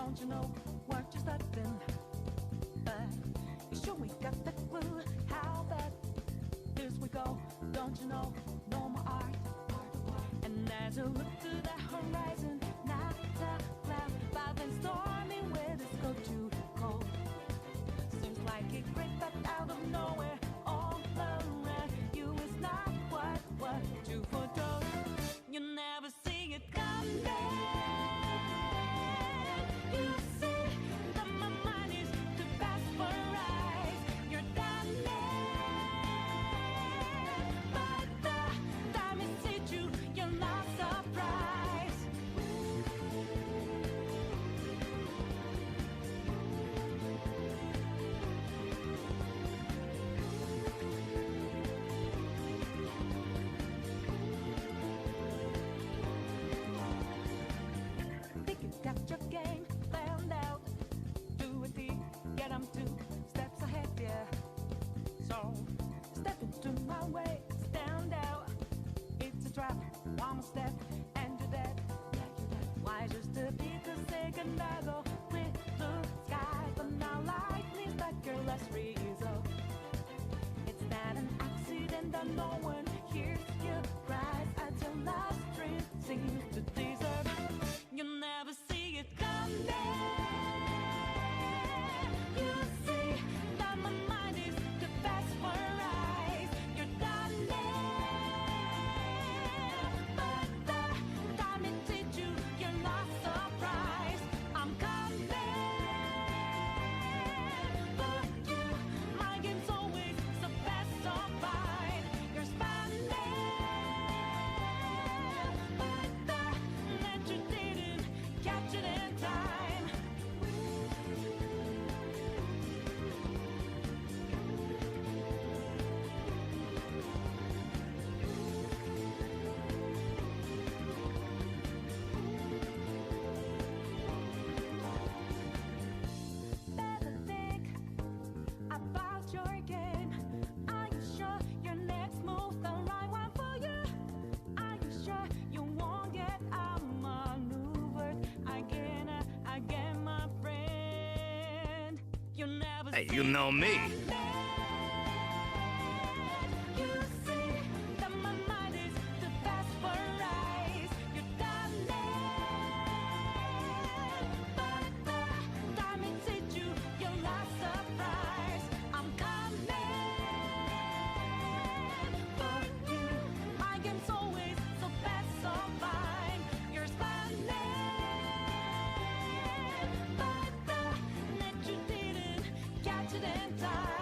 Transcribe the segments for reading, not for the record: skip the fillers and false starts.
don't you know what you're starting? But you sure we got the clue how bad this we go. Don't you know, no more art. And as you look to the horizon, not a cloud, but then stormy weather's go too cold. Seems like it crept up out of nowhere, all around you is not what you foretold. You never see it coming. You see that my mind is too fast for eyes. You're done but the time it hit you, you're not surprised. Think you got your game planned out. Do it deep, get 'em 2 steps ahead, yeah. So step into my way, stand out. It's a trap, one more step, and you're dead. Why just a little second ago with blue skies, but now lightning's back your last result. It's not an accident that no one hears you cries as your last dream seems to desert. You never see it coming. You see that my mind is too fast for eyes. You're done but the time it hit you, you're not surprised. I'm coming for you. My game's always so fast, so fine. You're spanning but the net you didn't catch it in time. Better think about your game. Are you sure your next move's the right one for you? Are you sure you won't get outmaneuvered again, my friend? You never Hey, see you know me. You see that my mind is too fast for eyes. You're done but the time it hit you, you're not surprised. I'm coming for you. My game's always so fast, so fine. You're spanning but the net you didn't catch it in time.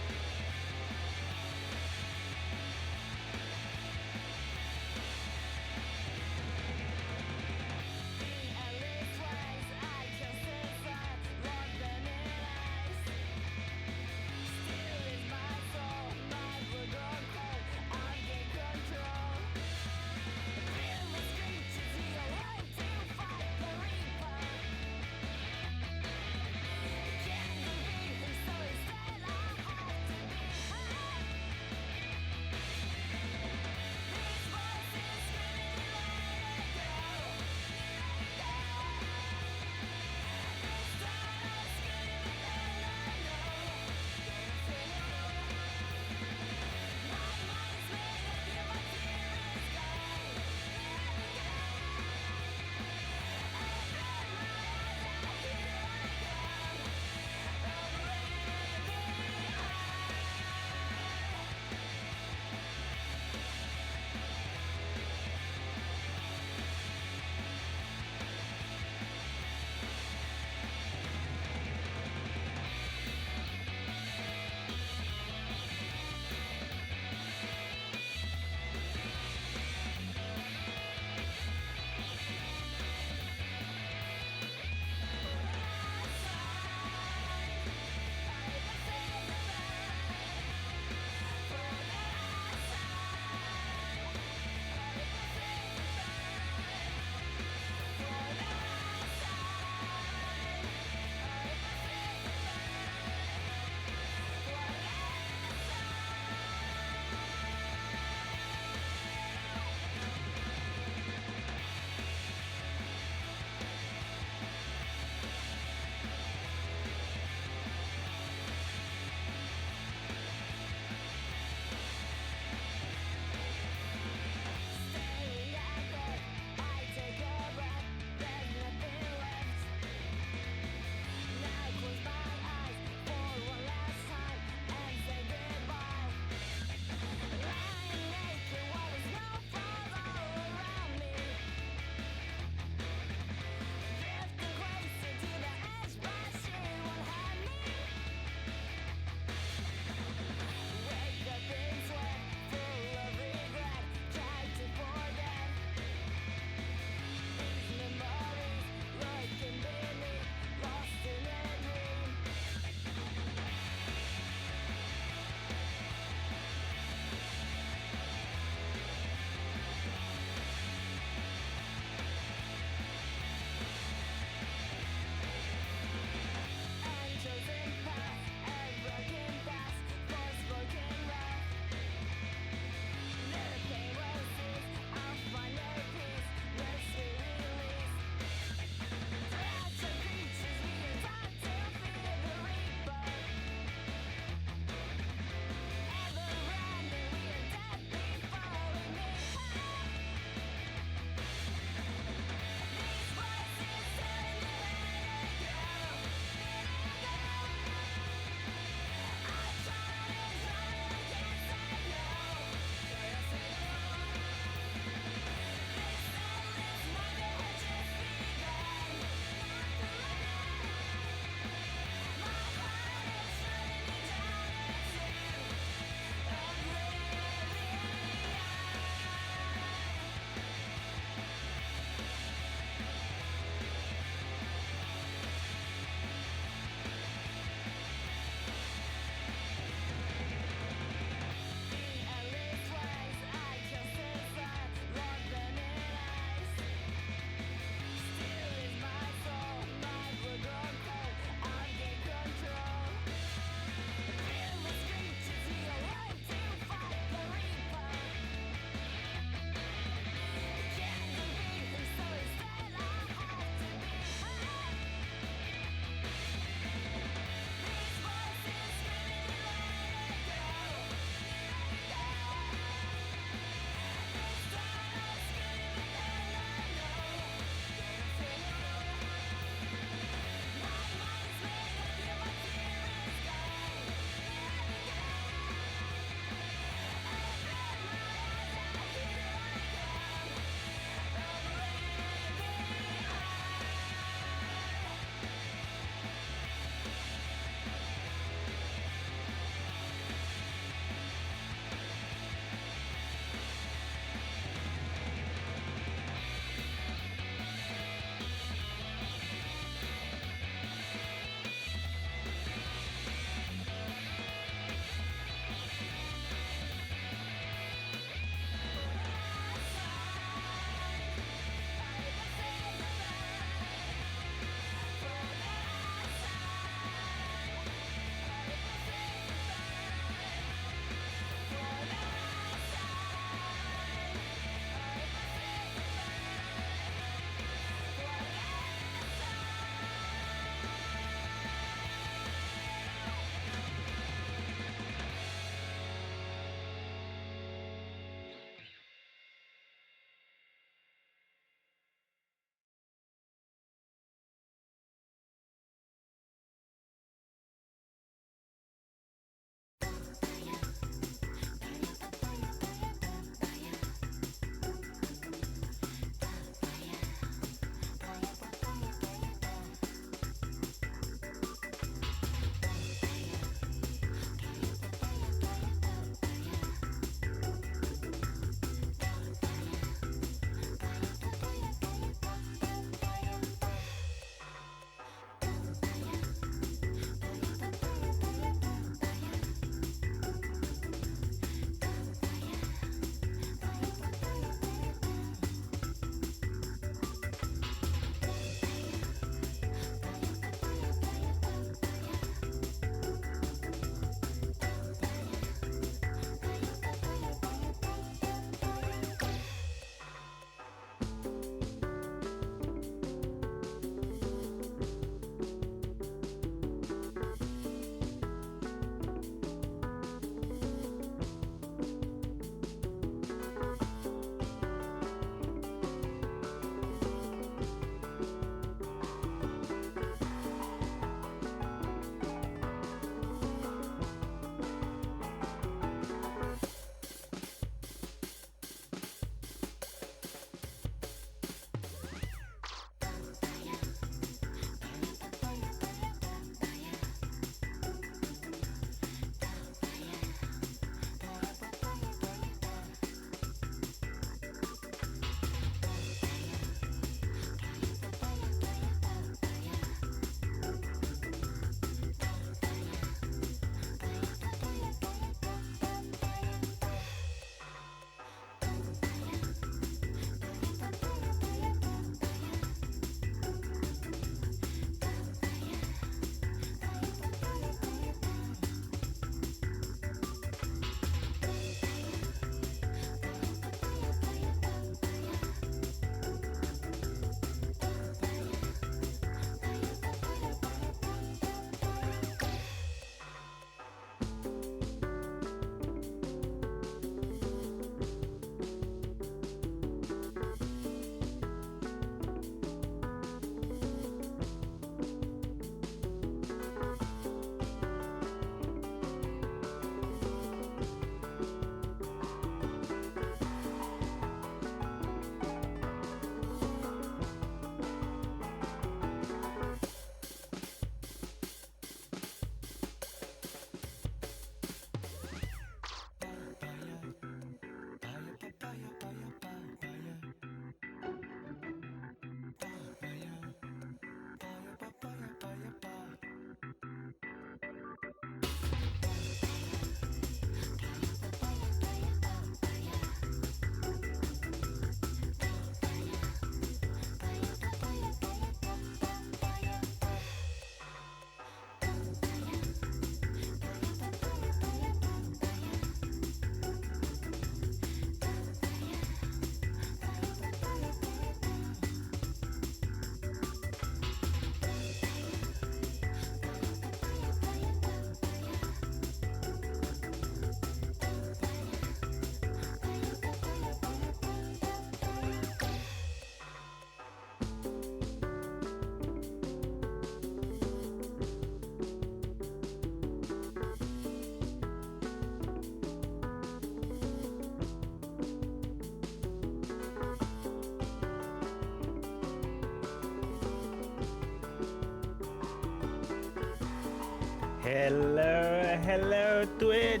Hello Twitch!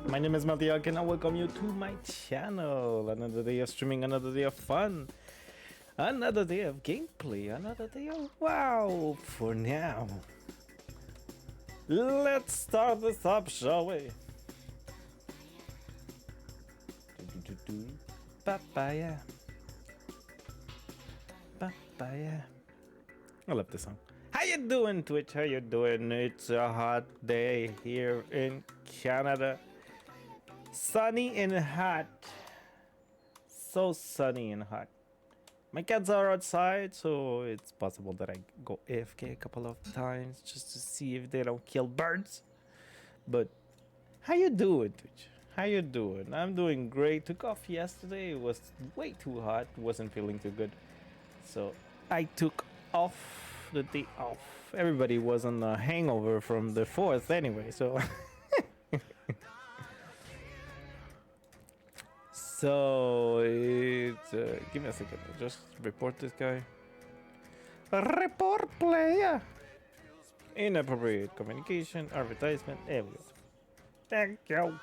My name is Matiak and I welcome you to my channel. Another day of streaming, another day of fun, another day of gameplay, another day of wow for now. Let's start this up, shall we? Papaya. Papaya. I love this song. How you doing, Twitch? How you doing? It's a hot day here in Canada. Sunny and hot. So sunny and hot. My cats are outside, so it's possible that I go AFK a couple of times just to see if they don't kill birds. But how you doing, Twitch? How you doing? I'm doing great. Took off yesterday. It was way too hot. Wasn't feeling too good. So I took off the day off. Everybody was on a hangover from the 4th anyway, so so it's give me a second. I'll just report this guy. Report player. Inappropriate communication, advertisement. There we go. Thank you.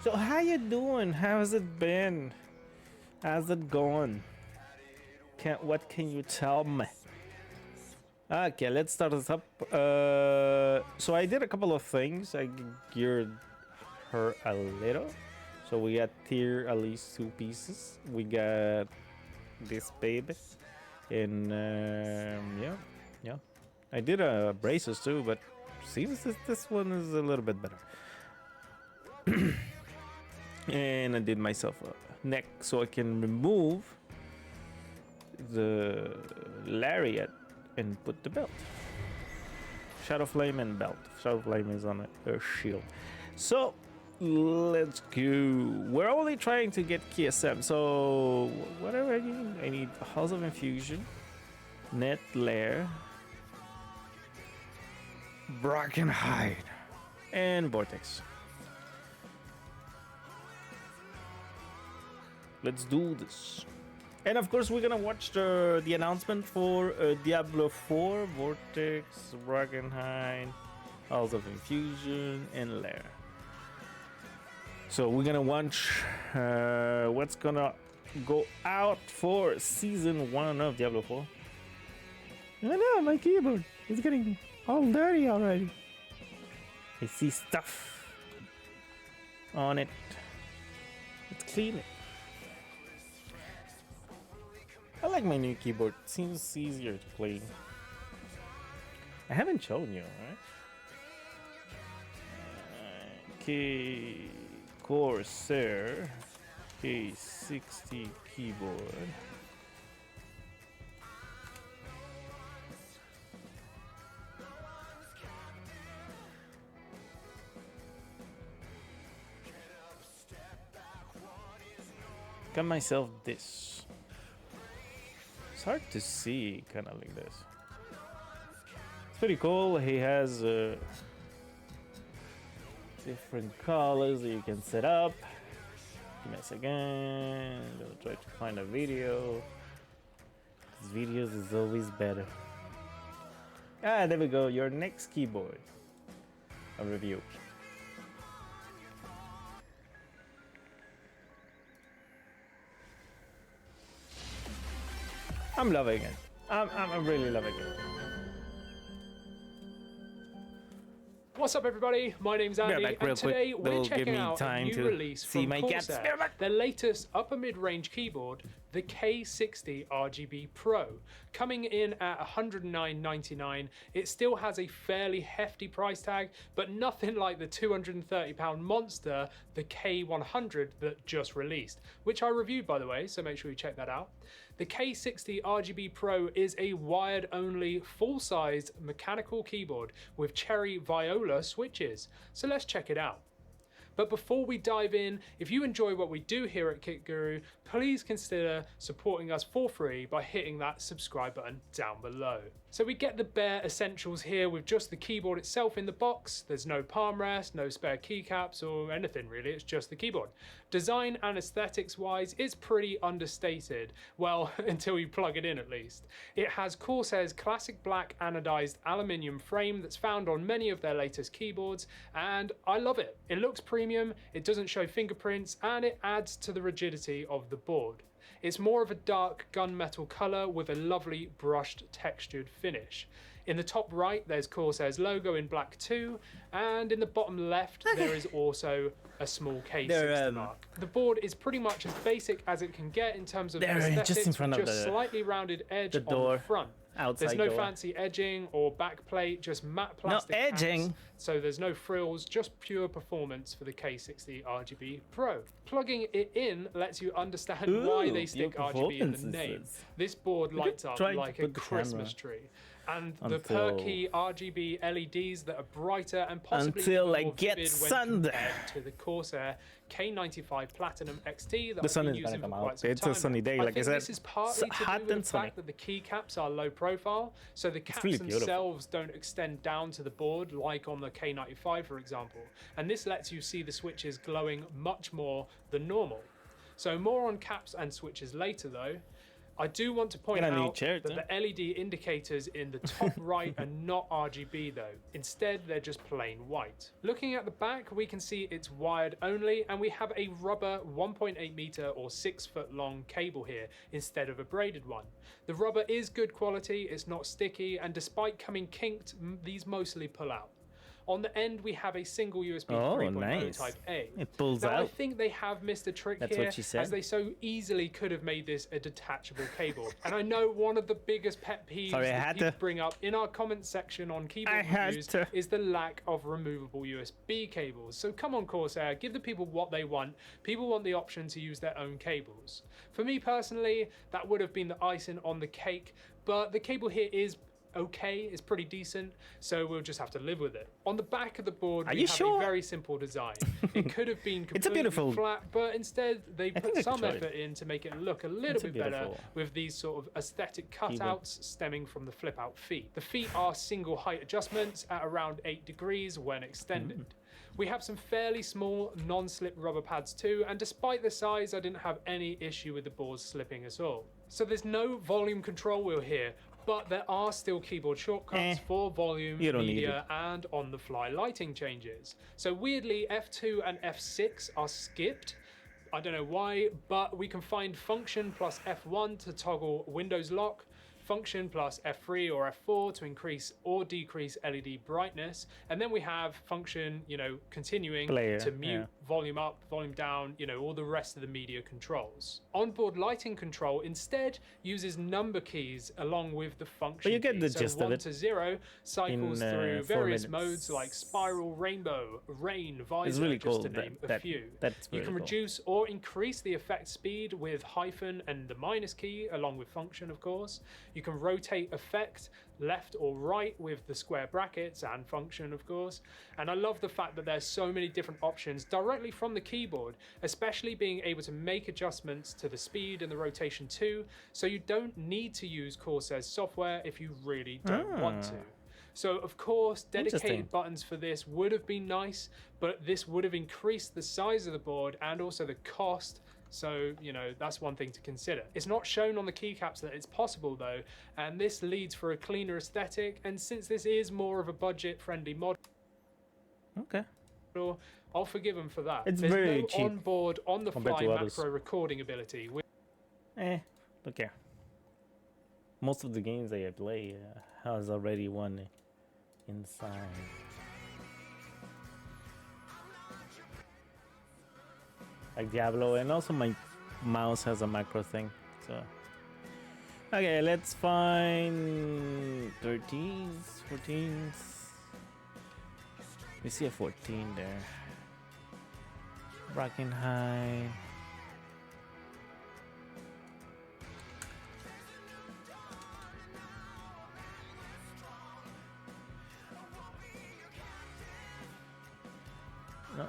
So how you doing? How's it been? How's it going? What can you tell me? Okay, let's start this up. So I did a couple of things. I geared her a little. So we got here at least 2 pieces. We got this baby, and yeah. I did braces too, but seems this one is a little bit better. And I did myself a neck so I can remove the lariat and put the belt. Shadow Flame and belt. Shadow Flame is on a shield. So let's go. We're only trying to get KSM. So whatever I need. I need House of Infusion, Net Lair, Broken Hide, and Vortex. Let's do this. And of course, we're gonna watch the announcement for Diablo 4, Vortex, Ragenheim, House of Infusion, and Lair. So we're gonna watch what's gonna go out for Season 1 of Diablo 4. I know, my keyboard is getting all dirty already. I see stuff on it. Let's clean it. I like my new keyboard. It seems easier to play. I haven't shown you, right? Okay, Corsair K60 keyboard. Got myself this. It's hard to see, kind of like this. It's pretty cool. He has different colors that you can set up. Give me a second. I'll try to find a video. Because videos is always better. Ah, there we go. Your next keyboard. A review. I'm loving it. I'm really loving it. What's up, everybody? My name's Andy, and today we're checking out a new release from Corsair, their latest upper mid-range keyboard, the K60 RGB Pro. Coming in at $109.99, it still has a fairly hefty price tag, but nothing like the £230 monster, the K100 that just released, which I reviewed, by the way, so make sure you check that out. The K60 RGB Pro is a wired-only, full-sized mechanical keyboard with cherry viola switches, so let's check it out. But before we dive in, if you enjoy what we do here at Kit Guru, please consider supporting us for free by hitting that subscribe button down below. So we get the bare essentials here with just the keyboard itself in the box. There's no palm rest, no spare keycaps or anything really, it's just the keyboard. Design and aesthetics wise, it's pretty understated. Well, until you plug it in at least. It has Corsair's classic black anodized aluminium frame that's found on many of their latest keyboards, and I love it. It looks premium, it doesn't show fingerprints, and it adds to the rigidity of the board. It's more of a dark gunmetal colour with a lovely brushed textured finish. In the top right there's Corsair's logo in black too, and in the bottom left there is also a small K60 mark. The board is pretty much as basic as it can get in terms of aesthetics, just in front of the slightly rounded edge door, on the front. Outside there's no door. Fancy edging or backplate, just matte plastic. No edging. Caps, so there's no frills, just pure performance for the K60 RGB Pro. Plugging it in lets you understand why they stick RGB in the name. This board lights up like a Christmas tree. And the perky RGB LEDs that are brighter and possibly until more I get vivid when sun compared to the Corsair K95 Platinum XT that The sun I've been is gonna using come for quite out. some It's time a sunny now. day, I like I think said. this is partly to Hot do with and the sunny. fact that the keycaps are low profile, so the caps really beautiful. themselves don't extend down to the board like on the K95 for example, and this lets you see the switches glowing much more than normal. So more on caps and switches later though. I do want to point out that the LED indicators in the top right are not RGB though. Instead, they're just plain white. Looking at the back, we can see it's wired only, and we have a rubber 1.8 meter or 6 foot long cable here instead of a braided one. The rubber is good quality, it's not sticky, and despite coming kinked, these mostly pull out. On the end, we have a single USB 3.0 nice. Type A. It pulls now, out. I think they have missed a trick That's here, what she said. as they so easily could have made this a detachable cable. And I know one of the biggest pet peeves that people bring up in our comment section on keyboard reviews is the lack of removable USB cables. So come on Corsair, give the people what they want. People want the option to use their own cables. For me personally, that would have been the icing on the cake, but the cable here is okay, it's pretty decent, so we'll just have to live with it. On the back of the board, we have a very simple design. It could have been completely flat, but instead they put some effort in to make it look a little bit better with these sort of aesthetic cutouts stemming from the flip out feet. The feet are single height adjustments at around 8 degrees when extended. We have some fairly small non-slip rubber pads too, and despite the size, I didn't have any issue with the boards slipping at all. So there's no volume control wheel here, but there are still keyboard shortcuts for volume, media, and on-the-fly lighting changes. So weirdly, F2 and F6 are skipped. I don't know why, but we can find function plus F1 to toggle Windows lock, function plus F3 or F4 to increase or decrease LED brightness, and then we have function, continuing to mute, volume up, volume down, all the rest of the media controls. Onboard lighting control instead uses number keys along with the function. But you get the so gist 1 of it to 0 cycles through various modes like spiral, rainbow, rain, visor, really just cool. to name a few. You can reduce or increase the effect speed with hyphen and the minus key along with function, of course. You can rotate effect left or right with the square brackets and function, of course. And I love the fact that there's so many different options directly from the keyboard, especially being able to make adjustments to the speed and the rotation too, so you don't need to use Corsair's software if you really don't want to. So of course, dedicated buttons for this would have been nice, but this would have increased the size of the board and also the cost. So, that's one thing to consider. It's not shown on the keycaps that it's possible though, and this leads for a cleaner aesthetic, and since this is more of a budget-friendly model, I'll forgive them for that. There's very cheap on-board, on-the-fly macro recording ability. Okay. Most of the games I play has already one inside. Like Diablo, and also my mouse has a macro thing. So okay, let's find 13s, 14s. We see a 14 there. Brackenhigh. No.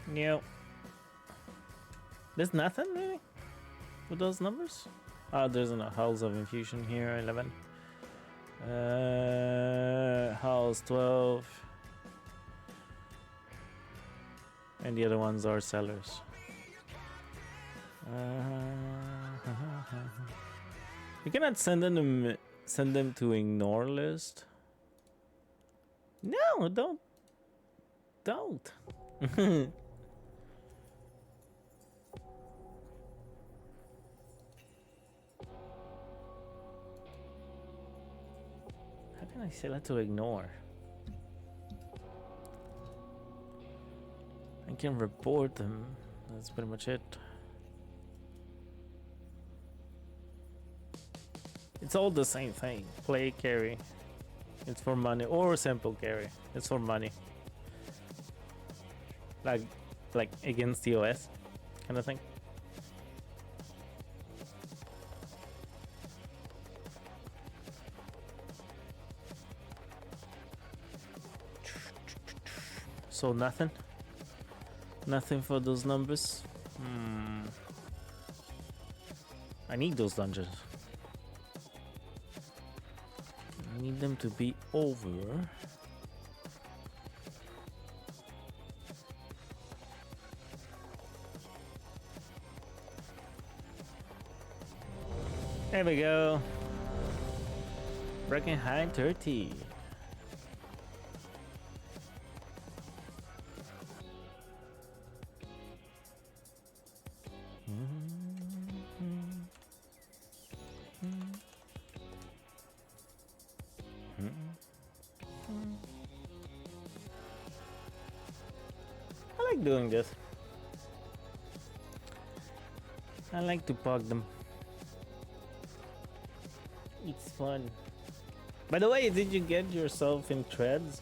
Nope. There's nothing really with those numbers. Oh, there's a Halls of Infusion here, 11. Halls 12. And the other ones are sellers. You cannot send them to ignore list. No, don't. How can I select to ignore? I can report them. That's pretty much it. It's all the same thing. Play carry. It's for money, or simple carry. It's for money. Like against the OS kind of thing. So nothing for those numbers. I need those dungeons. I need them to be over. There we go. Breaking high 30. I like doing this. I like to pog them. It's fun. By the way, did you get yourself in threads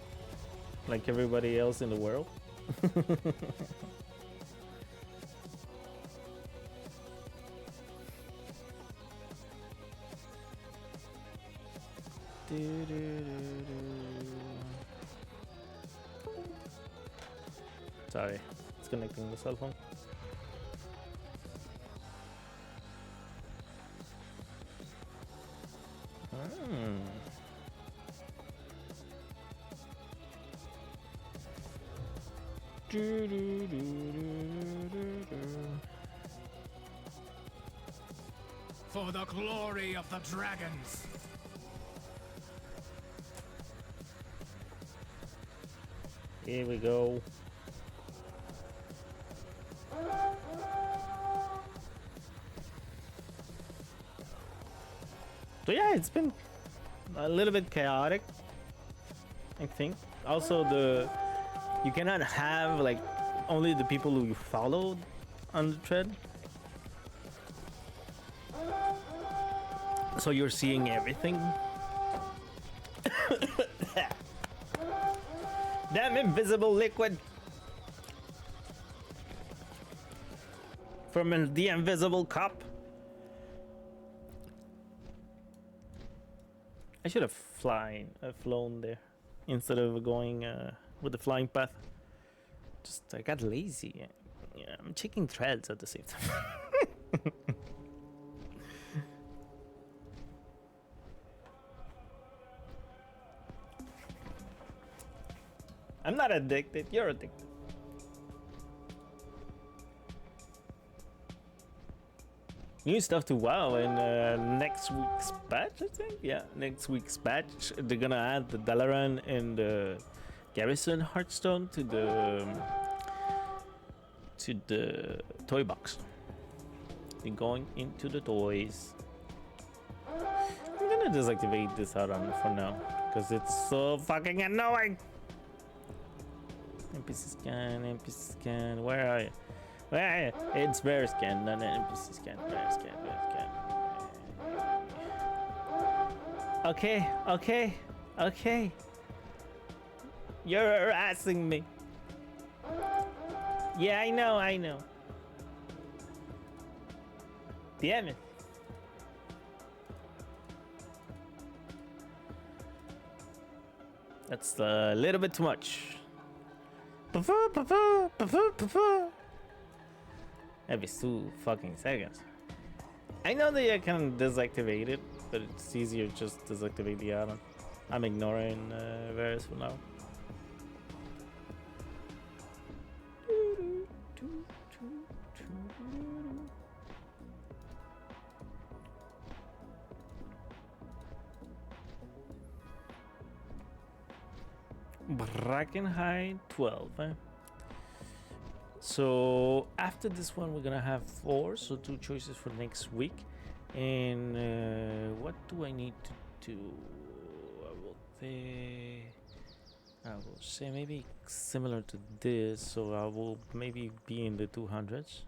like everybody else in the world? Sorry, it's connecting the cell phone. For the glory of the dragons. Here we go. So yeah, it's been a little bit chaotic, I think. Also, you cannot have like only the people who you followed on the thread. So you're seeing everything. Damn invisible liquid from the invisible cup. I should have flown there instead of going with the flying path. I got lazy. Yeah, I'm checking threads at the same time. I'm not addicted. You're addicted. New stuff to WoW in next week's patch, I think. Yeah, next week's patch. They're gonna add the Dalaran and the Garrison Hearthstone to the toy box. They're going into the toys. I'm gonna deactivate this add on for now because it's so fucking annoying. NPC scan, where are you? Where are you? It's bear scan, not an NPC scan. Bear scan. Okay. You're harassing me. Yeah, I know. Damn it. That's a little bit too much. every 2 fucking seconds. I know that I can deactivate it, but it's easier just deactivate the add-on. I'm ignoring Varus for now. Brackenhide 12. So after this one, we're gonna have 4, so 2 choices for next week. And what do I need to do? I will say maybe similar to this, so I will maybe be in the 200s.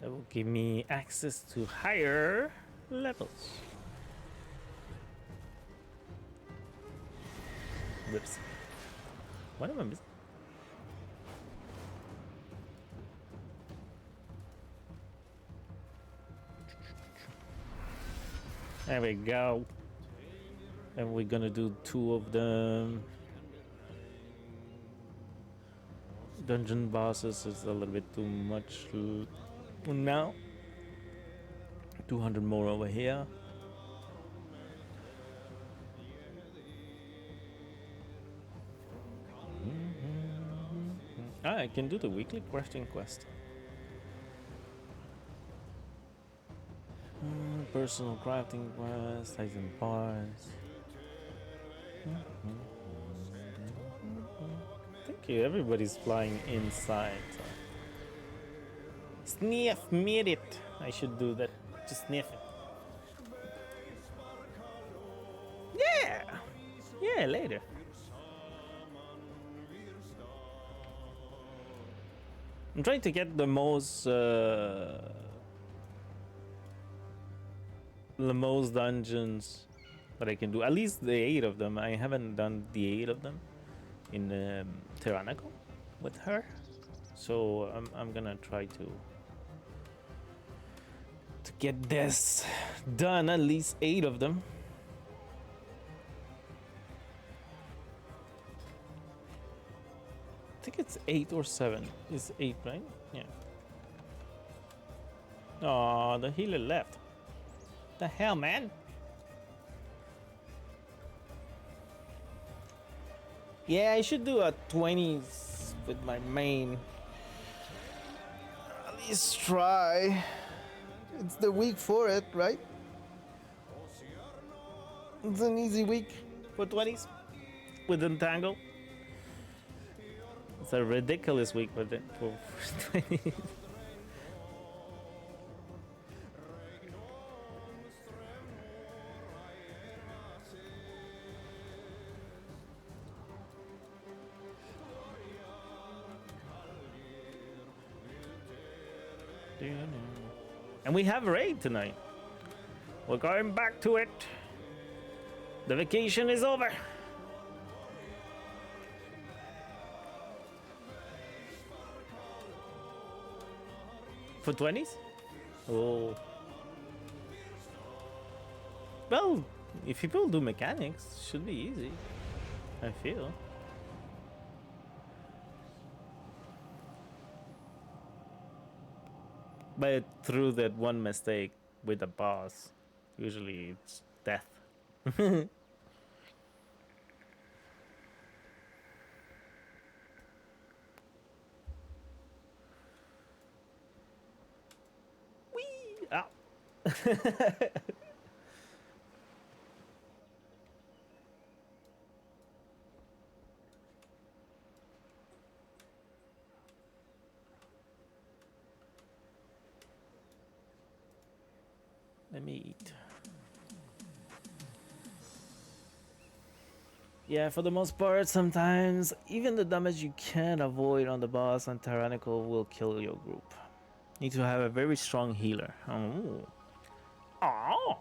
That will give me access to higher levels. Whoops. What am I missing? There we go. And we're gonna do 2 of them. Dungeon bosses is a little bit too much now. 200 more over here. I can do the weekly crafting quest. Personal crafting quest, Titan parts. Thank you, everybody's flying inside. So. Sniff, made it. I should do that. Just sniff it. Yeah! Yeah, later. I'm trying to get the most dungeons that I can do. At least the 8 of them. I haven't done the 8 of them in Tyrannical with her, so I'm gonna try to get this done. At least 8 of them. I think it's 8 or 7. It's 8, right? Yeah. Oh, the healer left. The hell, man? Yeah, I should do a 20s with my main. At least try. It's the week for it, right? It's an easy week for 20s with Entangle. It's a ridiculous week for 20s. And we have a raid tonight. We're going back to it. The vacation is over. For 20s? Oh. Well, if people do mechanics, it should be easy. I feel. But through that one mistake with the boss, usually it's death. Whee! Ow. Let me eat. Yeah, for the most part, sometimes even the damage you can't avoid on the boss and Tyrannical will kill your group. Need to have a very strong healer. Oh. Oh.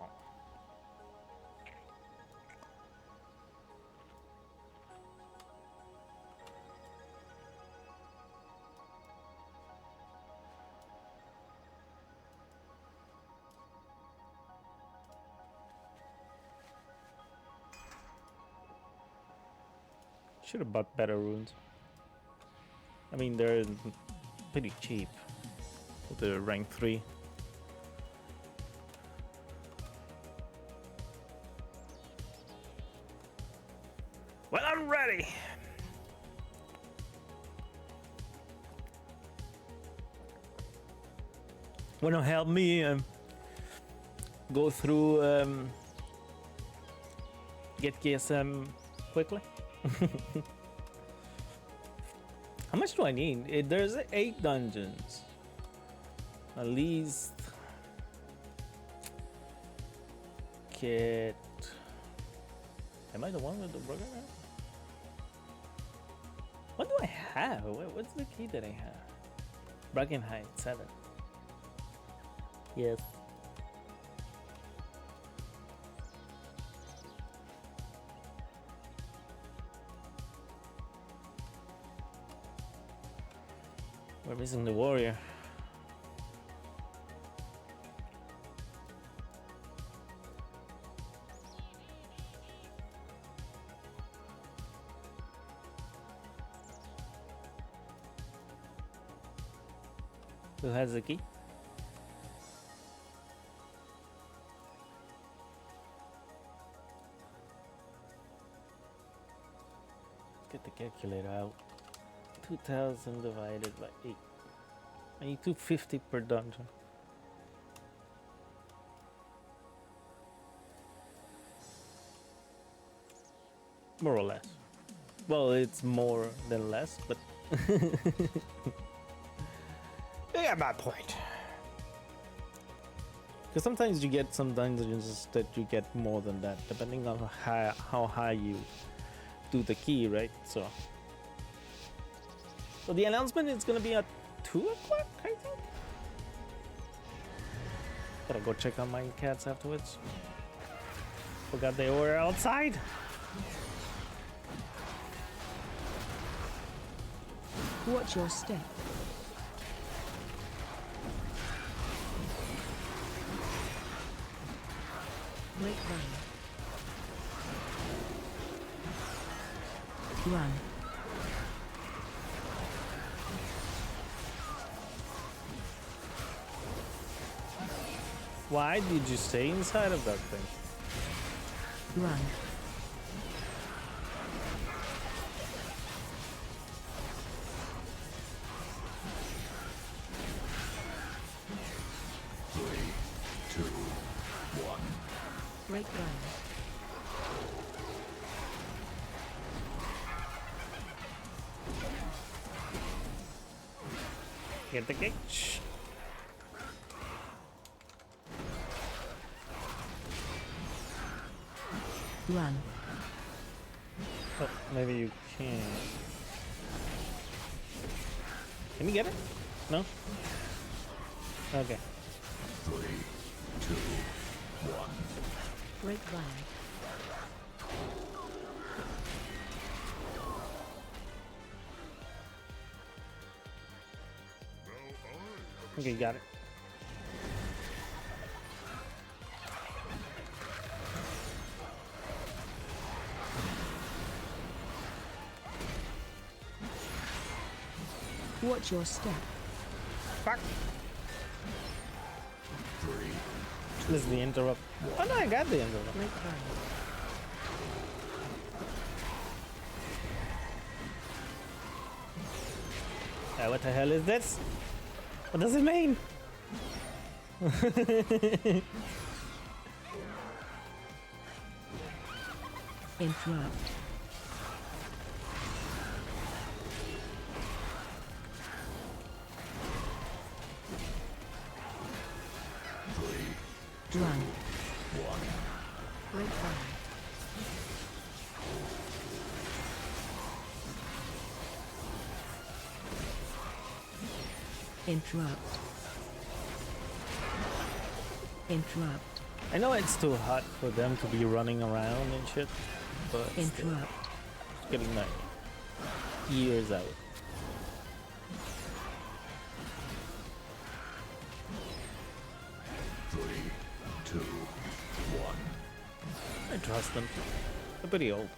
Should have bought better runes. I mean, they're pretty cheap with the rank 3. Well, I'm ready. Wanna help me go through get KSM quickly? How much do I need? There's 8 dungeons. At least get. Am I the one with the burger now? What do I have? What's the key that I have? Bracken Height 7. Yes. We're missing the warrior. Who has the key? Let's get the calculator out. 2,000 divided by 8. I need 250 per dungeon. More or less. Well, it's more than less, but yeah, my point. Because sometimes you get some dungeons that you get more than that, depending on how high you do the key, right? So the announcement is gonna be at 2 o'clock, I think. Gotta go check on my cats afterwards. Forgot they were outside. Watch your step. Break run. Run. Why did you stay inside of that thing? Run. Break run. Get the cage. Run. Oh, maybe you can. Can you get it? No? Okay. 3, 2, 1. Break run. Okay, got it. Watch your step. Fuck. This is the interrupt. Oh no, I got the interrupt. Break run. What the hell is this? What does it mean? Interrupt. Run. Break run. Interrupt. Interrupt. I know it's too hot for them to be running around and shit, but still, Interrupt. it's getting my ears out. I trust them. They're pretty old.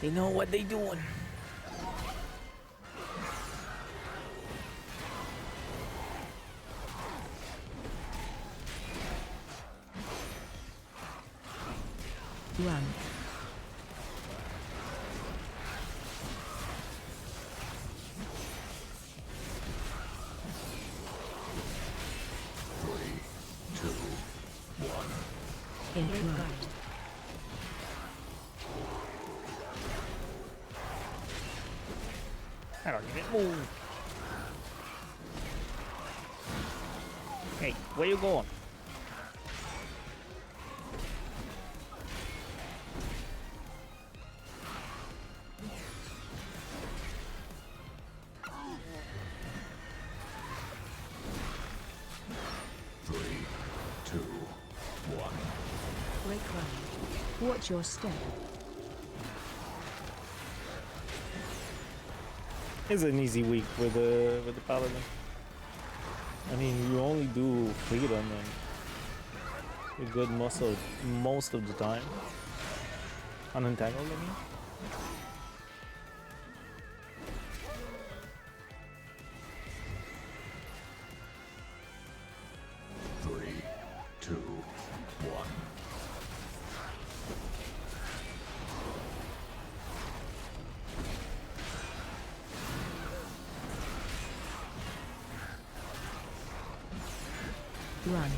They know what they doing. Run. Interrupt. I don't even move. Hey, where you going? Break run. Watch your step. It's an easy week with the Paladin. I mean, you only do freedom and you're good most of the time. Unentangled, I mean. Run.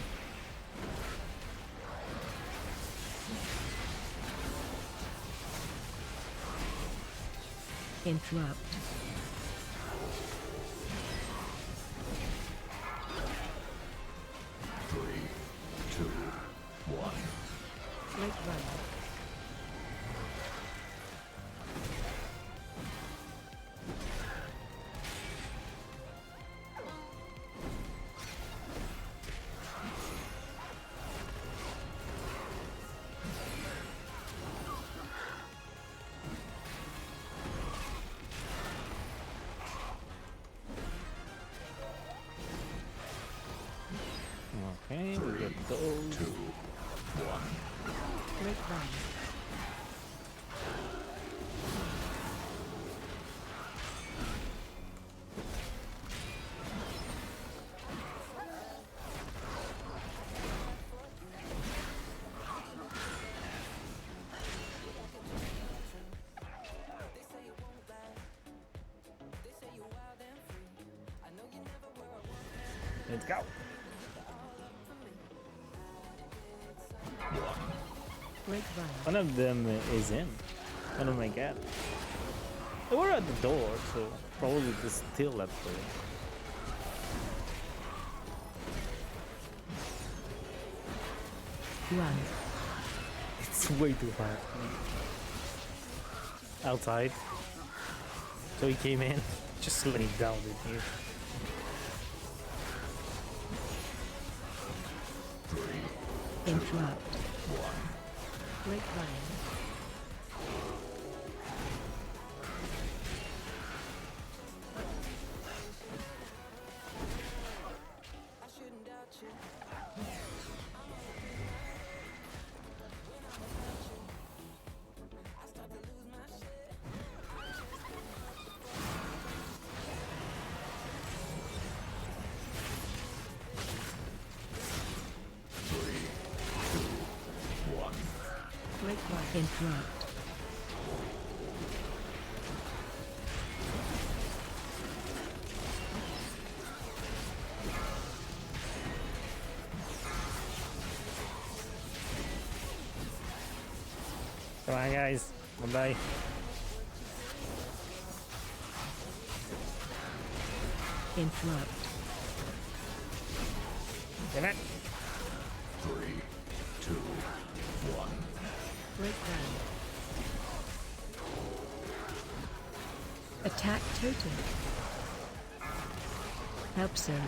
Interrupt. Break run. Okay, we got those. Break run. Let's go. Break run. One of them is in. One of my cat. They were at the door, so probably they're still at the door. Run. It's way too hard. Outside. So he came in, just laid down in here. Interrupt. Break run. Break run. Interrupt. Come on, guys. Bye-bye. Interrupt. Damn it. Break run. Attack totem. Help sir.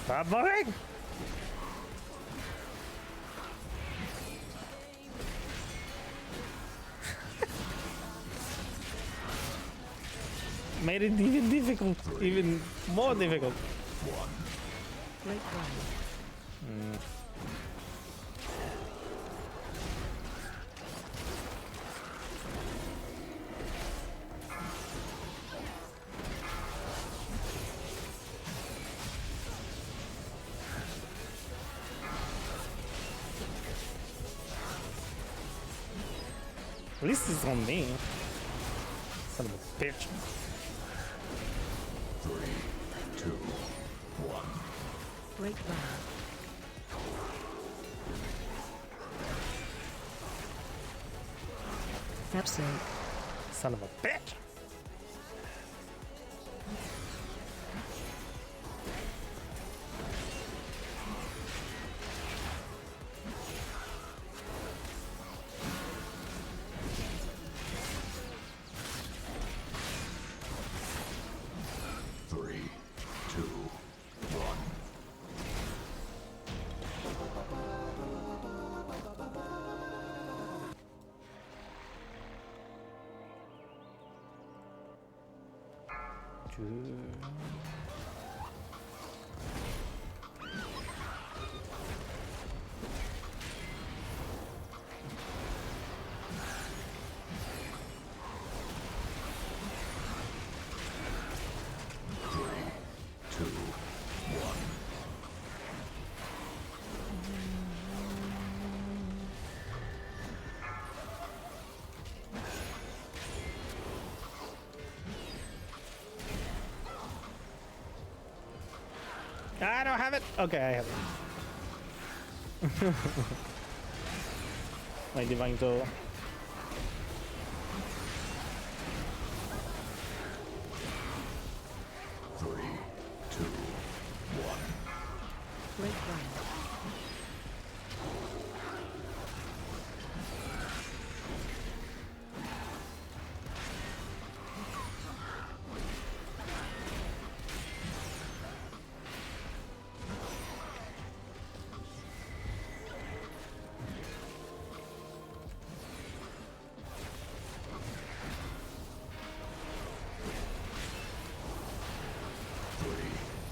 Stop moving! Made it even difficult, even more difficult. Break run. At least it's on me. Son of a bitch. 3, 2, 1. Break ground. Absent. Son of a bitch. I don't have it. Okay, I have it. My divine toe. Break ground.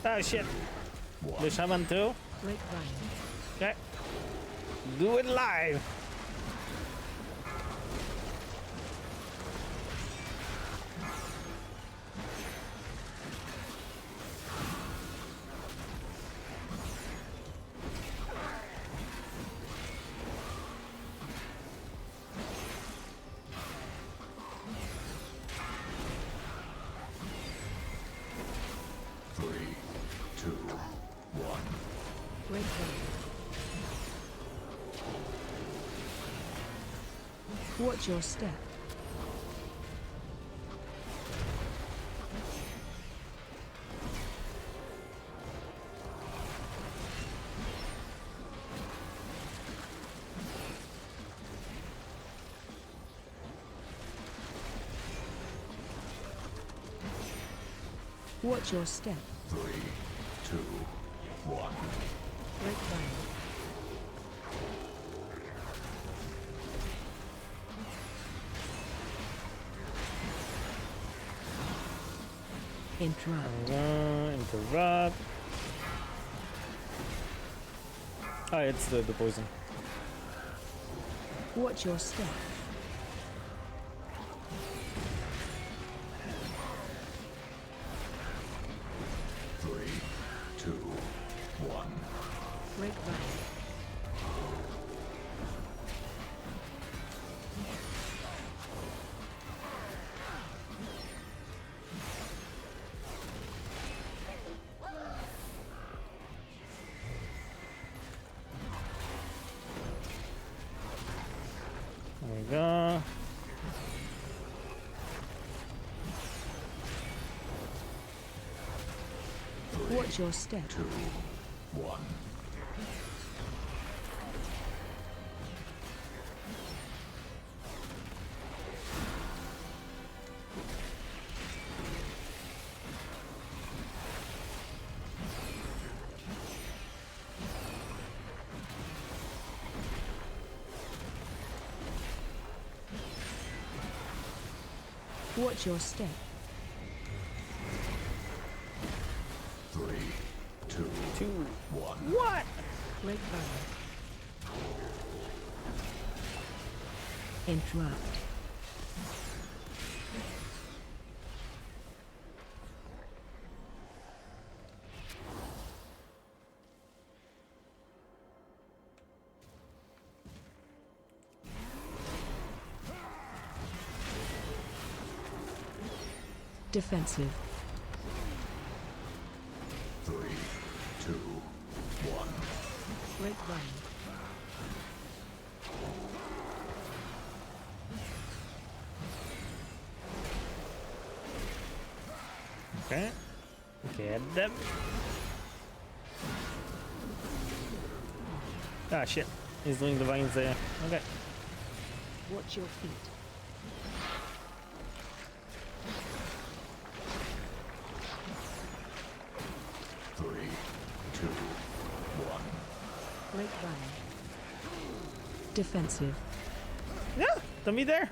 Oh shit. The shaman too? Break ground. Okay. Do it live. Break ground. Watch your step. Watch your step. 3, 2, 1. Break ground. Interrupt. Interrupt. Oh, it's the poison. Watch your step. Break ground. There we go. Watch your step. 2, 1. Watch your step. 3, 2, 1. What? Break ground. Interrupt. Defensive. 3, 2, 1. Break line. Okay. Get them. Ah, shit. He's doing the vines there. Okay. Watch your feet. Break line. Defensive. Yeah, don't be there.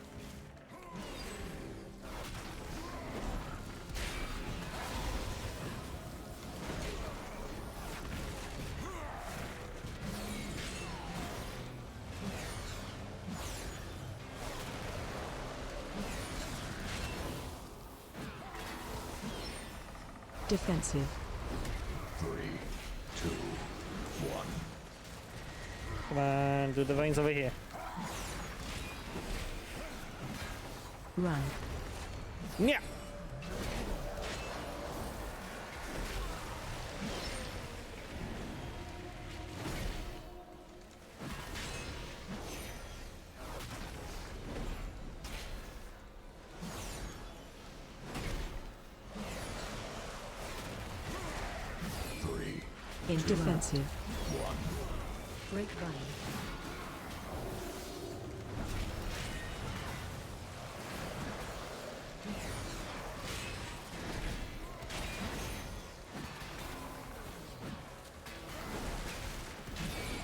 Defensive. 3, 2, 1. Come on, do the vines over here. Run. Yeah. In defensive. Break line.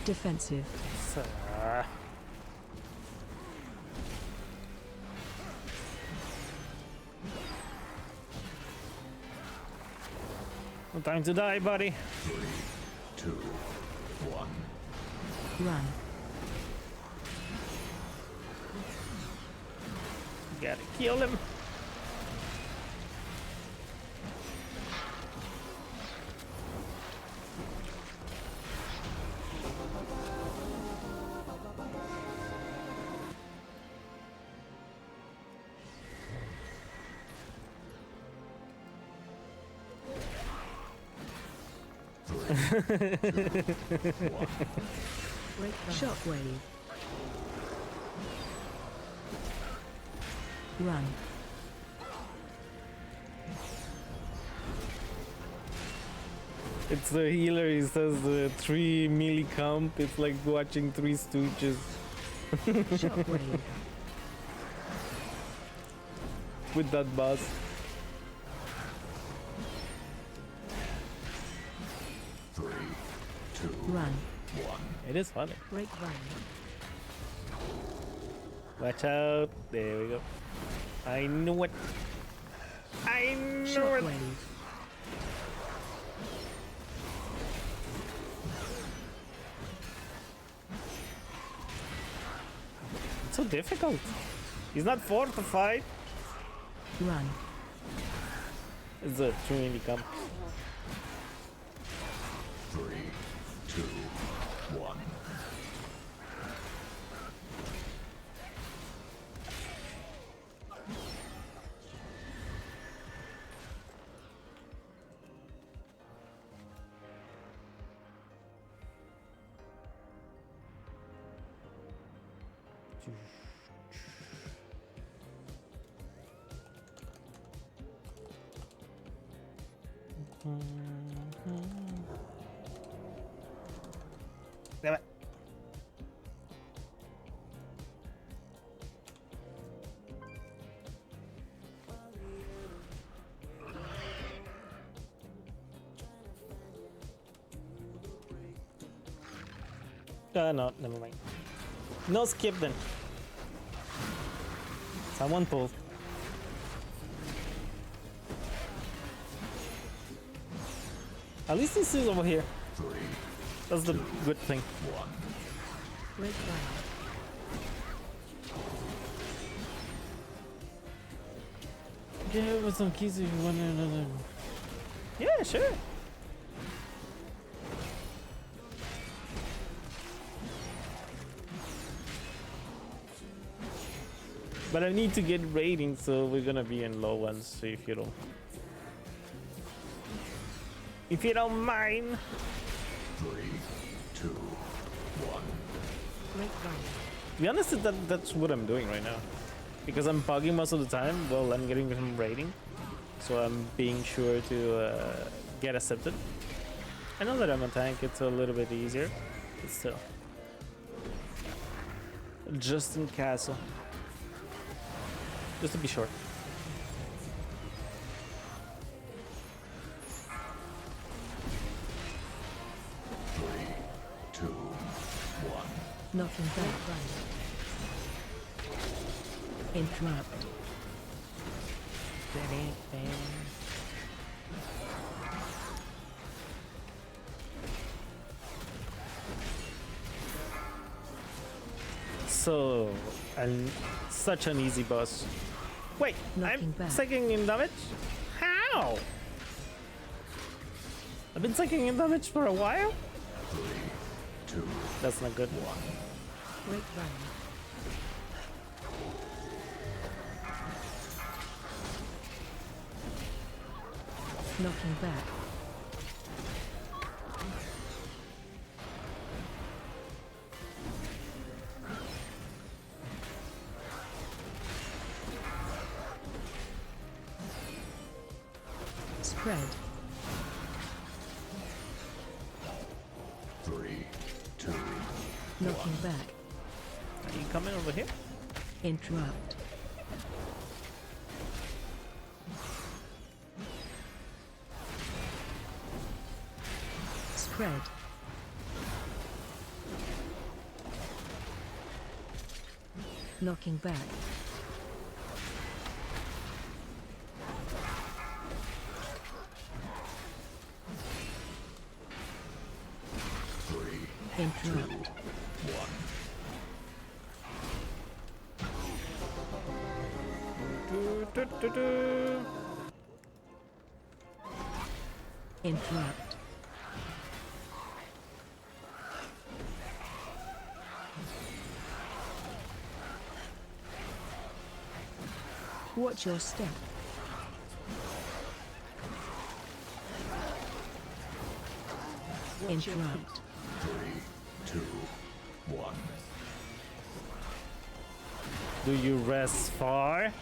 Defensive. No time to die, buddy. 3, 2, 1. Run. Gotta kill him. Shockwave. Run. It's the healer, he says the 3 melee comp. It's like watching Three Stooges. Shockwave. With that boss. Run. It is funny. Break line. Watch out. There we go. I knew it. I knew it. Shockwave. It's so difficult. He's not fortified. Run. It's a 3 melee comp. 3, 2, 1. Damn it. No, never mind. No skip then. Someone pull. At least this is over here. 3, That's the good thing. 1. Break line. Yeah, with some keys if you want another. Yeah, sure. But I need to get ratings, so we're gonna be in low ones. So if you don't mind. 3, 2, 1. Great run. To be honest, that's what I'm doing right now. Because I'm bugging most of the time, well, I'm getting some rating. So I'm being sure to get accepted. I know that I'm a tank, it's a little bit easier. But still. Just in castle. Just to be sure. Knocking back. Interrupt. So, and such an easy boss. Wait, Knocking I'm back. sinking in damage? How? I've been sinking in damage for a while? 3, 2, That's not good. Great run. Knocking back. Spread. 3, 2, Knocking back. Are you coming over here? Interrupt. Spread. Knocking back. Interrupt. Interrupt. Watch your step. Interrupt. 3, 2, 1. Do you rest far?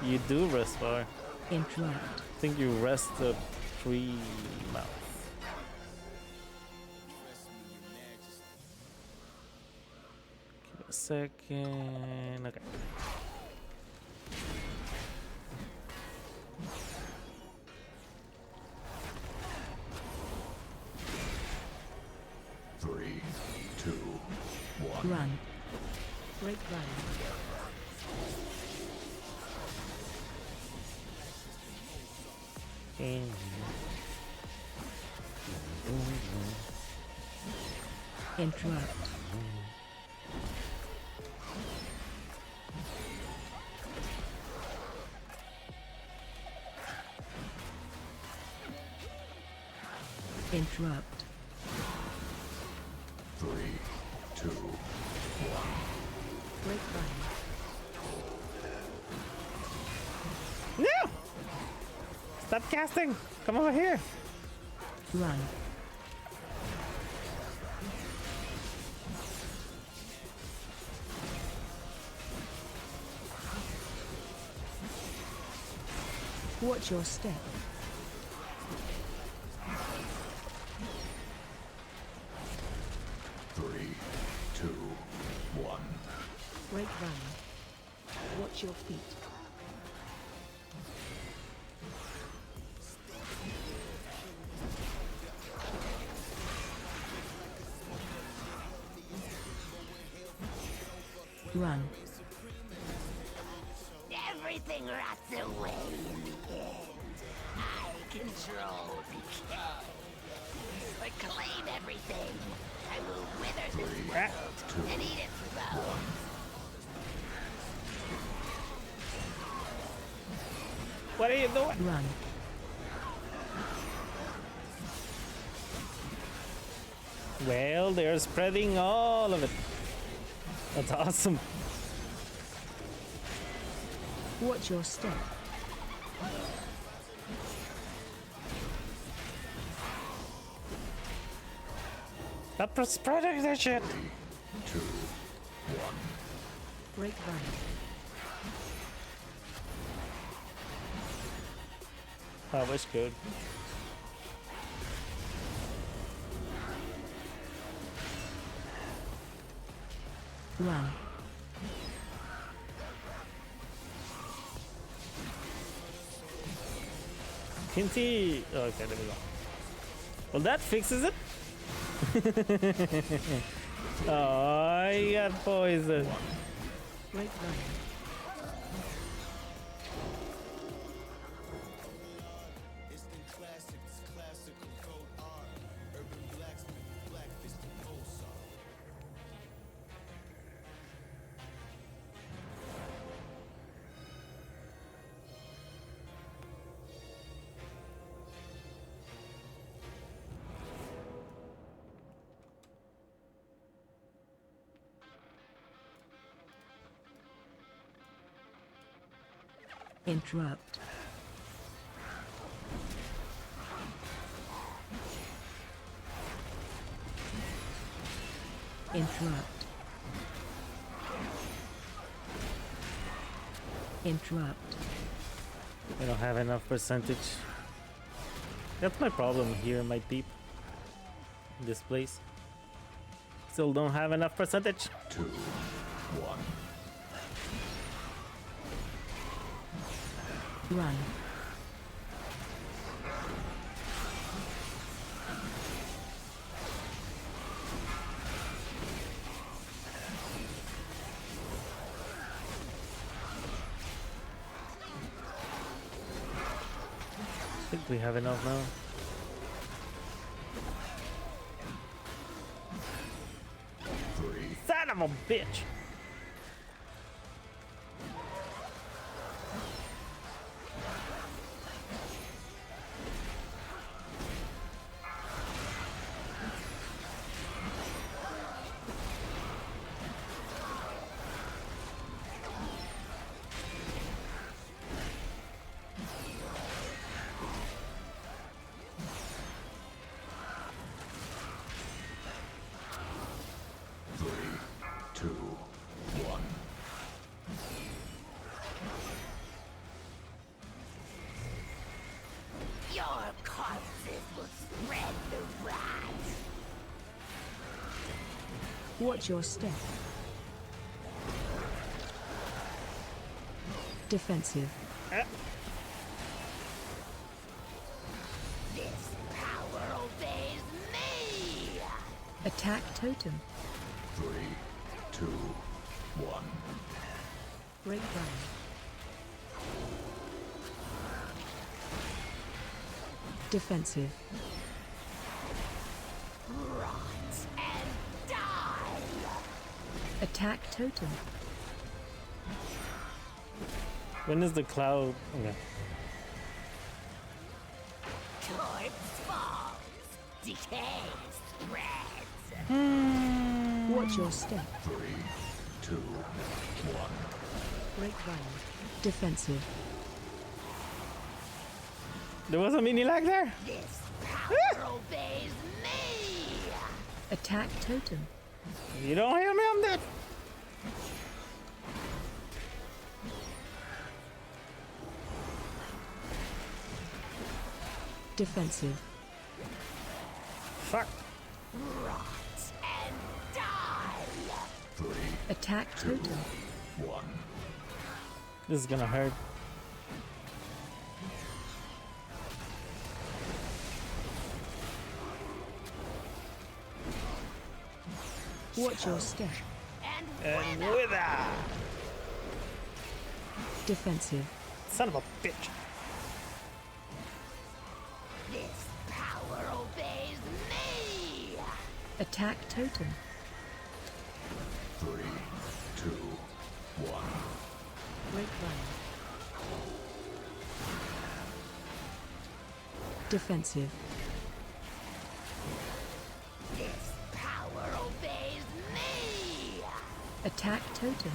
You do rest far. Interrupt. I think you rest the tree mouth. Give it a second. Okay. Three, 2, 1. Run. Great run. Interrupt. Interrupt. 3, 2, 1. Great run. No! Stop casting! Come over here! Run. Watch your step. Three, 2, 1. Great run. Watch your feet. Run. Everything rots away in the end. I control the chaos. Reclaim everything. I will wither this world and eat its bones. What are you doing? Run. Well, they're spreading all of it. That's awesome. Watch your step. Stop spreading that shit. 2, 1. Break run. That was good. Run. Kinty. Okay, there we go. Well, that fixes it. Oh, he got poisoned. Break run. Interrupt. Interrupt. Interrupt. We don't have enough percentage. That's my problem here, my peep. In this place. Still don't have enough percentage. 2, 1. Run. I think we have enough now. Son of a bitch! Watch your step. Defensive. This power obeys me! Attack totem. 3, 2, 1. Break run. Defensive. Rot and die! Attack totem. When is the cloud? Okay. Corpse falls. Decay spreads. Watch your step. 3, 2, 1. Break run. Defensive. There was a mini lag there. This power obeys me! Attack totem. You don't hear me, I'm dead. Defensive. Fuck. Rot and die! 3, Attack 2, totem. 1. This is gonna hurt. Watch your step. And wither. Defensive. Son of a bitch. This power obeys me! Attack totem. 3, 2, 1. Break run. Defensive. This power obeys me! Attack totem.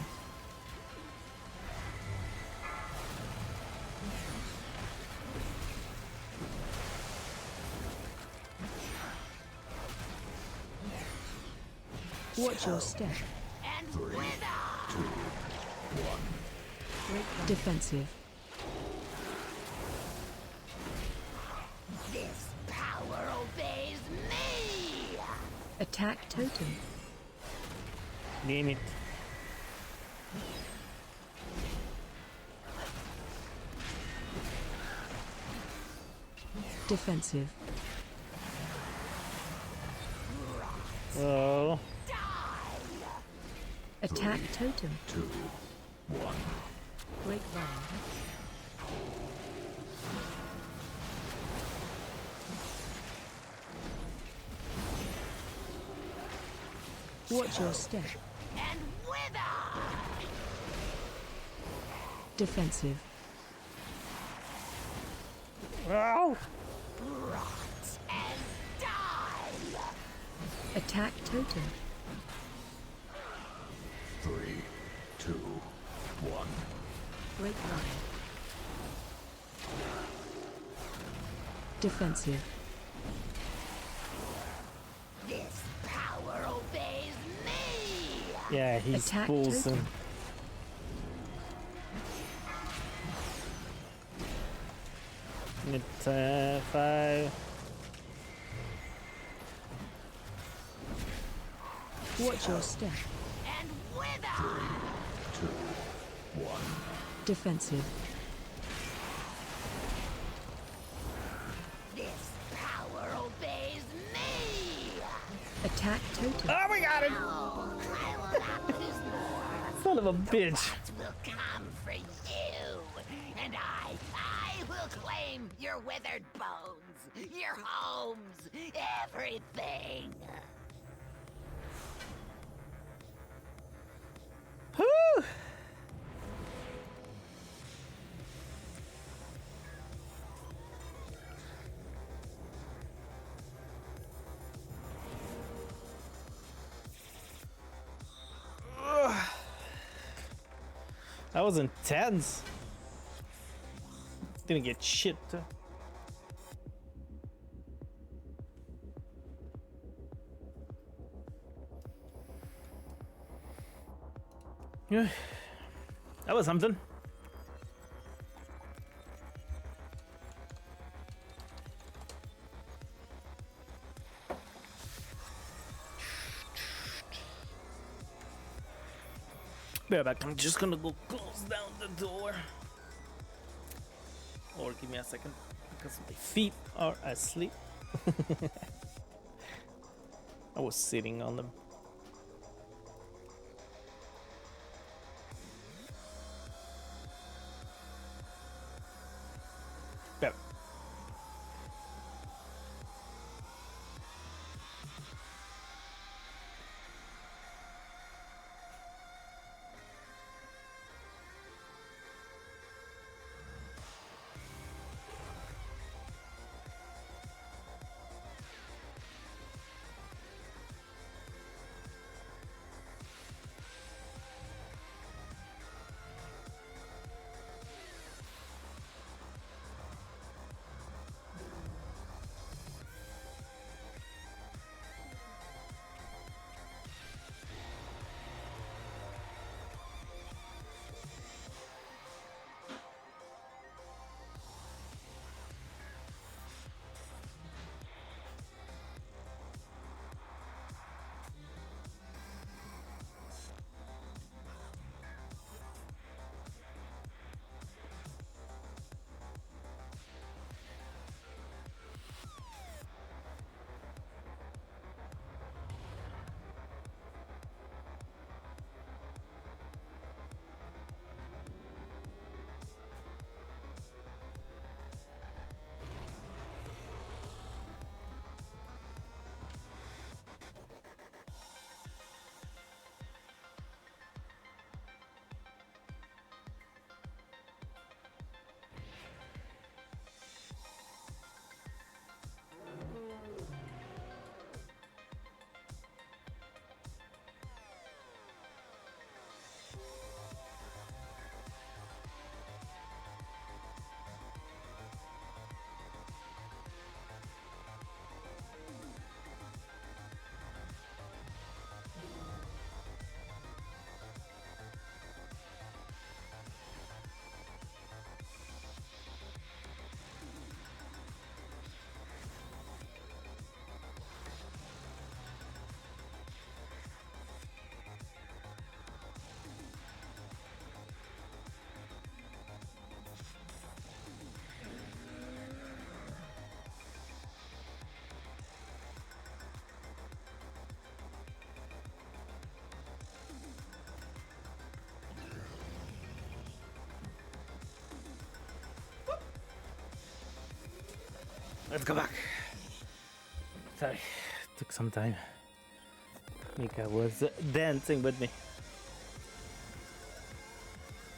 Watch your step. And wither! Defensive. This power obeys me! Attack totem. Damn it. Defensive. Oh. Attack totem. 2, 1. Grapevine. Watch your step. And wither! Defensive. Ow. Rot and die! Attack totem. 3, 2, 1. Grapevine. Defensive. This power obeys me! Yeah, he's Attack pulsing. totem. It's 5. Watch your step. And wither! 2, 1. Defensive. This power obeys me! Attack totem. Oh, we got it! Oh, I will not lose more. Son of a bitch. What will come for you? And I will claim your withered bones, your homes, everything. Whew. Ugh. That was intense. Didn't get shit. Yeah, that was something. Bear back. I'm just gonna go close down the door. Or give me a second because my feet are asleep. I was sitting on them. Bear. let's go back. Sorry, took some time. Mika was dancing with me.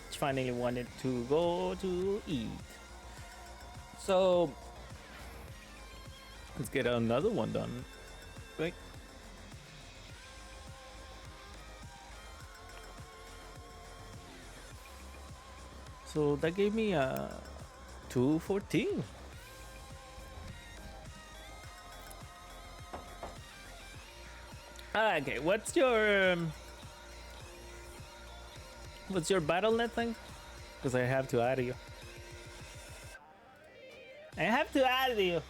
She finally wanted to go to eat. So let's get another one done. Right? So that gave me 214. Okay, what's your BattleNet thing? Because I have to add you. I have to add you.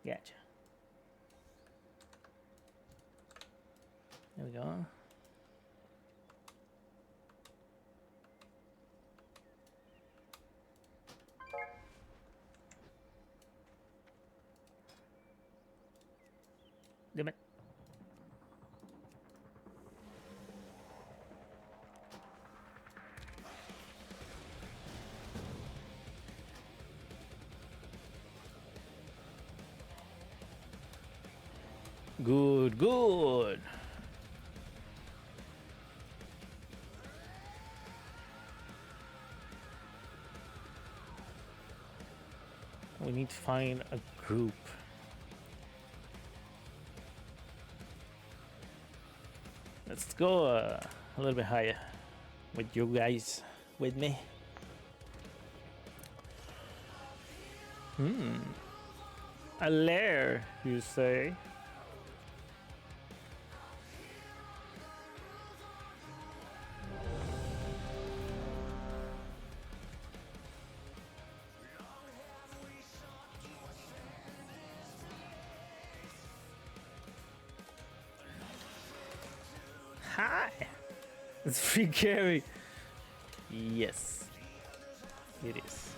Gotcha. There we go. Damn it. Good, good. We need to find a group. Let's go a little bit higher with you guys with me. A lair, you say? Hi! It's free carry. Yes, it is.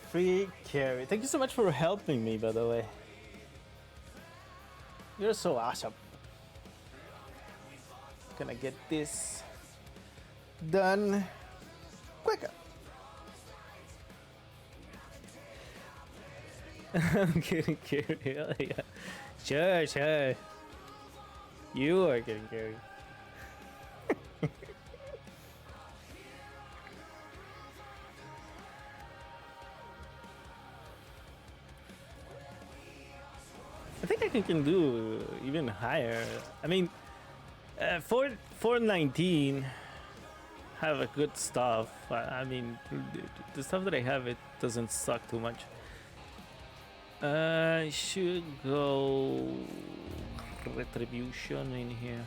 Free carry. Thank you so much for helping me, by the way. You're so awesome. Gonna get this done quicker. I'm getting carried. Hell yeah. Sure, sure. You are getting carried. I think I can do even higher. I mean, 419 have a good stuff. I mean, the stuff that I have, it doesn't suck too much. I should go Retribution in here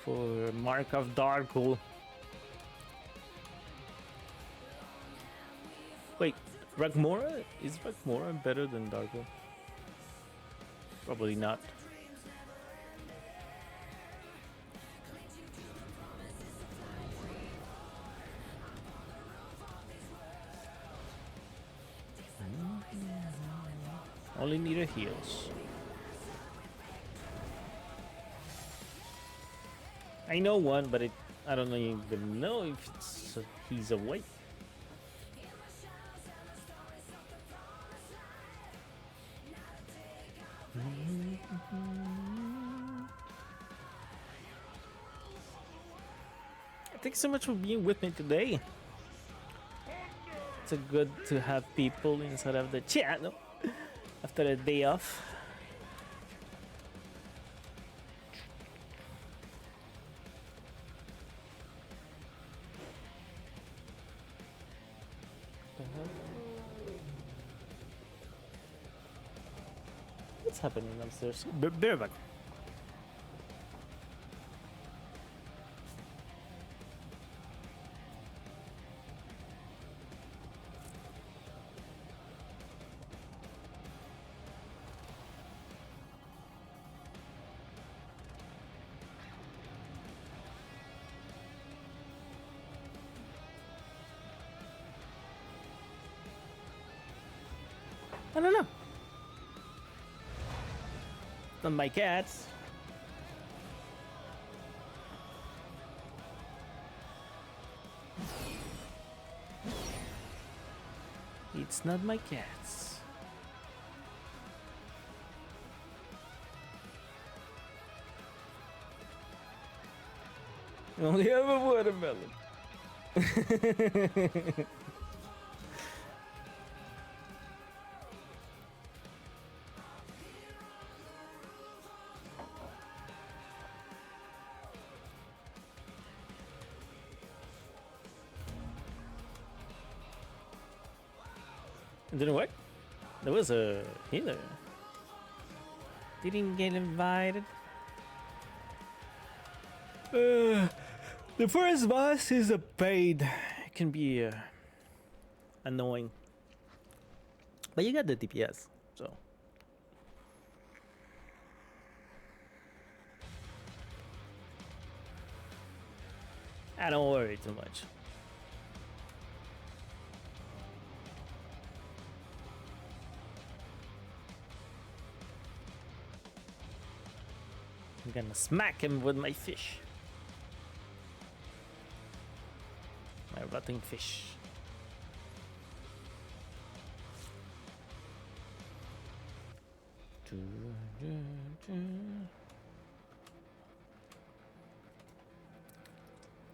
for Mark of Darkle. Wait, Ragmora? Is Ragmora better than Darkle? Probably not. Only need a heals. I know one, but I don't even know if he's awake. Thanks so much for being with me today. It's good to have people inside of the channel after a day off. What's happening upstairs? Bareback. I don't know. Not my cats. It's not my cats. You only have a watermelon. It didn't work. There was a healer. Didn't get invited. The first boss is a paid. It can be annoying. But you got the DPS, so. I don't worry too much. I'm gonna smack him with my fish. My rotting fish.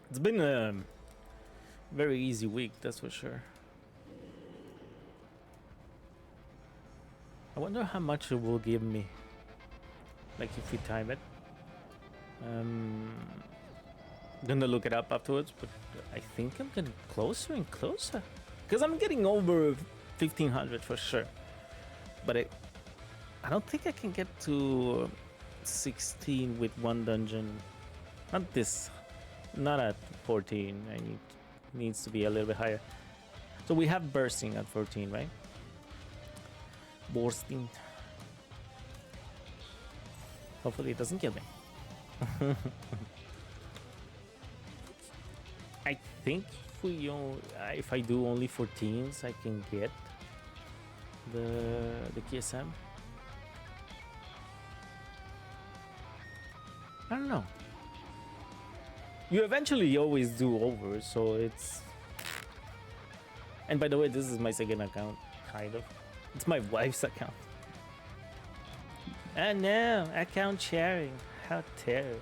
It's been a very easy week, that's for sure. I wonder how much it will give me, like if we time it. I'm gonna look it up afterwards, but I think I'm getting closer and closer because I'm getting over 1500 for sure. But I don't think I can get to 16 with one dungeon. Not this, not at 14. Needs to be a little bit higher. So we have bursting at 14, right? Bursting. Hopefully it doesn't kill me. I think if I do only 14s, I can get the KSM. I don't know. You eventually always do over, so it's. And by the way, this is my second account, kind of. It's my wife's account. Oh no, account sharing. How terrible.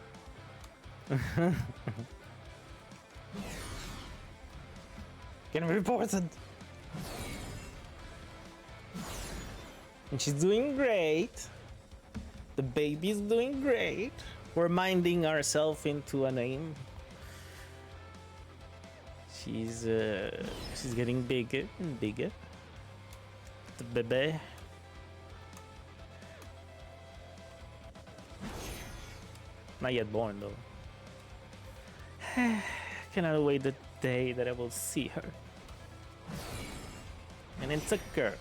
Getting reported. And she's doing great. The baby's doing great. We're minding ourselves into a name. She's getting bigger and bigger. The baby. Not yet born though. Cannot wait the day that I will see her. And it's a girl.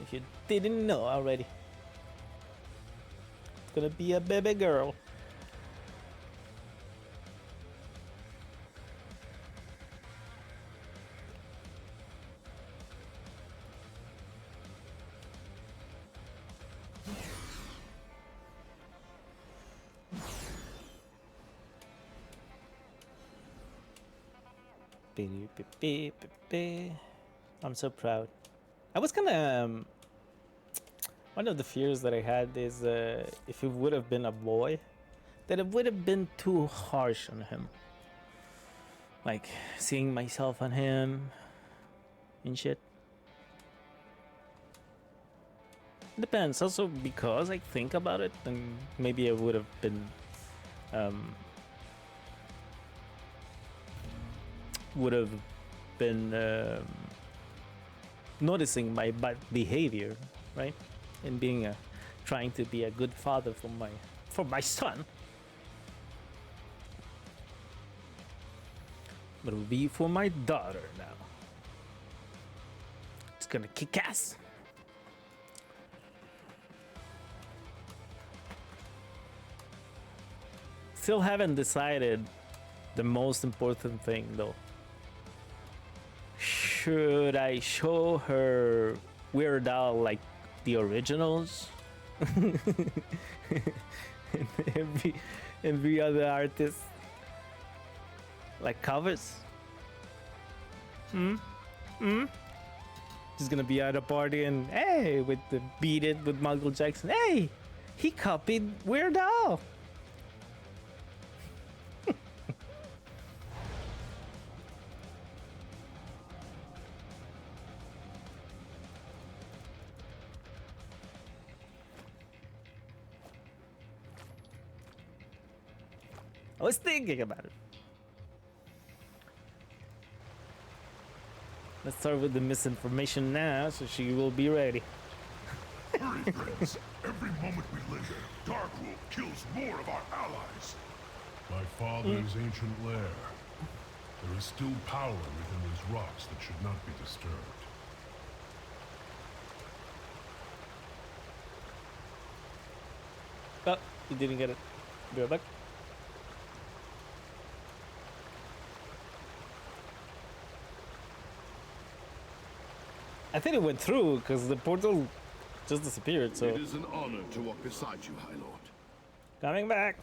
If you didn't know already. It's gonna be a baby girl. I'm so proud. I was gonna one of the fears that I had is if it would have been a boy, that it would have been too harsh on him. Like seeing myself on him and shit. Depends also because I think about it, and maybe I would have been noticing my bad behavior, right? And being trying to be a good father for my son. But it will be for my daughter now. It's gonna kick ass. Still haven't decided the most important thing though. Should I show her Weird Al like the originals? And every other artist like covers? She's gonna be at a party and hey, with the Beat It with Michael Jackson. Hey, he copied Weird Al. I was thinking about it. Let's start with the misinformation now, so she will be ready. Hurry, friends. Every moment we linger, Darkwolf kills more of our allies. My father's ancient lair. There is still power within these rocks that should not be disturbed. Oh, you didn't get it. Be right back. I think it went through because the portal just disappeared, so. It is an honor to walk beside you, High Lord. Coming back.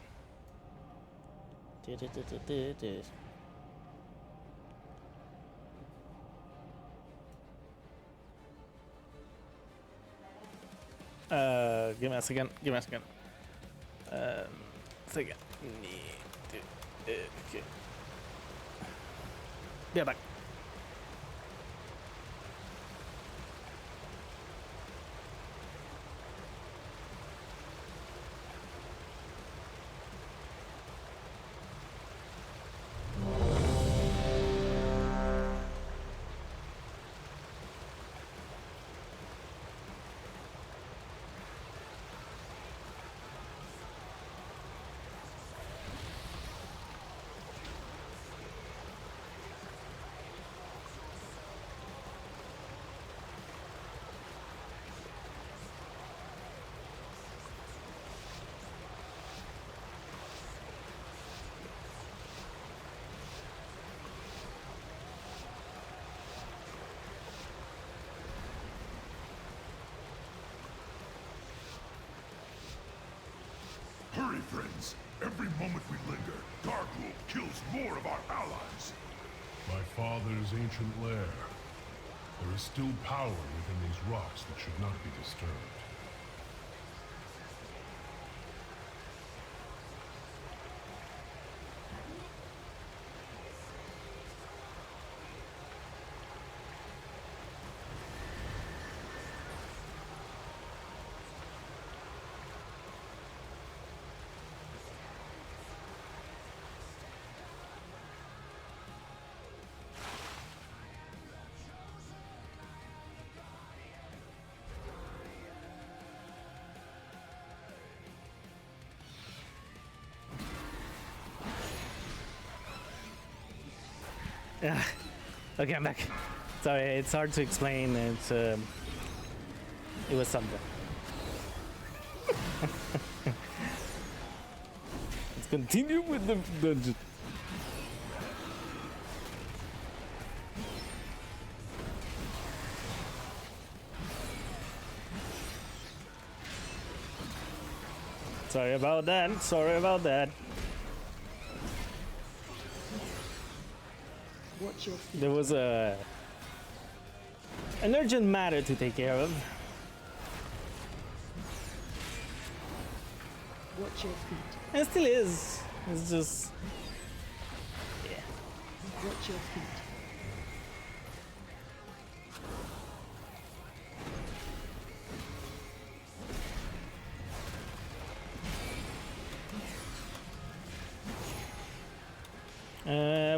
Give me a second. Give me a second. Second. Okay. Be back. Hurry, friends. Every moment we linger, Darkwolf kills more of our allies. My father's ancient lair. There is still power within these rocks that should not be disturbed. Okay, I'm back. Sorry, it's hard to explain. It was something. Let's continue with the dungeon. Sorry about that. Sorry about that. Watch your feet. There was an urgent matter to take care of. Watch your feet. It still is. It's just, yeah. Watch your feet.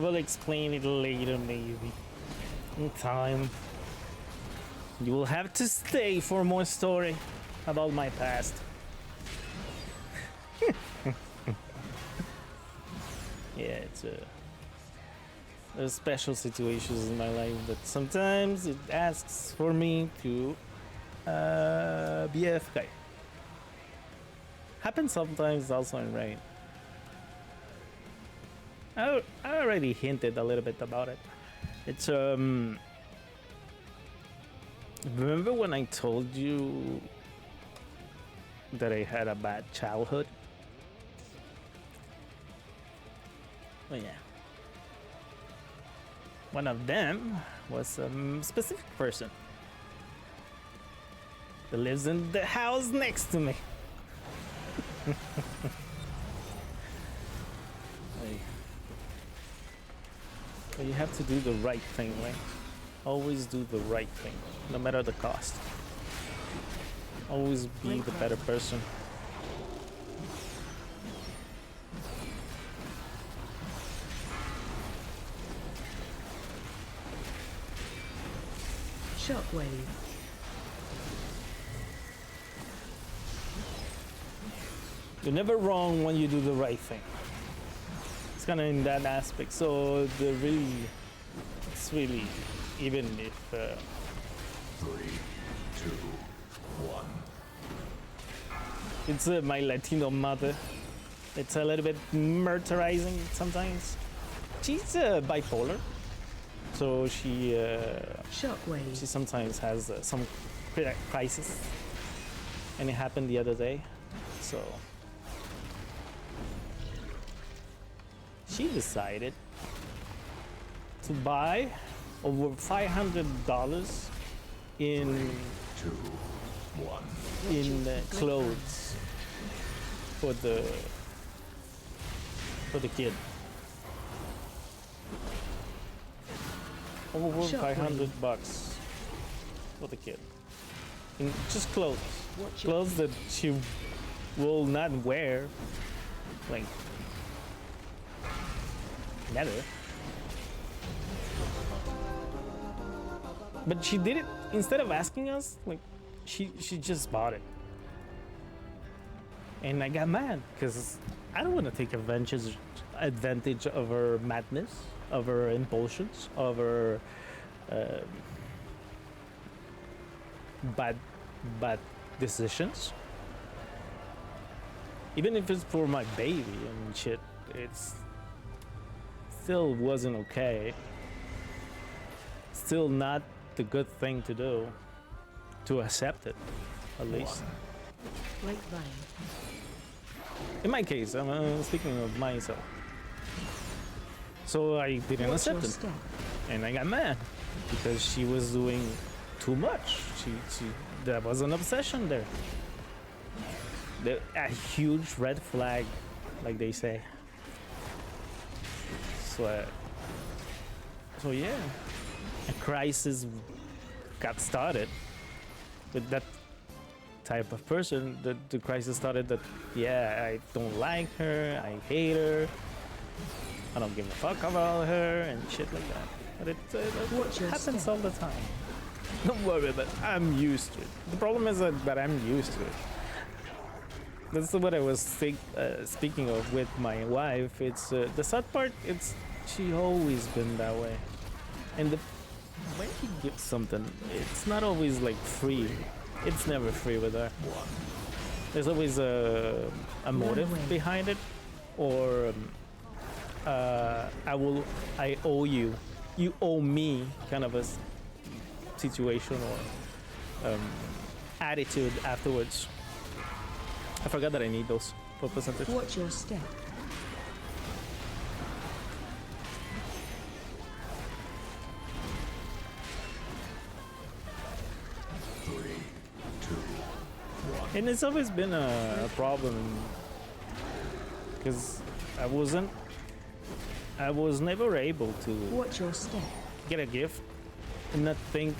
We'll explain it later, maybe. In time. You will have to stay for more story about my past. Yeah, there's special situations in my life that sometimes it asks for me to be AFK. Happens sometimes also in rain. I already hinted a little bit about it. It's Remember when I told you that I had a bad childhood? Oh yeah. One of them was a specific person that lives in the house next to me. You have to do the right thing, right? Always do the right thing, no matter the cost. Always be the better person. Shockwave. You're never wrong when you do the right thing. It's kind of in that aspect. So it's really, even if 3, 2, 1. it's my Latino mother, it's a little bit murderizing sometimes. She's bipolar, so she Shockwave. sometimes has some crisis, and it happened the other day. So she decided to buy over $500 in 2, 1. clothes for the kid. Over $500 for the kid. In just clothes. Clothes that she will not wear, like, never. But she did it instead of asking us. Like, she just bought it, and I got mad because I don't want to take advantage of her madness, of her impulsions, of her bad decisions. Even if it's for my baby and shit, it's still wasn't okay. Still not the good thing to do, to accept it, at least. Grapevine. In my case, I'm speaking of myself. So I didn't accept it, and I got mad because she was doing too much. There was an obsession there. A huge red flag, like they say. So yeah, a crisis got started with that type of person. The crisis started that, yeah, I don't like her, I hate her, I don't give a fuck about her, and shit like that. But it happens all the time. Don't worry, but I'm used to it. The problem is that I'm used to it. That's what I was speaking of with my wife. It's the sad part. She always been that way, and when she gives something, it's not always like free. It's never free with her. There's always a motive behind it, or I owe you, you owe me, kind of a situation or attitude afterwards. I forgot that I need those for percentage. Watch your step. And it's always been a problem because I was never able to watch your step. Get a gift and not think,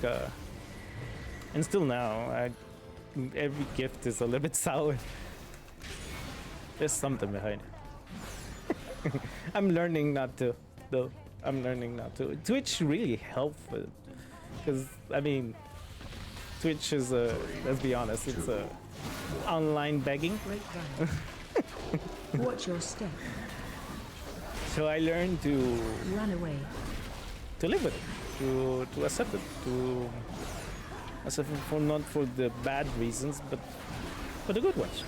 and still now, every gift is a little bit sour. There's something behind it. I'm learning not to, though. I'm learning not to. Twitch really helped with it. Because, I mean, Twitch is let's be honest, it's online begging. Watch your step. So I learned to run away, to live with it, to accept it, to accept it for not for the bad reasons, but for the good ones.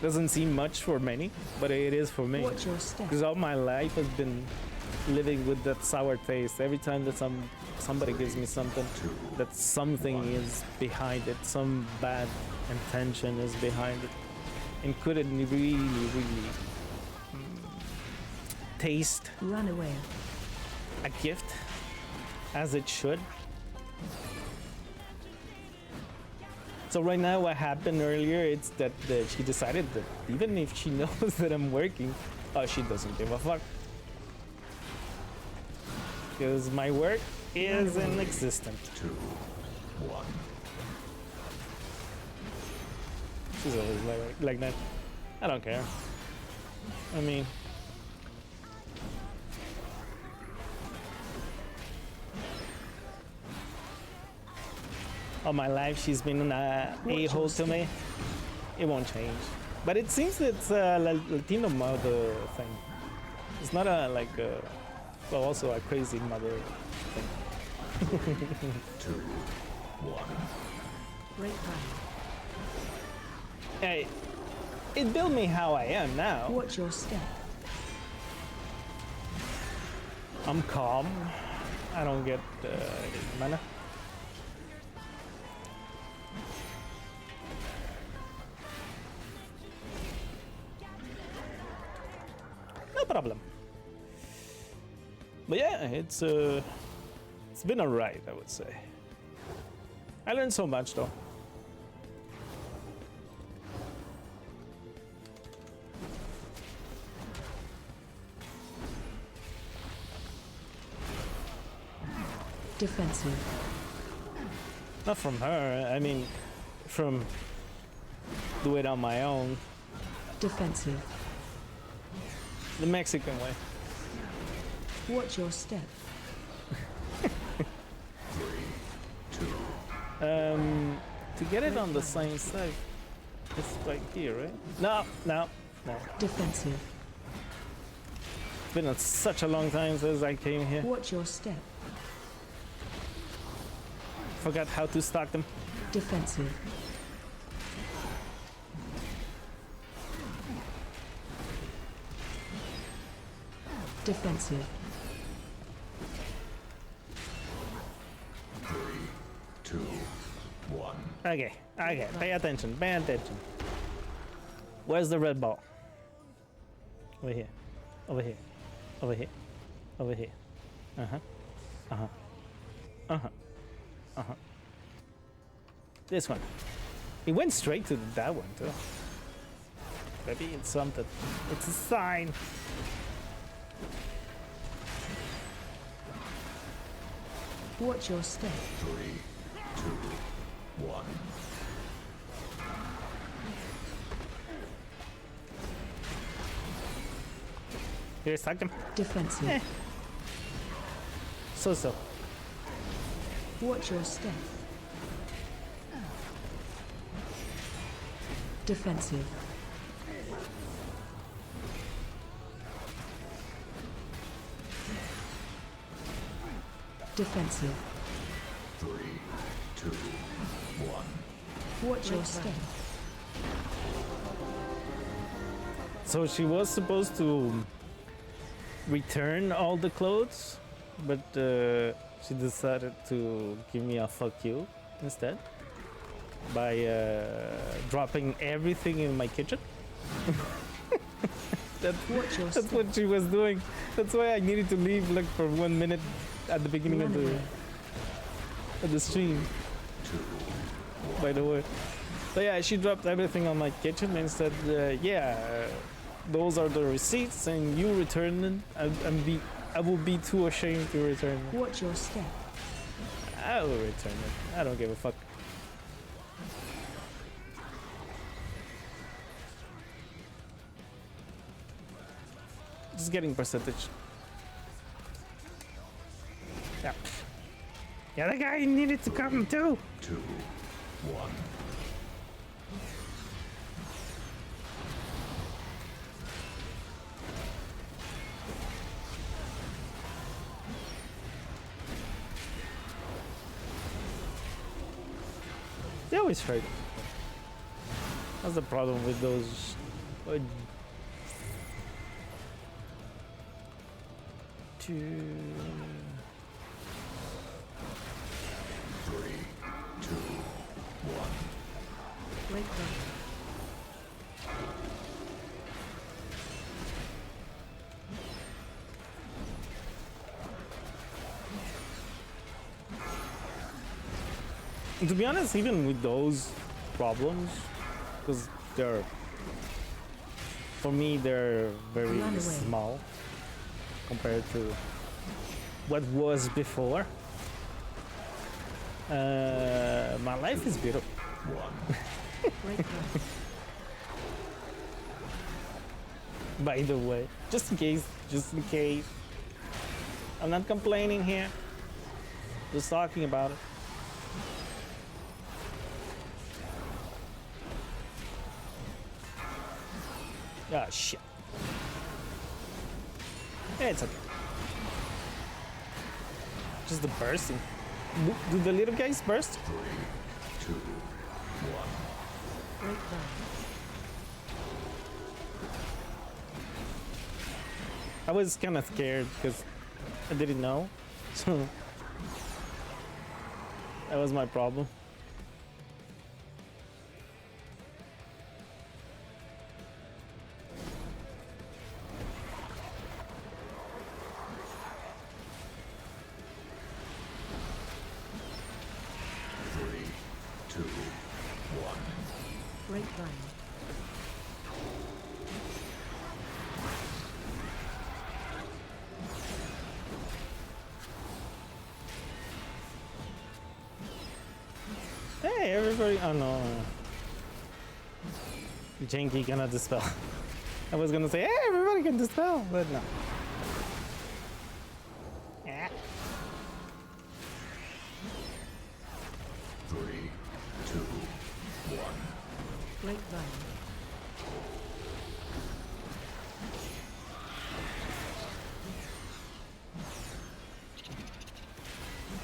Doesn't seem much for many, but it is for me. Watch your step. Because all my life has been living with that sour taste. Every time that somebody gives me something, that something is behind it, some bad intention is behind it, and couldn't really taste Run away. a gift as it should. So right now what happened earlier, it's that she decided that even if she knows that I'm working, she doesn't give a fuck. Because my work is inexistent. 2, 1. She's always like that. I don't care. I mean... all my life she's been an a-hole to me. It won't change. But it seems it's a Latino mother thing. It's not a well, also a crazy mother thing. 2, 1. Great run. Hey, it built me how I am now. Watch your step. I'm calm. I don't get mana. No problem. But yeah, it's been alright, I would say. I learned so much though. Defensive. Not from her, I mean from do it on my own. Defensive. The Mexican way. Watch your step. 3, 2. To get it on the same side, it's like here, right? No. Defensive. It's been such a long time since I came here. Watch your step. Forgot how to stock them. Defensive. Defensive. 3, 2, 1. Okay, pay attention. Where's the red ball? Over here. This one. It went straight to that one too. Maybe it's something. It's a sign. Watch your step. 3, 2, 1. Here, stuck him. Defensive. So. Watch your step. Defensive. Defensive. 3, 2, 1. Watch your step. So she was supposed to return all the clothes, but she decided to give me a fuck you instead by dropping everything in my kitchen. That's what she was doing. That's why I needed to leave like for 1 minute at the beginning of the stream. By the way. So yeah, she dropped everything on my kitchen and said, those are the receipts and you return them. I will be too ashamed to return them. Watch your step. I will return it. I don't give a fuck. Just getting percentage. Yeah. Yeah, the guy needed to come too. 2, 1. They always hurt. That's the problem with those. Great run. To be honest, even with those problems, because they're, for me, they're very small compared to what was before. My life is beautiful. By the way, just in case, I'm not complaining here, just talking about it. Ah, shit. It's okay. Just the bursting. Do the little guys burst? 3, 2, 1. Great run. I was kind of scared because I didn't know. So that was my problem. Great run. Hey, everybody! Oh no, Janky cannot dispel. I was gonna say, hey, everybody can dispel, but no. Yeah. 3, 2, 1. Great run.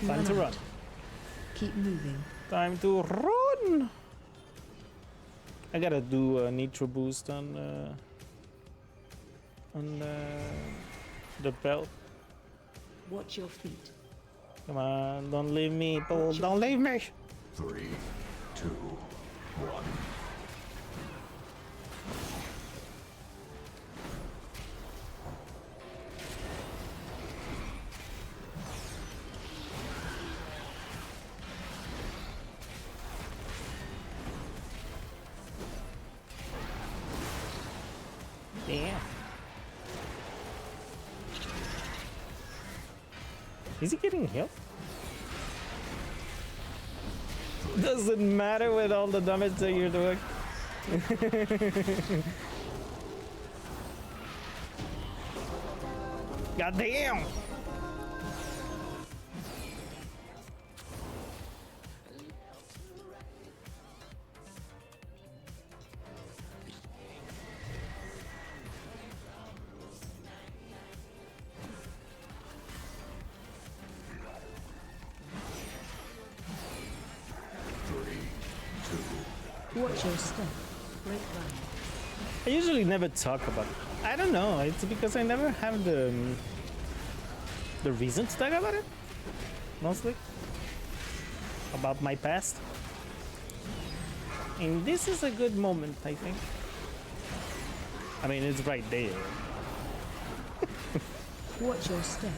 Time to run. Keep moving. Time to run. I gotta do a nitro boost on the belt. Watch your feet. Come on, don't leave me, Paul. Don't leave me. 3, 2, 1. Damn. Is he getting healed? Doesn't matter with all the damage that you're doing. God damn! Watch your step. Great run. I usually never talk about it. I don't know. It's because I never have the reason to talk about it. Mostly about my past. And this is a good moment, I think. I mean, it's right there. Watch your step.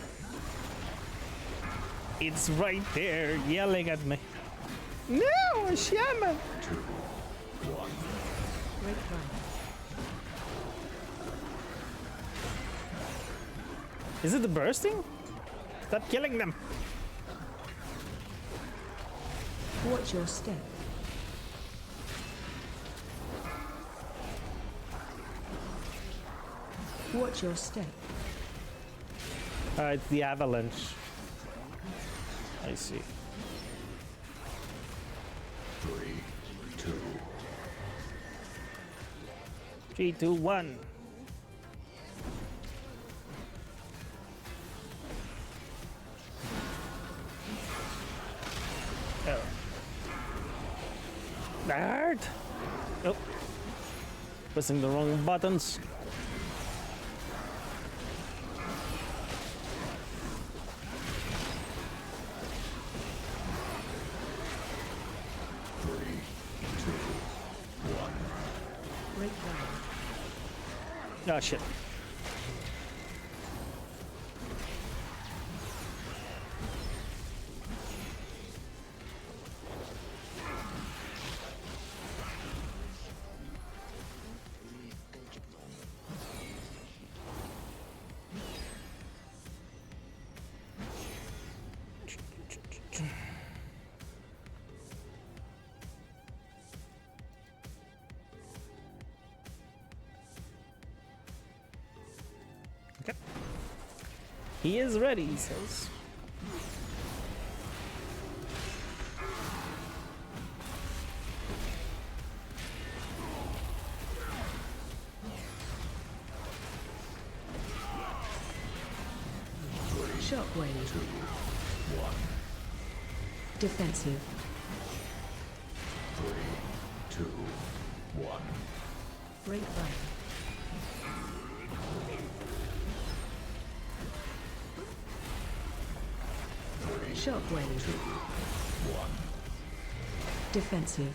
It's right there, yelling at me. No, a shaman. 2, 1. Great run. Is it the bursting? Stop killing them. Watch your step. Watch your step. It's the avalanche. I see. 3, 2. 3, 2, 1. Oh. That hurt. Oh. Pressing the wrong buttons. Oh shit. He is ready, he says. Shockwave. Defensive. 3, 2, 1. Great run. Shockwave. 1. Defensive.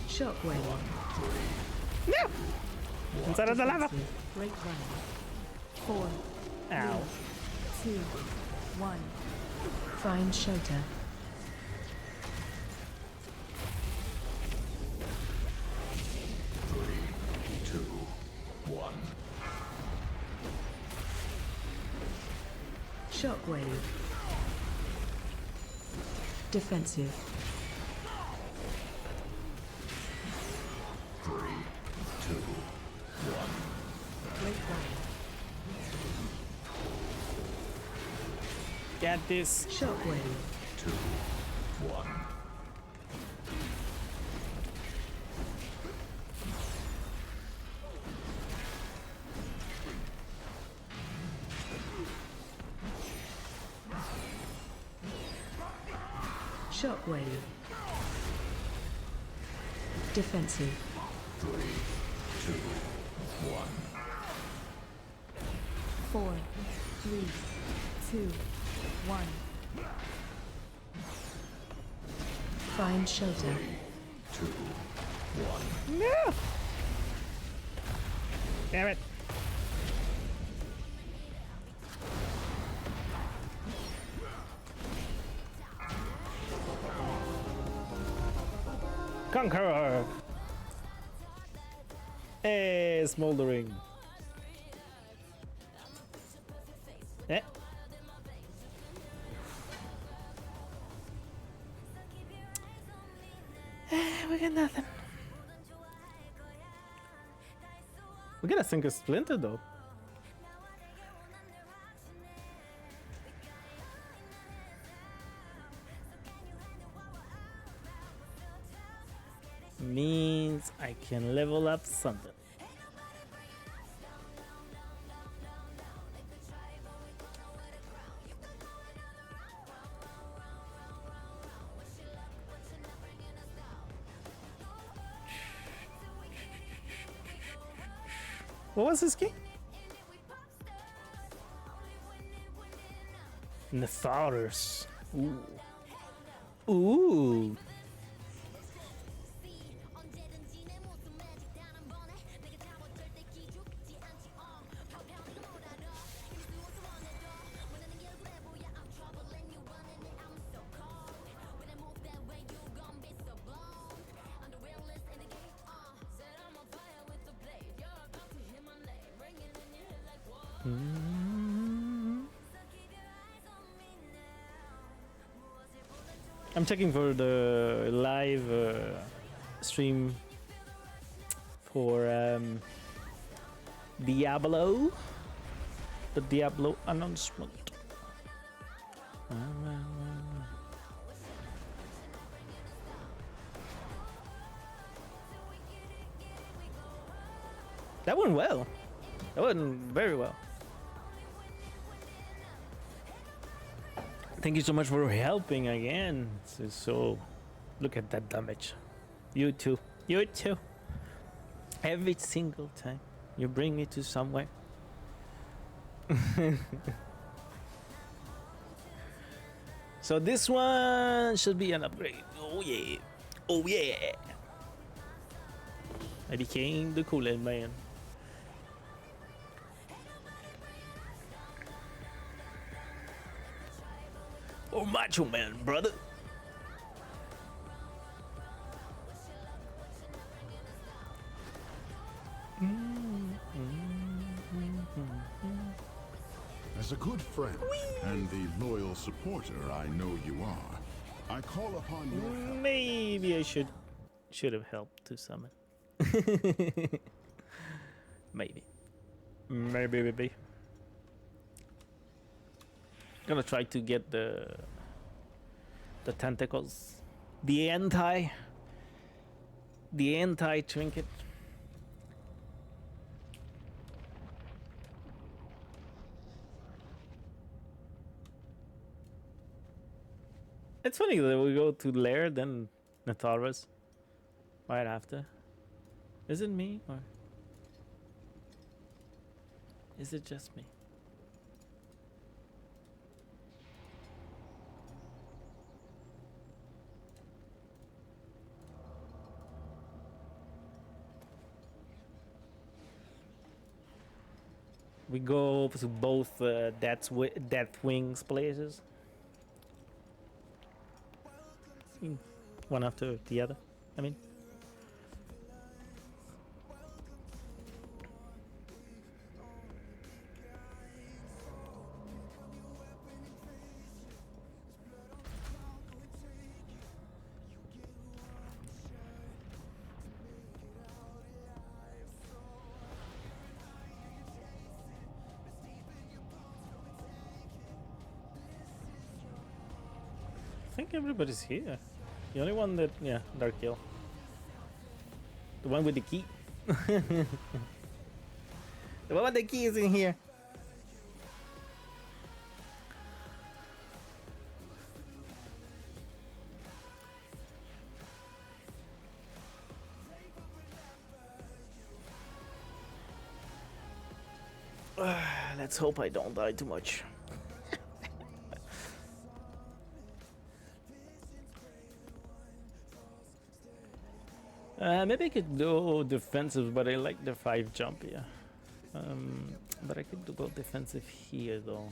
Shockwave. No! Inside of the lava! Great run. 4, Ow. 2, 1. Find shelter. Shockwave. Defensive. 3, 2, 1. Great run. Get this. Shockwave. 2, 1. Shockwave. Defensive. 3, 2, 1. 4, 3, 2, 1. Find shelter. 2, 1. No! Damn it. Conqueror! Hey, smoldering. Eh? We got nothing. We gotta sink a splinter though. Means I can level up something. What was his key? Netharus. Ooh. Ooh. I'm checking for the live stream for Diablo, the Diablo announcement. That went well. That went very well. Thank you so much for helping again. So look at that damage. You too. You too. Every single time you bring me to somewhere. So this one should be an upgrade. Oh yeah. Oh yeah. I became the Kool-Aid man. Oh, Macho Man, brother. As a good friend and the loyal supporter I know you are, I call upon your help. Maybe I should have helped to summon. Maybe. Gonna try to get the tentacles, the anti trinket. It's funny that we go to Lair then Natharis right after. Is it me or is it just me? We go to both Deathwing's places. One after the other, I mean. I think everybody's here. The only one that, yeah, Dark Hill. The one with the key. The one with the key is in here. Let's hope I don't die too much. Maybe I could go defensive, but I like the 5 jump here. But I could go defensive here though.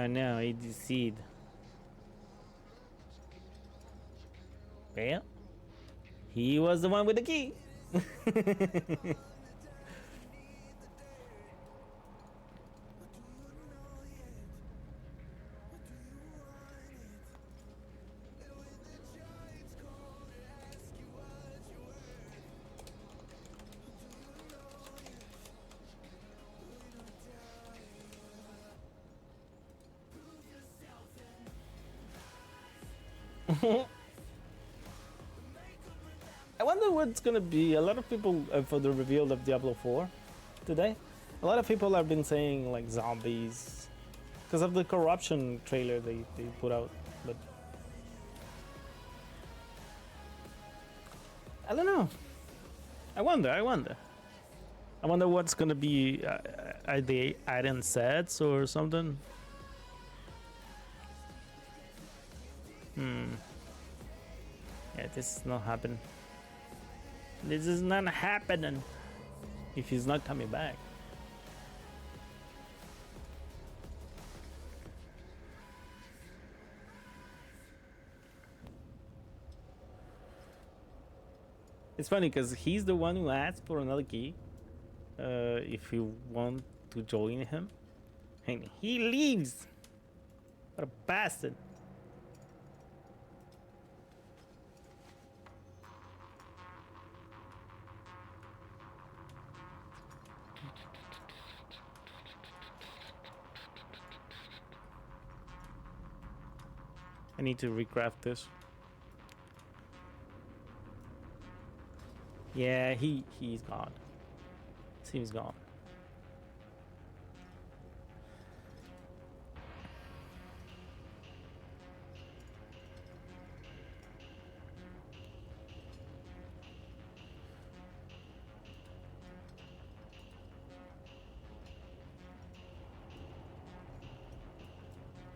Now he deceived. Well, he was the one with the key. I wonder what's gonna be. A lot of people for the reveal of Diablo 4 today. A lot of people have been saying like zombies because of the corruption trailer they put out. But I don't know. I wonder what's gonna be. Are they item sets or something? Yeah, this is not happening. This is not happening if he's not coming back. It's funny because he's the one who asked for another key if you want to join him, and he leaves. What a bastard. I need to recraft this. Yeah, he's gone. Seems gone.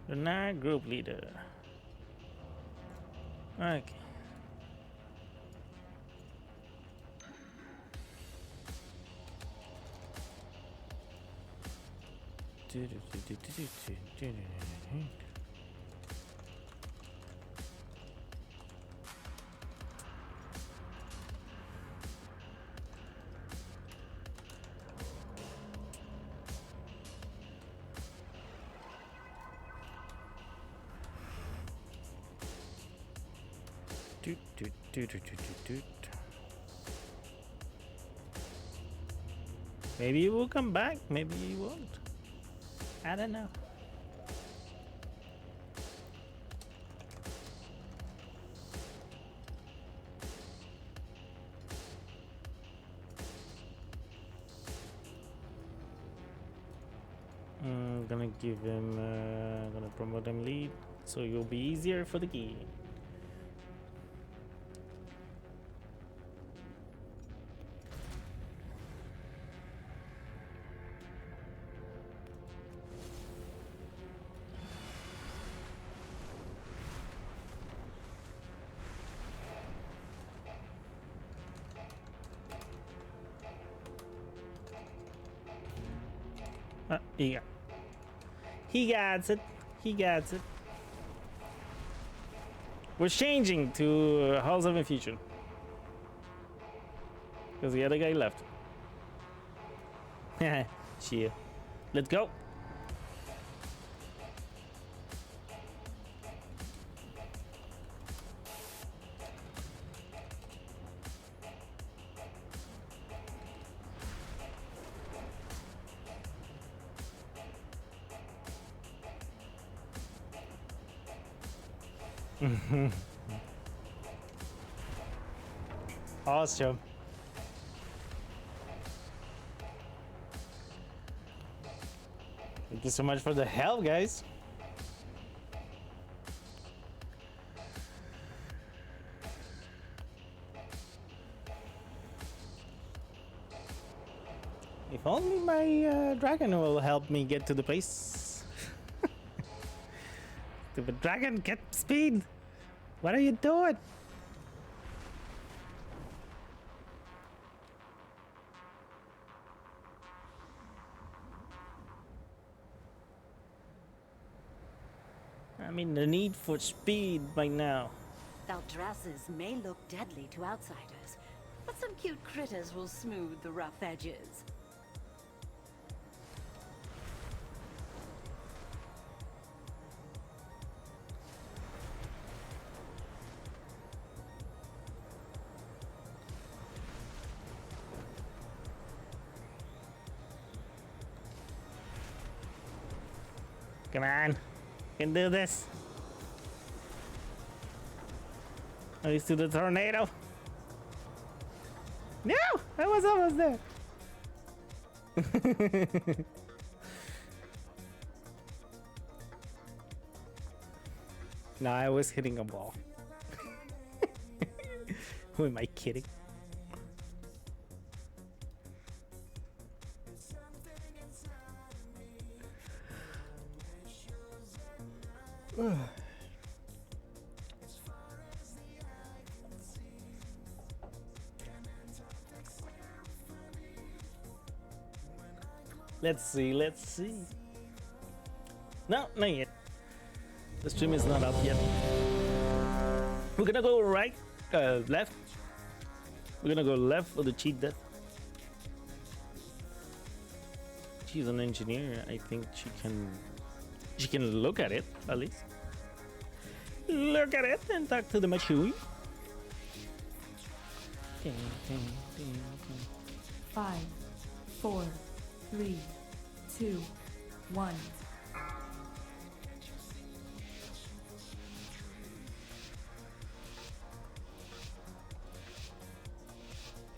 You're not group leader. Okay. Maybe he will come back, maybe he won't. I don't know. Gonna give him, gonna promote him lead, so it'll be easier for the game. He gets it. He gets it. We're changing to Halls of Infusion because the other guy left. Cheer. Let's go. Awesome. Thank you so much for the help, guys. If only my dragon will help me get to the place. Stupid dragon, get speed! What are you doing? I mean, the need for speed right now. Thaldrasses may look deadly to outsiders, but some cute critters will smooth the rough edges. Come on, can do this. At least to the tornado. No, I was almost there. No, I was hitting a ball. Who am I kidding? Let's see, let's see. No, not yet. The stream is not up yet. We're gonna go right, left. We're gonna go left for the cheat death. She's an engineer. I think she can look at it at least. Look at it and talk to the machine. 5, 4, 3, 2, 1.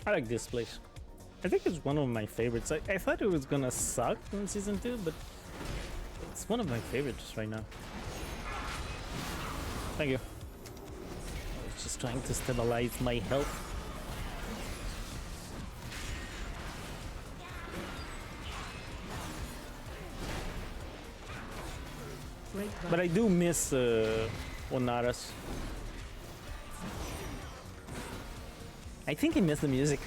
I like this place. I think it's one of my favorites. I thought it was gonna suck in season 2, but it's one of my favorites right now. Thank you. I was just trying to stabilize my health. But I do miss Onaras. I think I miss the music.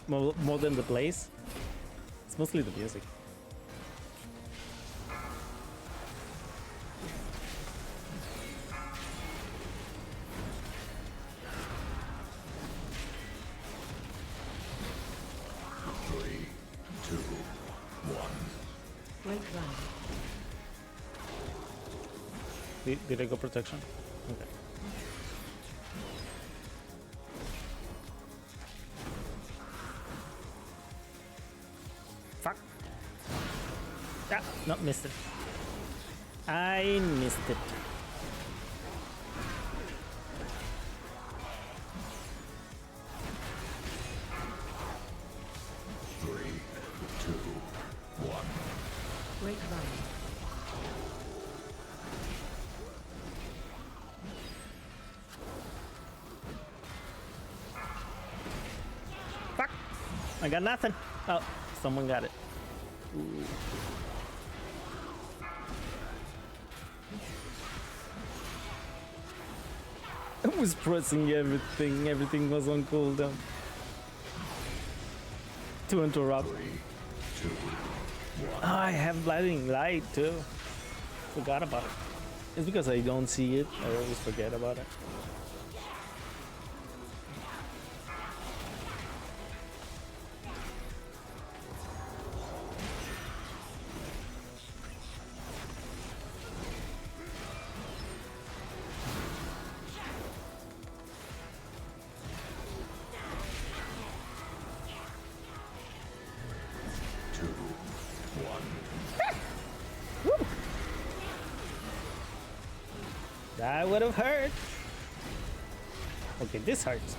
more than the plays. It's mostly the music. Did I go protection? Okay. Fuck. Ah, no, missed it. I missed it. I got nothing. Oh, someone got it. Ooh. I was pressing everything. Everything was on cooldown. To interrupt. 3, 2, 1. Oh, I have blinding light too. Forgot about it. It's because I don't see it. I always forget about it. That would have hurt. Okay, this hurts.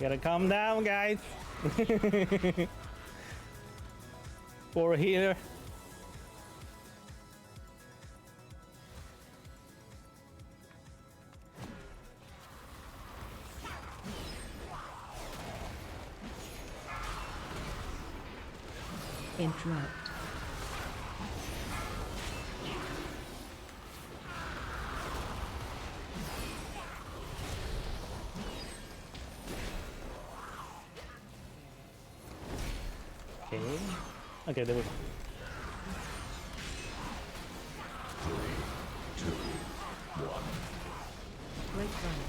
Gotta calm down, guys. Poor healer. Interrupt. Okay. Okay, there we go. 3, 2, 1. Great run.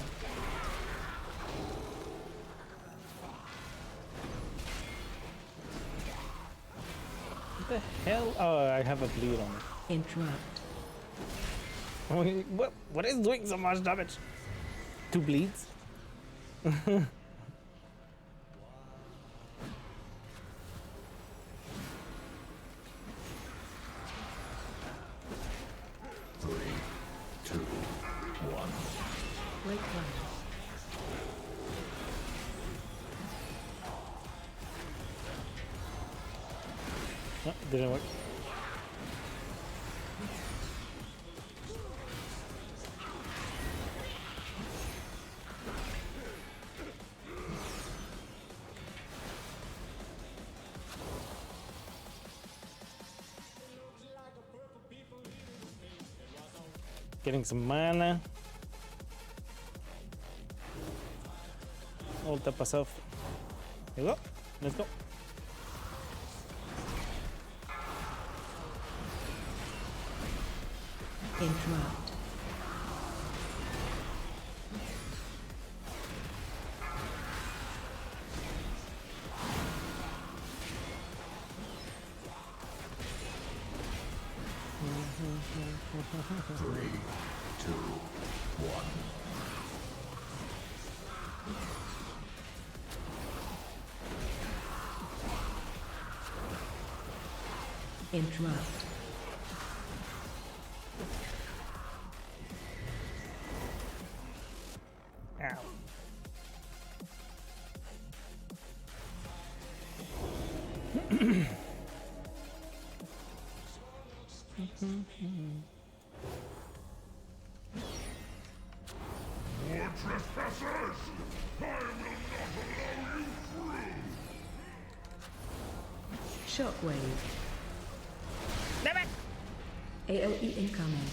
What the hell? Oh, I have a bleed on it. Interrupt. I mean, what is doing so much damage? 2 bleeds? 3, 2, 1. Great run. No, didn't work. Getting some mana. Ult up myself. Here we go. Let's go. Interrupt. Three, two, one. Interrupt. Ow. More trespassers! I will not allow you through! Shockwave. Damn it! AOE incoming.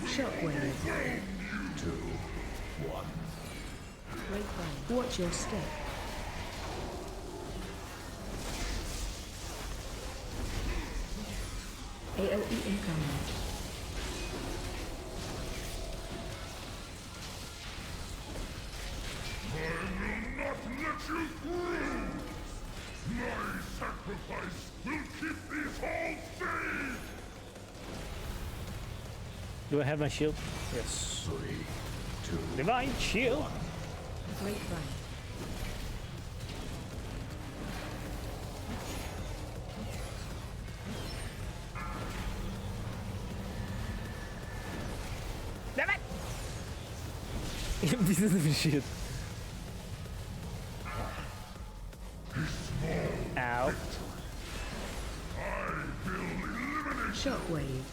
Shockwave. 2, 1. Grapevine. Watch your step. AOE incoming. I will not let you through! My sacrifice will keep these halls safe! Do I have my shield? Yes. 3, 2, Divine shield! Grapevine. Damn it! Pieces of shit. Ow. Shockwave.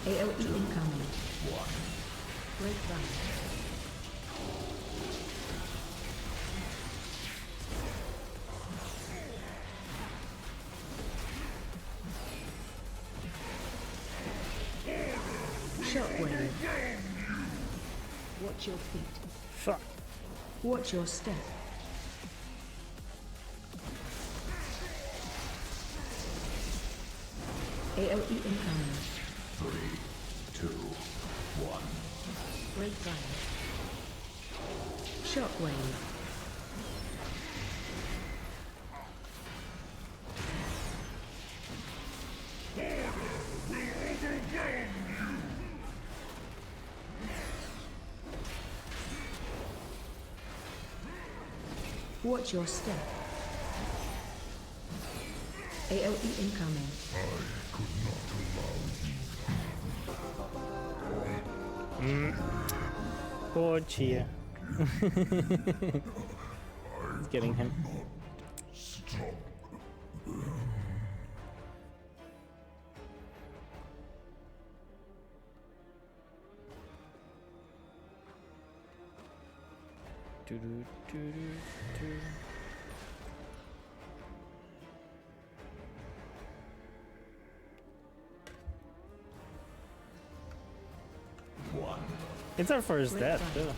AOE incoming. 1. Grapevine. Shockwave. Watch your feet. Fuck. Watch your step. AOE incoming. 3, 2, 1. Grapevine. Shockwave. Watch your step. AOE incoming. Poor Chia. He's getting him. Stop. Doo-doo-doo-doo-doo. It's our first death, too.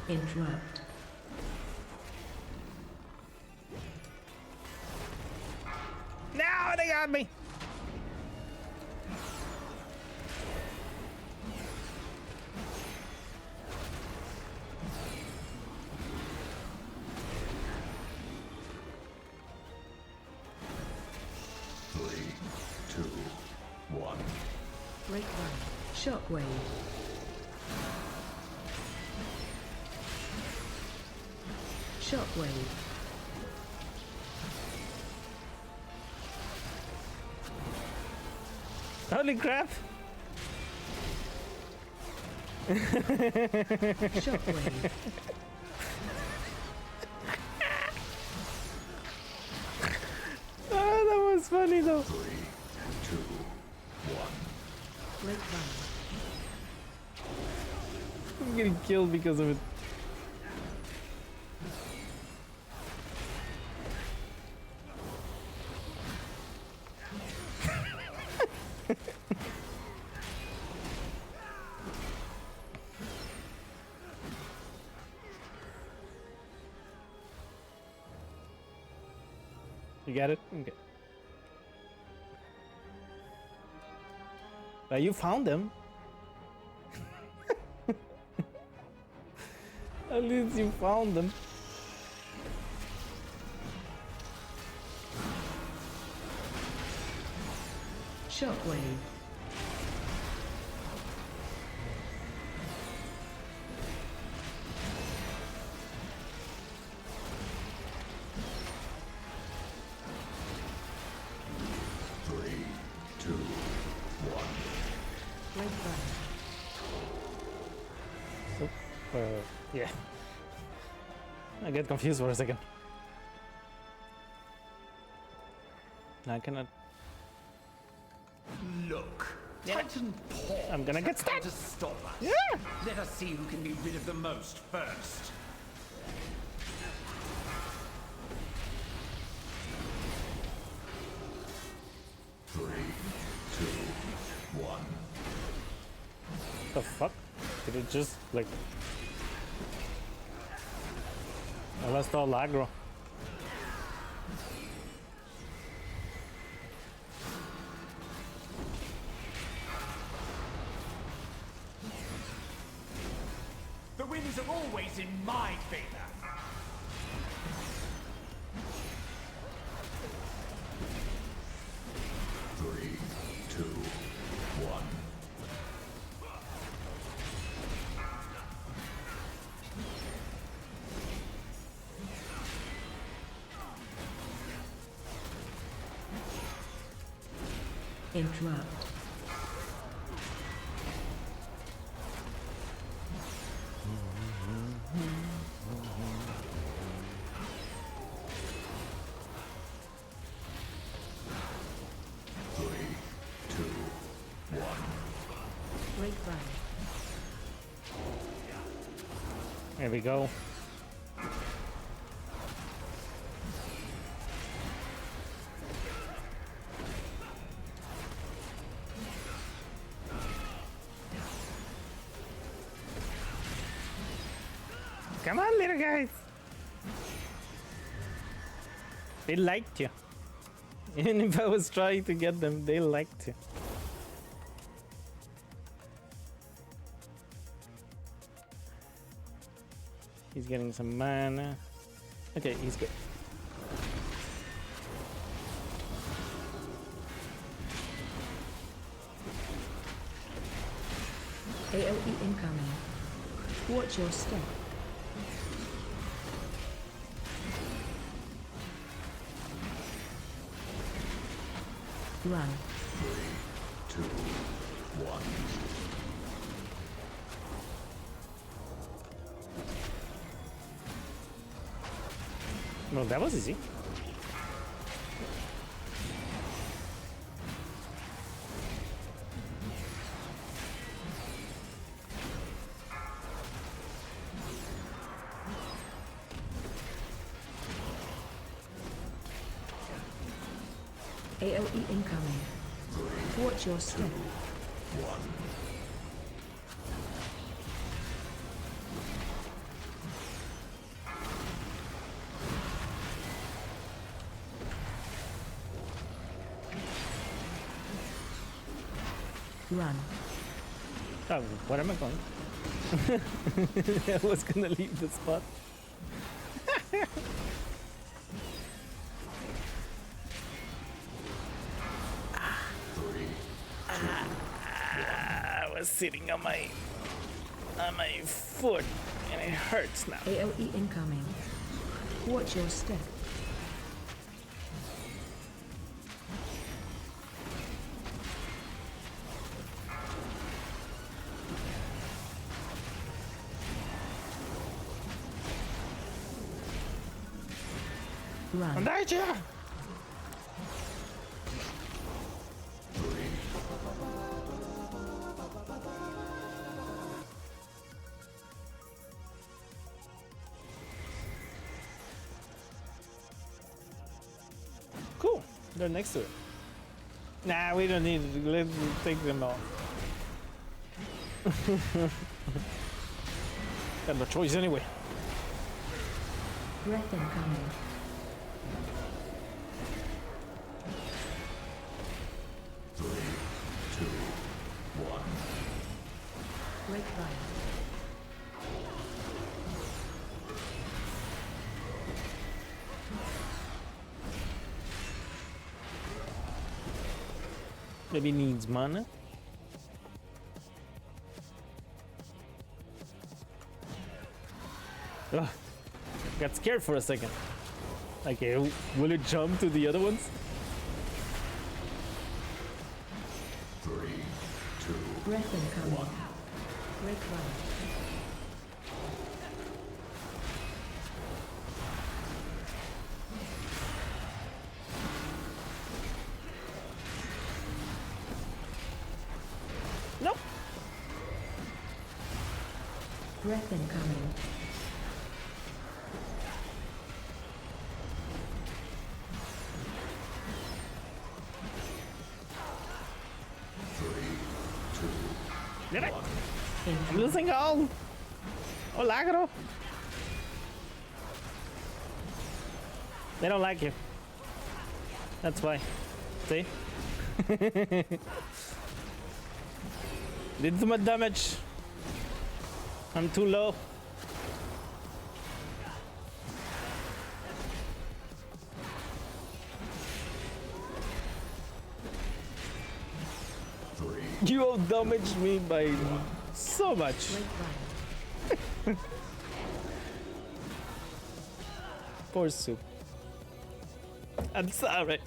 Interrupt. No, they got me. Grapevine. Shockwave. Shockwave. Holy crap! Shockwave. Oh, that was funny though. 3, 2, 1. Grapevine. I'm getting killed because of it. You got it? Okay. Well, you found them. At least you found them. Shockwave. Yeah. I get confused for a second. I cannot. Look, Yeah. Titan Paw. I'm gonna get stuck. To stop us. Yeah. Let us see who can be rid of the most first. The fuck? Did it just like? I lost all aggro. The winds are always in my favor. Interrupt. Grapevine. There we go. Come on, little guys. They liked you. Even if I was trying to get them, they liked you. He's getting some mana. Okay, he's good. AOE incoming. Watch your step. Run. 3, 2, 1. Well, that was easy. AOE incoming. Watch your step. 1. Run. Oh, where am I going? I was gonna leave the spot. I was sitting on my foot and it hurts now. AOE incoming. Watch your step. Run. Danger! Cool. They're next to it. Nah, we don't need it. Let's take them off. Got no choice anyway. Breath incoming. Maybe needs mana. Ugh. Got scared for a second. Okay, will it jump to the other ones? 3, 2, Breath incoming. Break run. Nope. Breath incoming. Did I? I'm losing all. Oh, lagro. They don't like you. That's why. See? Did too much damage. I'm too low. You have damaged me by so much. Poor soup. I'm sorry.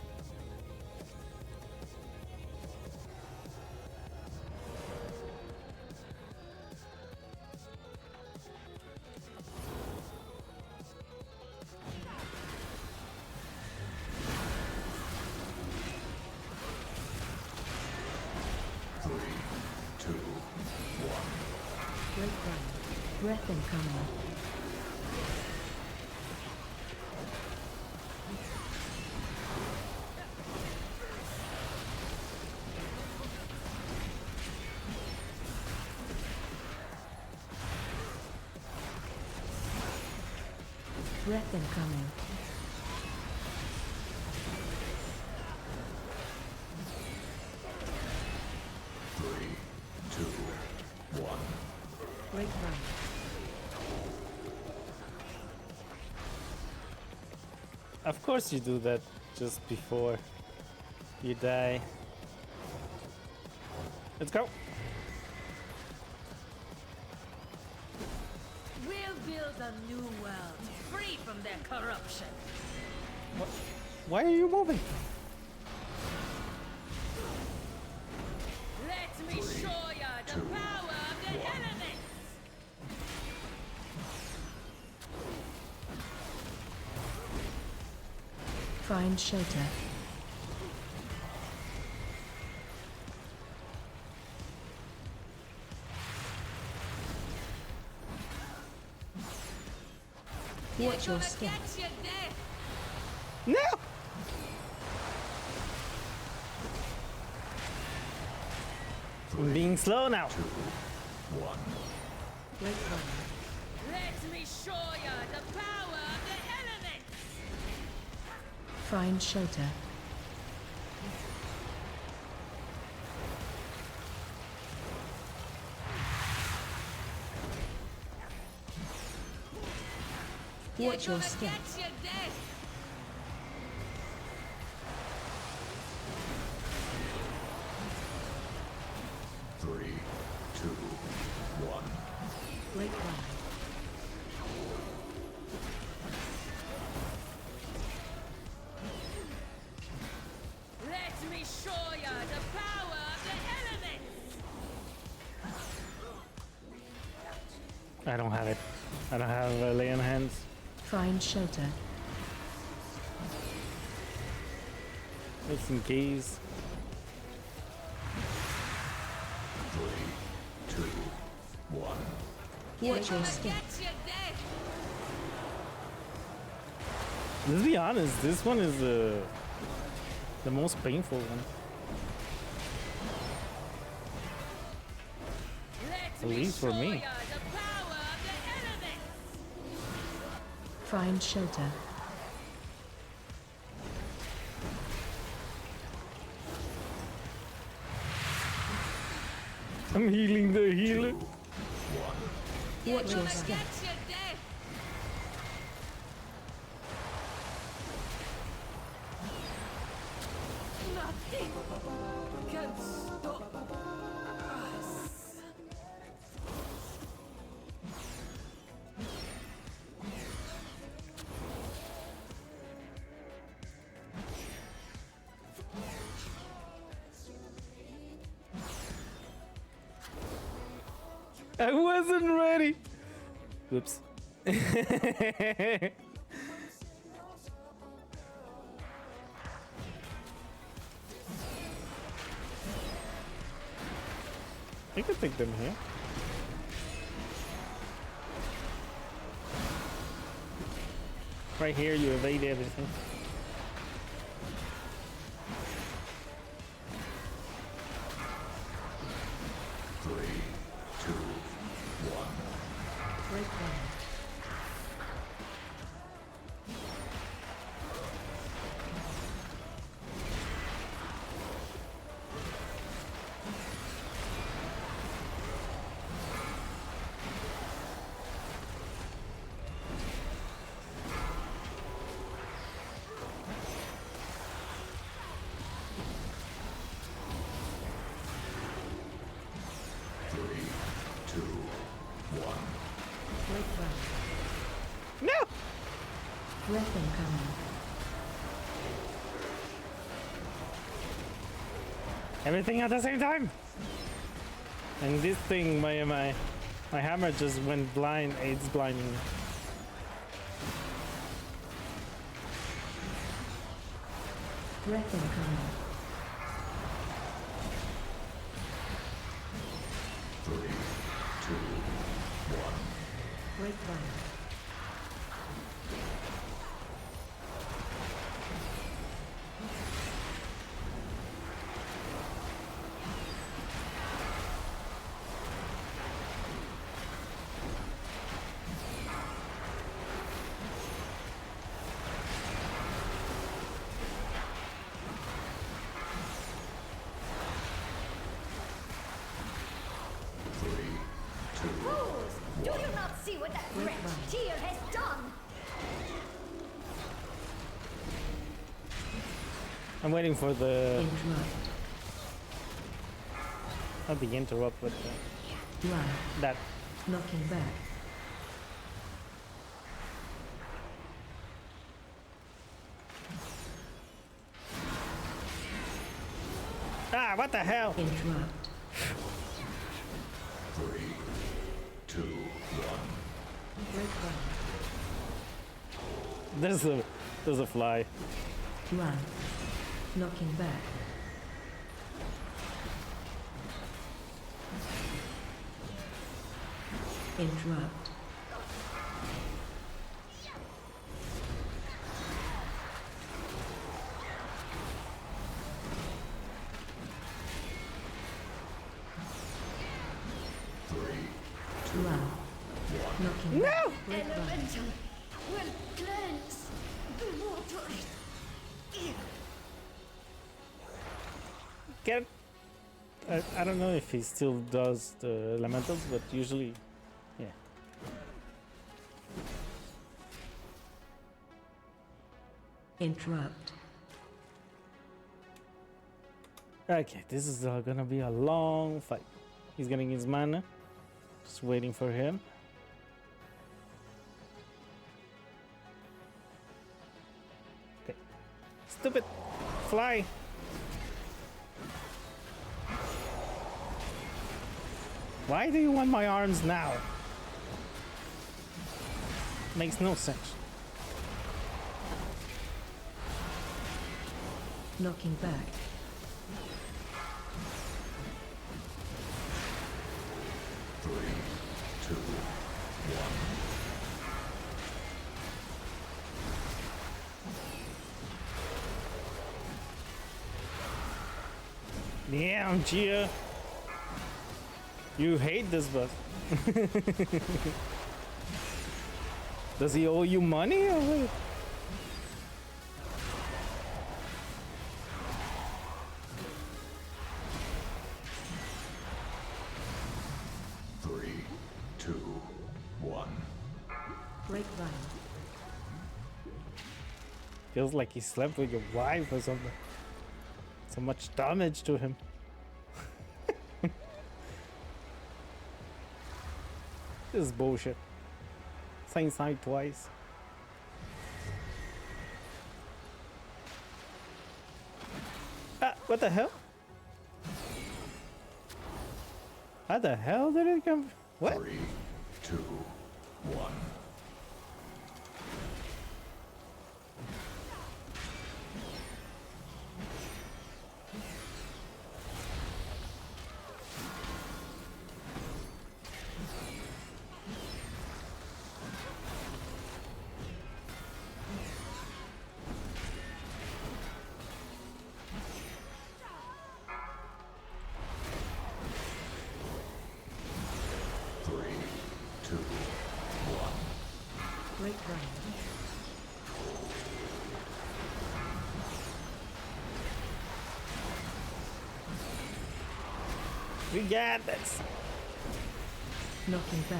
Breath incoming. Breath incoming. Break run. Of course you do that just before you die. Let's go. We'll build a new world, free from their corruption. What? Why are you moving? Let me show ya the power of the elements. Find shelter. Watch your step. No! I'm being slow now. Break run. Let me show ya the power of the elements. Find shelter. Watch your step. Three, two, one. Break run. Let me show ya the power of the elements. I don't have it. I don't have lay on hands. Find shelter. Let's engage. 3, 2, 1. Watch your step. Let's be honest, this one is the most painful one. At least for me. Find shelter. I'm healing the healer. Watch your step. No, Nothing can stop us. I wasn't ready. Whoops. You could take them here. Right here, you evade everything. Break ground. Break ground. No! Breath incoming. Everything at the same time. And this thing, my hammer just went blind. It's blinding me. Breath incoming. Break ground. Fools! Do you not see what that wretched tear has done? I'm waiting for the Interrupt. not the interrupt, but Drive. that. Knocking back. Ah, what the hell? Interrupt. Break ground. There's a fly. Run. Knocking back. Interrupt. Run. Knocking back. No! Break ground. Elemental will cleanse the water. Get. I don't know if he still does the elementals, but usually, yeah. Interrupt. Okay, this is gonna be a long fight. He's getting his mana. Just waiting for him. Okay. Stupid fly. Why do you want my arms now? Makes no sense. Knocking back. Damn, Gia. You hate this boss. Does he owe you money or what? Break ground. Feels like he slept with your wife or something. So much damage to him. This is bullshit. Same side twice. Ah, what the hell? How the hell did it come? What? 3, 2, 1. Great Ryan. We got this. Knocking back.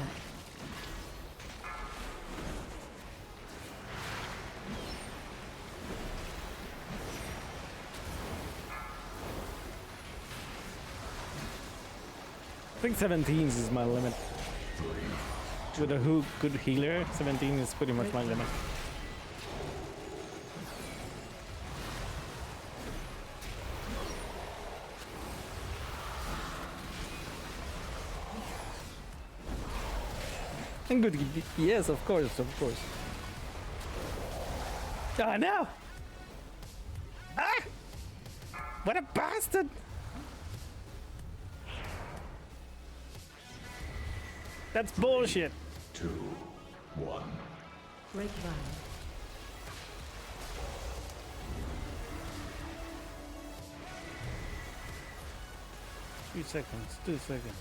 I think 17 is my limit. With a good healer, 17 is pretty much my limit. And good, yes, of course, of course. Oh no! Ah! What a bastard! That's bullshit. 2, 1. Great Ryan. Two seconds, 2 seconds.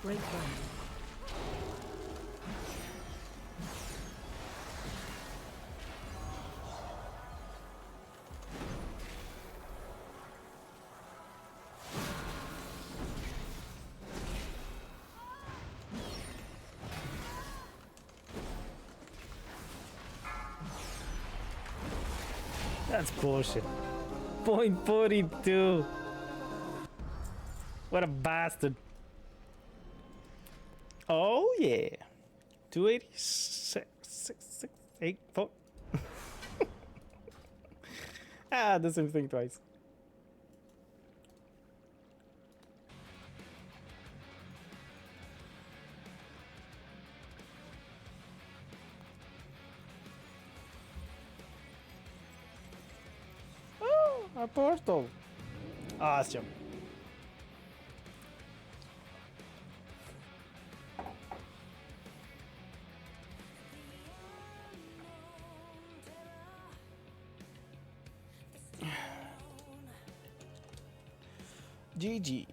Great Ryan. That's bullshit. Point 42. What a bastard. Oh yeah. 286, 6, 6, 8, 4. Ah, the same thing twice. Oh, a portal. Awesome. GG.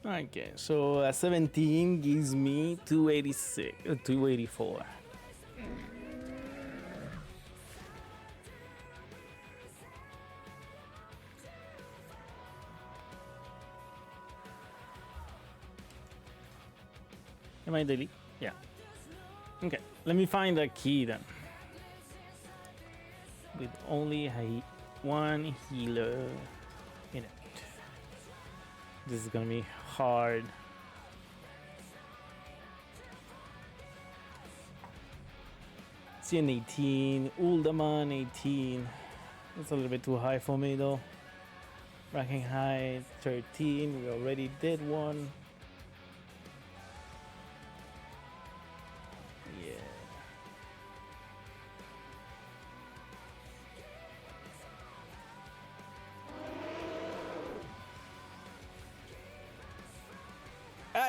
Okay, so 17 gives me 286, 284. Am I daily? Yeah. Okay, let me find a key then. With only one healer in it. This is gonna be hard. CN 18, Uldaman 18. That's a little bit too high for me though. Ranking high 13, we already did one. Yeah.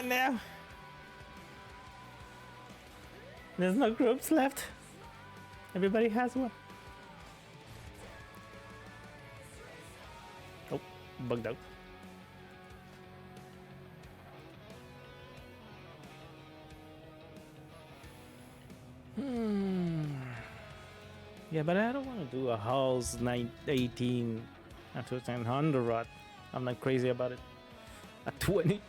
No. There's no groups left. Everybody has one. Oh, bugged out. Yeah, but I don't want to do a house 18 after 1000 rot. I'm not crazy about it. At 20.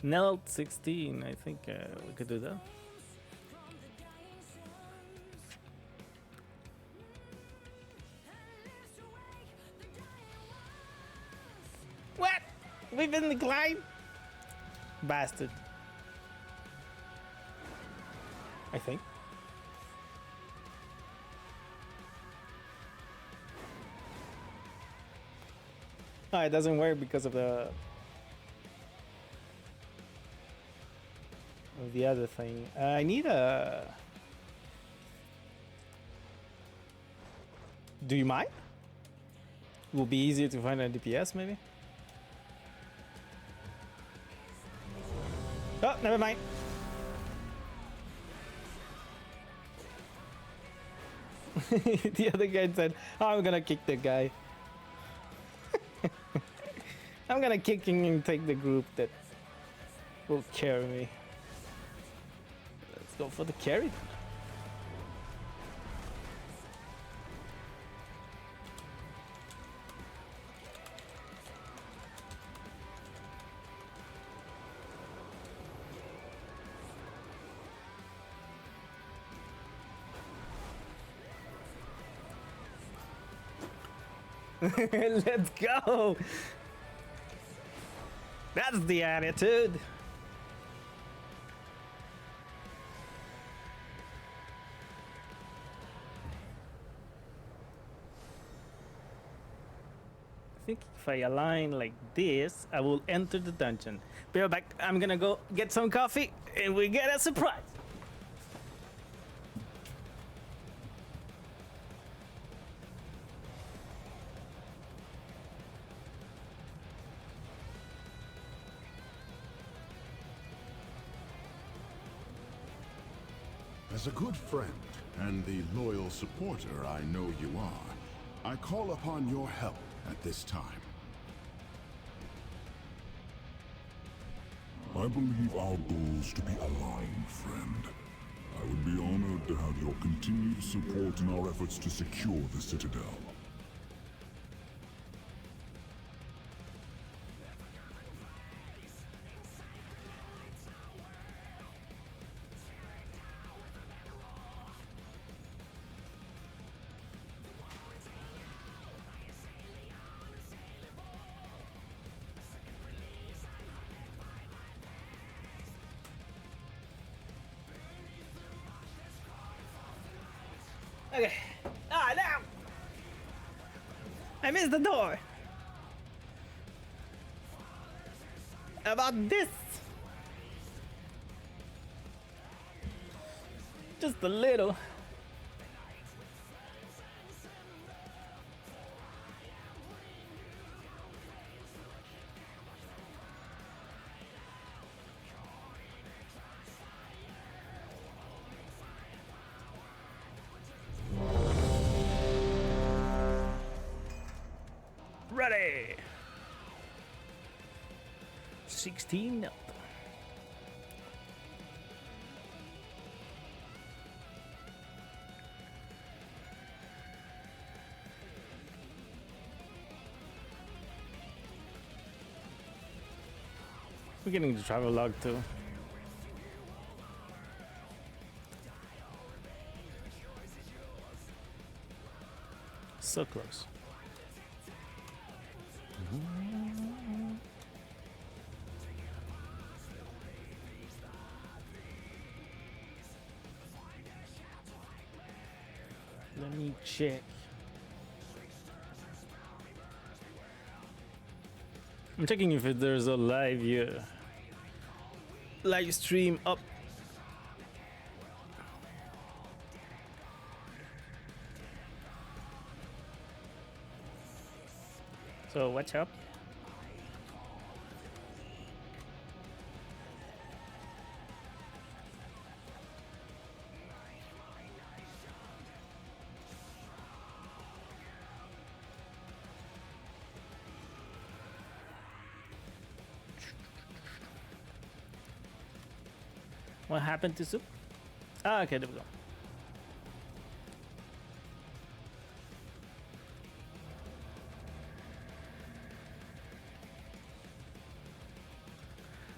Nelt 16, I think we could do that. What? We've been declined? Bastard. I think. Oh, it doesn't work because of the other thing. I need a... Do you mind? It will be easier to find a DPS maybe? Oh, never mind. The other guy said, oh, I'm gonna kick the guy. I'm gonna kick him and take the group that will carry me. Let's go for the carry. Let's go. That's the attitude. I think if I align like this, I will enter the dungeon. Be right back. I'm gonna go get some coffee and we get a surprise. As a good friend and the loyal supporter I know you are, I call upon your help at this time. I believe our goals to be aligned, friend. I would be honored to have your continued support in our efforts to secure the Citadel. Okay. Ah, now! I missed the door! About this! Just a little. Ready! 16 up. We're getting the travel log too. So close. Let me check. I'm checking if there's a live stream up. So what's up? What happened to Soup? Ah, okay, there we go.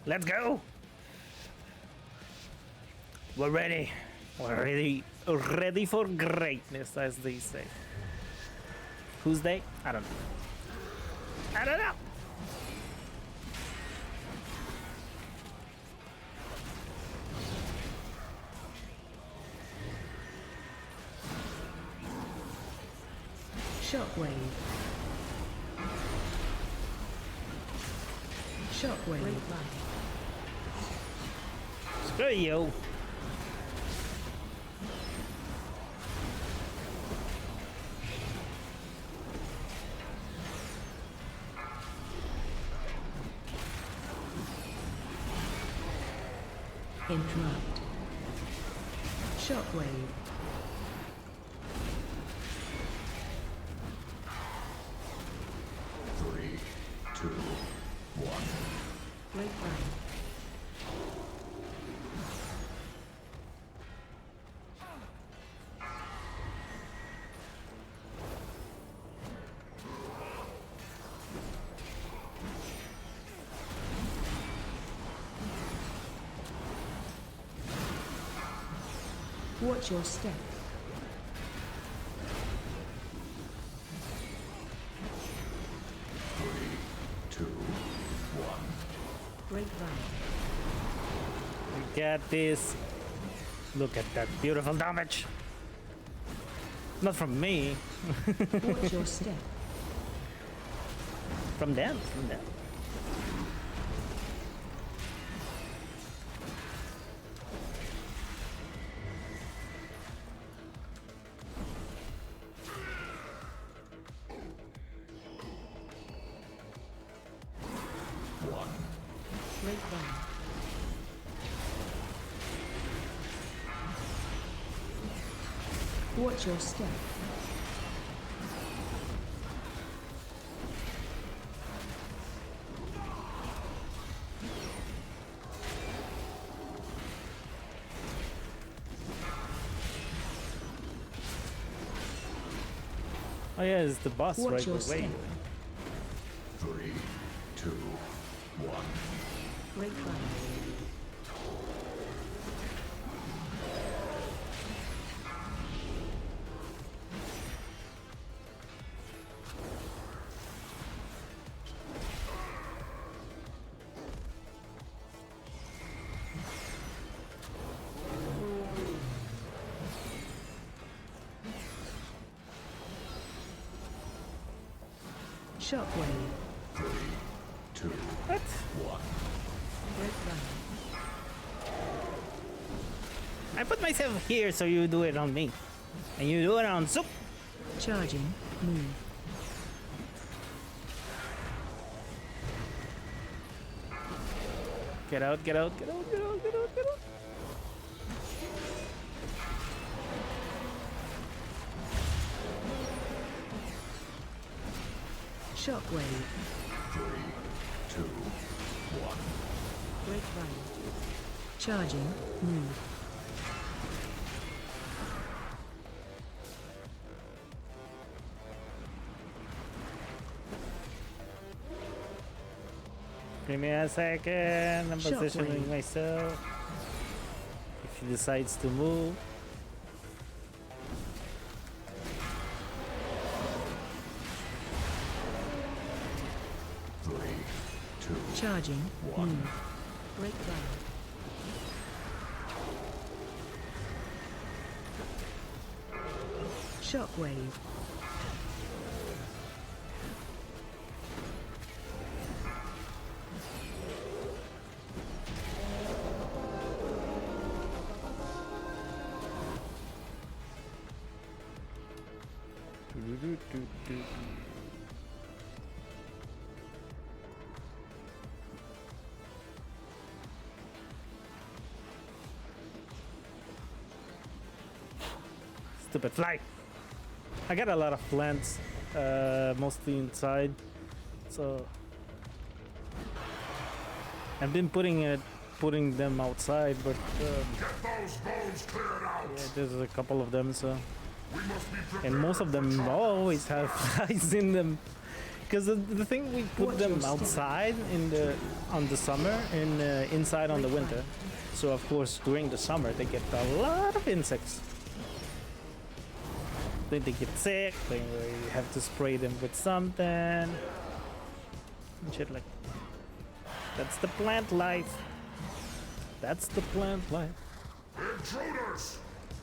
Let's go! We're ready. We're ready for greatness, as they say. Who's they? I don't know. I don't know. Shockwave. Shockwave. Screw you. Interrupt. Shockwave. Three, two, one. Great Vine. Watch your step. Three, two, one. Great Vine. We got this. Look at that beautiful damage. Not from me. Watch your step. From them. From them. Great Vine. Watch your step. Oh yeah, it's the boss Watch right your away. step. 3, 2, 1. Great Vine. Shockwave. 3, 2, What? 1. Great Vine. I put myself here so you do it on me. And you do it on Soup. Charging. Move. Get out, get out, get out, get out, get out, get out. Shockwave. 3, 2, 1. Great Vine. Charging. Move. Give me a second. I'm Shockwave. positioning myself. If he decides to move. Charging. One. Move. Great Vine. Shockwave. Stupid fly. I got a lot of plants, mostly inside, so I've been putting it putting them outside, but Get those bones cleared out. yeah, there's a couple of them, so. We must be prepared. And most of them always have flies in them. Because the thing, we put them outside on the summer and inside on the winter. So of course during the summer they get a lot of insects. Then they get sick, then we have to spray them with something. And shit like that. That's the plant life. That's the plant life. Intruders!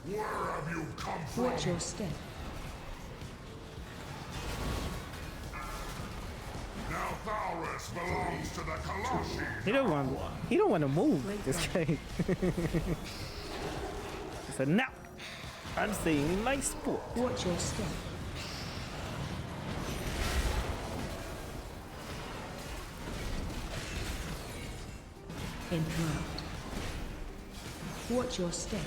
Where have you come from? Watch your step. Now Thaurus belongs to the Colossi. He don't want to move, this guy. He said, no, I'm staying in my sport. Watch your step. Interrupt. Watch your step.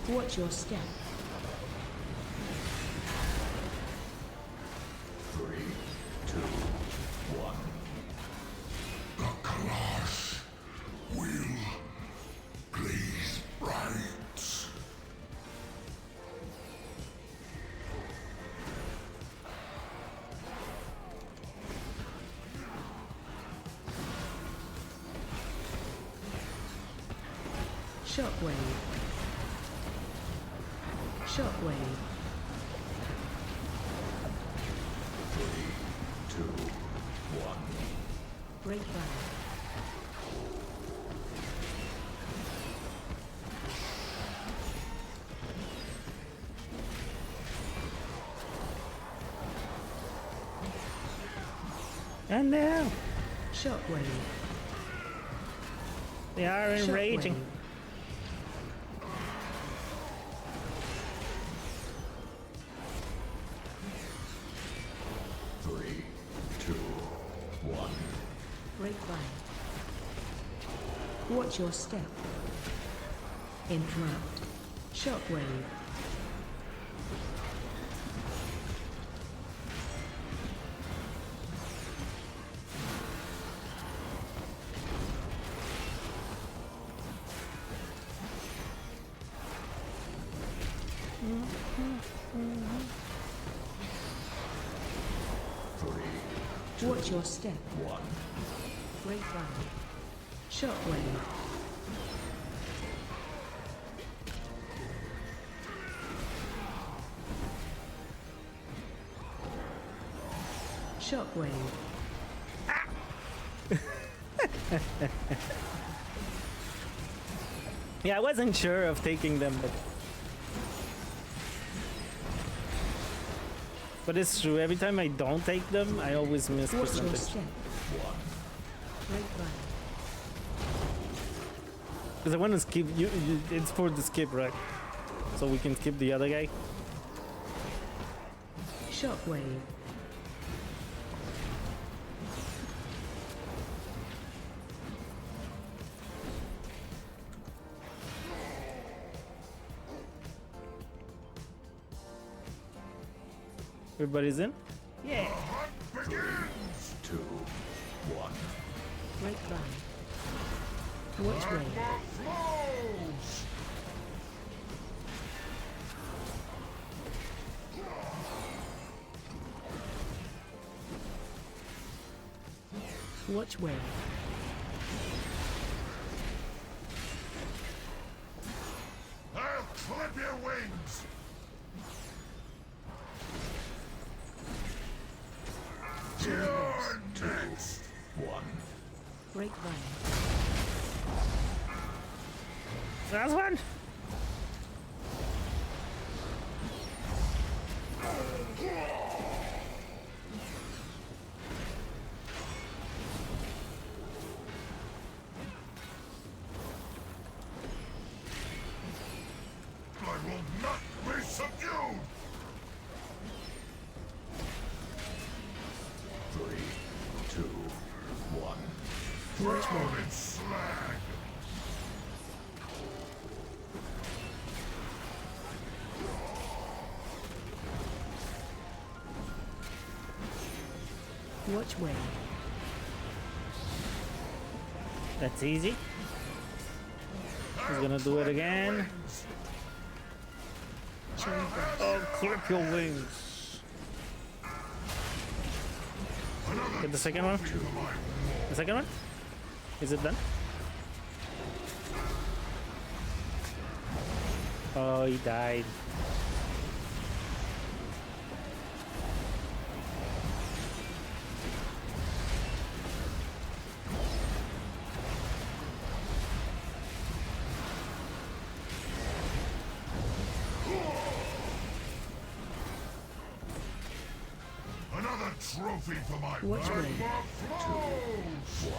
Watch your step. 3, 2, 1. The Colossi will blaze bright. Shockwave. Shockwave. 3, 2, 1. Break down. And now Shockwave. they are enraging. Shockwave. Grapevine. Watch your step. Interrupt. Shockwave. Watch your step. 1. Grapevine. Shockwave. Shockwave. Yeah, I wasn't sure of taking them, but it's true. Every time I don't take them, I always miss Watch your percentage. step. 1. Grapevine. Because I want to skip. It's for the skip, right? So we can skip the other guy. Shockwave. Everybody's in. Yeah. Begins. 2, 1. Grapevine. Watch wave. Flows. Watch wave. I'll clip your wings. You're next. 1. Grapevine. Last one. I will not be subdued. 3, 2, 1. Drown in slag. Watch wave. That's easy. He's gonna do it again. Oh, clip your wings. Get the second one. The second one? Is it done? Oh, he died. Another trophy for my Watch magma me. flows!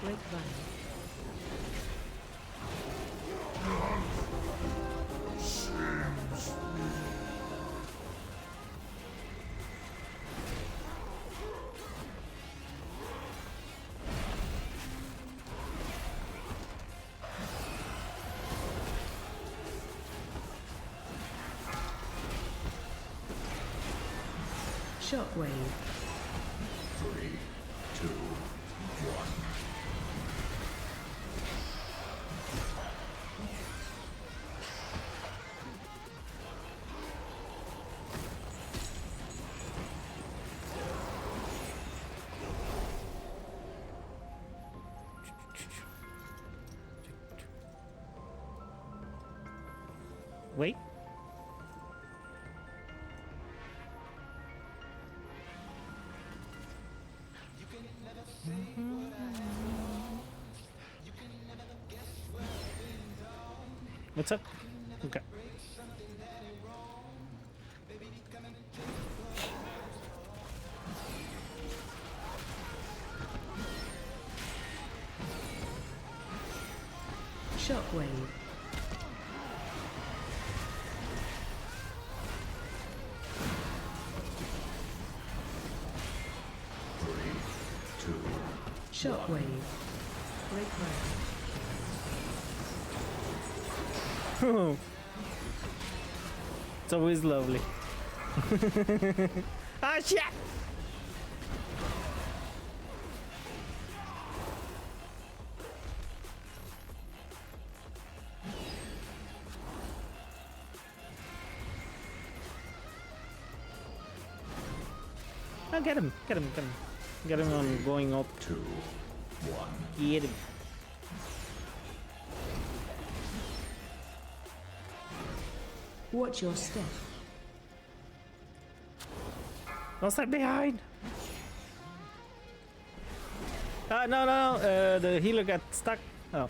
Grapevine. Sims. Shockwave. 3, 2, 1. Wait. What's up? Okay. Shockwave. Shockwave. Grapevine. It's always lovely. Ah, shit! Oh, get him, get him, get him. Get him on going up. 2, 1. Get him. Watch your step. Don't step behind. No. The healer got stuck. Oh.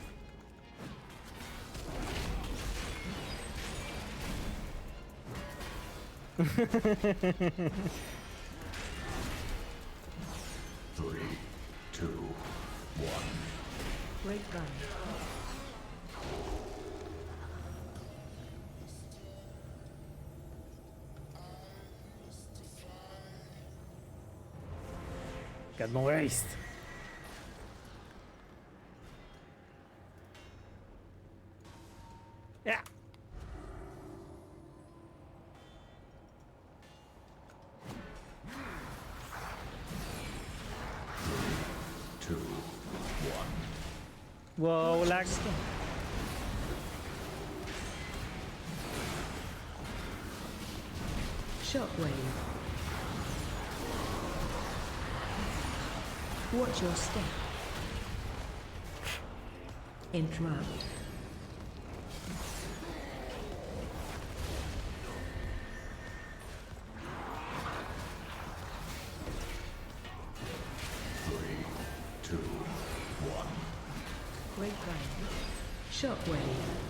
Three, two, one. Grapevine. Got no waste. Yeah. Two, one. Whoa, lag. Shockwave. Watch your step. Interrupt. Three, two, one. Grapevine. Shockwave.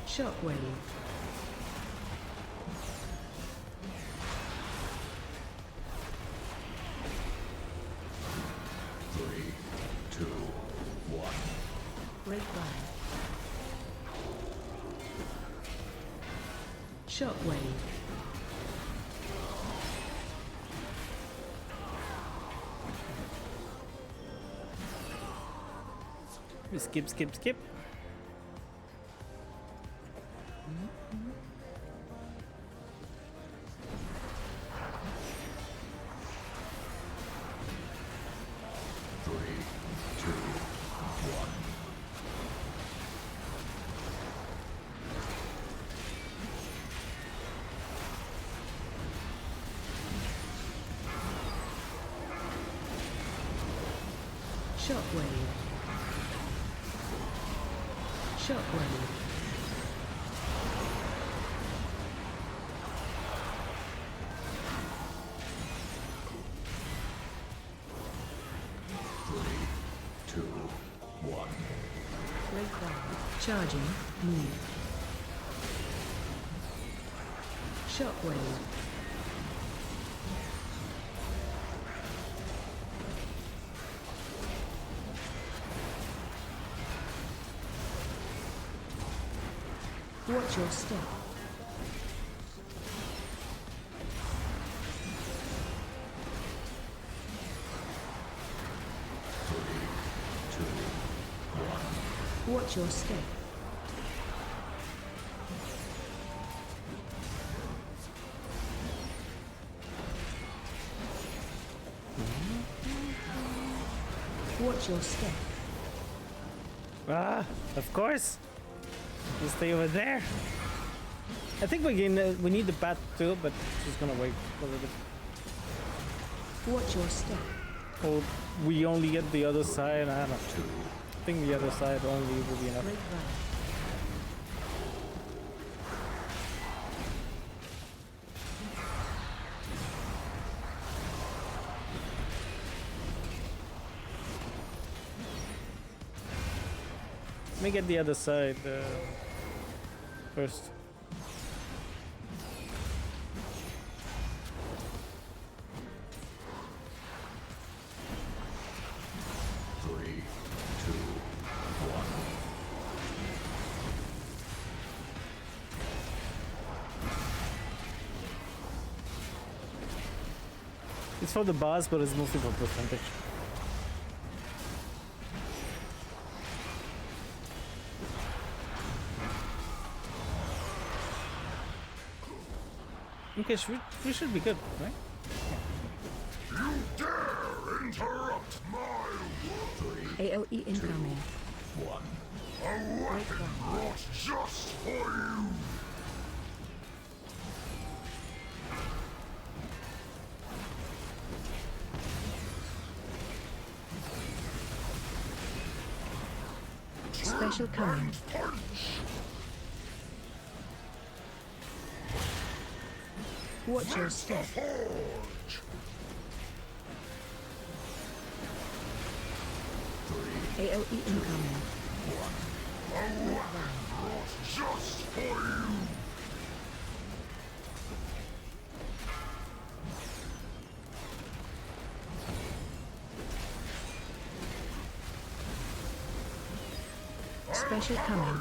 Shockwave. Three, two, one. Grapevine. Shockwave. Skip, skip, skip. Shockwave. Shockwave. Charging, move. Shockwave. Watch your step. Watch your step. Watch your step. Ah, of course. You stay over there. I think we need the bat too, but she's gonna wait a little bit. Watch your step. Oh, we only get the other side. I don't know. I think the other side only will be enough. Let me get the other side first. It's for the boss, but it's mostly for percentage. Okay, we should be good, right? You dare interrupt my work! AOE incoming. A weapon brought just for you! Special coming. Watch your step. AOE incoming. A weapon brought just for you! Special coming.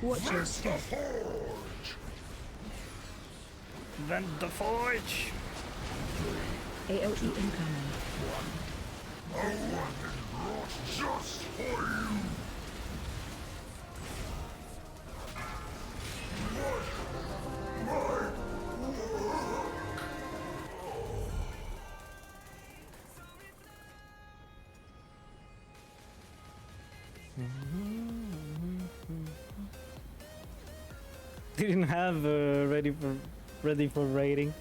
Watch your step. Vent the forge. AOE incoming. A weapon brought just for you! Didn't have ready for raiding.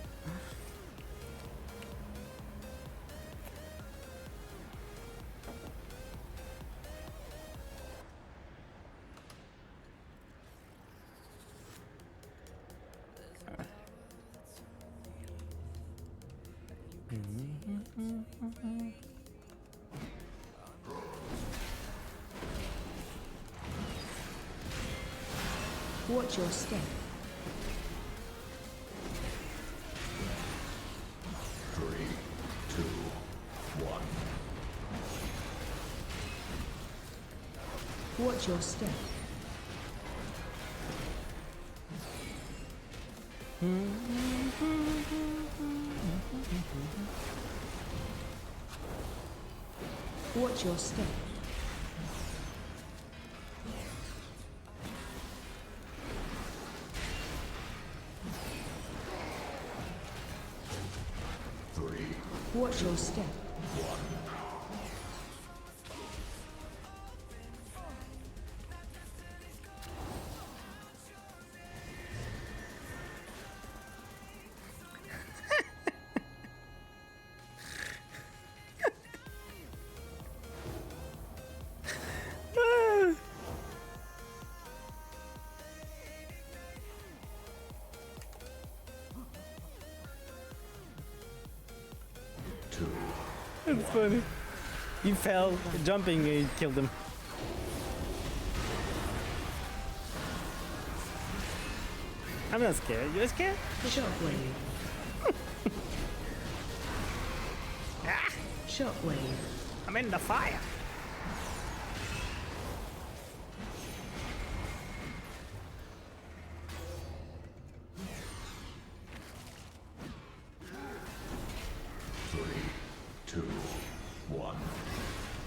Watch your step. Watch your step. Watch your step. Watch your step. It's funny. He fell, jumping, he killed him. I'm not scared. You're scared? Shockwave. Ah! Shockwave. I'm in the fire.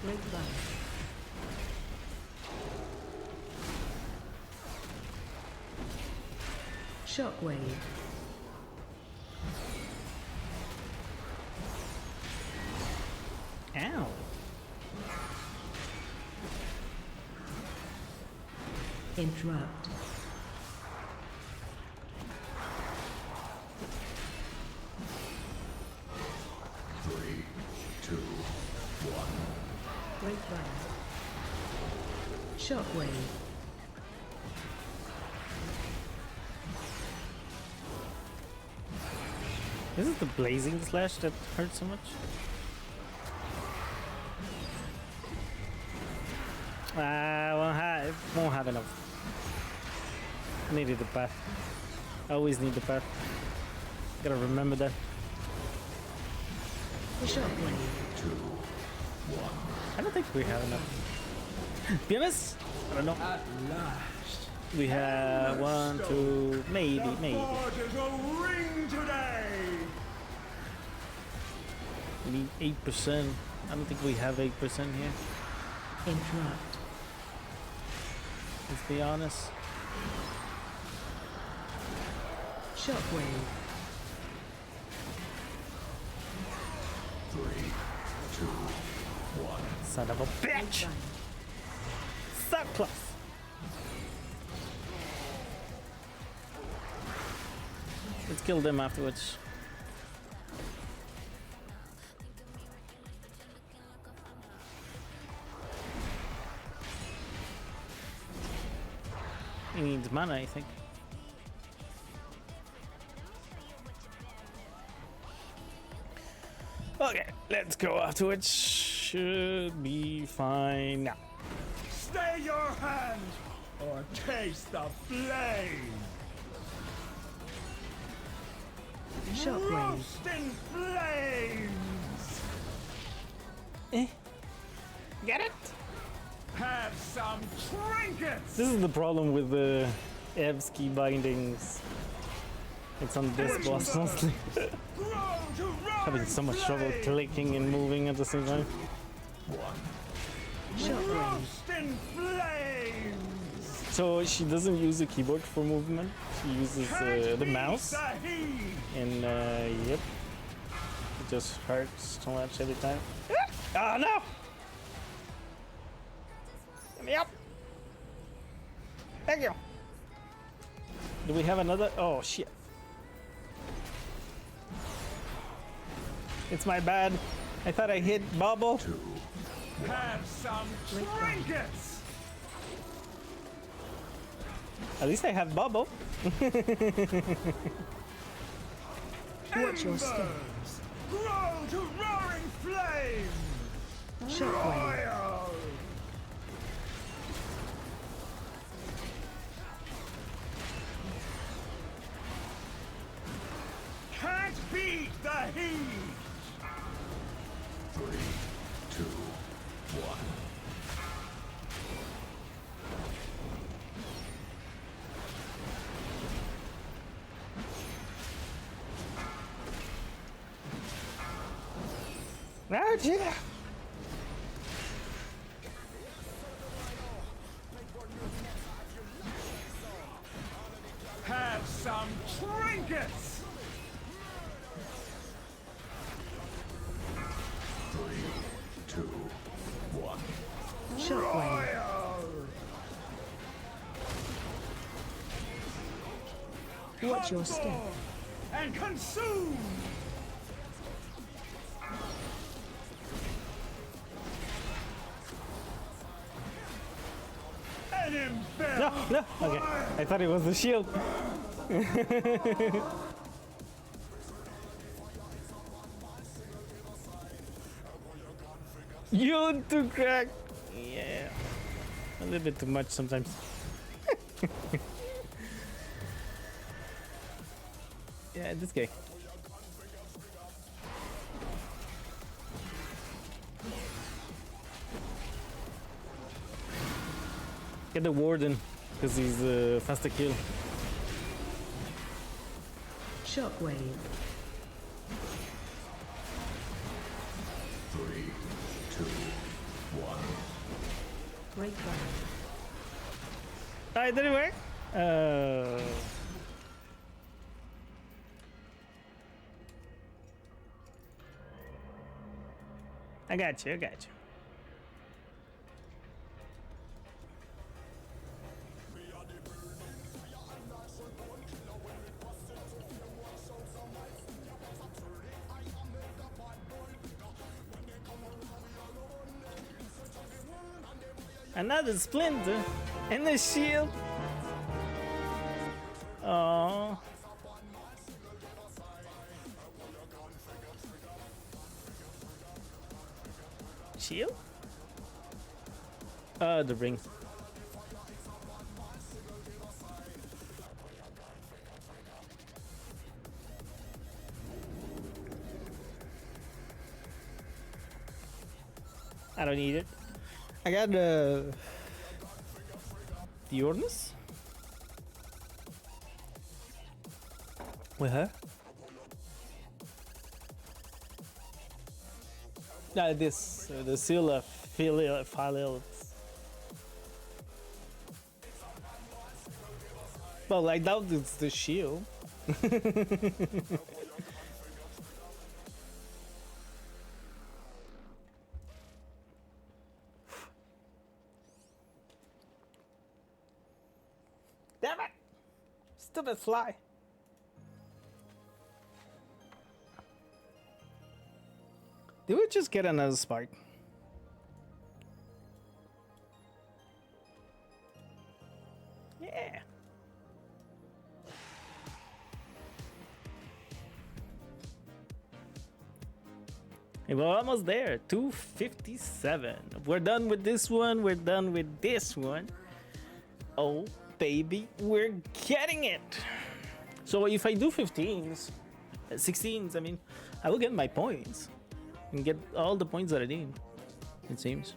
Great Bang. Shockwave. Ow. Interrupt. Great Bang. Shockwave. Is it the blazing slash that hurts so much? Won't have enough. Needed the path. I always need the path. Gotta remember that. Shockwave. I don't think we have enough. Be honest? I don't know. At last. We have 1, 2, maybe. Forges will ring today. We need 8%. I don't think we have 8% here. Interrupt. Let's be honest. Shockwave. 3, 2, 1. Son of a bitch! So close! Let's kill them afterwards. He needs mana, I think. Okay, let's go afterwards. Should be fine now. Stay your hand or taste the flame. Shockwave. Roast in flames. Get it? Have some trinkets. This is the problem with the Ev's key bindings. It's on this boss mostly. Having so much trouble clicking and moving at the same time. Roast in flames. So she doesn't use the keyboard for movement. She uses the mouse. And yep, it just hurts so much every time. Oh no! Let me up! Thank you! Do we have another? Oh shit. It's my bad. I thought I hit bubble. Have some trinkets. At least I have bubble. Watch your step. Embers grow to roaring flame. Shockwave. Royal. Can't beat the heat. 3, 2, 1. Oh, yeah. Shockwave. Watch your step. And consume! No, no. Okay, I thought it was the shield. You too, crack. Yeah, a little bit too much sometimes. Yeah, this guy. Get the warden, because he's faster kill. Shockwave. 3, 2, 1. Breakdown. It didn't work. I got you. I got you. Another splinter and the shield. Oh. Shield? The ring. I don't need it. I got the ordnance with her. This the seal of filial. Well, I doubt it's the shield. Damn it! Stupid fly. Did we just get another spark? Yeah. Hey, we're almost there. 257. We're done with this one. We're done with this one. Oh, baby, we're getting it. So if I do 15s, 16s, I mean, I will get my points and get all the points that I need, it seems.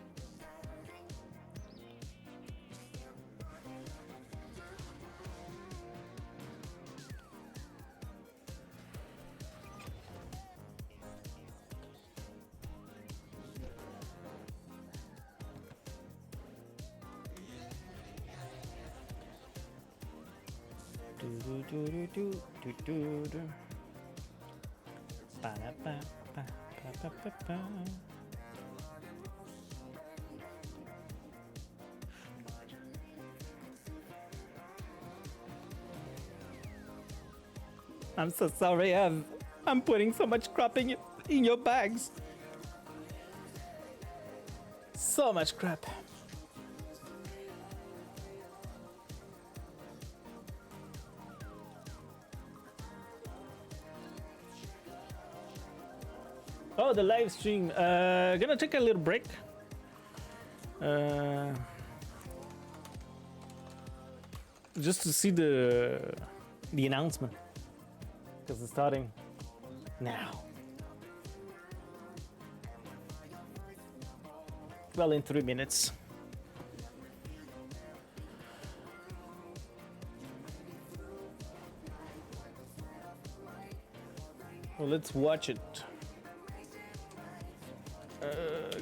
I'm so sorry, I'm putting so much crap in your bags. So much crap. Oh, the live stream. Gonna take a little break. Just to see the announcement, because it's starting now. Well, in 3 minutes. Well, let's watch it.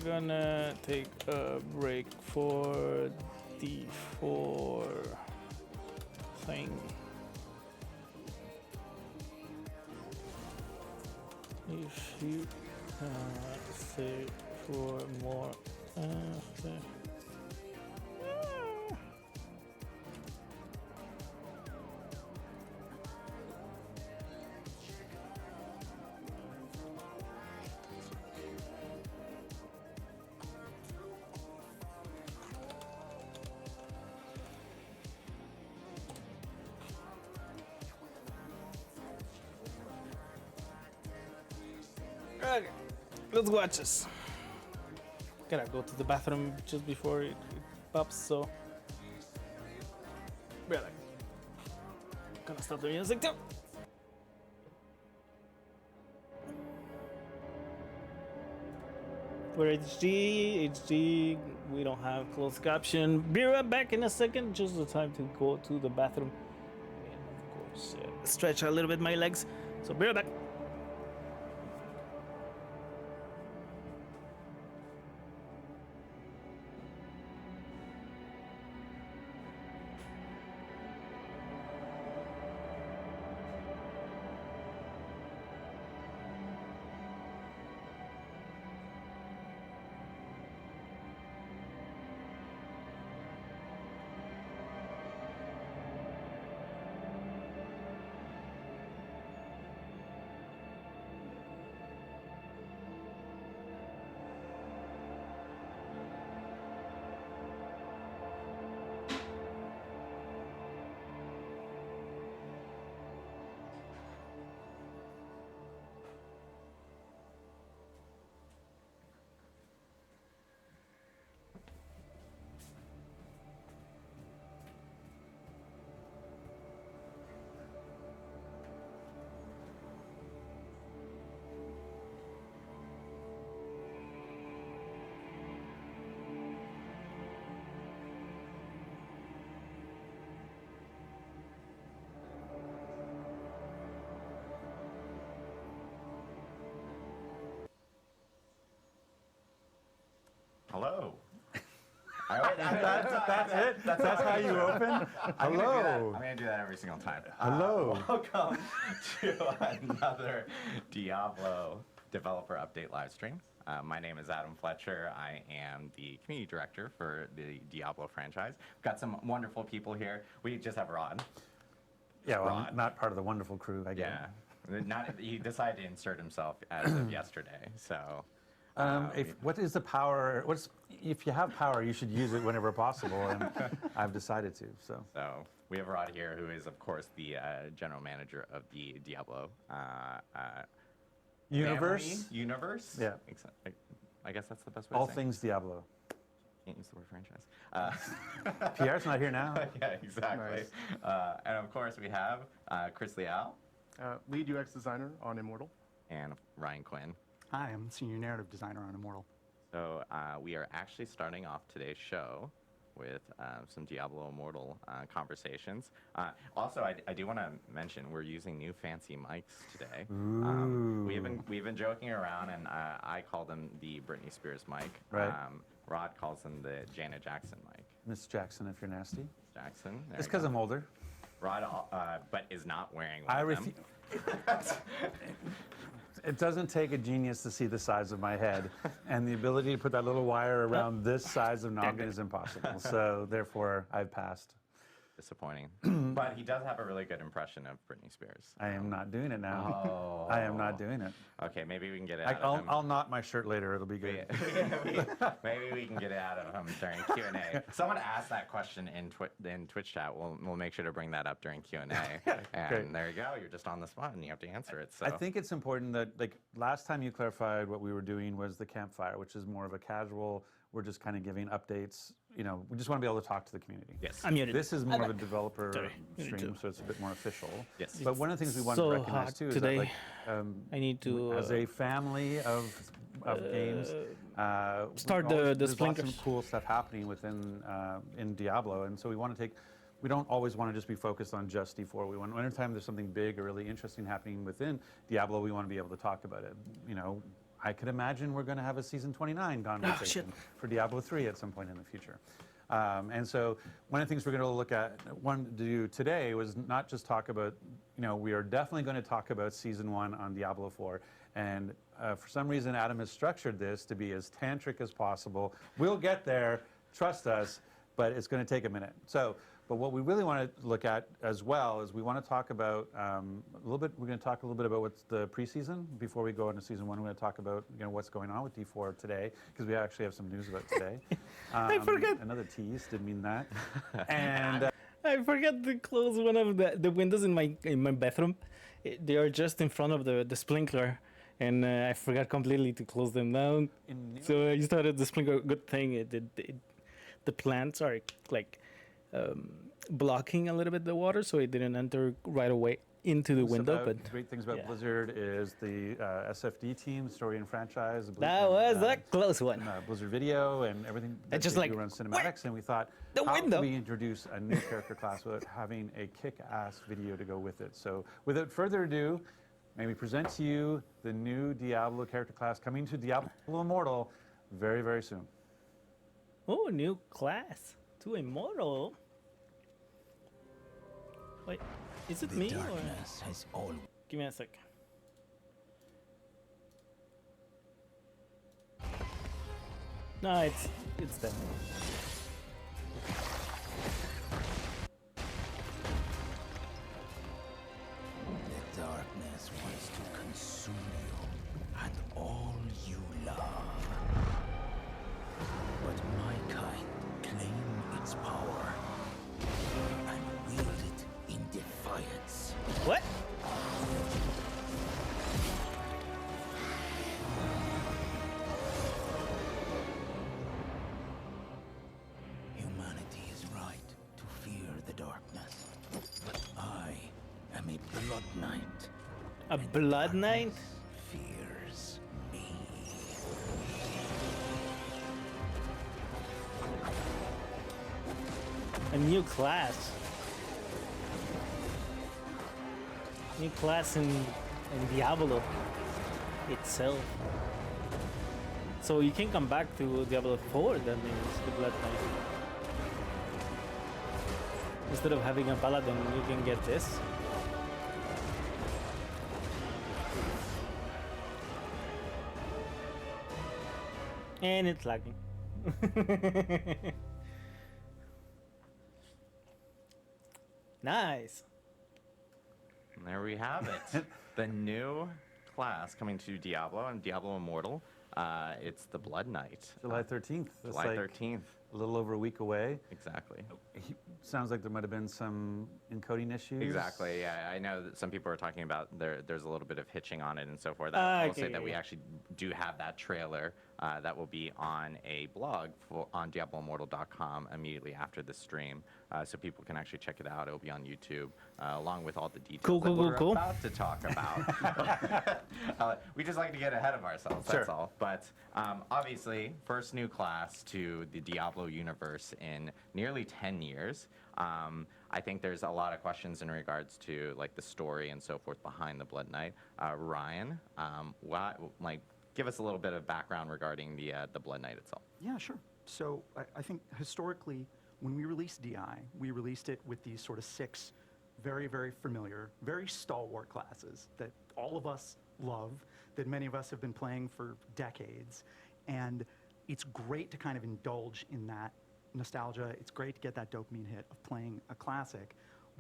Gonna take a break for the 4 thing. If you stay for more after let's watch this. Gotta go to the bathroom just before it pops, so. Be like, gonna stop the music too. We're HD, we don't have closed caption. Be right back in a second, just the time to go to the bathroom. And of course, stretch a little bit my legs. So be right back. Hello. That's it? That's how you open? Hello. I'm going to do that every single time. Hello. Welcome to another Diablo developer update live stream. My name is Adam Fletcher. I am the community director for the Diablo franchise. We've got some wonderful people here. We just have Rod. Yeah, well, Rod. Not part of the wonderful crew, I guess. Yeah. He decided to insert himself as of yesterday, so... what is the power? If you have power, you should use it whenever possible, and I've decided to. So we have Rod here, who is, of course, the general manager of the Diablo universe. Yeah, I guess that's the best way. All things Diablo. Can't use the word franchise. Pierre's not here now. Yeah, exactly. Nice. And of course, we have Chris Leal, lead UX designer on Immortal, and Ryan Quinn. Hi, I'm senior narrative designer on Immortal. So we are actually starting off today's show with some Diablo Immortal conversations. Also, I do want to mention we're using new fancy mics today. We've been joking around, and I call them the Britney Spears mic. Right. Rod calls them the Janet Jackson mic. Miss Jackson, if you're nasty. Jackson. It's because I'm older. Rod, but is not wearing one of them. It doesn't take a genius to see the size of my head, and the ability to put that little wire around this size of noggin is impossible. So therefore, I've passed. Disappointing. But he does have a really good impression of Britney Spears. I am not doing it now. Oh. I am not doing it. Okay, maybe we can get it out of him. I'll knot my shirt later. It'll be good. Maybe we can get it out of him during Q&A. Someone asked that question in Twitch chat. We'll make sure to bring that up during Q&A. And Great. there you go. You're just on the spot, and you have to answer it. So I think it's important that, like, last time you clarified what we were doing was the campfire, which is more of a casual, we're just kind of giving updates. You know, we just want to be able to talk to the community. Yes. I'm muted. This is more of a developer stream, so it's a bit more official. Yes. But one of the things we want to recognize too is that, like, I need to as a family of games, start there's lots of cool stuff happening within in Diablo, and so we want to take. We don't always want to just be focused on just D4. We want, anytime there's something big or really interesting happening within Diablo, we want to be able to talk about it. You know, I could imagine we're going to have a season 29 conversation for Diablo 3 at some point in the future. And so one of the things we're going to look at, to do today was not just talk about, you know, we are definitely going to talk about season 1 on Diablo 4. And for some reason, Adam has structured this to be as tantric as possible. We'll get there, trust us, but it's going to take a minute. But what we really want to look at as well is we want to talk about a little bit. We're going to talk a little bit about what's the preseason before we go into season 1. We're going to talk about what's going on with D4 today, because we actually have some news about today. I forgot. Another tease. Didn't mean that. And I forgot to close one of the windows in my bathroom. They are just in front of the sprinkler, and I forgot completely to close them down. So I started displaying a good thing. The plants are like blocking a little bit the water, so it didn't enter right away into the window. But great things about Blizzard is the SFD team, story and franchise. That was a close one. Blizzard Video and everything that just they like do around cinematics, and we thought, how can we introduce a new character class without having a kick-ass video to go with it? So without further ado, may we present to you the new Diablo character class coming to Diablo Immortal very, very soon. Oh, new class to Immortal. Wait, is it me or? Give me a sec. No, it's them. The darkness wants to consume you and all you love. But my kind claim its power and wield it in defiance. What? Humanity is right to fear the darkness, but I am a blood knight. A blood knight? Fears me. A new class. New class in Diablo itself. So you can come back to Diablo 4, that means the Blood Knight. Instead of having a paladin, you can get this. And it's lagging. Nice. And there we have it. The new class coming to Diablo and Diablo Immortal. It's the Blood Knight. July 13th. July 13th. A little over a week away. Exactly. Sounds like there might have been some encoding issues. Exactly. Yeah, I know that some people are talking about there's a little bit of hitching on it and so forth. I will say that we actually do have that trailer that will be on a blog on DiabloImmortal.com immediately after the stream, so people can actually check it out. It'll be on YouTube along with all the details that we're about to talk about. We just like to get ahead of ourselves. That's all. But obviously, first new class to the Diablo universe in nearly 10 years. I think there's a lot of questions in regards to like the story and so forth behind the Blood Knight. Ryan, give us a little bit of background regarding the Blood Knight itself. Yeah, sure. So I think historically, when we released DI, we released it with these sort of 6 very, very familiar, very stalwart classes that all of us love, that many of us have been playing for decades. And it's great to kind of indulge in that nostalgia. It's great to get that dopamine hit of playing a classic.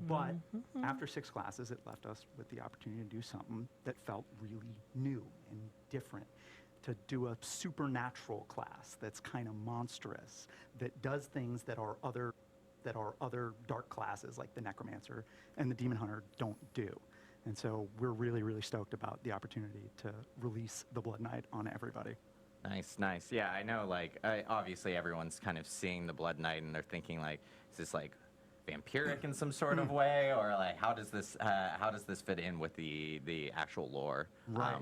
But after 6 classes, it left us with the opportunity to do something that felt really new and different. To do a supernatural class that's kind of monstrous, that does things that our other dark classes like the Necromancer and the Demon Hunter don't do. And so we're really, really stoked about the opportunity to release the Blood Knight on everybody. Nice, nice. Yeah, I know, like, obviously everyone's kind of seeing the Blood Knight and they're thinking, like, is this, like, vampiric in some sort of way? Or, like, how does this fit in with the actual lore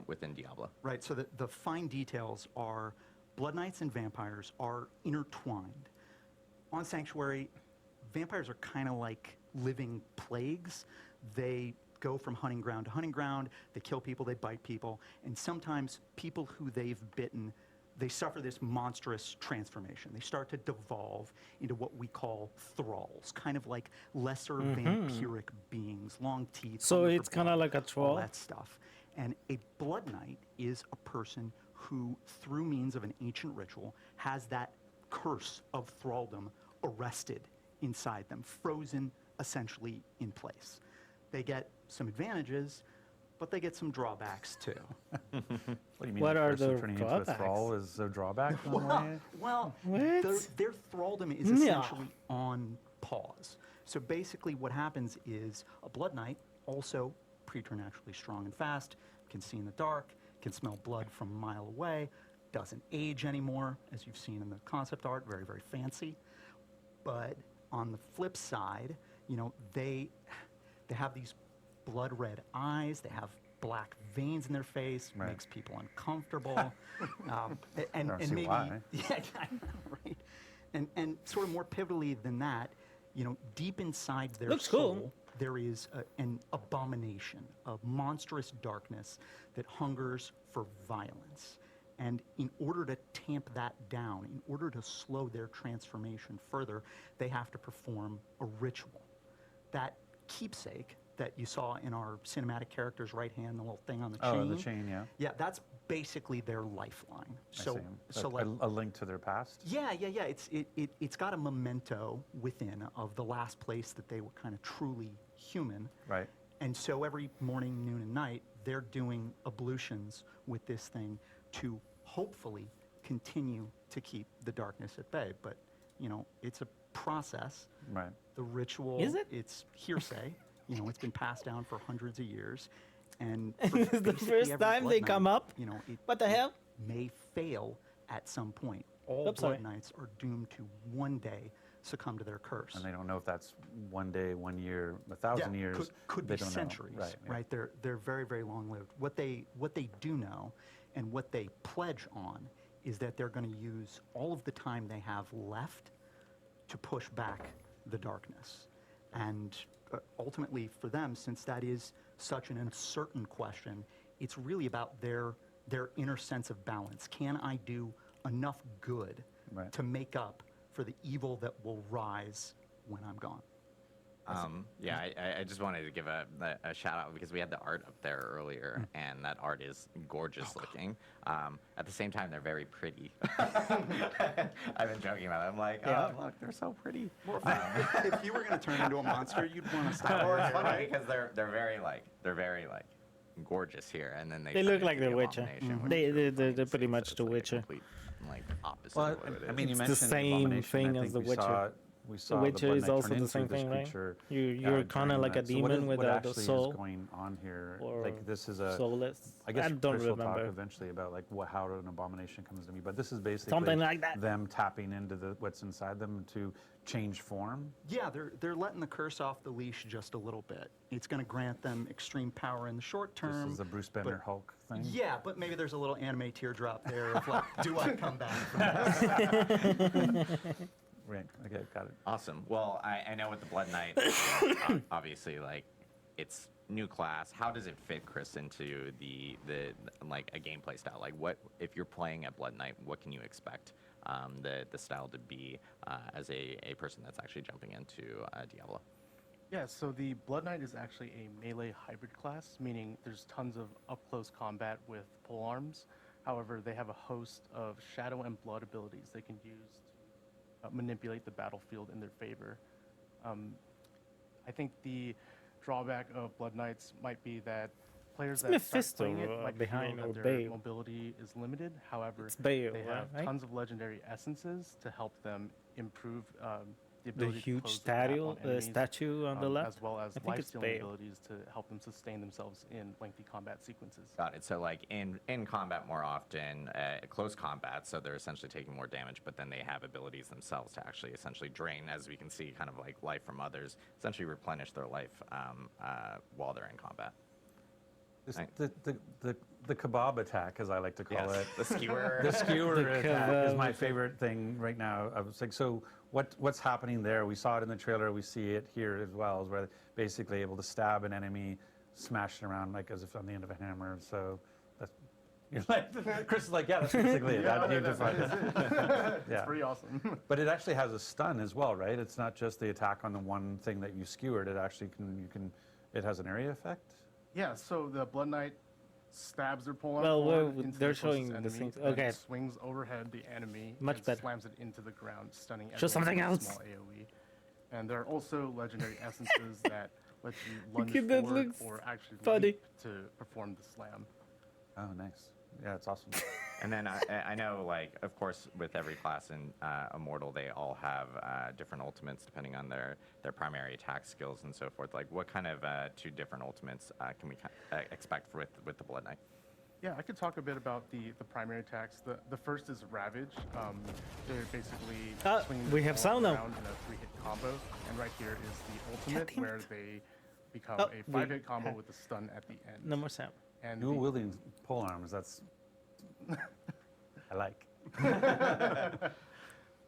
within Diablo? Right, so the fine details are Blood Knights and vampires are intertwined. On Sanctuary, vampires are kind of like living plagues. They go from hunting ground to hunting ground, they kill people, they bite people, and sometimes people who they've bitten, they suffer this monstrous transformation. They start to devolve into what we call thralls, kind of like lesser vampiric beings, long teeth. So it's kind of like a troll? All that stuff. And a Blood Knight is a person who, through means of an ancient ritual, has that curse of thraldom arrested inside them, frozen essentially in place. They get some advantages, but they get some drawbacks too. What do you mean? What are the turning into a thrall is a drawback? Well, their thraldom is essentially on pause. So basically what happens is a Blood Knight, also preternaturally strong and fast, can see in the dark, can smell blood from a mile away, doesn't age anymore, as you've seen in the concept art, very, very fancy. But on the flip side, you know, they have these blood red eyes, they have black veins in their face, makes people uncomfortable. And maybe, why. Yeah, I know, right? And sort of more pivotally than that, you know, deep inside their Looks soul, cool. there is an abomination, a monstrous darkness that hungers for violence. And in order to tamp that down, in order to slow their transformation further, they have to perform a ritual. That keepsake that you saw in our cinematic character's right hand, the little thing on the chain. Oh, the chain, yeah. Yeah, that's basically their lifeline. So like a link to their past? Yeah. It's got a memento within of the last place that they were kind of truly human. Right. And so every morning, noon, and night, they're doing ablutions with this thing to hopefully continue to keep the darkness at bay. But, you know, it's a process. Right. The ritual, Is it? It's hearsay. You know, it's been passed down for hundreds of years. And This is the first time they come up? You know, What the hell? may fail at some point. All Oops, sorry. Blood Knights are doomed to one day succumb to their curse. And they don't know if that's 1 day, 1 year, 1,000 years. Could They be don't know. centuries, Right, yeah. right? They're very, very long-lived. What they do know, and what they pledge on, is that they're going to use all of the time they have left to push back the darkness. And ultimately, for them, since that is such an uncertain question, it's really about their inner sense of balance. Can I do enough good to make up for the evil that will rise when I'm gone? Yeah, I just wanted to give a shout out because we had the art up there earlier, and that art is gorgeous looking. At the same time, they're very pretty. I've been joking about it. I'm like, oh, look, they're so pretty. Well, if you were going to turn into a monster, you'd want to stop. Well, it's funny because they're very gorgeous here, and then They look like the Witcher. They're pretty much the Witcher. Like opposite. Well, of what it is. I mean, you It's the mentioned same Abomination. thing I as think the we Witcher. saw we saw The Witcher Blood is Knight also turn the into same this thing, right? creature, You're kind of during like a that. So what demon is- with what the actually soul. is going on here? Or Like this is a soulless. I guess I don't Chris will talk remember. eventually about like how an abomination comes to be, but this is basically Something like that. them tapping into what's inside them to change form. Yeah, they're letting the curse off the leash just a little bit. It's going to grant them extreme power in the short term. This is the Bruce Banner Hulk thing. Yeah, but maybe there's a little anime teardrop there of like, do I come back from this? Right. Okay, got it. Awesome. Well, I know with the Blood Knight, obviously, like, it's new class. How does it fit, Chris, into the like a gameplay style? Like, what if you're playing at Blood Knight? What can you expect the style to be as a person that's actually jumping into Diablo? Yeah, so the Blood Knight is actually a melee hybrid class, meaning there's tons of up-close combat with polearms. However, they have a host of shadow and blood abilities they can use to manipulate the battlefield in their favor. I think the drawback of Blood Knights might be that players that start playing it might behind feel or that their Bale. mobility is limited. However, Bale, they have right? tons of legendary essences to help them improve the The ability to huge close the gap on enemies, statue on the left. as well as I think it's life-stealing Bale. abilities to help them sustain themselves in lengthy combat sequences. Got it. So like in combat more often, close combat, so they're essentially taking more damage, but then they have abilities themselves to actually essentially drain, as we can see, kind of like life from others, essentially replenish their life while they're in combat. This, the kebab attack, as I like to call Yes, it. the skewer. The skewer The attack is kebab my attack. favorite thing right now. I was like, so what's happening there? We saw it in the trailer. We see it here as well, is where they're basically able to stab an enemy, smash it around like as if on the end of a hammer. So that's, you're like, Chris is like, yeah, that's basically it. Yeah, You that's defined it. It's pretty awesome. But it actually has a stun as well, right? It's not just the attack on the one thing that you skewered. It actually it has an area effect. Yeah, so the Blood Knight stabs their polearm Well, forward we're- into they're the closest showing the enemy, things- then okay. swings overhead the enemy Much and better. slams it into the ground, stunning Show everyone something with a else. small AoE. And there are also legendary essences that let you lunge Okay, that forward looks or actually funny. leap to perform the slam. Oh, nice. Yeah, it's awesome. And then I know, like, of course, with every class in Immortal, they all have different ultimates depending on their primary attack skills and so forth. Like, what kind of two different ultimates can we expect with the Blood Knight? Yeah, I could talk a bit about the primary attacks. The first is Ravage. They're basically swinging we have sound now. around in a 3-hit combo, and right here is the ultimate where they become Oh, a 5-hit combo with a stun at the end. No more sound. And Dual wielding pole arms. That's I like.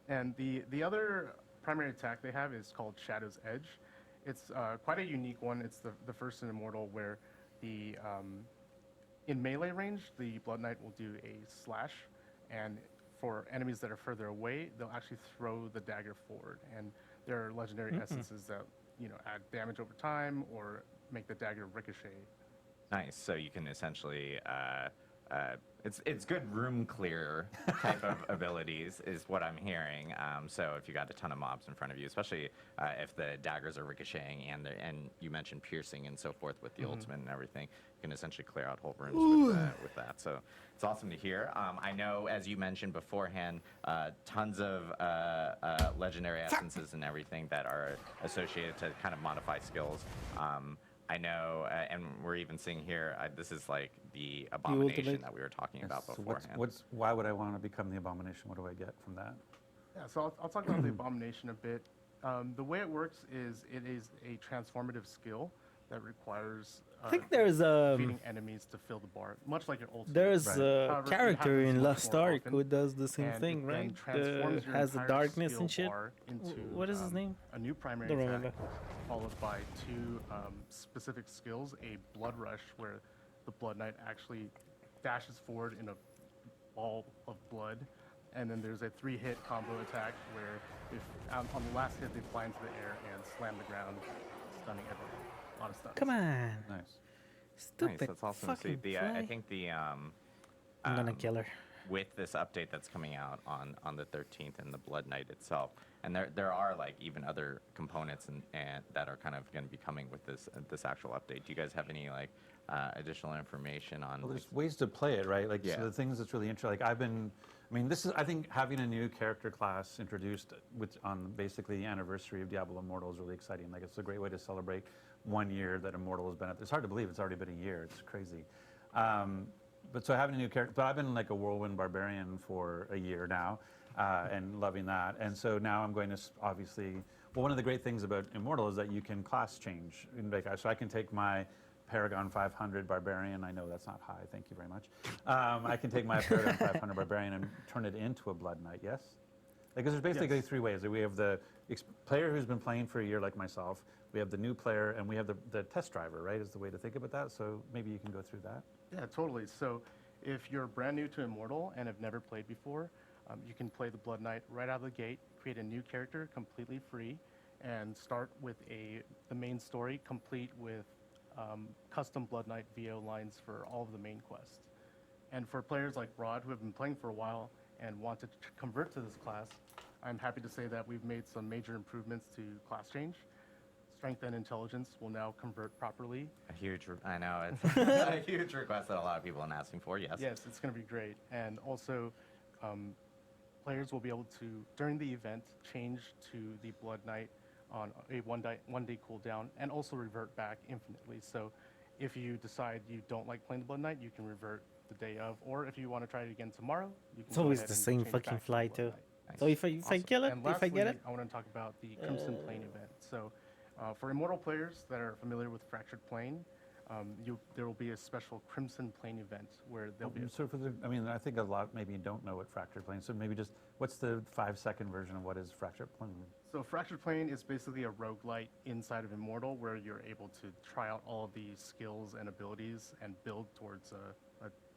And the other primary attack they have is called Shadow's Edge. It's quite a unique one. It's the first in Immortal where the in melee range, the Blood Knight will do a slash, and for enemies that are further away, they'll actually throw the dagger forward. And there are legendary essences that add damage over time or make the dagger ricochet. Nice. So you can essentially it's good room clear type of abilities is what I'm hearing. So if you got a ton of mobs in front of you, especially if the daggers are ricocheting and you mentioned piercing and so forth with the ultimate and everything, you can essentially clear out whole rooms with that. So it's awesome to hear. I know, as you mentioned beforehand, tons of legendary essences and everything that are associated to kind of modify skills. I know, and we're even seeing here, this is like the abomination that we were talking about beforehand. Why would I want to become the abomination? What do I get from that? Yeah, so I'll talk about the abomination a bit. The way it works is it is a transformative skill that requires I think there's defeating enemies to fill the bar, much like your ultimate. There's a However, character it happens in much Lost more Ark often, who does the same and thing, it right? then transforms your Has the entire darkness skill and shit. bar into, What is his name? A new primary Don't attack, remember. followed by 2 specific skills: a Blood Rush, where the Blood Knight actually dashes forward in a ball of blood, and then there's a 3-hit combo attack where if on the last hit they fly into the air and slam the ground, stunning everyone. A lot of stuns. Come on. Nice. Stupid. Nice, that's awesome to see. I think I'm gonna kill her. With this update that's coming out on the 13th and the Blood Knight itself, and there are like even other components and that are kind of going to be coming with this actual update. Do you guys have any like additional information on? Well, there's ways to play it, right? Like so the things that's really interesting. Like I think having a new character class introduced on basically the anniversary of Diablo Immortal is really exciting. Like it's a great way to celebrate 1 year that Immortal has been at. It's hard to believe it's already been a year. It's crazy. But so having a new character, but I've been like a Whirlwind Barbarian for a year now, and loving that. And so now I'm going to obviously, well, one of the great things about Immortal is that you can class change. So I can take my Paragon 500 Barbarian. I know that's not high. Thank you very much. I can take my Paragon 500 Barbarian and turn it into a Blood Knight. Yes. Because there's basically 3 ways. We have the player who's been playing for a year, like myself. We have the new player, and we have the test driver. Right, is the way to think about that. So maybe you can go through that. Yeah, totally. So if you're brand new to Immortal and have never played before, you can play the Blood Knight right out of the gate, create a new character completely free, and start with the main story complete with custom Blood Knight VO lines for all of the main quests. And for players like Rod, who have been playing for a while and want to convert to this class, I'm happy to say that we've made some major improvements to class change. Strength and Intelligence will now convert properly. I know, it's a huge request that a lot of people are asking for, yes. Yes, it's going to be great. And also, players will be able to, during the event, change to the Blood Knight on a one-day cooldown and also revert back infinitely. So if you decide you don't like playing the Blood Knight, you can revert the day of. Or if you want to try it again tomorrow, you can It's always the same fucking fly, too. Nice. So if I kill it, and lastly, if I get it? I want to talk about the Crimson Plane event. So for Immortal players that are familiar with Fractured Plane, there will be a special Crimson Plane event where there'll be. So I think a lot maybe don't know what Fractured Plane. So maybe just what's the 5-second version of what is Fractured Plane? So Fractured Plane is basically a roguelite inside of Immortal where you're able to try out all of the skills and abilities and build towards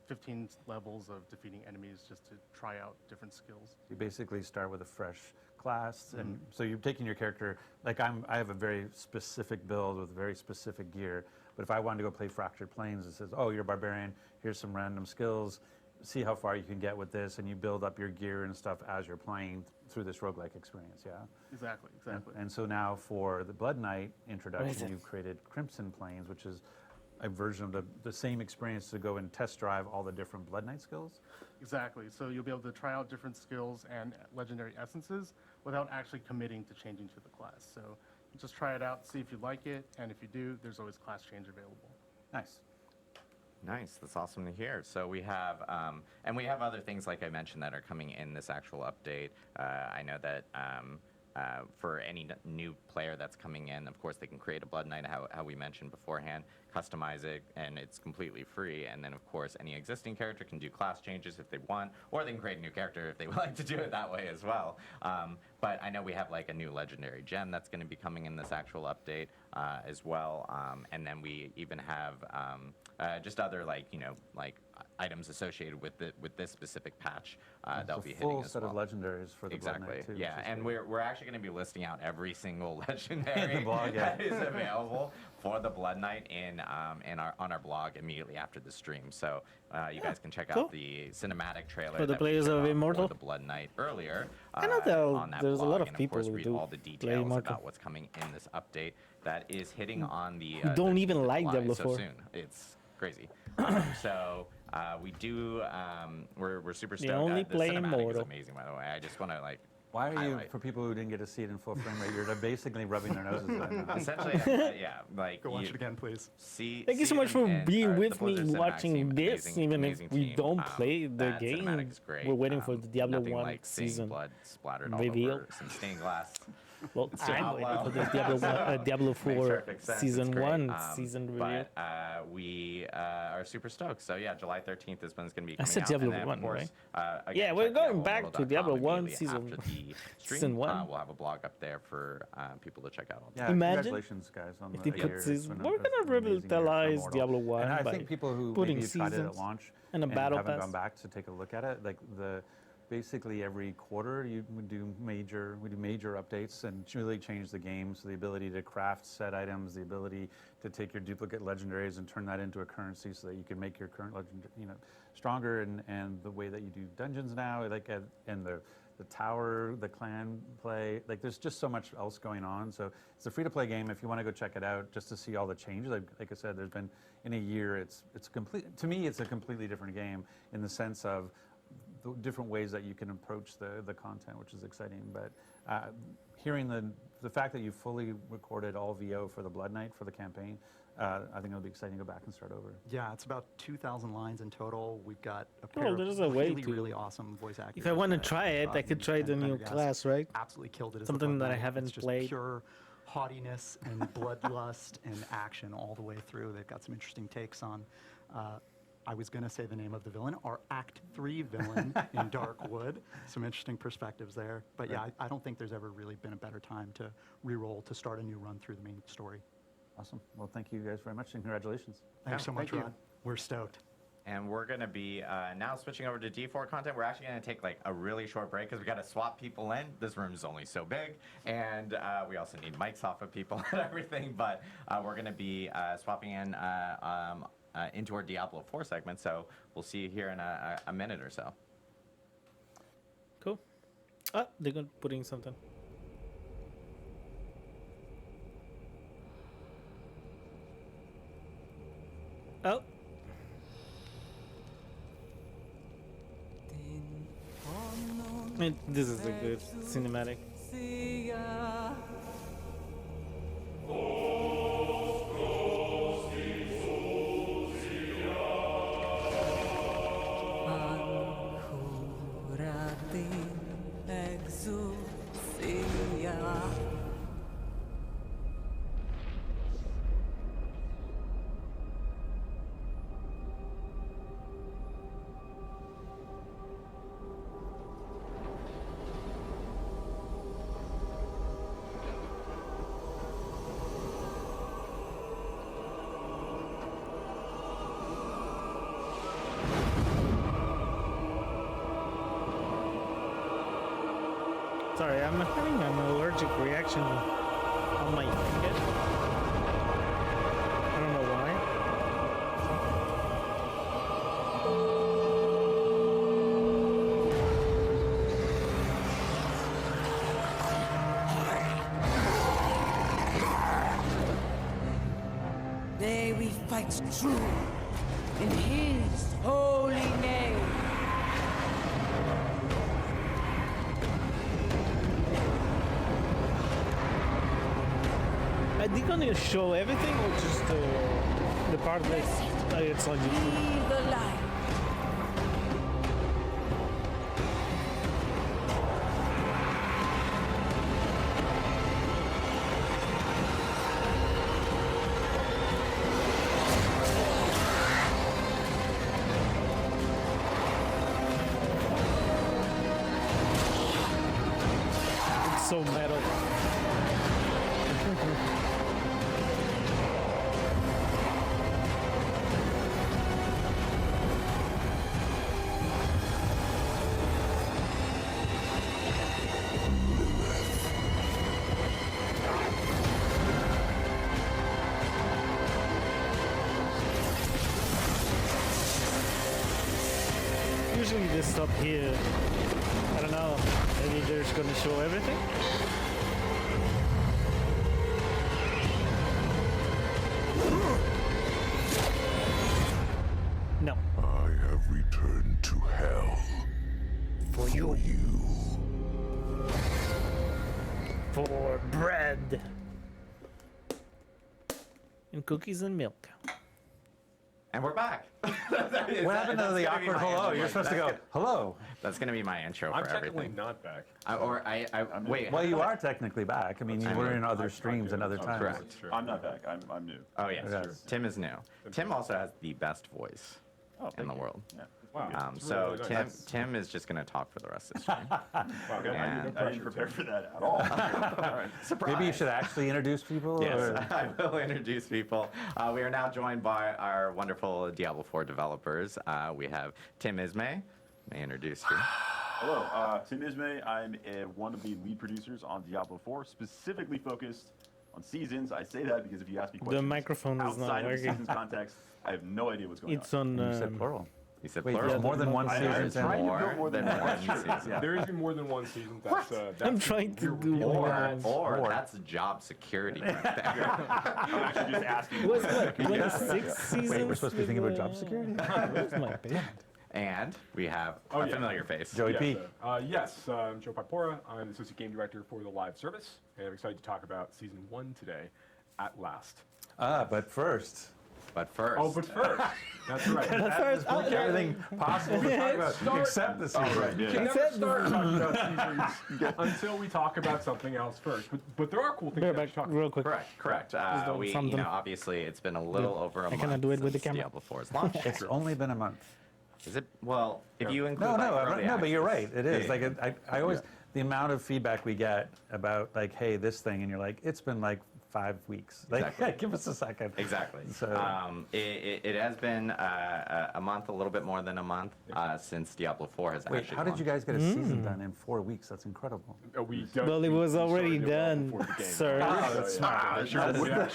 15 levels of defeating enemies just to try out different skills. You basically start with a fresh class, and so you're taking your character. Like I have a very specific build with very specific gear. But if I wanted to go play Fractured Planes, it says, "Oh, you're a barbarian. Here's some random skills. See how far you can get with this," and you build up your gear and stuff as you're playing through this roguelike experience. Yeah. Exactly. And so now for the Blood Knight introduction, you've created Crimson Planes, which is a version of the same experience to go and test drive all the different Blood Knight skills? Exactly. So you'll be able to try out different skills and legendary essences without actually committing to changing to the class. So just try it out, see if you like it, and if you do, there's always class change available. Nice. Nice. That's awesome to hear. So we have, and we have other things like I mentioned that are coming in this actual update. I know that for any new player that's coming in, of course, they can create a Blood Knight, how we mentioned beforehand, customize it, and it's completely free. And then, of course, any existing character can do class changes if they want, or they can create a new character if they would like to do it that way as well. But I know we have like a new legendary gem that's going to be coming in this actual update as well. And then we even have just other like items associated with this specific patch that'll be hitting full as set well. of legendaries for the Blood Knight too. Yeah, and we're actually going to be listing out every single legendary the blog, yeah. that is available for the Blood Knight on our blog immediately after the stream. So you guys can check out the cinematic trailer For the that we players showed of off Immortal? for the Blood Knight earlier. I know on that there's a blog, lot of and people course who read do all the play details Immortal. about what's coming in this update that is hitting on the Who don't even 13th of like July, Diablo so 4. soon. It's crazy. So we do. We're super stoked. They only The play cinematic is Immortal. amazing, by the way. I just want to Why are you, highlight. for people who didn't get to see it in full frame rate, you're basically rubbing their noses right now. Essentially, yeah, like Go watch it again, please. Thank you so much for being with me watching this, even if we don't play the game. We're waiting for the Diablo 1 season blood splattered all reveal. over some stained glass. Well, So, I'm waiting well, for the Diablo 4 makes perfect sense. season It's great. 1 season reveal. But we are super stoked. So yeah, July 13th is when it's going to be I coming said out. Diablo And then, 1, of course, again, Yeah, we're check going back to Diablo 1 immediately season after the stream. season 1. We'll have a blog up there for people to check out. All Yeah, Imagine congratulations, guys, on if the they put year. season, It's we're been gonna an amazing year for revitalize Immortal. Diablo 1 And I by think people who putting maybe tried it at seasons launch and a battle haven't pass. gone back to take a look at it, like basically every quarter we do major updates and really change the game. So the ability to craft set items, the ability to take your duplicate legendaries and turn that into a currency so that you can make your current legend stronger, and the way that you do dungeons now, and the tower, the clan play, there's just so much else going on. So it's a free-to-play game. If you want to go check it out, just to see all the changes. Like I said, there's been in a year. It's complete. To me, it's a completely different game in the sense of the different ways that you can approach the content, which is exciting. But hearing the fact that you fully recorded all VO for the Blood Knight for the campaign, I think it'll be exciting to go back and start over. Yeah, it's about 2,000 lines in total. We've got a Oh, pair there's of a way really, to- really awesome voice actors. If I want to that, try it, I could try the and new Pendergast class, right? Absolutely killed it. As Something the Blood that I Knight. haven't It's just played. Pure haughtiness and bloodlust and action all the way through. They've got some interesting takes on. I was going to say the name of the villain, our Act 3 villain in Darkwood. Some interesting perspectives there. But yeah, I don't think there's ever really been a better time to re-roll, to start a new run through the main story. Awesome. Well, thank you guys very much, and congratulations. Thanks so much, thank you. Rod. We're stoked. And we're going to be now switching over to D4 content. We're actually going to take a really short break because we got to swap people in. This room is only so big, and we also need mics off of people and everything. But we're going to be swapping in into our Diablo 4 segment. So we'll see you here in a minute or so. Cool. They're going to put in something. Oh. This is a good cinematic. Sorry, I'm having an allergic reaction on my finger. I don't know why. May we fight true in His holy name. Are they gonna show everything or just the part that it's on YouTube. Be the light. It's so metal. Usually this stuff here, I don't know, maybe they're just gonna show everything? No. I have returned to hell. For you. For bread. And cookies and milk. And we're back. What happened to the awkward hello? You're supposed to go, hello. That's going to be my intro I'm for technically everything. not back. Wait. Well, you are technically back. I mean, you were in other streams and other times. Correct. I'm not back. I'm new. Oh, yes. Tim is new. Tim also has the best voice in the world. Yeah. Wow. So really nice. Tim is just going to talk for the rest of the stream. Wow, good. I didn't prepare for that at all. Surprise. Maybe you should actually introduce people? Yes, or- I will introduce people. We are now joined by our wonderful Diablo 4 developers. We have Tim Ismay. May I introduce you? Hello, Tim Ismay. I'm one of the lead producers on Diablo 4, specifically focused on seasons. I say that because if you ask me questions The microphone is not outside of the working. seasons context, I have no idea what's going It's on. You said plural. He said Wait, plural. there's more than one I season. was trying to build More than one season. There is more than one season. That's, I'm trying to do Or that's job security right there. I'm actually just asking. What's what? 26 seasons? Wait, we're supposed to be thinking about job security? Where's my band? And we have a familiar face. Joey P. Yes, I'm Joe Pipora. I'm the Associate Game Director for the live service, and I'm excited to talk about Season 1 today, at last. But first. But first. Oh, but first. That's right. But first, Everything possible to talk about, except the season. Oh, right, yeah. You can never start talking about seasons until we talk about something else first. But there are cool things to talk about. Real quick. Correct. We, obviously, it's been a little over a month. I cannot do it with the since camera. Diablo 4's launch. It's only been a month. Is it? Well, if you include No, but you're right. It is. Yeah. Like, I always, the amount of feedback we get about, like, hey, this thing, and you're like, it's been like 5 weeks. Like, Exactly. yeah, give us a second. Exactly. So, It has been a month, a little bit more than a month, since Diablo 4 has wait, actually how did you launched. guys get a season done in 4 weeks? That's incredible. Well, it was already done, sir. That's smart. I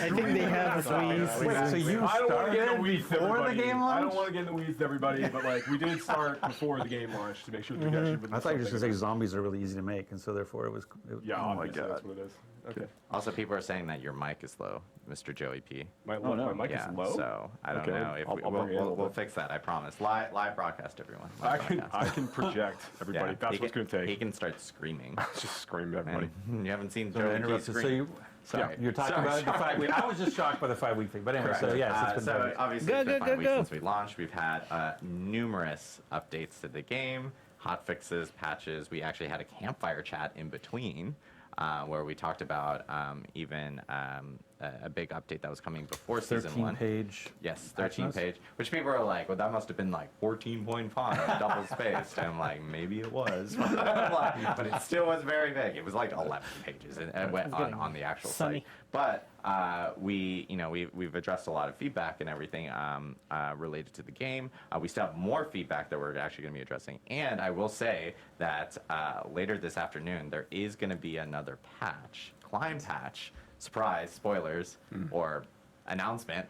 think they have 3 seasons. So you I don't want to get in the weeds, before the everybody. game I don't launched? want to get in the weeds, everybody, but like we did start before the game launched to make sure that we actually. I thought you were just going to say zombies are really easy to make, and so therefore it was. Yeah, oh my obviously god. that's what it is. Okay. Also, people are saying that your mic is low, Mr. Joey P. My mic Yeah, is low. so I don't Okay, know if I'll bring it in a little we'll bit. fix that. I promise. Live broadcast, everyone. I Live can broadcast. project everybody. Yeah, That's what's going to take. He can start screaming. Just scream at everybody. And you haven't seen So I Joey P interrupted. scream. So you, Sorry. you're talking Sorry, about the sorry. 5 week. I was just shocked by the 5 week thing, but anyway. Correct. So yes, it's been so 5 weeks. obviously it's been 5 weeks since we launched. We've had numerous updates to the game, hot fixes, patches. We actually had a campfire chat in between. Where we talked about even a big update that was coming before season 1. 13-page. Yes, 13-page. Which people are like, well, that must have been like 14 point font, double spaced. And I'm like, maybe it was, but it still was very big. It was like 11 pages and it went on the actual site. But we've addressed a lot of feedback and everything related to the game. We still have more feedback that we're actually going to be addressing. And I will say that later this afternoon, there is going to be another patch, climb patch, surprise, spoilers, or announcement.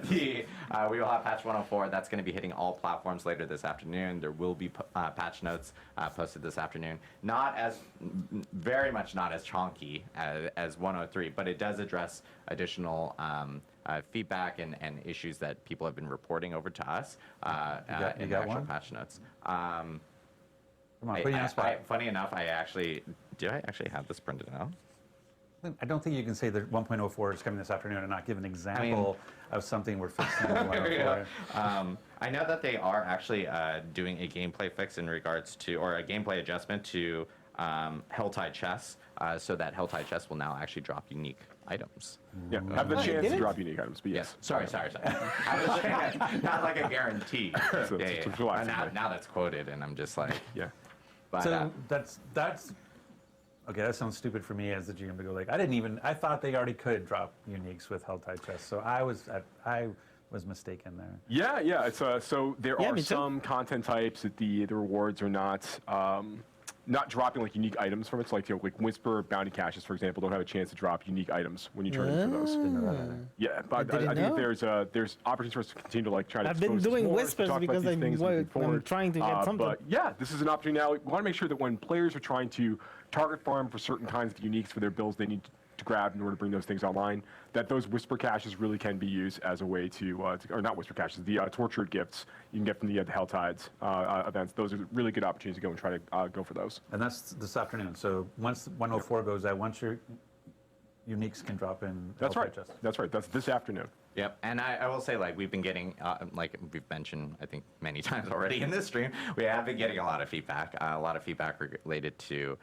We will have patch 104. That's going to be hitting all platforms later this afternoon. There will be patch notes posted this afternoon. Very much not as chonky as 103, but it does address additional feedback and issues that people have been reporting over to us in the actual patch notes. Come on, put you on the spot. Funny enough, do I actually have this printed out? I don't think you can say that 1.04 is coming this afternoon and not give an example of something we're fixing in 1.04. I know that they are actually doing a gameplay fix in regards to, or a gameplay adjustment to Helltide chests, so that Helltide chests will now actually drop unique items. Yeah, have the chance to drop unique items, but yes. Sorry. I was saying, not like a guarantee. Now that's quoted, and I'm just like, yeah. But, so that's okay. That sounds stupid for me as the GM to go like, I thought they already could drop uniques with Helltide chests, so I was mistaken there. Yeah. It's so there are some content types that the rewards are not dropping like unique items from it. So like like Whisper bounty caches, for example, don't have a chance to drop unique items when you turn into those. Yeah, but I think there's opportunities for us to continue to like try to. I've been doing Whispers because I'm trying to get something. But yeah, this is an opportunity now. We want to make sure that when players are trying to target farm for certain kinds of uniques for their builds, they need to grab in order to bring those things online, that those Whisper caches really can be used as a way to or not Whisper caches, the tortured gifts you can get from the Helltides events. Those are really good opportunities to go and try to go for those. And that's this afternoon. So once 104 goes out, once your uniques can drop in. That's right. That's right. That's this afternoon. Yep, and I will say, like, we've been getting, like we've mentioned, I think, many times already in this stream, we have been getting a lot of feedback related to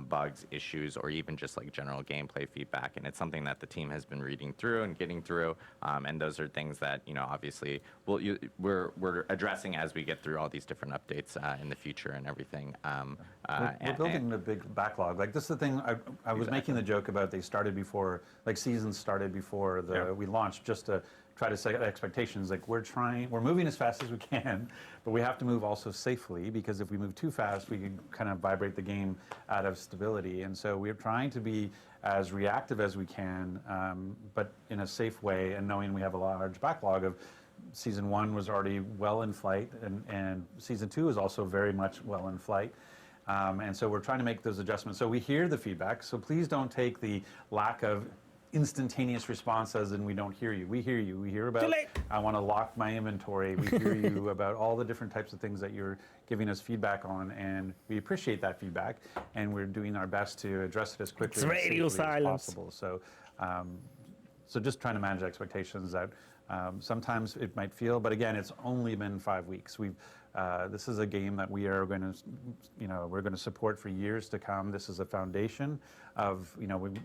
bugs, issues, or even just, like, general gameplay feedback, and it's something that the team has been reading through and getting through, and those are things that, obviously, we're addressing as we get through all these different updates in the future and everything. We're building a big backlog. Like, this is the thing, I was making the joke about they started before, like, seasons started before we launched, just to try to set expectations. Like, we're moving as fast as we can, but we have to move also safely, because if we move too fast, we can kind of vibrate the game out of stability. And so we're trying to be as reactive as we can, but in a safe way, and knowing we have a large backlog of Season 1 was already well in flight, and Season 2 is also very much well in flight. And so we're trying to make those adjustments. So we hear the feedback, so please don't take the lack of instantaneous response as in we don't hear you. We hear you. We hear about, I want to lock my inventory. We hear you about all the different types of things that you're giving us feedback on, and we appreciate that feedback, and we're doing our best to address it as quickly and safely as possible. So, so just trying to manage expectations that sometimes it might feel, but again, it's only been 5 weeks. This is a game that we are going to, we're going to support for years to come. This is a foundation of,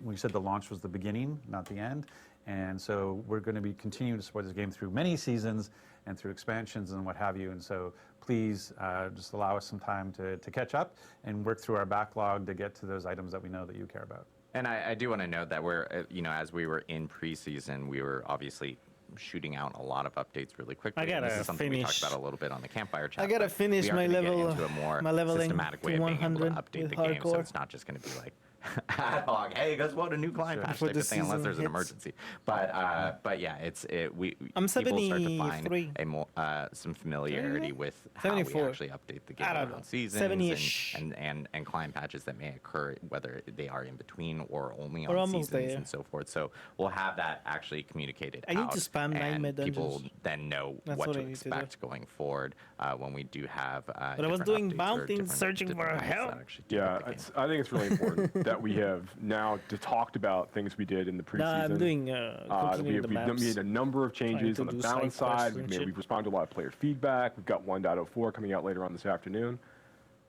we said the launch was the beginning, not the end. And so we're going to be continuing to support this game through many seasons and through expansions and what have you. And so please just allow us some time to catch up and work through our backlog to get to those items that we know that you care about. And I do want to note that we're, as we were in preseason, we were obviously shooting out a lot of updates really quickly. This is something we talked about a little bit on the campfire chat. I gotta finish my level, into a more my leveling systematic way to of being able to 100 update the hardcore. game, so it's not just going to be like ad hoc. Hey, guess what? A new client patch type of thing, unless there's an emergency. But yeah, I'm people start to 73. find a more some familiarity with how 74. we actually update the game on seasons and client patches that may occur, whether they are in between or only on seasons and so forth. So we'll have that actually communicated out. I need to spam 9 and people then know what to expect going forward when we do have. But I was doing bounty searching for help. Yeah, I think it's really important that we have now talked about things we did in the preseason. I'm doing we've made a number of changes on the balance side. We've responded to a lot of player feedback. We've got 1.04 coming out later on this afternoon.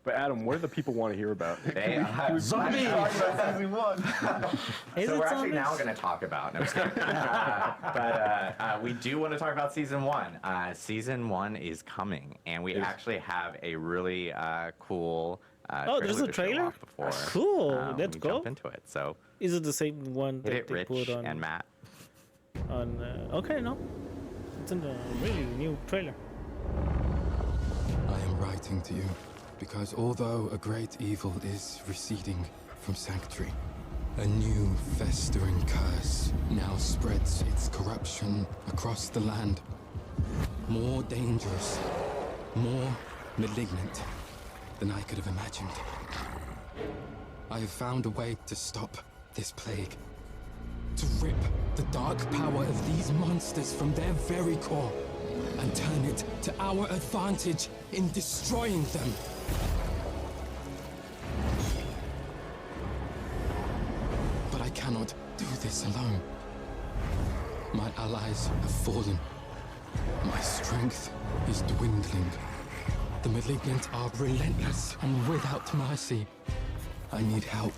But Adam, what do the people want to hear about? Zombies! Season 1. So we're actually now going to talk about. No, but we do want to talk about Season 1. Season 1 is coming, and we actually have a really cool. There's a trailer? Cool. Let's go. Jump into it. So is it the same one that they Rich put on? And Matt. Okay, no, it's in a really new trailer. I am writing to you because although a great evil is receding from Sanctuary, a new festering curse now spreads its corruption across the land. More dangerous, more malignant than I could have imagined. I have found a way to stop this plague, to rip the dark power of these monsters from their very core and turn it to our advantage in destroying them. But I cannot do this alone. My allies have fallen. My strength is dwindling. The malignant are relentless and without mercy. I need help.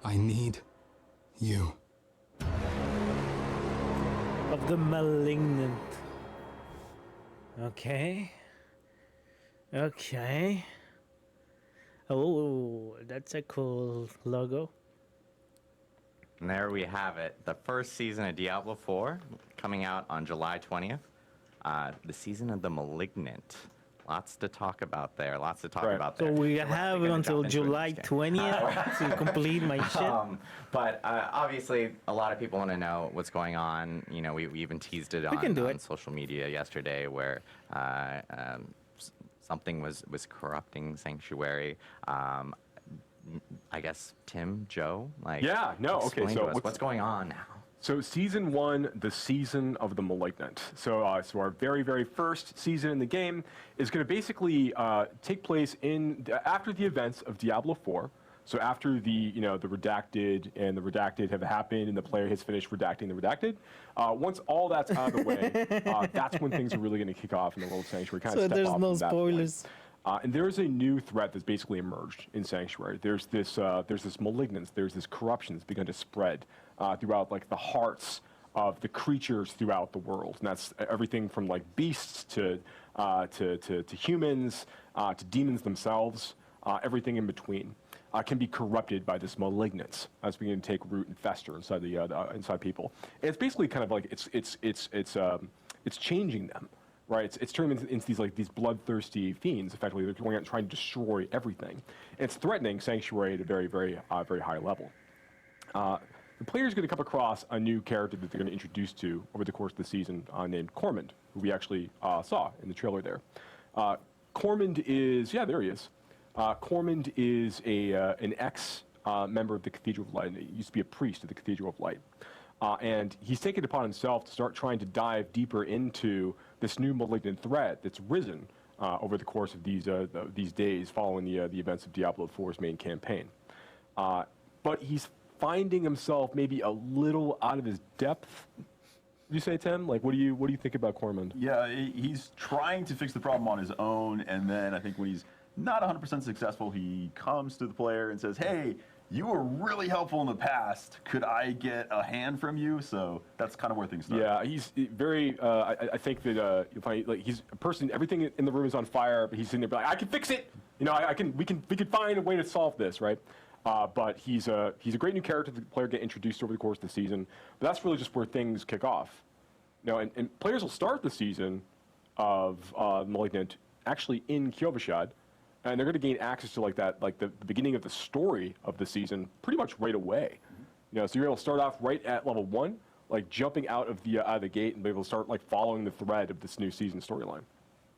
I need you. Of the malignant. Okay. Okay. Oh, that's a cool logo. And there we have it. The first season of Diablo 4 coming out on July 20th. The season of the Malignant. Lots to talk about there. Lots to talk about there. So we have until July 20th to complete my shit. But obviously, a lot of people want to know what's going on. You know, we even teased it on social media yesterday, where something was corrupting Sanctuary. I guess Tim, Joe, like explain to us what's going on now. So season 1, the season of the Malignant. So our very, very first season in the game is going to basically take place after the events of Diablo 4. So after the redacted and the redacted have happened and the player has finished redacting the redacted, once all that's out of the way, that's when things are really going to kick off in the world of Sanctuary. So there's no spoilers. And there is a new threat that's basically emerged in Sanctuary. There's this malignance, there's this corruption that's begun to spread throughout like the hearts of the creatures throughout the world, and that's everything from like beasts to humans to demons themselves, everything in between. Can be corrupted by this malignance as beginning to take root and fester inside inside people. And it's basically kind of like it's changing them. Right, it's turning them into these bloodthirsty fiends. Effectively, they're going out and trying to destroy everything. And it's threatening Sanctuary at a very, very, very high level. The player's going to come across a new character that they're going to introduce to over the course of the season, named Cormund, who we actually saw in the trailer there. Cormund is there he is. Cormund is an ex-member of the Cathedral of Light. He used to be a priest of the Cathedral of Light. And he's taken it upon himself to start trying to dive deeper into this new malignant threat that's risen over the course of these days following the events of Diablo 4's main campaign. But he's finding himself maybe a little out of his depth. You say, Tim? Like, what do you think about Cormund? Yeah, he's trying to fix the problem on his own, and then I think when he's not 100% successful, he comes to the player and says, "Hey, you were really helpful in the past. Could I get a hand from you?" So that's kind of where things start. Yeah, he's very. I think that you'll find like he's a person. Everything in the room is on fire, but he's sitting there like, "I can fix it. You know, we can find a way to solve this, right?" But he's a great new character that the player get introduced over the course of the season. But that's really just where things kick off. You know, and players will start the season of Malignant actually in Kyovashad. And they're going to gain access to like the beginning of the story of the season pretty much right away. You know, so you're able to start off right at level 1, like jumping out of the gate and be able to start like following the thread of this new season storyline.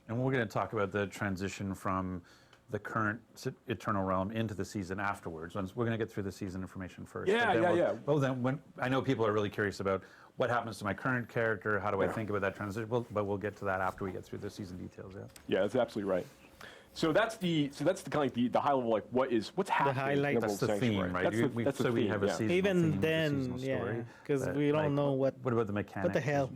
And we're going to talk about the transition from the current Eternal Realm into the season afterwards. We're going to get through the season information first. Yeah. Well, then I know people are really curious about what happens to my current character. How do I think about that transition? But we'll get to that after we get through the season details. Yeah, that's absolutely right. So that's the kind of like the high level, like what's happening. The highlight. That's the theme, right? That's the we theme, have a seasonal Even theme, then, because we don't know what. What about the mechanics? What the hell?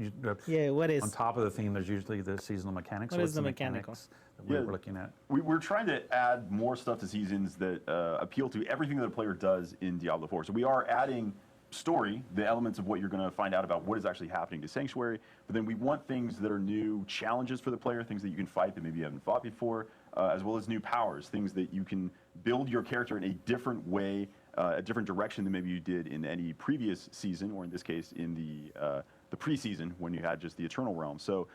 What is? On top of the theme, there's usually the seasonal mechanics. What is the mechanical? That we're looking at. We're trying to add more stuff to seasons that appeal to everything that a player does in Diablo 4. So we are adding story, the elements of what you're going to find out about what is actually happening to Sanctuary, but then we want things that are new challenges for the player, things that you can fight that maybe you haven't fought before, as well as new powers, things that you can build your character in a different way, a different direction than maybe you did in any previous season, or in this case in the preseason when you had just the Eternal Realm. So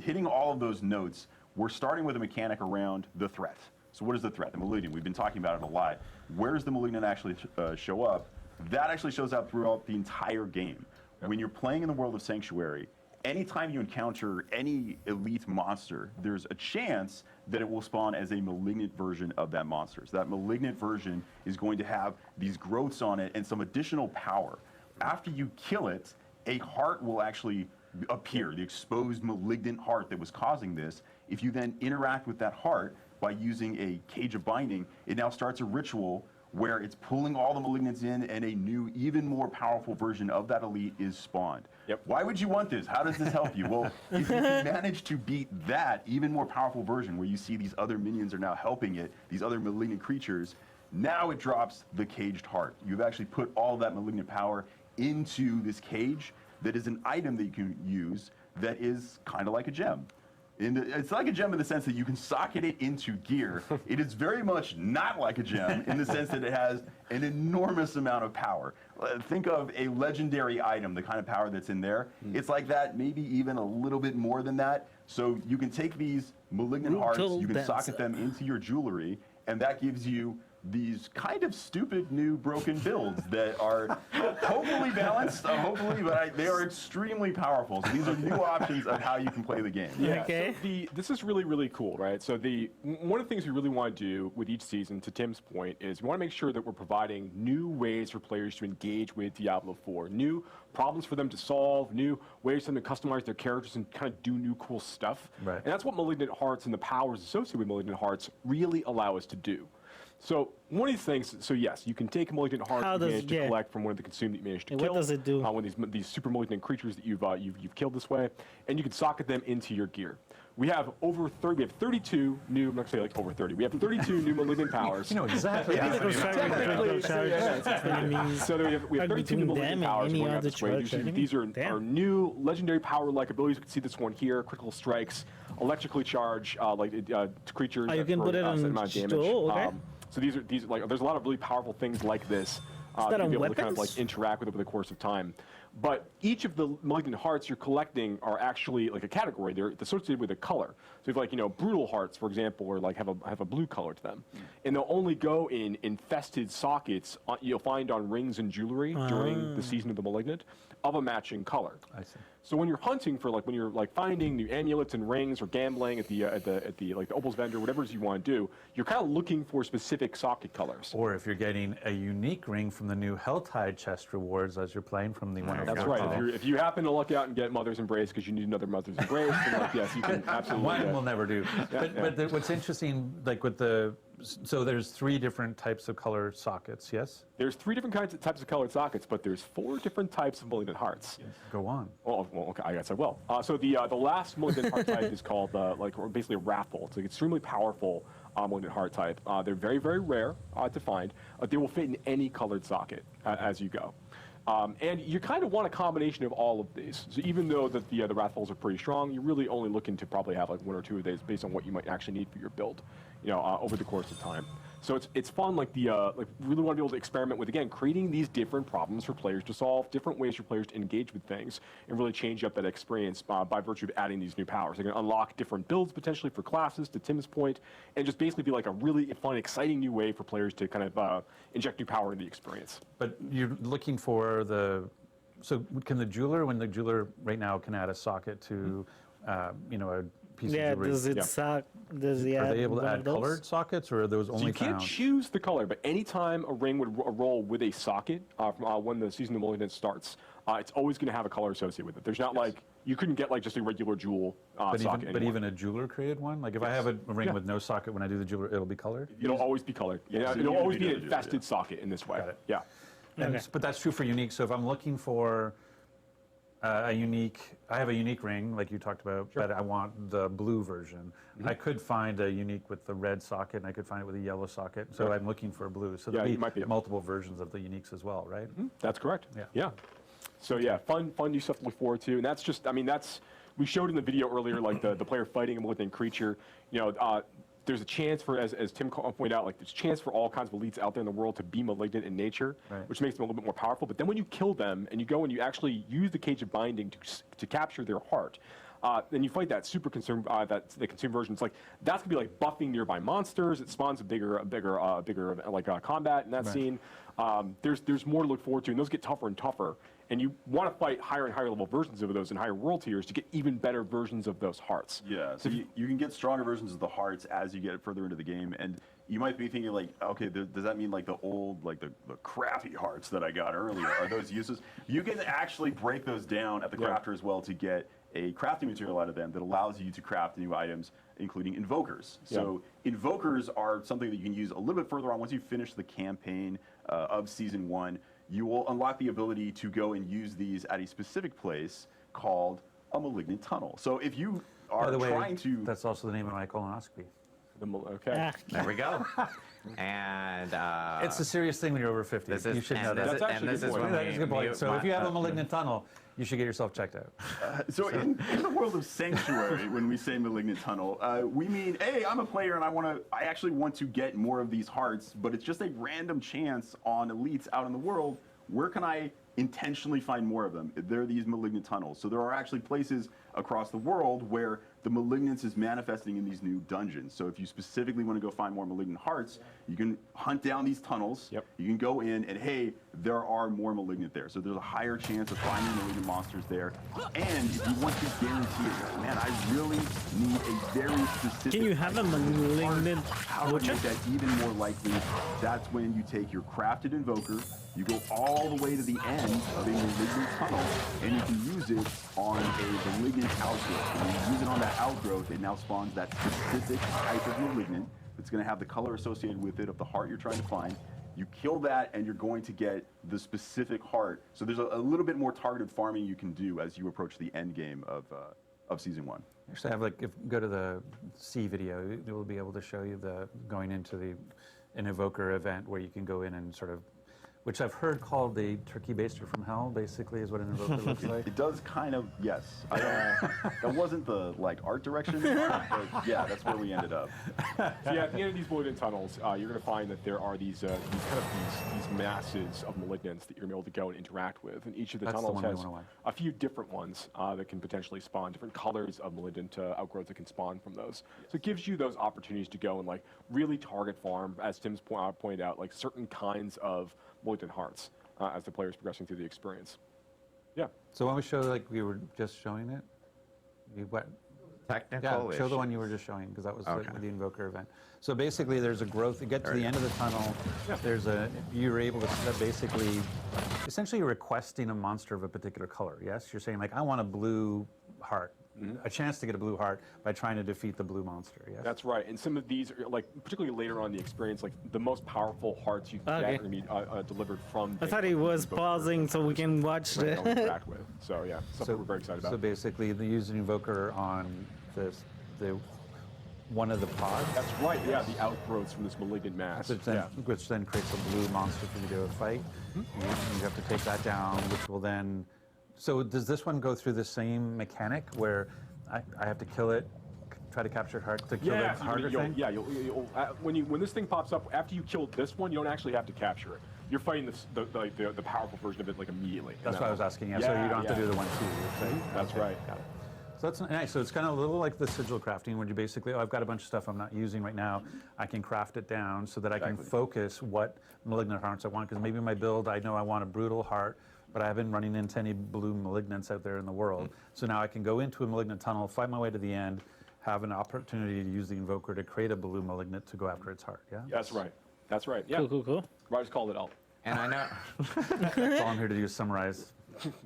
hitting all of those notes, we're starting with a mechanic around the threat. So what is the threat? The Malignant. We've been talking about it a lot. Where does the Malignant actually show up? That actually shows up throughout the entire game. When you're playing in the world of Sanctuary, anytime you encounter any elite monster, there's a chance that it will spawn as a malignant version of that monster. So that malignant version is going to have these growths on it and some additional power. After you kill it, a heart will actually appear, the exposed malignant heart that was causing this. If you then interact with that heart by using a Cage of Binding, it now starts a ritual where it's pulling all the malignants in and a new, even more powerful version of that elite is spawned. Yep. Why would you want this? How does this help you? Well, if you can manage to beat that even more powerful version where you see these other minions are now helping it, these other malignant creatures, now it drops the caged heart. You've actually put all that malignant power into this cage that is an item that you can use that is kind of like a gem. It's like a gem in the sense that you can socket it into gear. It is very much not like a gem in the sense that it has an enormous amount of power. Think of a legendary item, the kind of power that's in there. It's like that, maybe even a little bit more than that. So you can take these malignant hearts, you can socket them into your jewelry, and that gives you these kind of stupid new broken builds that are hopefully balanced, hopefully, but they are extremely powerful. So these are new options of how you can play the game. Yeah, okay. So this is really, really cool, right? So one of the things we really want to do with each season, to Tim's point, is we want to make sure that we're providing new ways for players to engage with Diablo 4, new problems for them to solve, new ways for them to customize their characters and kind of do new cool stuff. Right. And that's what Malignant Hearts and the powers associated with Malignant Hearts really allow us to do. So one of these things, so yes, you can take a Malignant Heart that you managed to collect from one of the consumed that you managed to kill. What does it do? One of these super malignant creatures that you've killed this way, and you can socket them into your gear. We have over 30. We have 32 new. I'm not gonna say like over 30. We have 32 new malignant powers. You know exactly. So we have 32 new malignant powers going out this way. These are new legendary power-like abilities. You can see this one here: critical strikes, electrically charged creatures. You can put it on damage. So these like there's a lot of really powerful things like this. To be able to kind of like interact with over the course of time. But each of the malignant hearts you're collecting are actually like a category. They're associated with a color. So if like, brutal hearts, for example, or like have a blue color to them. And they'll only go in infested sockets you'll find on rings and jewelry during the season of the malignant of a matching color. I see. So when you're hunting for when you're finding new amulets and rings or gambling at the Opal's vendor, whatever it is you want to do, you're kind of looking for specific socket colors. Or if you're getting a unique ring from the new Helltide chest rewards as you're playing from the one. That's right. If you happen to luck out and get Mother's Embrace because you need another Mother's Embrace, then yes, you can absolutely. One will never do. But what's interesting, so there's 3 different types of color sockets, yes? There's 3 different types of colored sockets, but there's 4 different types of malignant hearts. Go on. Well, okay, I guess I will. So the last malignant heart type is called basically a wrathful. It's an extremely powerful malignant heart type. They're very, very rare to find. They will fit in any colored socket as you go. And you kind of want a combination of all of these. So even though the Wrathfuls are pretty strong, you're really only looking to probably have like 1 or 2 of these based on what you might actually need for your build, over the course of time. So it's fun, really want to be able to experiment with, again, creating these different problems for players to solve, different ways for players to engage with things, and really change up that experience by virtue of adding these new powers. They're going to unlock different builds potentially for classes, to Tim's point, and just basically be like a really fun, exciting new way for players to kind of inject new power into the experience. But you're looking for so can the jeweler, when the jeweler right now can add a socket to, a piece of jewelry. Does it suck? Does he Are they able to add colored sockets, or are those only you can't choose the color, but anytime a ring would roll with a socket when the season of Malignant starts, it's always going to have a color associated with it. There's not you couldn't get just a regular jewel socket. But even a jeweler created one? Like if I have a ring with no socket, when I do the jeweler, it'll be colored? It'll always be colored. Yeah, it'll always be an infested socket in this way. Got it. Yeah. But that's true for unique. So if I'm looking for I have a unique ring, like you talked about, but I want the blue version. I could find a unique with the red socket, and I could find it with a yellow socket. So I'm looking for a blue. So there'll be multiple versions of the uniques as well, right? That's correct. Yeah. So yeah, fun new stuff to look forward to. And that's just, we showed in the video earlier, the player fighting a malignant creature. There's a chance for, as Tim pointed out, there's a chance for all kinds of elites out there in the world to be malignant in nature, which makes them a little bit more powerful. But then when you kill them and you go and you actually use the Cage of Binding to capture their heart, then you fight that super consume, the consume version. It's that's gonna be buffing nearby monsters. It spawns a bigger combat in that scene. There's more to look forward to, and those get tougher and tougher. And you want to fight higher and higher level versions of those in higher world tiers to get even better versions of those hearts. Yeah, so you can get stronger versions of the hearts as you get further into the game. And you might be thinking okay, does that mean the old, the crappy hearts that I got earlier, are those useless? You can actually break those down at the crafter as well to get a crafting material out of them that allows you to craft new items, including invokers. So invokers are something that you can use a little bit further on. Once you finish the campaign of Season 1, you will unlock the ability to go and use these at a specific place called a malignant tunnel. So if you are By the way, trying to... That's also the name of my colonoscopy. Okay. There we go. And it's a serious thing when you're over 50. You should know that. That's a good point. So if you have a malignant tunnel, you should get yourself checked out. So in the world of Sanctuary, when we say malignant tunnel, we mean, hey, I'm a player and I actually want to get more of these hearts, but it's just a random chance on elites out in the world. Where can I intentionally find more of them? There are these malignant tunnels. So there are actually places across the world where the malignance is manifesting in these new dungeons. So if you specifically want to go find more malignant hearts, you can hunt down these tunnels. You can go in and, hey, there are more malignant there. So there's a higher chance of finding malignant monsters there. And if you want to guarantee it, man, I really need a very specific... Can you have a malignant How to make that even more likely? That's when you take your crafted invoker, you go all the way to the end of a malignant tunnel, and you can use it on a malignant outgrowth. When you use it on that outgrowth, it now spawns that specific type of malignant that's going to have the color associated with it of the heart you're trying to find. You kill that, and you're going to get the specific heart. So there's a little bit more targeted farming you can do as you approach the end game of Season 1. Actually, I have go to the C video. It will be able to show you going into an evoker event where you can go in and sort of, which I've heard called the turkey baster from hell, basically, is what an invoker looks like. It does kind of, yes. That wasn't the art direction, but yeah, that's where we ended up. So yeah, at the end of these malignant tunnels, you're going to find that there are these masses of malignants that you're going to be able to go and interact with, and each of the tunnels has a few different ones that can potentially spawn different colors of malignant outgrowth that can spawn from those. So it gives you those opportunities to go and really target farm, as Tim's pointed out, certain kinds of malignant hearts as the player is progressing through the experience. Yeah. So when we show we were just showing it, technical show the one you were just showing, because that was the invoker event. So basically, there's a growth. You get to the end of the tunnel. You're able to basically, essentially, you're requesting a monster of a particular color. Yes, you're saying I want a blue heart. A chance to get a blue heart by trying to defeat the blue monster. Yes. That's right. And some of these are particularly later on in the experience, the most powerful hearts you can get are going to be delivered from. I thought he was pausing so we can watch it. With. So yeah, something we're very excited about. So basically, they use an invoker on the one of the pods. That's right. Yeah, the outgrowths from this malignant mass. Which then creates a blue monster for you to fight. You have to take that down, which will then. So does this one go through the same mechanic where I have to kill it, try to capture heart to kill it harder thing? Yeah, when this thing pops up, after you kill this one, you don't actually have to capture it. You're fighting the powerful version of it immediately. That's what I was asking. Yeah, so you don't have to do the 1-2. That's right. Got it. So that's nice. So it's kind of a little like the sigil crafting, where you basically, I've got a bunch of stuff I'm not using right now. I can craft it down so that I can focus what malignant hearts I want. Because maybe my build, I know I want a brutal heart, but I haven't been running into any blue malignants out there in the world. So now I can go into a malignant tunnel, fight my way to the end, have an opportunity to use the invoker to create a blue malignant to go after its heart. Yeah. That's right. That's right. Yeah. Cool. Roger's called it out. And I know. All I'm here to do is summarize.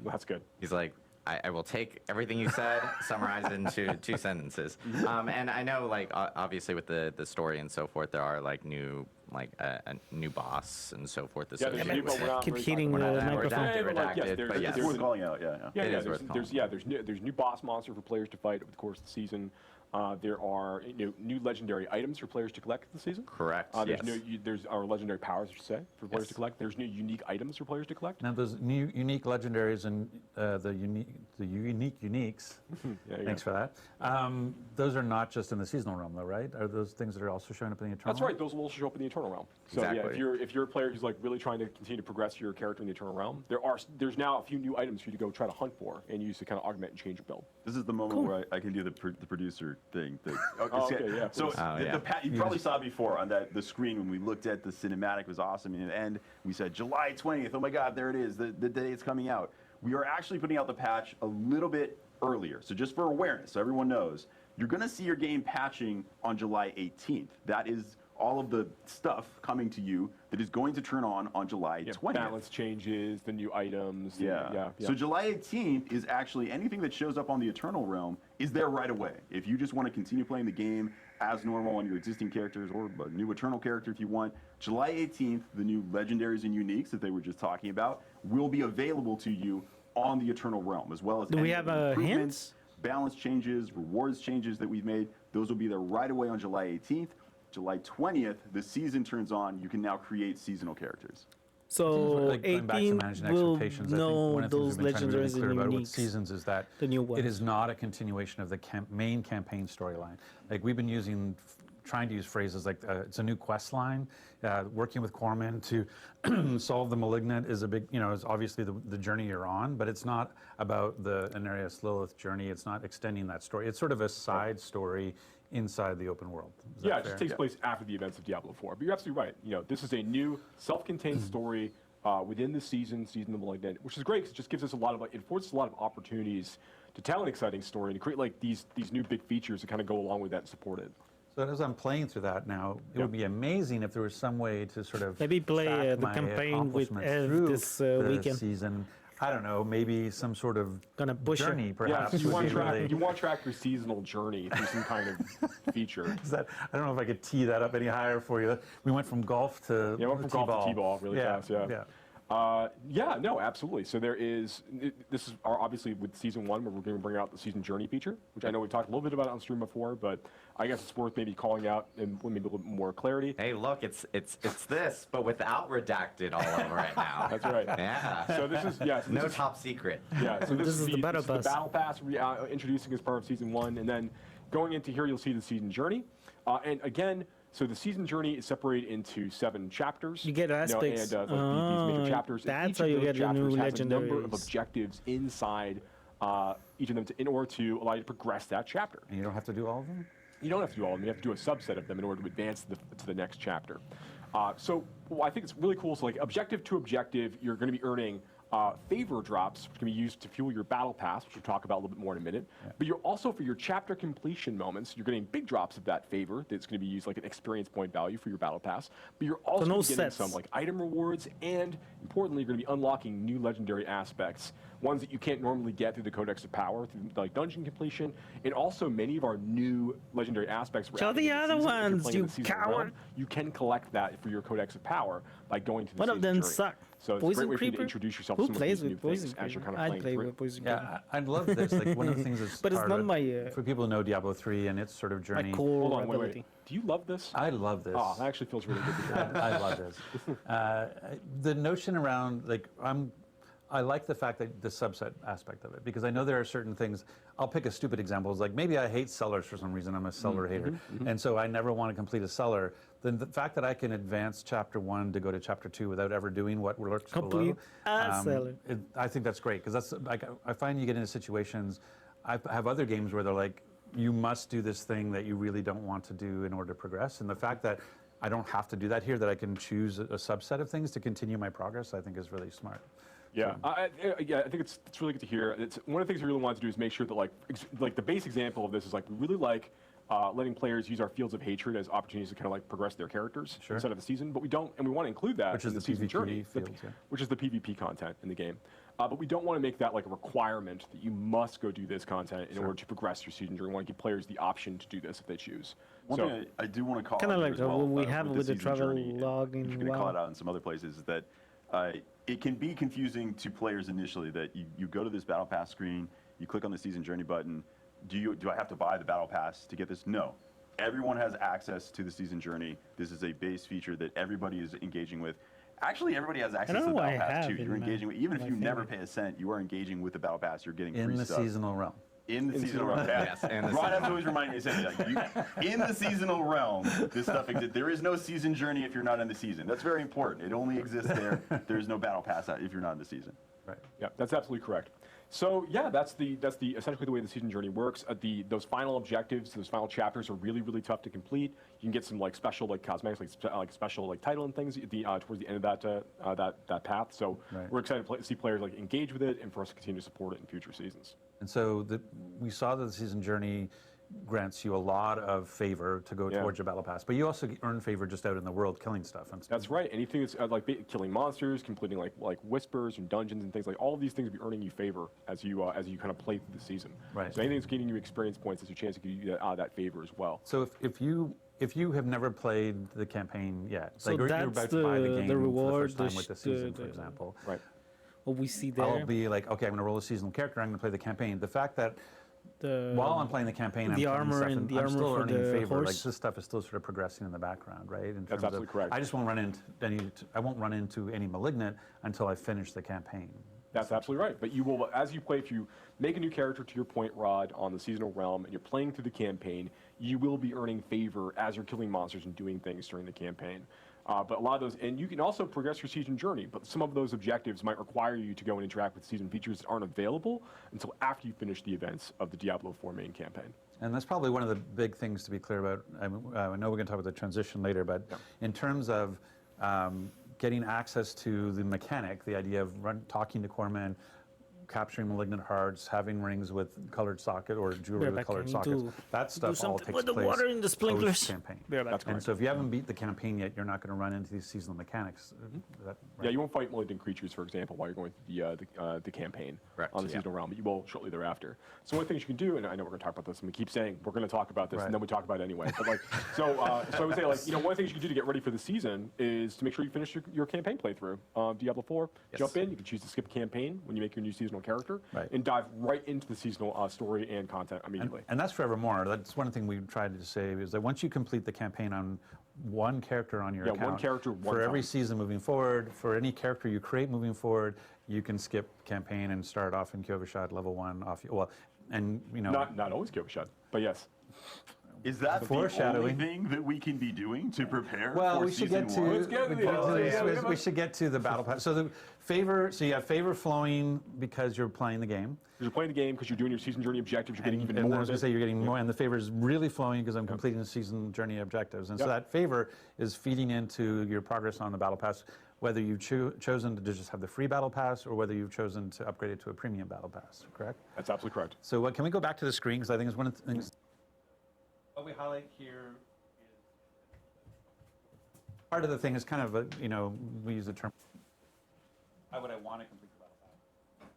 That's good. He's like, I will take everything you said, summarize it into 2 sentences. And I know, obviously with the story and so forth, there are new a new boss and so forth. Keep hitting the microphone. It's worth calling out. There's new boss monster for players to fight over the course of the season. There are new legendary items for players to collect this season. Correct. There's our legendary powers, I should say, for players to collect. There's new unique items for players to collect. Now those new unique legendaries and the unique uniques. Thanks for that. Those are not just in the seasonal realm, though, right? Are those things that are also showing up in the eternal? That's right. Those will also show up in the eternal realm. So if you're a player who's really trying to continue to progress your character in the eternal realm, there's now a few new items for you to go try to hunt for and use to kind of augment and change your build. This is the moment where I can do the producer thing. So you probably saw before on the screen when we looked at the cinematic. It was awesome. And at the end, we said July 20th. Oh my God, there it is. The day it's coming out. We are actually putting out the patch a little bit earlier. So just for awareness, so everyone knows, you're going to see your game patching on July 18th. That is all of the stuff coming to you that is going to turn on July 20th. Balance changes, the new items. Yeah. So July 18th is actually anything that shows up on the Eternal Realm is there right away. If you just want to continue playing the game as normal on your existing characters or a new Eternal character if you want, July 18th, the new legendaries and uniques that they were just talking about will be available to you on the Eternal Realm, as well as Do we have improvements, balance changes, rewards changes that we've made. Those will be there right away on July 18th. July 20th, the season turns on. You can now create seasonal characters. So like going back to 18 managing will expectations, I think know one of the those things we've been trying to be really legendaries clear and about with uniques. Seasons is that The new it is not a continuation of the main campaign storyline. Like we've been trying to use phrases like it's a new quest line. Working with Corman to solve the Malignant is a big, is obviously the journey you're on, but it's not about the Anarius Lilith journey. It's not extending that story. It's sort of a side story inside the open world. Is that It just fair? takes place after the events of Diablo 4. But you're absolutely right. This is a new self-contained story within the season of the Malignant, which is great because it just gives us it affords us a lot of opportunities to tell an exciting story and to create like these new big features that kind of go along with that and support it. So as I'm playing through that now, it would be amazing if there was some way to sort of Maybe play track the my campaign with accomplishments through this the weekend. season. I don't know, maybe some sort of journey, Yeah, perhaps. you want would be really- to track your seasonal journey through some kind of feature. I don't know if I could tee that up any higher for you. We went from golf to Yeah, went from golf to t-ball really fast. No, absolutely. So this is obviously with season 1 where we're going to bring out the season journey feature, which I know we've talked a little bit about on stream before, but I guess it's worth maybe calling out and maybe a little bit more clarity. Hey, look, it's this, but without redacted all over it now. That's right. Yeah. So this is no top secret. Yeah. So This is the battle pass. The battle pass introducing as part of season 1, and then going into here you'll see the season journey, and again. So the season journey is separated into 7 chapters. You get aspects. And these major chapters. That's each how of you those get the new chapters has a number of legendaries. objectives inside each of them in order to allow you to progress that chapter. And you don't have to do all of them? You don't have to do all of them. You have to do a subset of them in order to advance to the next chapter. So I think it's really cool. So like objective to objective, you're going to be earning favor drops, which can be used to fuel your battle pass, which we'll talk about a little bit more in a minute. Yeah. But you're also, for your chapter completion moments, you're getting big drops of that favor that's going to be used like an experience point value for your battle pass. But you're also getting some like item rewards, and importantly, you're going to be unlocking new legendary aspects, ones that you can't normally get through the Codex of Power, through like dungeon completion, and also many of our new legendary aspects. Show the other ones, you coward! Realm, you can collect that for your Codex of Power by going to the One of them journey. suck. So it's a great way for you to introduce yourself to some of these new things as you're kind of I'd playing play through. with Poison Yeah, I'd love this. Like one of the things that's but it's part not of, my for people who know Diablo 3 and its sort of journey. Hold on, wait. Do you love this? I love this. Oh, that actually feels really good to hear. I love this. The notion around I like the fact that the subset aspect of it, because I know there are certain things. I'll pick a stupid example. It's like maybe I hate sellers for some reason. I'm a seller hater, and so I never want to complete a seller. Then the fact that I can advance chapter 1 to go to chapter 2 without ever doing what lurks below, seller. I think that's great, because that's like I find you get into situations. I have other games where they're like, you must do this thing that you really don't want to do in order to progress, and the fact that I don't have to do that here, that I can choose a subset of things to continue my progress, I think is really smart. Yeah, I think it's really good to hear. It's one of the things we really want to do is make sure that like the base example of this is like we really like letting players use our fields of hatred as opportunities to kind of like progress their characters inside of the season, but we don't, and we want to include that Which is in the the season PvP journey, fields, which is the PvP content in the game. But we don't want to make that like a requirement that you must go do this content in order to progress your season journey. We want to give players the option to do this if they choose. One thing I do want to call kind of out like as well, what we have with the season travel journey, log in which we're going to call WoW. it out in some other places, is that it can be confusing to players initially that you go to this battle pass screen, you click on the season journey button. Do I have to buy the battle pass to get this? No. Everyone has access to the season journey. This is a base feature that everybody is engaging with. Actually, everybody has access to the battle pass too. You're engaging with, even if you never pay a cent, you are engaging with the battle pass. You're getting free stuff. In the seasonal realm. In the seasonal realm. Yes. Ron has always reminded me to say that. In the seasonal realm, this stuff exists. There is no season journey if you're not in the season. That's very important. It only exists there. There's no battle pass if you're not in the season. Right. Yeah, that's absolutely correct. So yeah, that's essentially the way the season journey works. Those final objectives, those final chapters are really, really tough to complete. You can get some like special like cosmetics, like special like title and things towards the end of that path. So we're excited to see players like engage with it and for us to continue to support it in future seasons. And so we saw that the season journey, grants you a lot of favor to go towards your battle pass, but you also earn favor just out in the world killing stuff. And that's right. Anything that's like killing monsters, completing like whispers and dungeons and things like all of these things will be earning you favor as you kind of play through the season. Right. So anything that's getting you experience points has a chance to give you that favor as well. So if you have never played the campaign yet, So like you're that's about to buy the game reward, for the first time with the season, for example. Right. What we see there. I'll be like, okay, I'm going to roll a seasonal character. I'm going to play the campaign. The fact that while I'm playing the campaign, I'm still earning favor. Like this stuff is still sort of progressing in the background, right? That's absolutely correct. I just won't run into any malignant until I finish the campaign. That's absolutely right. But you will, as you play, if you make a new character, to your point, Rod, on the seasonal realm, and you're playing through the campaign, you will be earning favor as you're killing monsters and doing things during the campaign. But a lot of those, and you can also progress your season journey, but some of those objectives might require you to go and interact with season features that aren't available until after you finish the events of the Diablo 4 main campaign. And that's probably one of the big things to be clear about. I know we're going to talk about the transition later, but in terms of getting access to the mechanic, the idea of talking to core men, capturing malignant hearts, having rings with colored socket or jewelry with colored sockets. That stuff all takes place with the water in the sprinklers. Campaign. That's and so if you haven't beat the campaign yet, you're not going to run into these seasonal mechanics. Yeah, you won't fight malignant creatures, for example, while you're going through the campaign on the seasonal realm, but you will shortly thereafter. So one of the things you can do, and I know we're going to talk about this, and we keep saying we're going to talk about this, and then we talk about it anyway. But so I would say, one of the things you can do to get ready for the season is to make sure you finish your campaign playthrough. Diablo 4, jump in. You can choose to skip campaign when you make your new seasonal character. And dive right into the seasonal story and content immediately. And that's forevermore. That's one thing we tried to say is that once you complete the campaign on one character on your account, one character, for every season moving forward, for any character you create moving forward, you can skip campaign and start off in Kyovashad level 1 off. Well, and not always Kyovashad, but yes. Is that the only thing that we can be doing to prepare for season 1? We should get to the battle pass. So the favor. So you have favor flowing because you're playing the game. You're playing the game because you're doing your season journey objectives. You're getting even more. And I was going to say you're getting more, and the favor is really flowing because I'm completing the season journey objectives, and so that favor is feeding into your progress on the battle pass. Whether you've chosen to just have the free battle pass or whether you've chosen to upgrade it to a premium battle pass. Correct? That's absolutely correct. So can we go back to the screen because I think it's one of the things. What we highlight here is part of the thing is kind of we use the term. Why would I want to complete the battle pass?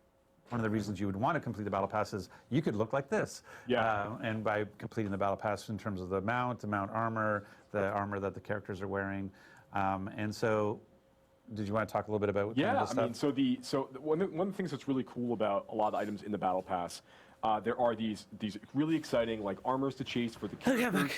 One of the reasons you would want to complete the battle pass is you could look like this. And by completing the battle pass in terms of the mount armor, the armor that the characters are wearing, and so. Did you want to talk a little bit about kind of this stuff? So one of the things that's really cool about a lot of the items in the battle pass. There are these really exciting armors to chase for the characters.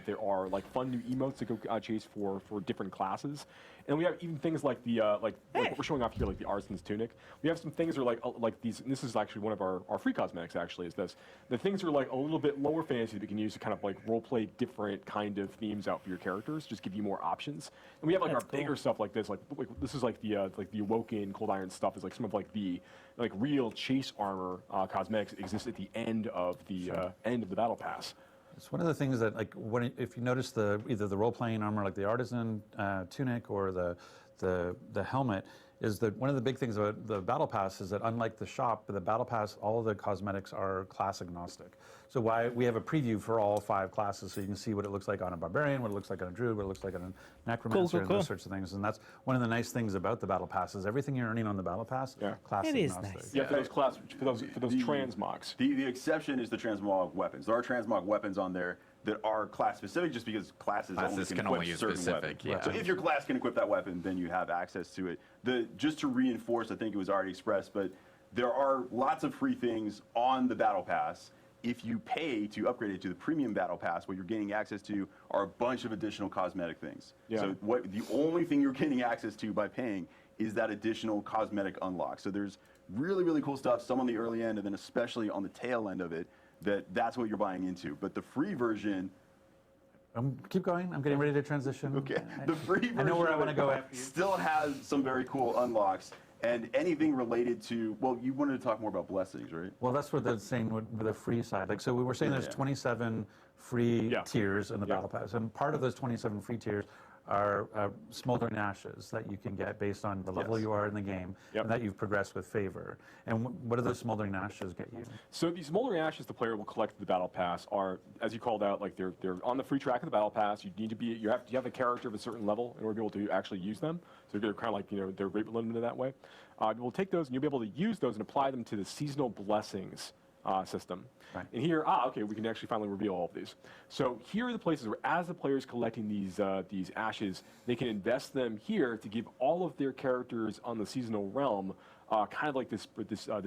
There are fun new emotes to go chase for different classes, and we have even things like what we're showing off here, like the Artisan's Tunic. We have some things that are like these. And this is actually one of our free cosmetics. Actually, is this the things are a little bit lower fantasy that we can use to kind of role play different kind of themes out for your characters, just give you more options. And we have our bigger stuff like this. This is the Awoken Cold Iron stuff. Is some of the real chase armor cosmetics that exist at the end of the battle pass. It's one of the things that if you notice either the role-playing armor like the Artisan Tunic or the helmet, is that one of the big things about the battle pass is that unlike the shop, the battle pass, all of the cosmetics are class agnostic. So we have a preview for all 5 classes, so you can see what it looks like on a barbarian, what it looks like on a druid, what it looks like on a necromancer, and those sorts of things. And that's one of the nice things about the battle pass is everything you're earning on the battle pass, class agnostic. Nice. Yeah, for those transmogs. The exception is the transmog weapons. There are transmog weapons on there that are class specific, just because classes can only use certain weapons. So if your class can equip that weapon, then you have access to it. Just to reinforce, I think it was already expressed, but there are lots of free things on the battle pass. If you pay to upgrade it to the premium battle pass, what you're gaining access to are a bunch of additional cosmetic things. So the only thing you're getting access to by paying is that additional cosmetic unlock. So there's really, really cool stuff, some on the early end, and then especially on the tail end of it, that's what you're buying into. But the free version... keep going. I'm getting ready to transition. Okay. The free version I know where I want to go after you. Still has some very cool unlocks. And anything related to, you wanted to talk more about blessings, right? Well, that's what they're saying with the free side. So we were saying there's 27 free tiers in the battle pass, and part of those 27 free tiers are smoldering ashes that you can get based on the level you are in the game, and that you've progressed with favor. And what do those smoldering ashes get you? So these smoldering ashes the player will collect the battle pass are, as you called out, like they're on the free track of the battle pass. You need to be you have a character of a certain level in order to be able to actually use them. So they're kind of like they're rate limited that way. We'll take those and you'll be able to use those and apply them to the seasonal blessings system. Right. And here, okay, we can actually finally reveal all of these. So here are the places where, as the player is collecting these ashes, they can invest them here to give all of their characters on the seasonal realm kind of like this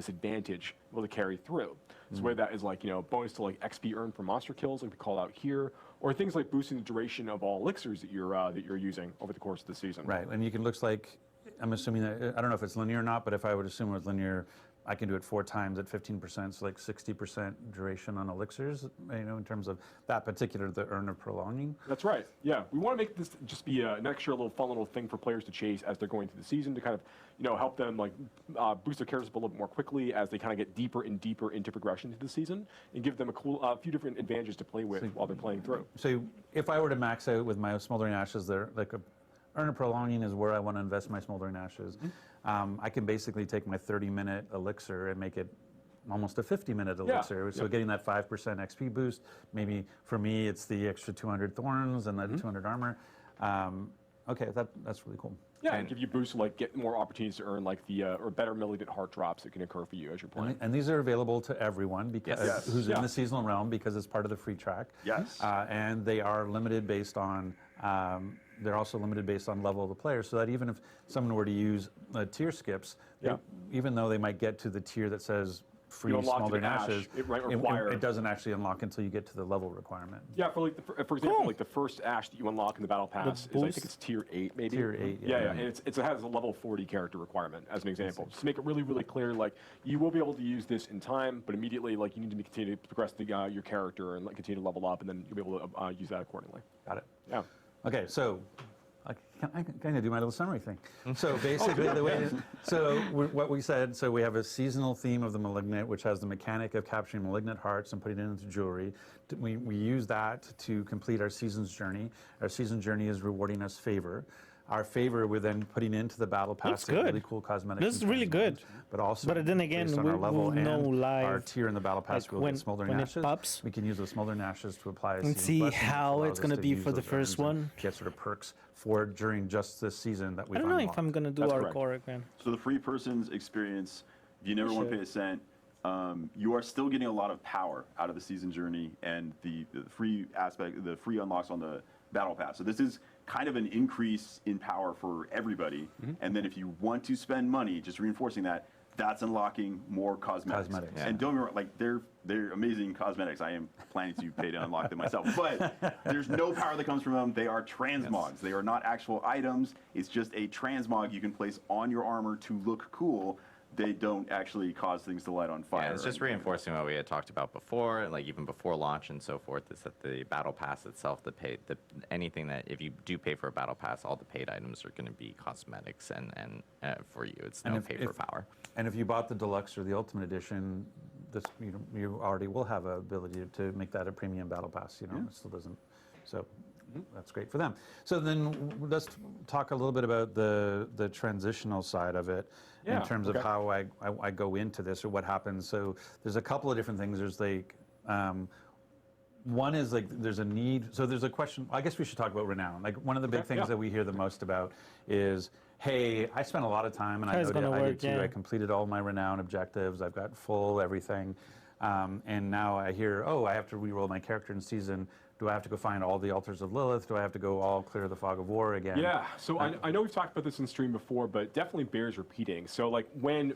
advantage able to carry through. So whether that is like bonus to like XP earned from monster kills, like we call out here, or things like boosting the duration of all elixirs that you're using over the course of the season. Right, and you can looks like I'm assuming that I don't know if it's linear or not, but if I would assume it was linear, I can do it 4 times at 15%, so like 60% duration on elixirs, in terms of that particular, the earn of prolonging. That's right, yeah. We want to make this just be an extra little fun little thing for players to chase as they're going through the season to kind of, help them like boost their characters a little bit more quickly as they kind of get deeper and deeper into progression to the season and give them a few different advantages to play with while they're playing through. So if I were to max out with my smoldering ashes, they're like earn of prolonging is where I want to invest my smoldering ashes. I can basically take my 30-minute elixir and make it almost a 50-minute elixir. So getting that 5% XP boost, maybe for me it's the extra 200 thorns and the 200 armor. Okay, that's really cool. Yeah, and give you boosts to like get more opportunities to earn like the or better malignant heart drops that can occur for you as you're playing. And these are available to everyone because who's in the seasonal realm because it's part of the free track. Yes. And they are limited based on. They're also limited based on level of the player, so that even if someone were to use tier skips, even though they might get to the tier that says free smoldering ashes, it doesn't actually unlock until you get to the level requirement. Yeah, for example, like the first ash that you unlock in the battle pass is I think it's tier 8 maybe. Tier 8, yeah. And it has a level 40 character requirement as an example. Just to make it really, really clear, like you will be able to use this in time, but immediately like you need to continue to progress your character and like continue to level up, and then you'll be able to use that accordingly. Got it. Yeah. Okay, so I kind of do my little summary thing. So basically, what we said, so we have a seasonal theme of the malignant, which has the mechanic of capturing malignant hearts and putting it into jewelry. We use that to complete our season's journey. Our season journey is rewarding us favor. Our favor, we're then putting into the battle pass really cool cosmetics. This is really good. But also, but then again, based on our level and live, our tier in the battle pass, like we'll get smoldering ashes. Pops, we can use those smoldering ashes to apply a and see how it's going to be for the first one. Get sort of perks for during just this season that we've I don't know if I'm going to do our core again. So the free person's experience, if you never want to pay a cent, you are still getting a lot of power out of the season journey and the free aspect, the free unlocks on the battle pass. So this is kind of an increase in power for everybody. And then if you want to spend money, just reinforcing that, that's unlocking more cosmetics. And don't get me wrong, like they're amazing cosmetics. I am planning to pay to unlock them myself. But there's no power that comes from them. They are transmogs. They are not actual items. It's just a transmog you can place on your armor to look cool. They don't actually cause things to light on fire. Yeah, it's just reinforcing what we had talked about before, like even before launch and so forth, is that the battle pass itself, anything that if you do pay for a battle pass, all the paid items are going to be cosmetics and for you. It's no pay for power. And if you bought the deluxe or the ultimate edition, this you already will have an ability to make that a premium battle pass. It still doesn't. So. That's great for them. So then let's talk a little bit about the transitional side of it in terms of how I go into this or what happens. So there's a couple of different things. There's like, one is like there's a need. So there's a question, I guess we should talk about renown. Like one of the big things that we hear the most about is, hey, I spent a lot of time and I did too. I completed all my renown objectives. I've got full everything. And now I hear, I have to re-roll my character in season. Do I have to go find all the altars of Lilith? Do I have to go all clear the fog of war again? Yeah, so I know we've talked about this in stream before, but it definitely bears repeating. So like when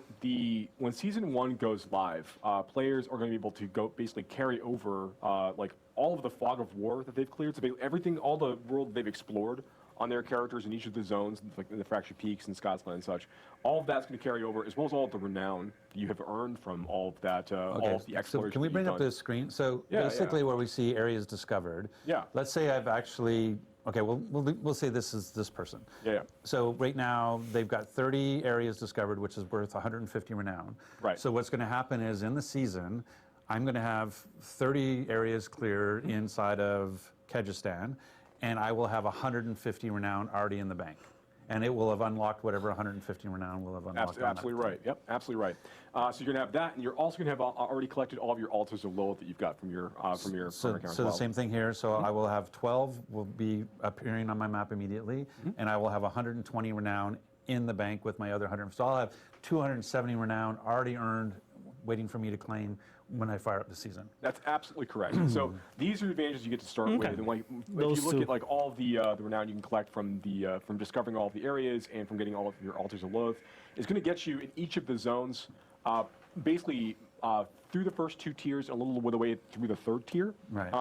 season 1 goes live, players are going to be able to go basically carry over like all of the fog of war that they've cleared. So everything, all the world they've explored on their characters in each of the zones, like in the Fractured Peaks and Scotsland and such, all of that's going to carry over, as well as all of the renown that you have earned from all of that, all of the exploration. So can we bring up the screen? So basically where we see areas discovered, let's say I've actually, we'll say this is this person. So right now they've got 30 areas discovered, which is worth 150 renown. Right. So what's going to happen is in the season, I'm going to have 30 areas clear inside of Kyrgyzstan. and I will have 150 renown already in the bank. And it will have unlocked whatever 150 renown will have unlocked. Absolutely right. Yep, absolutely right. So you're going to have that, and you're also going to have already collected all of your altars of Lilith that you've got from your current account. So the same thing here. So I will have 12 will be appearing on my map immediately, and I will have 120 renown in the bank with my other 100. So I'll have 270 renown already earned, waiting for me to claim when I fire up the season. That's absolutely correct. So these are the advantages you get to start with. And like, if you look at like all the renown you can collect from discovering all of the areas and from getting all of your altars of Lilith, it's going to get you in each of the zones, basically through the first 2 tiers, and a little bit of the way through the 3rd tier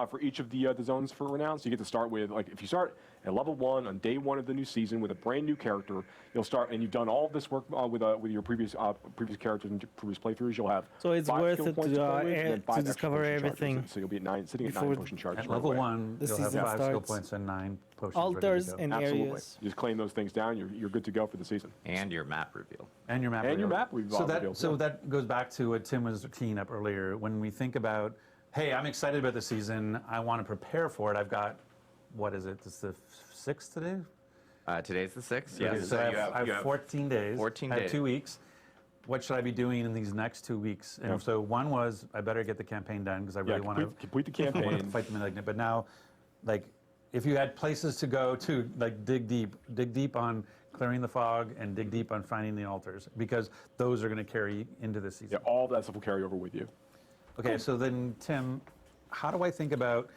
for each of the zones for renown. So you get to start with, like, if you start at level 1 on day 1 of the new season with a brand new character, you'll start, and you've done all of this work with your previous characters and previous playthroughs. You'll have so it's 5 worth skill it points to discover everything. So you'll be at sitting at 9 potion charges. At level 1, the you'll season have 5 skill starts. points and 9 potions. Altars ready to go. and Absolutely. areas. You just claim those things down. You're good to go for the season. And your map reveal. And your map. And your reveal. map reveal. So that goes back to what Tim was teeing up earlier. When we think about, hey, I'm excited about the season. I want to prepare for it. I've got, what is it? It's the 6th today. Today's the 6th. Okay, Yes. so I have 14 days. 14 I have days. 2 weeks. What should I be doing in these next 2 weeks? And so one was I better get the campaign done because I really want to complete the I want campaign. to fight the malignant. But now, like, if you had places to go to, like, dig deep on clearing the fog and dig deep on finding the altars, because those are going to carry into this season. Yeah, all that stuff will carry over with you. Okay, so then, Tim, how do I think about,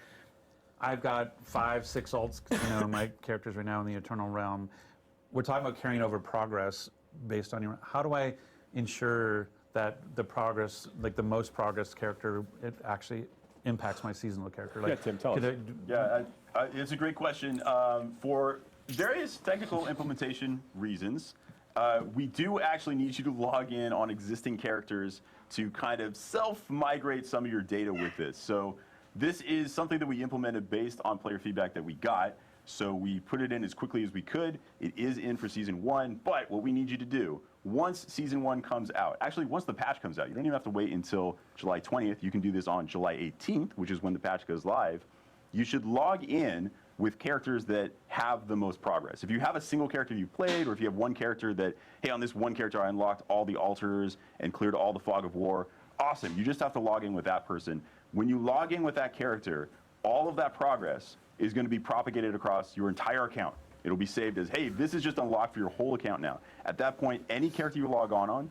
I've got 5, 6 alts, my characters right now in the Eternal Realm. We're talking about carrying over progress based on your, how do I ensure that the progress, like the most progress character, it actually impacts my seasonal character? Like, Tim, tell us. It's a great question. For various technical implementation reasons, we do actually need you to log in on existing characters to kind of self-migrate some of your data with this. So this is something that we implemented based on player feedback that we got. So we put it in as quickly as we could. It is in for Season 1, but what we need you to do, once Season 1 comes out, actually once the patch comes out, you don't even have to wait until July 20th. You can do this on July 18th, which is when the patch goes live. You should log in with characters that have the most progress. If you have a single character you played, or if you have one character that, hey, on this one character I unlocked all the altars and cleared all the Fog of War, awesome. You just have to log in with that person. When you log in with that character, all of that progress is going to be propagated across your entire account. It'll be saved as, hey, this is just unlocked for your whole account now. At that point, any character you log on,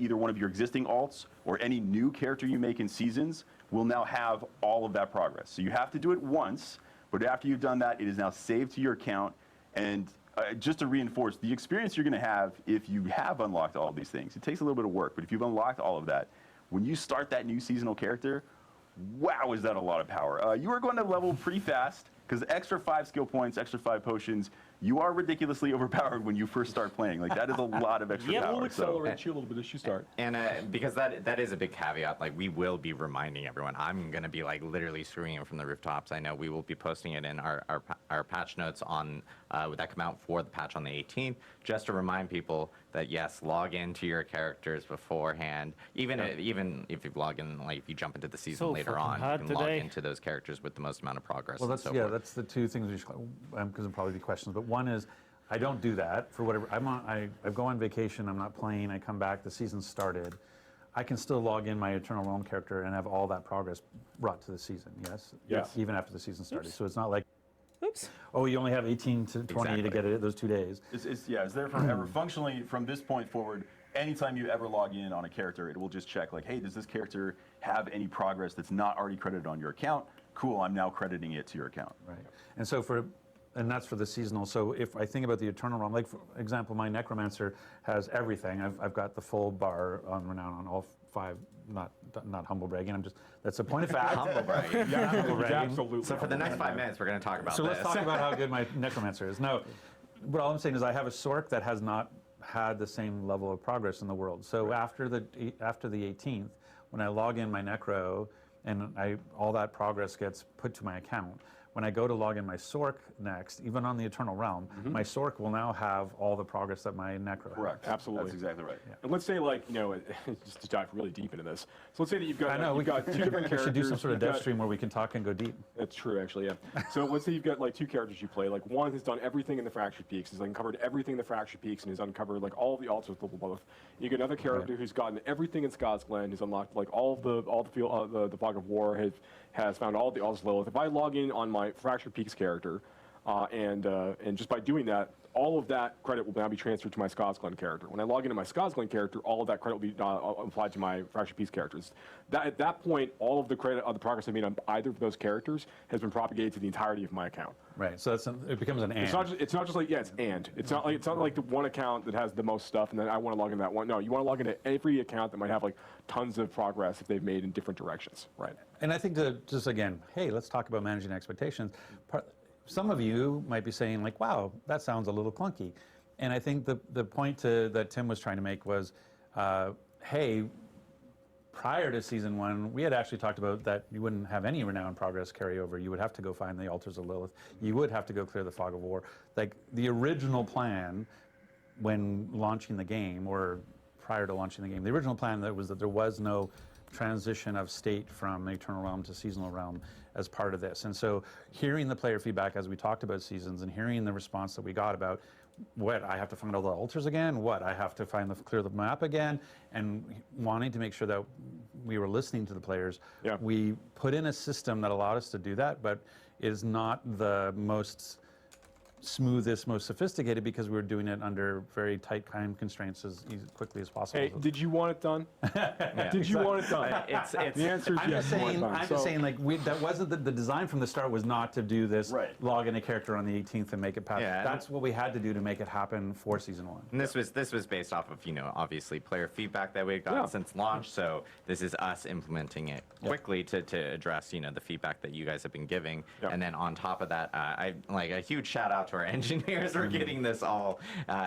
either one of your existing alts or any new character you make in seasons, will now have all of that progress. So you have to do it once, but after you've done that, it is now saved to your account. And just to reinforce, the experience you're going to have if you have unlocked all of these things, it takes a little bit of work, but if you've unlocked all of that, when you start that new seasonal character, wow, is that a lot of power. You are going to level pretty fast, because extra 5 skill points, extra 5 potions, you are ridiculously overpowered when you first start playing. Like, that is a lot of extra power. We'll accelerate you a little bit as you start. And because that is a big caveat, like, we will be reminding everyone. I'm going to be, like, literally screaming it from the rooftops. I know we will be posting it in our patch notes on that come out for the patch on the 18th, just to remind people that, yes, log into your characters beforehand. Even if you log in, like, if you jump into the season later on, you can log into those characters with the most amount of progress. Well, and so forth. That's the 2 things we should, because there'll probably be questions, but one is, I don't do that for whatever, I go on vacation, I'm not playing, I come back, the season's started. I can still log in my Eternal Realm character and have all that progress brought to the season, yes? Yes. Even after the season started. So it's not like, oops, oh, you only have 18 to 20 to get it those 2 days. It's there forever. Functionally, from this point forward, anytime you ever log in on a character, it will just check, like, hey, does this character have any progress that's not already credited on your account? Cool, I'm now crediting it to your account. Right. And so and that's for the seasonal. So if I think about the Eternal Realm, like, for example, my Necromancer has everything. I've got the full bar on renown on all 5, not humble bragging, that's a point of fact. Humble bragging. Yeah, humble bragging. Absolutely. So for the next 5 minutes, we're going to talk about So this. let's talk about how good my Necromancer is. No, but all I'm saying is I have a Sork that has not had the same level of progress in the world. So after the 18th, when I log in my Necro and all that progress gets put to my account, when I go to log in my Sork next, even on the Eternal Realm, my Sork will now have all the progress that my Necro Correct. has. Absolutely. That's exactly right. And let's say, like, you know, just to dive really deep into this. So let's say that you've got, I know, you've got two different we characters. should do some sort of you've dev got- stream where we can talk and go deep. That's true, actually, yeah. So let's say you've got like two characters you play. Like one has done everything in the Fractured Peaks, has uncovered everything in the Fractured Peaks, and has uncovered like all the altars of both. You get another character who's gotten everything in Scott's Glen, who's unlocked like all the Fog of War, has found all the altars of Lilith. If I log in on my Fractured Peaks character, and just by doing that, all of that credit will now be transferred to my Scott's Glen character. When I log into my Scott's Glen character, all of that credit will be applied to my Fractured Peaks characters. At that point, all of the credit of the progress I've made on either of those characters has been propagated to the entirety of my account. Right. So it becomes an and. It's not just like it's and. It's not like the one account that has the most stuff, and then I want to log into that one. No, you want to log into every account that might have like tons of progress if they've made in different directions. Right. And I think to just again, hey, let's talk about managing expectations. Some of you might be saying like, wow, that sounds a little clunky. And I think the point that Tim was trying to make was, hey, prior to season 1, we had actually talked about that you wouldn't have any renown progress carryover. You would have to go find the altars of Lilith. You would have to go clear the Fog of War. Like the original plan when launching the game, or prior to launching the game, the original plan that there was no transition of state from Eternal Realm to Seasonal Realm as part of this. And so hearing the player feedback as we talked about seasons and hearing the response that we got about what, I have to find all the altars again, what, I have to clear the map again, and wanting to make sure that we were listening to the players, we put in a system that allowed us to do that, but is not the most smoothest, most sophisticated, because we were doing it under very tight time constraints as quickly as possible. Hey, did you want it done? Did you want it done? The answer is I'm yes. just saying, like, that wasn't the design from the start was not to do this, log in a character on the 18th and make it pass. That's what we had to do to make it happen for season 1. And this was based off of, you know, obviously player feedback that we had gotten since launch. So this is us implementing it quickly to address, you know, the feedback that you guys have been giving. And then on top of that, I like a huge shout out to our engineers for getting this all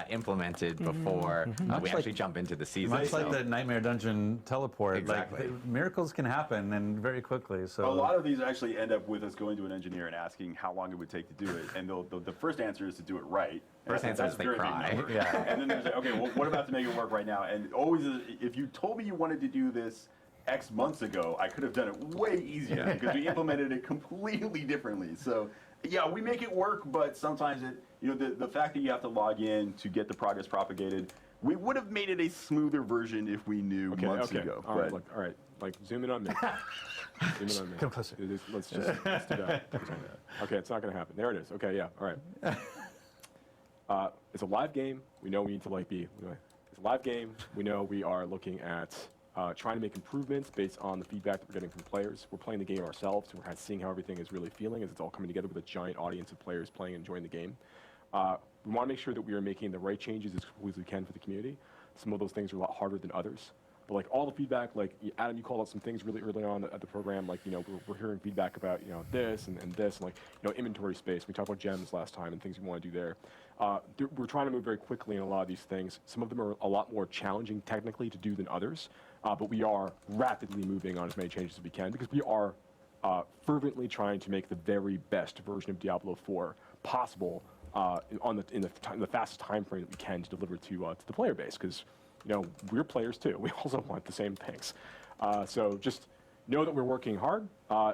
implemented before we actually jump into the season. Much like the Nightmare Dungeon teleport, Exactly. like miracles can happen and very quickly. So a lot of these actually end up with us going to an engineer and asking how long it would take to do it, and the first answer is to do it right. First answer is they cry. And then there's like, okay, well, what about to make it work right now? And always, if you told me you wanted to do this X months ago, I could have done it way easier because we implemented it completely differently. So yeah, we make it work, but sometimes the fact that you have to log in to get the progress propagated, we would have made it a smoother version if we knew months ago. All right, look, all right, like zoom in on me. Zoom in on me. Come closer. Let's do that. Okay, it's not going to happen. There it is. Okay, yeah, all right. It's a live game. We know we need to it's a live game. We know we are looking at trying to make improvements based on the feedback that we're getting from players. We're playing the game ourselves, so we're kind of seeing how everything is really feeling as it's all coming together with a giant audience of players playing and enjoying the game. We want to make sure that we are making the right changes as quickly as we can for the community. Some of those things are a lot harder than others. But like all the feedback, like Adam, you called out some things really early on at the program, like, you know, we're hearing feedback about, you know, this and this, and like, you know, inventory space. We talked about gems last time and things we want to do there. We're trying to move very quickly in a lot of these things. Some of them are a lot more challenging technically to do than others, but we are rapidly moving on as many changes as we can because we are fervently trying to make the very best version of Diablo 4 possible in the fastest time frame that we can to deliver to the player base, because, you know, we're players too. We also want the same things. So just know that we're working hard.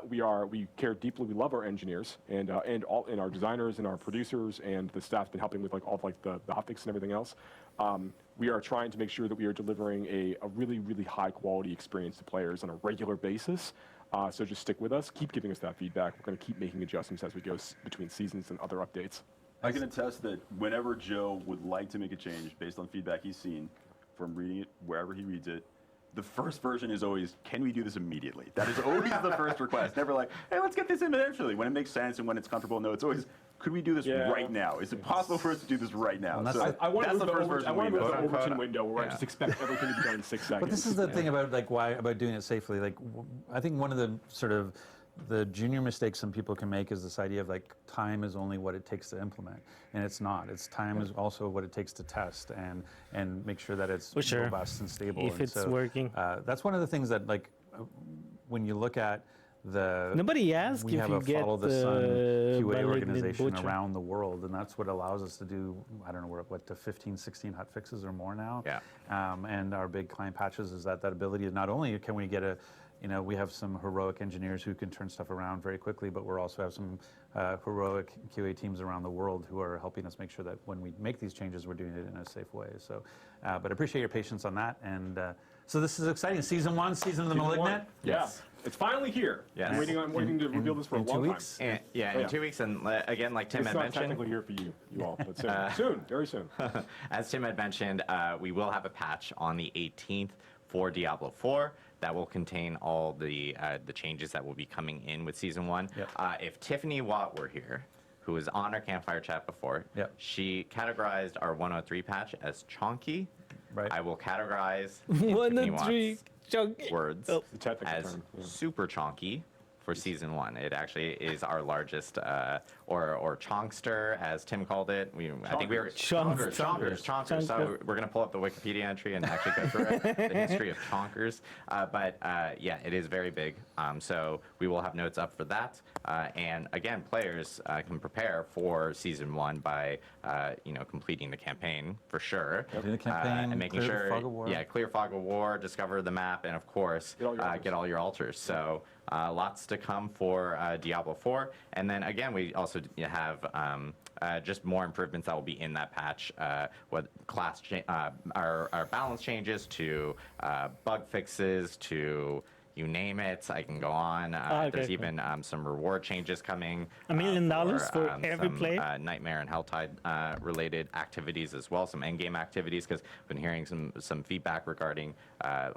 We care deeply. We love our engineers and our designers and our producers, and the staff's been helping with like all of like the hotfix and everything else. We are trying to make sure that we are delivering a really, really high quality experience to players on a regular basis. So just stick with us. Keep giving us that feedback. We're going to keep making adjustments as we go between seasons and other updates. I can attest that whenever Joe would like to make a change based on feedback he's seen from reading it wherever he reads it, the first version is always, can we do this immediately? That is always the first request. Never like, hey, let's get this in eventually. When it makes sense and when it's comfortable, no, it's always, could we do this right now? Is it possible for us to do this right now? So I want to move the Overton window where I just expect everything to be done in 6 seconds. But this is the thing about about doing it safely. Like, I think one of the sort of the junior mistakes some people can make is this idea of like time is only what it takes to implement, and it's not. It's time is also what it takes to test and make sure that it's robust and stable. If it's working. That's one of the things that, like, when you look at Nobody asked we if have you a get follow the sun QA Malignant organization Butcher. around the world, and that's what allows us to do, I don't know, we're what, to 15, 16 hot fixes or more now. Yeah. And our big client patches is that ability of not only can we get we have some heroic engineers who can turn stuff around very quickly, but we also have some heroic QA teams around the world who are helping us make sure that when we make these changes, we're doing it in a safe way. So, but appreciate your patience on that. And so this is exciting. Season 1, Season of the Malignant. Yes. It's finally here. Yes. I'm waiting to reveal this for a long 2 weeks? time. In 2 weeks. And again, like Tim it's had not mentioned. technically here for you all, but soon. Soon, very soon. As Tim had mentioned, we will have a patch on the 18th for Diablo 4 that will contain all the changes that will be coming in with Season 1. Yep. If Tiffany Watt were here, who was on our campfire chat before, she categorized our 103 patch as chonky. Right. I will categorize 103 Watt's chonky words as term, super chonky for Season 1. It actually is our largest, or chonkster, as Tim called it. I think we were chonkers. So we're going to pull up the Wikipedia entry and actually go through the history of chonkers. But yeah, it is very big. So we will have notes up for that. And again, players can prepare for Season 1 by completing the campaign for sure. Do the campaign, and making clear sure, the fog of war. yeah, clear fog of war, discover the map, and of course get all your altars. So lots to come for Diablo 4. And then again, we also have just more improvements that will be in that patch. What our balance changes to bug fixes to you name it. I can go on. There's even some reward changes coming. $1 million for every some, play. Nightmare and Helltide related activities as well. Some endgame activities, because I've been hearing some feedback regarding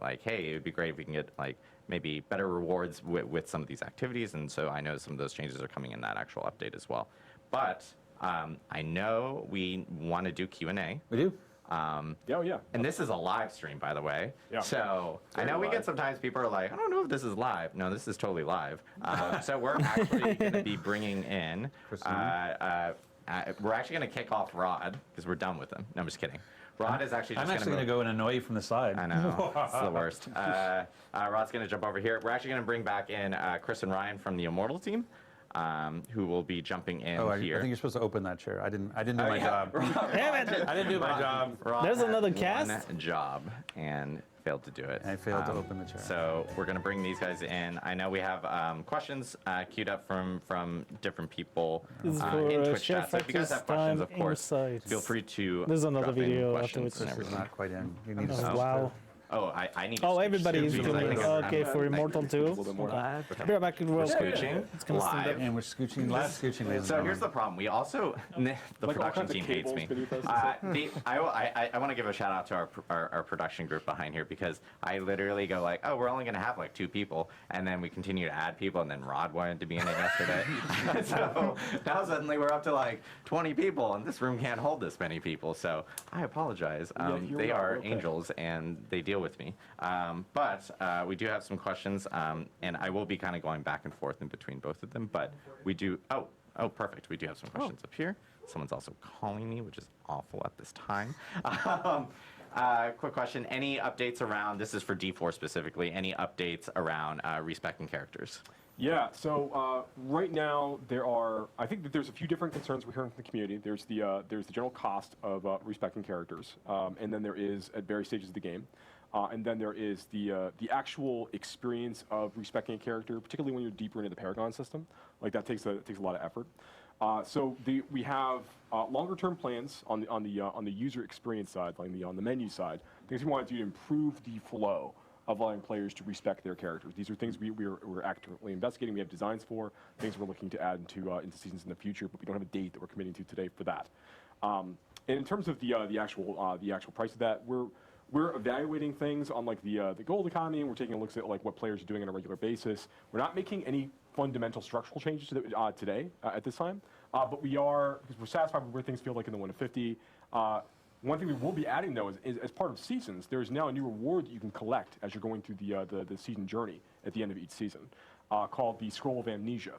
like, hey, it would be great if we can get like maybe better rewards with some of these activities. And so I know some of those changes are coming in that actual update as well. But I know we want to do Q&A. We do. Yeah. And this is a live stream, by the way. Yeah. So Very I know we live. get sometimes people are like, I don't know if this is live. No, this is totally live. So we're actually going to be bringing in. We're actually going to kick off Rod because we're done with him. No, I'm just kidding. Rod is actually just I'm actually going to go and annoy you from the side. I know. It's the worst. Rod's going to jump over here. We're actually going to bring back in Chris and Ryan from the Immortal team. Who will be jumping in here. I think you're supposed to open that chair. I didn't do my job. Damn it! I didn't do my job. There's another One cast. job and failed to do it. I failed to open the chair. So we're going to bring these guys in. I know we have questions queued up from different people This is in for Twitch chat. So if you guys have questions, of course, Inside. feel free to There's another drop in video questions afterwards. and This is everything. not quite in. You need Oh, to wow. Oh, I need to Oh, scooch everybody is too, because I doing think it. I'm- Okay, I'm- for I- Immortal I- 2. a little bit more. Okay. Be right back in real quick. Scooching It's gonna stand live. up. And we're scooching, live scooching, ladies and So here's the problem. We also, the Like all production kinds of team hates me. cables beneath us and I want to give a shout out to our production group behind here, because I literally go like, oh, we're only going to have like 2 people. And then we continue to add people. And then Rod wanted to be in it yesterday. So now suddenly we're up to like 20 people. And this room can't hold this many people. So I apologize. you're They not are okay. angels and they deal with me. But we do have some questions. And I will be kind of going back and forth in between both of them. But we do, oh, perfect. We do have some questions up here. Someone's also calling me, which is awful at this time. Quick question. Any updates around, this is for D4 specifically, any updates around respecting characters? Yeah, so right now I think that there's a few different concerns we're hearing from the community. There's the general cost of respecting characters, and then there is at various stages of the game. And then there is the actual experience of respecting a character, particularly when you're deeper into the Paragon system. Like that takes a lot of effort. So we have longer-term plans on the user experience side, like on the menu side. Things we want to do to improve the flow of allowing players to respect their characters. These are things we're actively investigating. We have designs for things we're looking to add into seasons in the future, but we don't have a date that we're committing to today for that. And in terms of the actual price of that, we're evaluating things on like the gold economy, and we're taking a look at like what players are doing on a regular basis. We're not making any fundamental structural changes to today at this time, but we are, because we're satisfied with where things feel like in the 150. One thing we will be adding though is as part of seasons, there's now a new reward that you can collect as you're going through the season journey at the end of each season, called the Scroll of Amnesia.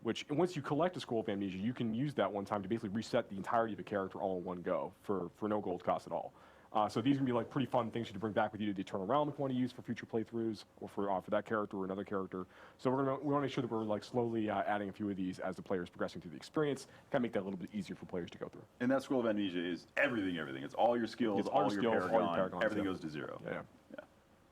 Which, once you collect a Scroll of Amnesia, you can use that one time to basically reset the entirety of a character all in one go for no gold cost at all. So these are going to be like pretty fun things to bring back with you to the Eternal Realm if you want to use for future playthroughs or for that character or another character. So we want to make sure that we're like slowly adding a few of these as the player is progressing through the experience. Kind of make that a little bit easier for players to go through. And that Scroll of Amnesia is everything. It's all your skills, all your Paragons, everything goes to 0. Yeah.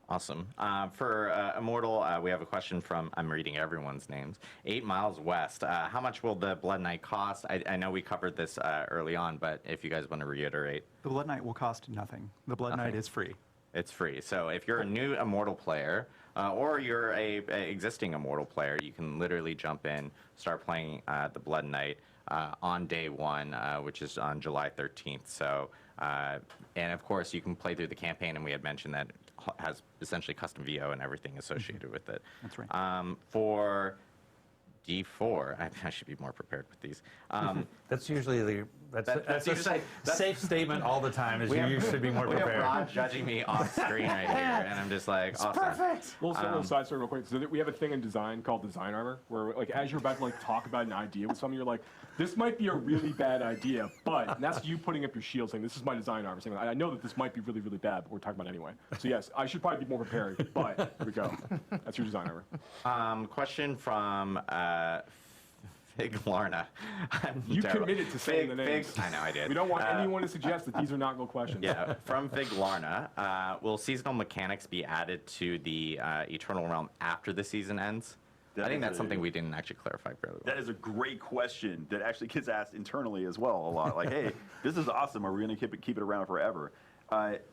Awesome. For Immortal, we have a question from, I'm reading everyone's names, 8 Miles West. How much will the Blood Knight cost? I know we covered this early on, but if you guys want to reiterate. The Blood Knight will cost nothing. The Blood Knight is free. It's free. So if you're a new Immortal player, or you're a existing Immortal player, you can literally jump in, start playing the Blood Knight on day 1, which is on July 13th. So, and of course, you can play through the campaign, and we had mentioned that has essentially custom VO and everything associated with it. That's right. For D4, I should be more prepared with these. That's usually that's a safe statement all the time. Is you should be more prepared. We have Rod judging me off screen right here, and I'm just like, awesome. Perfect. Little side story real quick. So we have a thing in design called design armor, where like as you're about to like talk about an idea with someone, you're like, this might be a really bad idea, but and that's you putting up your shield saying, this is my design armor. Saying, I know that this might be really, really bad, but we're talking about it anyway. So yes, I should probably be more prepared, but here we go. That's your design armor. Question from Fig Larna. You committed to saying the names. I know I did. We don't want anyone to suggest that these are not real questions. Yeah, from Fig Larna. Will seasonal mechanics be added to the Eternal Realm after the season ends? I think that's something we didn't actually clarify fairly well. That is a great question that actually gets asked internally as well a lot. Like, hey, this is awesome. Are we going to keep it around forever?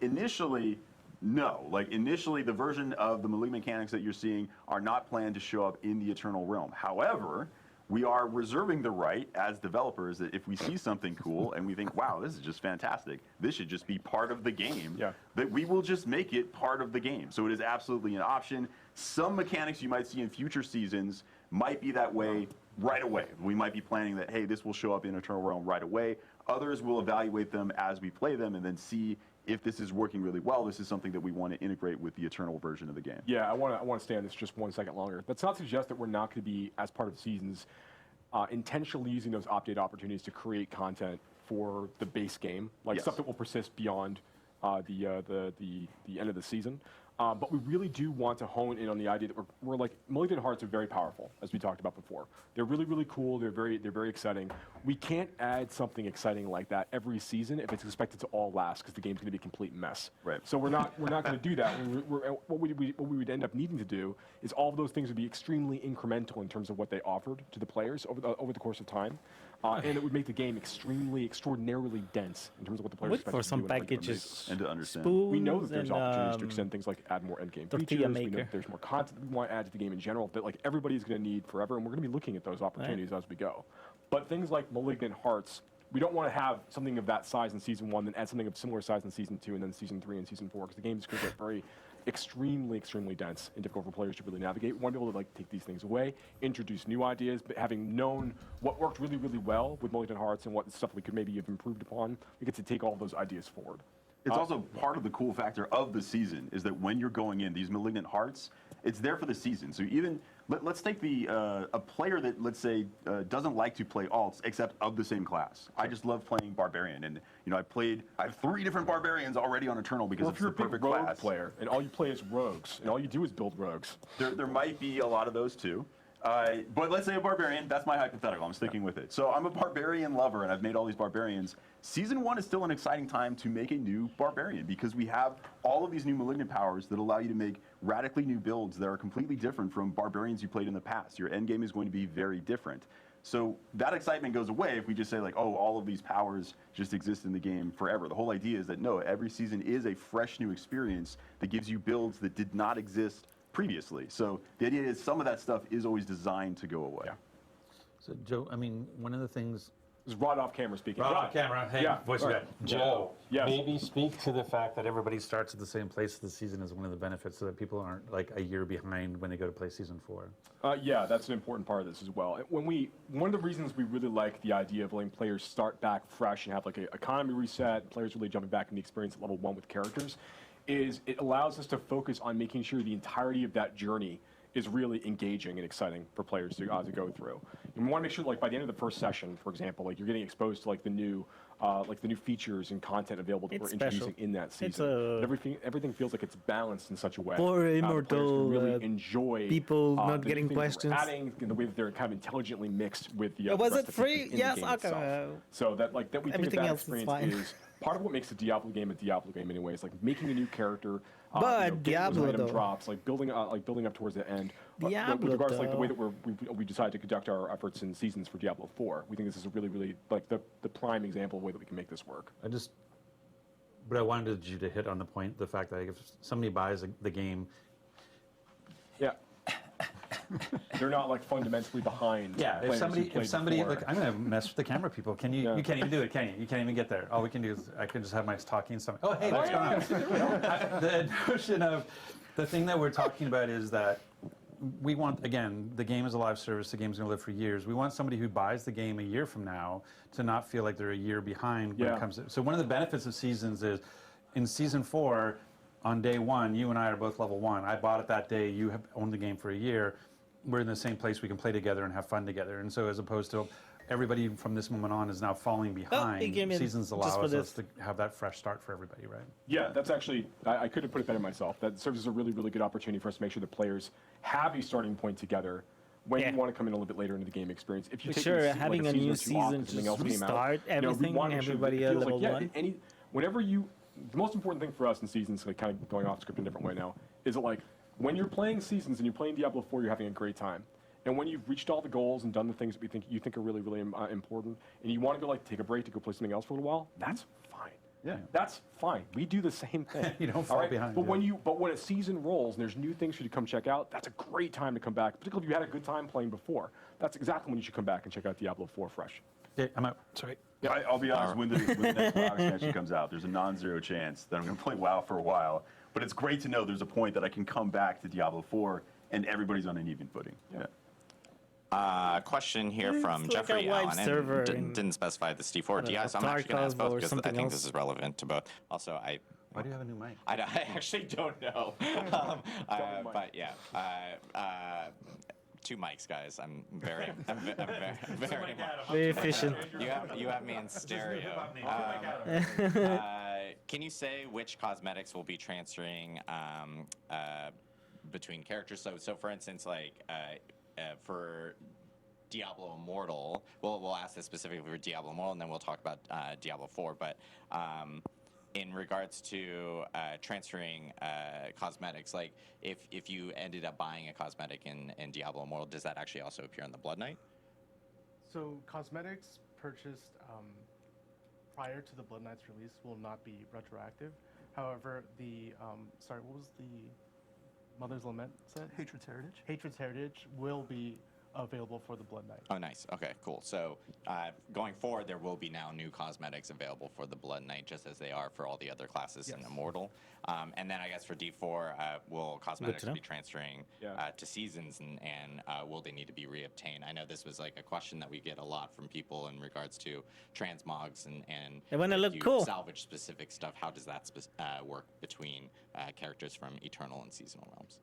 Initially, no. Like, initially, the version of the melee mechanics that you're seeing are not planned to show up in the Eternal Realm. However, we are reserving the right as developers that if we see something cool and we think, wow, this is just fantastic, this should just be part of the game, that we will just make it part of the game. So it is absolutely an option. Some mechanics you might see in future seasons might be that way right away. We might be planning that, hey, this will show up in Eternal Realm right away. Others will evaluate them as we play them and then see if this is working really well. This is something that we want to integrate with the Eternal version of the game. Yeah, I want to stay on this just 1 second longer. That's not to suggest that we're not going to be, as part of the seasons, intentionally using those update opportunities to create content for the base game, like stuff that will persist beyond the end of the season. But we really do want to hone in on the idea that we're like, Malignant Hearts are very powerful, as we talked about before. They're really, really cool. They're very exciting. We can't add something exciting like that every season if it's expected to all last, because the game's going to be a complete mess. Right. So we're not going to do that. What we would end up needing to do is all of those things would be extremely incremental in terms of what they offered to the players over the course of time. And it would make the game extraordinarily dense in terms of what the players expect for some to do packages and to understand. We know that there's opportunities to extend things like add more endgame features. We know there's more content we want to add to the game in general that like everybody's going to need forever, and we're going to be looking at those opportunities as we go. But things like Malignant Hearts, we don't want to have something of that size in Season 1, then add something of similar size in Season 2, and then Season 3 and Season 4, because the game is going to get extremely dense and difficult for players to really navigate. We want to be able to like take these things away, introduce new ideas, but having known what worked really, really well with Malignant Hearts and what stuff we could maybe have improved upon, we get to take all those ideas forward. It's also part of the cool factor of the season is that when you're going in, these Malignant Hearts, it's there for the season. So even, let's take a player that, let's say, doesn't like to play alts except of the same class. I just love playing Barbarian. And, you know, I have 3 different Barbarians already on Eternal because it's the perfect class. If you're a big rogue player and all you play is rogues and all you do is build rogues. There might be a lot of those too. But let's say a Barbarian, that's my hypothetical, I'm sticking with it. So I'm a Barbarian lover and I've made all these Barbarians. Season 1 is still an exciting time to make a new Barbarian because we have all of these new Malignant powers that allow you to make radically new builds that are completely different from Barbarians you played in the past. Your endgame is going to be very different. So that excitement goes away if we just say like, oh, all of these powers just exist in the game forever. The whole idea is that no, every season is a fresh new experience that gives you builds that did not exist previously. So the idea is some of that stuff is always designed to go away. Yeah. So Joe, I mean, one of the things... This is Rod off camera speaking. Rod off camera. Hey, voice of that. Joe, yes. Maybe speak to the fact that Everybody starts at the same place the season is one of the benefits so that people aren't like a year behind when they go to play Season 4. Yeah, that's an important part of this as well. One of the reasons we really like the idea of letting players start back fresh and have like an economy reset, players really jumping back in the experience at level 1 with characters, is it allows us to focus on making sure the entirety of that journey is really engaging and exciting for players to go through. And we want to make sure, like by the end of the first session, for example, like you're getting exposed to like the new like the new features and content available that It's we're introducing special. in that It's season. a- Everything feels like it's balanced in such a way. For the players immortal, can really enjoy people not the new getting things that we're questions. adding in the way that they're kind of intelligently mixed with the. Was rest it of the features free? in the Yes. game Okay. itself. So that we think Everything that else is experience fine. is part of what makes a Diablo game anyway. It's like making a new character. But getting those Diablo, item though. drops, building up towards the end. Diablo, with regards to the way though. that we decided to conduct our efforts in seasons for Diablo 4, we think this is a really the prime example of the way that we can make this work. But I wanted you to hit on the point, the fact that if somebody buys the game, they're not fundamentally behind. yeah. players who If played somebody, before. look, I'm gonna mess with the camera people. Can you? You can't even do it, can you? You can't even get there. All we can do is I can just have my talking stuff. Oh, hey, what's going on? The notion of the thing that we're talking about is that we want, again, the game is a live service. The game's going to live for years. We want somebody who buys the game a year from now to not feel like they're a year behind when it comes to. So one of the benefits of seasons is, in season 4, on day 1, you and I are both level 1. I bought it that day. You have owned the game for a year. We're in the same place. We can play together and have fun together. And so, as opposed to everybody from this moment on is now falling behind, seasons allow us to have that fresh start for everybody, right? Yeah, that's actually, I could have put it better myself. That serves as a really good opportunity for us to make sure the players have a starting point together when you want to come in a little bit later into the game experience. If you take having a new season, just restart everything, everybody at level 1. Whenever the most important thing for us in seasons, kind of going off script in a different way now, is that when you're playing seasons and you're playing Diablo 4, you're having a great time. And when you've reached all the goals and done the things that you think are really important, and you want to go take a break to go play something else for a little while, that's fine. Yeah, that's fine. We do the same thing. You don't fall behind. But when a season rolls and there's new things for you to come check out, that's a great time to come back. Particularly if you had a good time playing before. That's exactly when you should come back and check out Diablo 4 fresh. Yeah, I'm out. Sorry. Yeah, I'll be honest. When the next WoW expansion comes out, there's a non-zero chance that I'm going to play WoW for a while. But it's great to know there's a point that I can come back to Diablo 4 and everybody's on an even footing. Yeah. Question here from Jeffrey Allen, and didn't specify the D4. Yeah, so I'm actually going to ask both because I think this is relevant to both. Also, why do you have a new mic? I actually don't know. But yeah, 2 mics, guys. I'm very efficient. You have me in stereo. Can you say which cosmetics will be transferring between characters? So for instance, for Diablo Immortal, we'll ask this specifically for Diablo Immortal, and then we'll talk about Diablo 4. But in regards to transferring cosmetics, if you ended up buying a cosmetic in Diablo Immortal, does that actually also appear in the Blood Knight? So cosmetics purchased prior to the Blood Knight's release will not be retroactive. However, what was the Mother's Lament set? Hatred's Heritage. Hatred's Heritage will be available for the Blood Knight. Oh, nice. Okay, cool. So going forward, there will be now new cosmetics available for the Blood Knight, just as they are for all the other classes in Immortal. And then I guess for D4, will cosmetics be transferring to seasons, and will they need to be reobtained? I know this was a question that we get a lot from people in regards to transmogs and when they look you cool. salvage specific stuff. How does that work between characters from Eternal and Seasonal realms?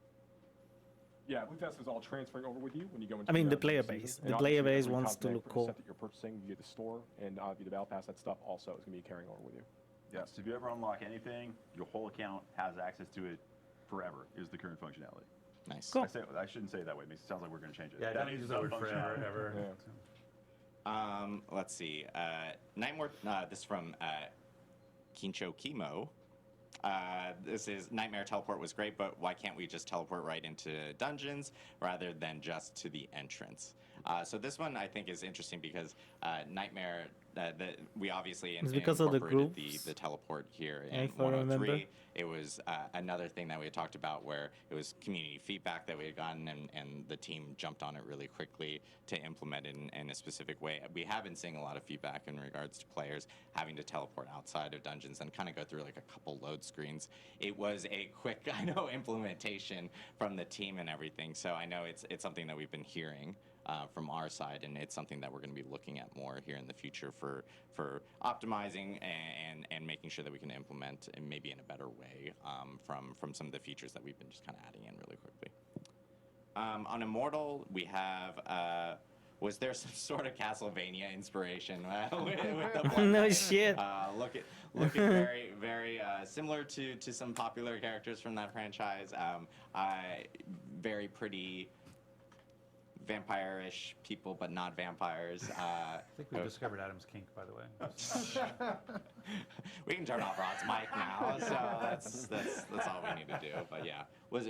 Yeah, I believe that's all transferring over with you when you go into. I mean, the the player season. base. And The player obviously base every wants to cosmetic look cool. set that you're purchasing via the store and via the Battle Pass, that stuff also is going to be carrying over with you. Yeah. So if you ever unlock anything, your whole account has access to it forever. Is the current functionality. Nice. Cool. I shouldn't say it that way. It sounds like we're going to change it. Yeah, don't use that word forever, ever. Yeah. Let's see. Nightmare. This is from Kincho Kimo. This is Nightmare teleport was great, but why can't we just teleport right into dungeons rather than just to the entrance? So this one I think is interesting because Nightmare, we obviously incorporated the teleport here in 103. It was another thing that we had talked about where it was community feedback that we had gotten, and the team jumped on it really quickly to implement it in a specific way. We have been seeing a lot of feedback in regards to players having to teleport outside of dungeons and kind of go through a couple load screens. It was a quick, implementation from the team and everything. So I know it's something that we've been hearing from our side, and it's something that we're going to be looking at more here in the future for optimizing and making sure that we can implement and maybe in a better way from some of the features that we've been just kind of adding in really quickly. On Immortal, we have Was there some sort of Castlevania inspiration with the Blood No Knight? shit. Looking very, very similar to some popular characters from that franchise. Very pretty vampire-ish people, but not vampires. I think we discovered Adam's kink, by the way. We can turn off Rod's mic now, so that's all we need to do. But yeah, was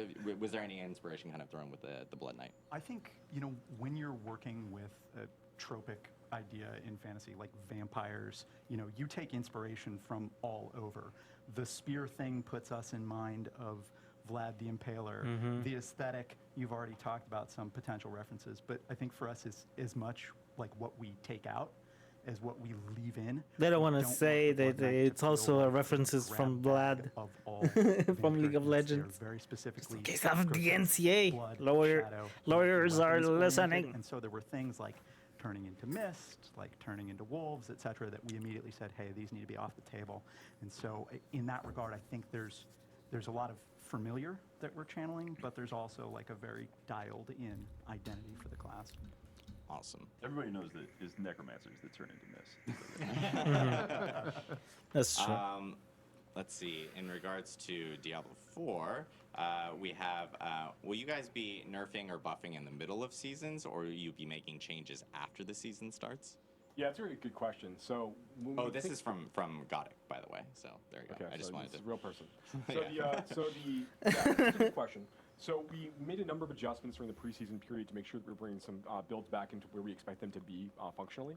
there any inspiration kind of thrown with the Blood Knight? I think, you know, when you're working with a tropic idea in fantasy like vampires, you know, you take inspiration from all over. The spear thing puts us in mind of Vlad the Impaler. The aesthetic, you've already talked about some potential references, but I think for us is as much like what we take out as what we leave in. They don't want to say that it's also references from Vlad from League of Legends. Very specifically. In case of the NCA, lawyers are listening. And so there were things like turning into mist, like turning into wolves, etc., that we immediately said, hey, these need to be off the table. And so in that regard, I think there's a lot of familiar that we're channeling, but there's also like a very dialed in identity for the class. Awesome. Everybody knows that it's necromancers that turn into mist. That's true. Let's see. In regards to Diablo 4, we have. Will you guys be nerfing or buffing in the middle of seasons, or will you be making changes after the season starts? Yeah, that's a really good question. So, this is from Godic, by the way. So there you go. Okay, I just wanted it's to. a real person. That's a good question. So we made a number of adjustments during the preseason period to make sure that we're bringing some builds back into where we expect them to be functionally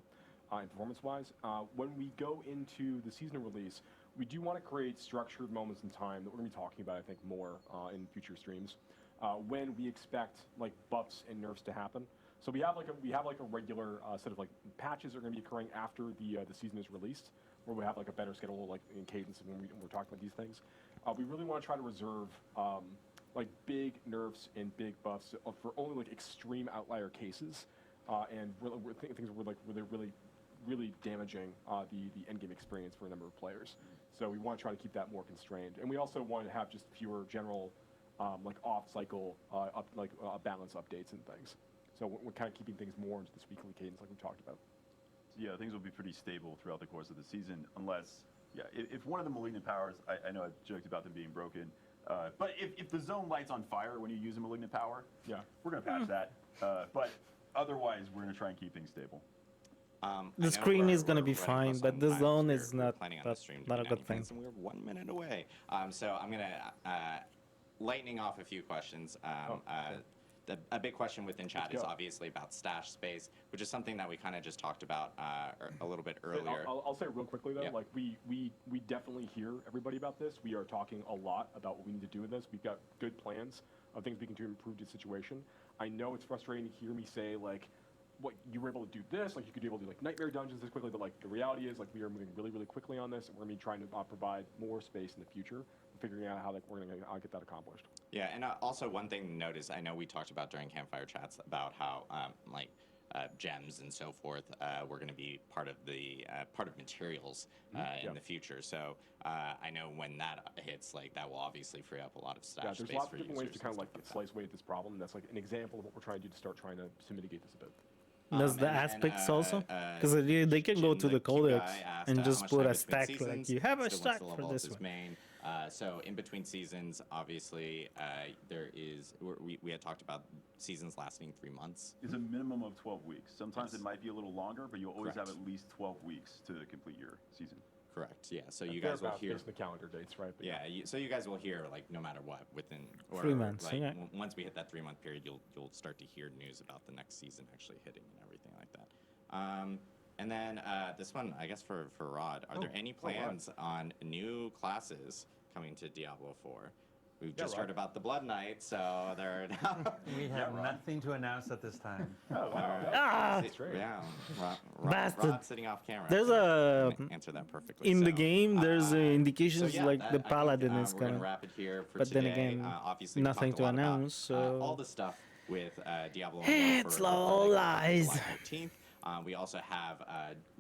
and performance-wise. When we go into the seasonal release, we do want to create structured moments in time that we're going to be talking about, I think, more in future streams, when we expect like buffs and nerfs to happen. So we have like a regular set of like patches that are going to be occurring after the season is released, where we have like a better schedule, like in cadence when we're talking about these things. We really want to try to reserve like big nerfs and big buffs for only like extreme outlier cases, and things were like really damaging the end game experience for a number of players. So we want to try to keep that more constrained, and we also want to have just fewer general like off cycle balance updates and things. So we're kind of keeping things more into this weekly cadence like we talked about. So yeah, things will be pretty stable throughout the course of the season, unless, if one of the malignant powers, I know I've joked about them being broken, but if the zone lights on fire when you use a malignant power, we're going to patch that. But otherwise, we're going to try and keep things stable. The screen is going to be fine, but the zone is not a good thing. And we're 1 minute away. So I'm going to lightning off a few questions. A big question within chat is obviously about stash space, which is something that we kind of just talked about a little bit earlier. I'll say real quickly though, like we definitely hear everybody about this. We are talking a lot about what we need to do with this. We've got good plans of things we can do to improve the situation. I know it's frustrating to hear me say like, what you were able to do this, like you could be able to do like nightmare dungeons this quickly, but like the reality is like we are moving really quickly on this, and we're going to be trying to provide more space in the future, figuring out how like we're going to get that accomplished. Yeah, and also one thing to note is I know we talked about during campfire chats about how gems and so forth were going to be part of materials in the future. So I know when that hits, like that will obviously free up a lot of stash space for users. There's lots of different ways to kind of like slice away at this problem. And that's like an example of what we're trying to do to start trying to mitigate this a bit. Does the aspects also? Because they can go to the codex and just put a stack, like you have a stack for this one. So in between seasons, obviously, we had talked about seasons lasting 3 months. It's a minimum of 12 weeks. Sometimes it might be a little longer, but you'll always have at least 12 weeks to complete your season. Correct. Yeah. So you guys will hear the calendar dates, right? But so you guys will hear like no matter what within 3 months. Like, once we hit that 3 month period, you'll start to hear news about the next season actually hitting and everything like that. And then this one, I guess for Rod, are there any plans on new classes coming to Diablo 4? We've just heard about the Blood Knight, so they're we have nothing to announce at this time. That's right. Yeah, Rod sitting off camera. There's answer that perfectly. In the game, there's indications like the Paladin is gonna coming. Wrap it here for but today. then again, obviously nothing to announce. So all the stuff with Diablo. It's all lies. July 13th. We also have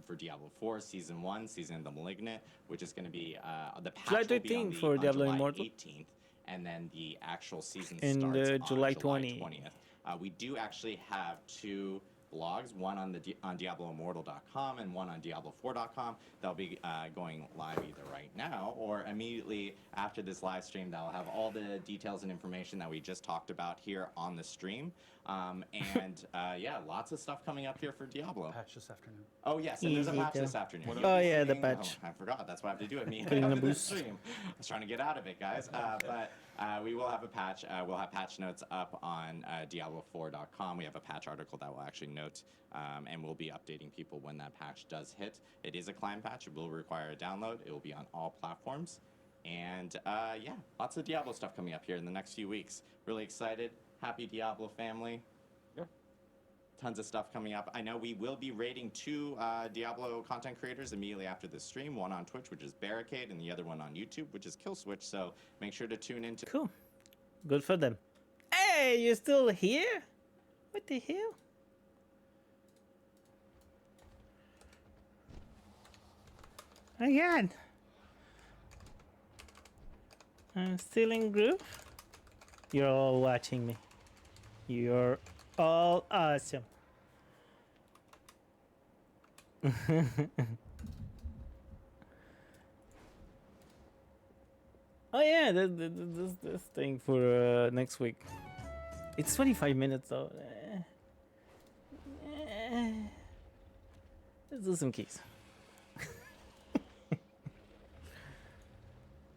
for Diablo 4 Season 1, Season of the Malignant, which is going to be the patch July 13th for Diablo Immortal. 18th, and then the actual season in starts July on July 20th. 20th. We do actually have 2 blogs, one on on DiabloImmortal.com and one on Diablo4.com. They'll be going live either right now or immediately after this live stream. That'll have all the details and information that we just talked about here on the stream. Yeah, lots of stuff coming up here for Diablo. Patch this afternoon. Oh yes, and there's a patch this afternoon. Oh yeah, the patch. Oh, I forgot. That's why I have to do it Putting after a the boost. stream. I was trying to get out of it, guys. But we will have a patch. We'll have patch notes up on Diablo4.com. We have a patch article that will actually note, and we'll be updating people when that patch does hit. It is a client patch. It will require a download. It will be on all platforms. And yeah, lots of Diablo stuff coming up here in the next few weeks. Really excited. Happy Diablo family. Tons of stuff coming up. I know we will be rating 2 Diablo content creators immediately after the stream. One on Twitch, which is Barricade, and the other one on YouTube, which is Killswitch. So make sure to tune in. Cool. Good for them. Hey, you're still here? What the hell? My God. I'm still in groove. You're all watching me. You're all awesome. Oh yeah, this thing for next week. It's 25 minutes though. Let's do some keys.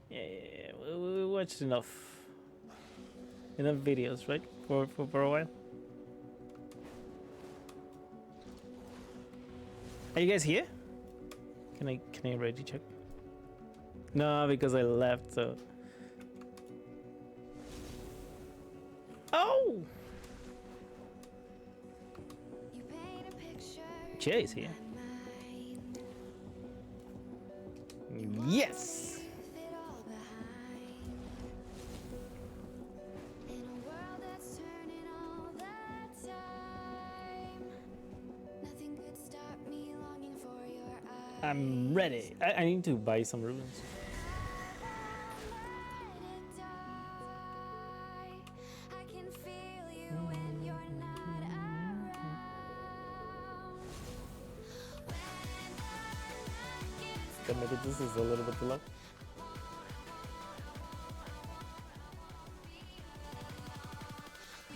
Yeah, we watched enough videos, right? For a while. Are you guys here? Can I ready check? No, because I left, so. Oh! Jay's here. Yes! I'm ready. I need to buy some runes. Committed, this is a little bit too low.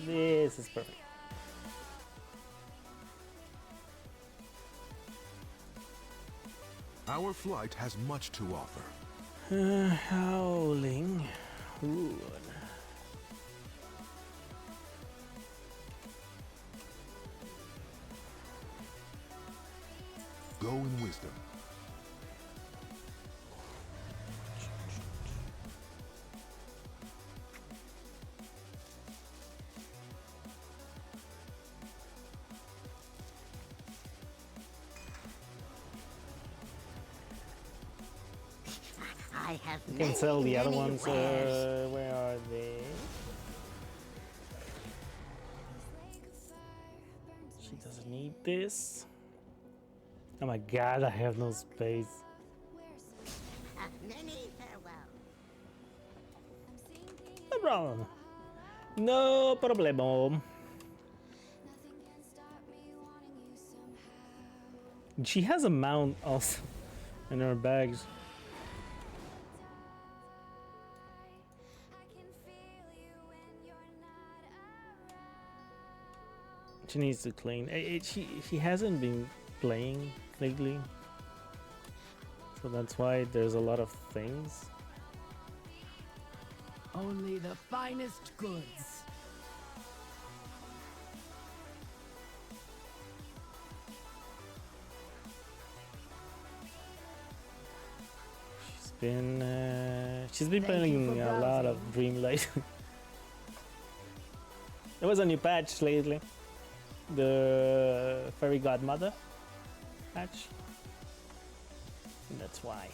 This is perfect. Our flight has much to offer. Howling Wood. Go in wisdom. I have You can sell the other ones. Where are they? She doesn't need this. Oh my God, I have no space. Many farewell. No problem. No problem. She has a mount also in her bags. She needs to clean. She hasn't been playing lately, so that's why there's a lot of things. Only the finest goods. She's been playing a lot of Dreamlight. There was a new patch lately. The Fairy Godmother patch. That's why.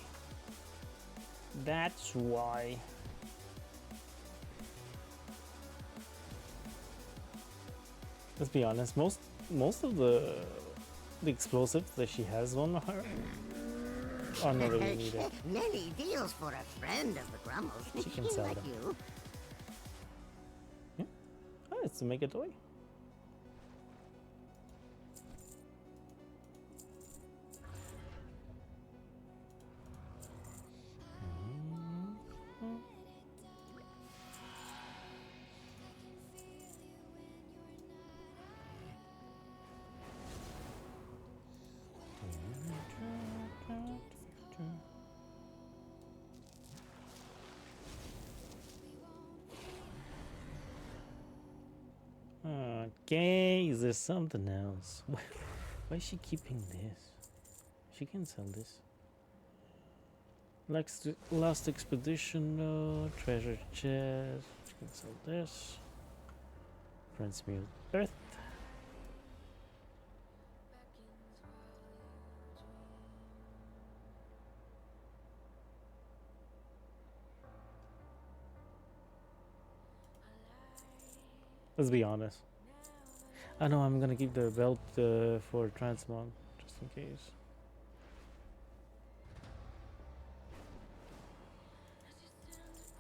That's why. Let's be honest. Most of the explosives that she has on her are not really needed. Many deals for a friend of the Grummles. She can sell like them. you. Yeah. Oh, it's to make a toy. Okay, is there something else? Why is she keeping this? She can sell this. Last expedition, treasure chest. She can sell this. Transmute earth. Let's be honest. I know I'm gonna keep the belt for transmog, just in case.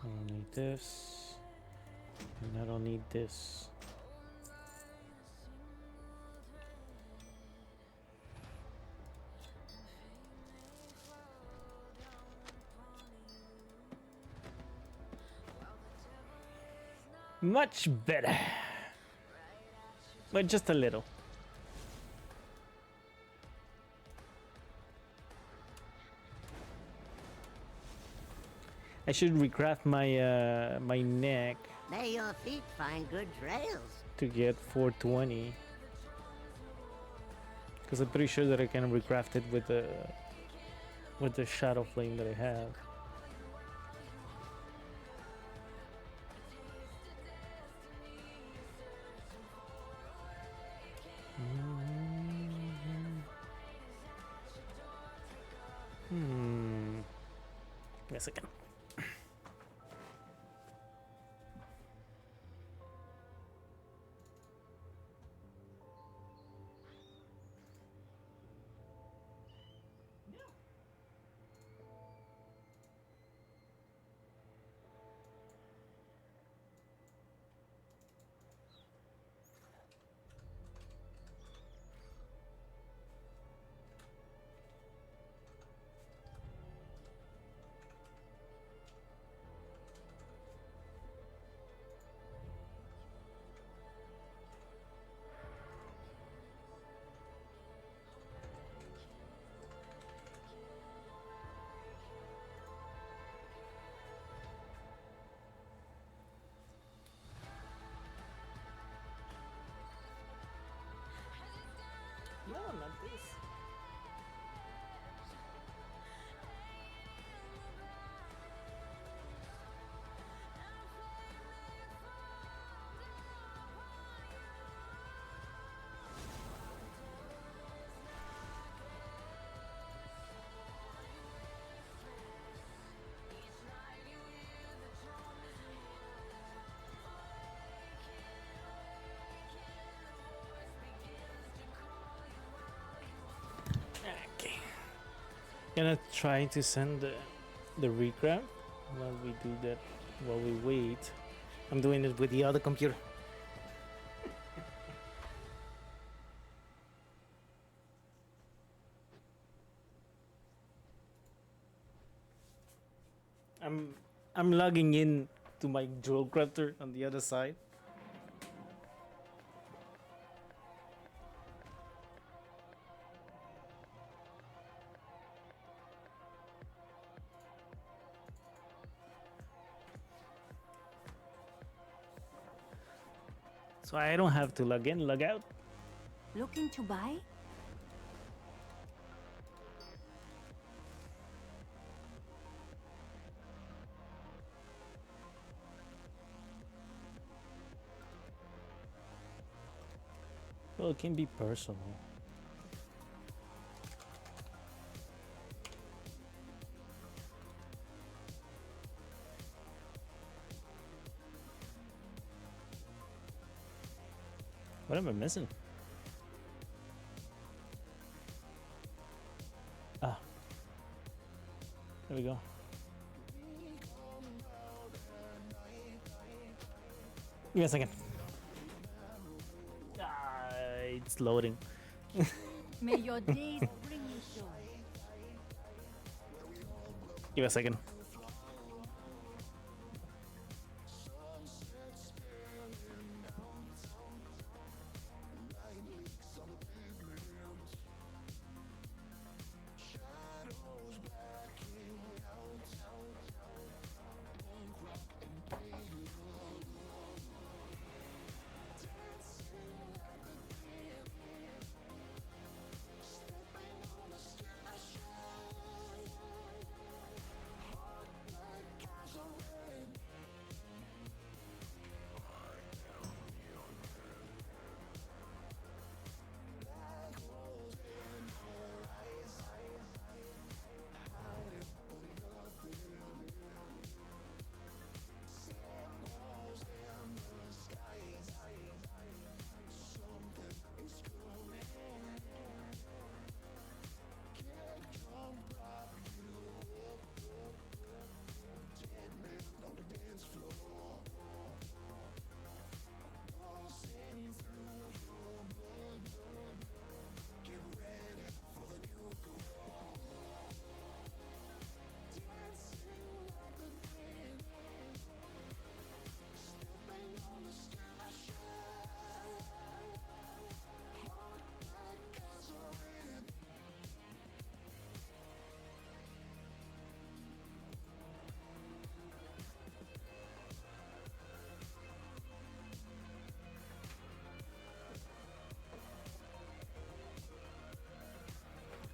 I don't need this, and I don't need this. Much better, but just a little. I should recraft my my neck. May your feet find good trails. To get 420, because I'm pretty sure that I can recraft it with the shadow flame that I have. Give me a second. No, not this. Okay. Gonna try to send the recraft while we do that, while we wait. I'm doing it with the other computer. I'm logging in to my jewel crafter on the other side. So I don't have to log in, log out. Looking to buy? Well, it can be personal. What am I missing? Ah. There we go. Give me a second. It's loading. May your days bring you joy. Give me a second.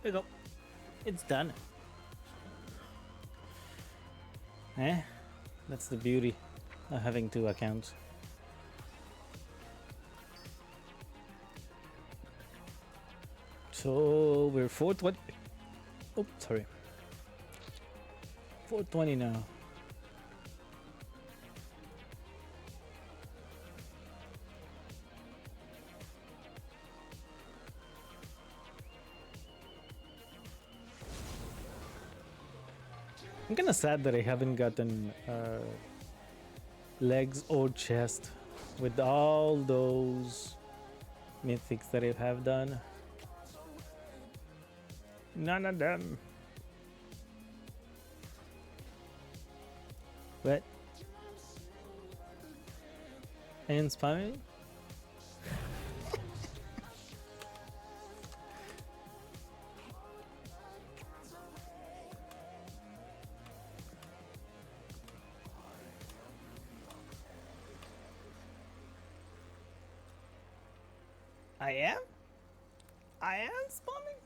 There you go. It's done. That's the beauty of having 2 accounts. So we're 420. Oh, sorry. 420 now. I'm kinda sad that I haven't gotten legs or chest with all those mythics that I have done. None of them. What? I am spamming? I am? I am spamming?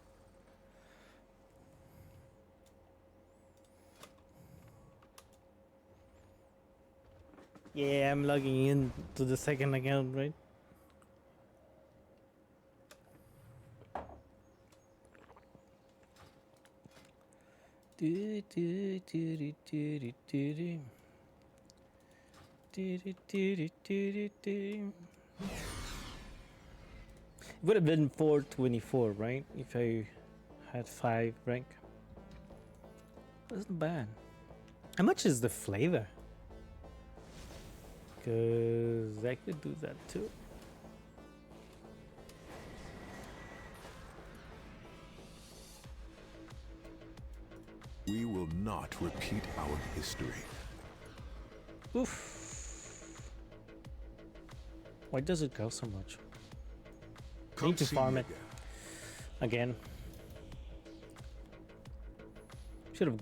Yeah, I'm logging in to the second account, right? It would have been 424, right? If I had 5 rank. Wasn't bad. How much is the flavor? Because I could do that too. We will not repeat our history. Oof. Why does it cost so much? I need to farm it again. Should have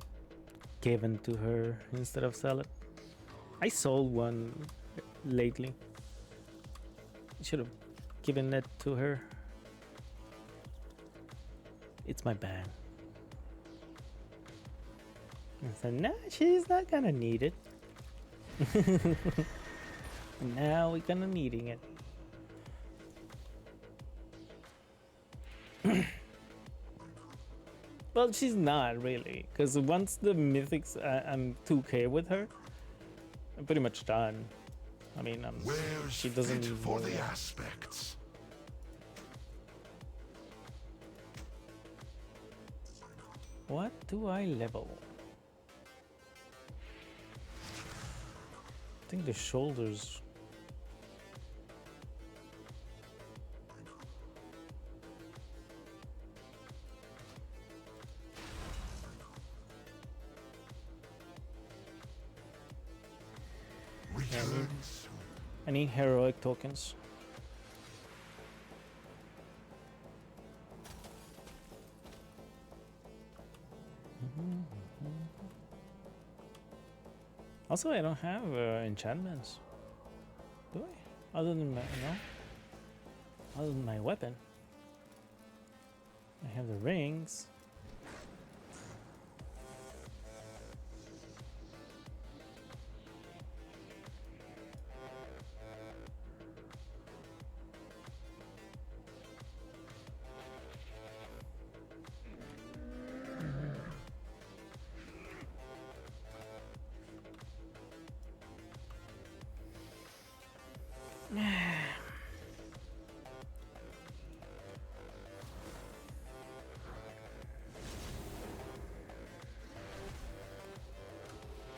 given to her instead of sell it. I sold one lately. Should have given it to her. It's my bad. I said, nah, she's not gonna need it. Now we're gonna needing it. Well, she's not really, because once the mythics, I'm 2k with her, I'm pretty much done. I mean, she doesn't need for more. the aspects. What do I level? I think the shoulders. I need heroic tokens. Also, I don't have enchantments. Do I? Other than my other than my weapon. I have the rings.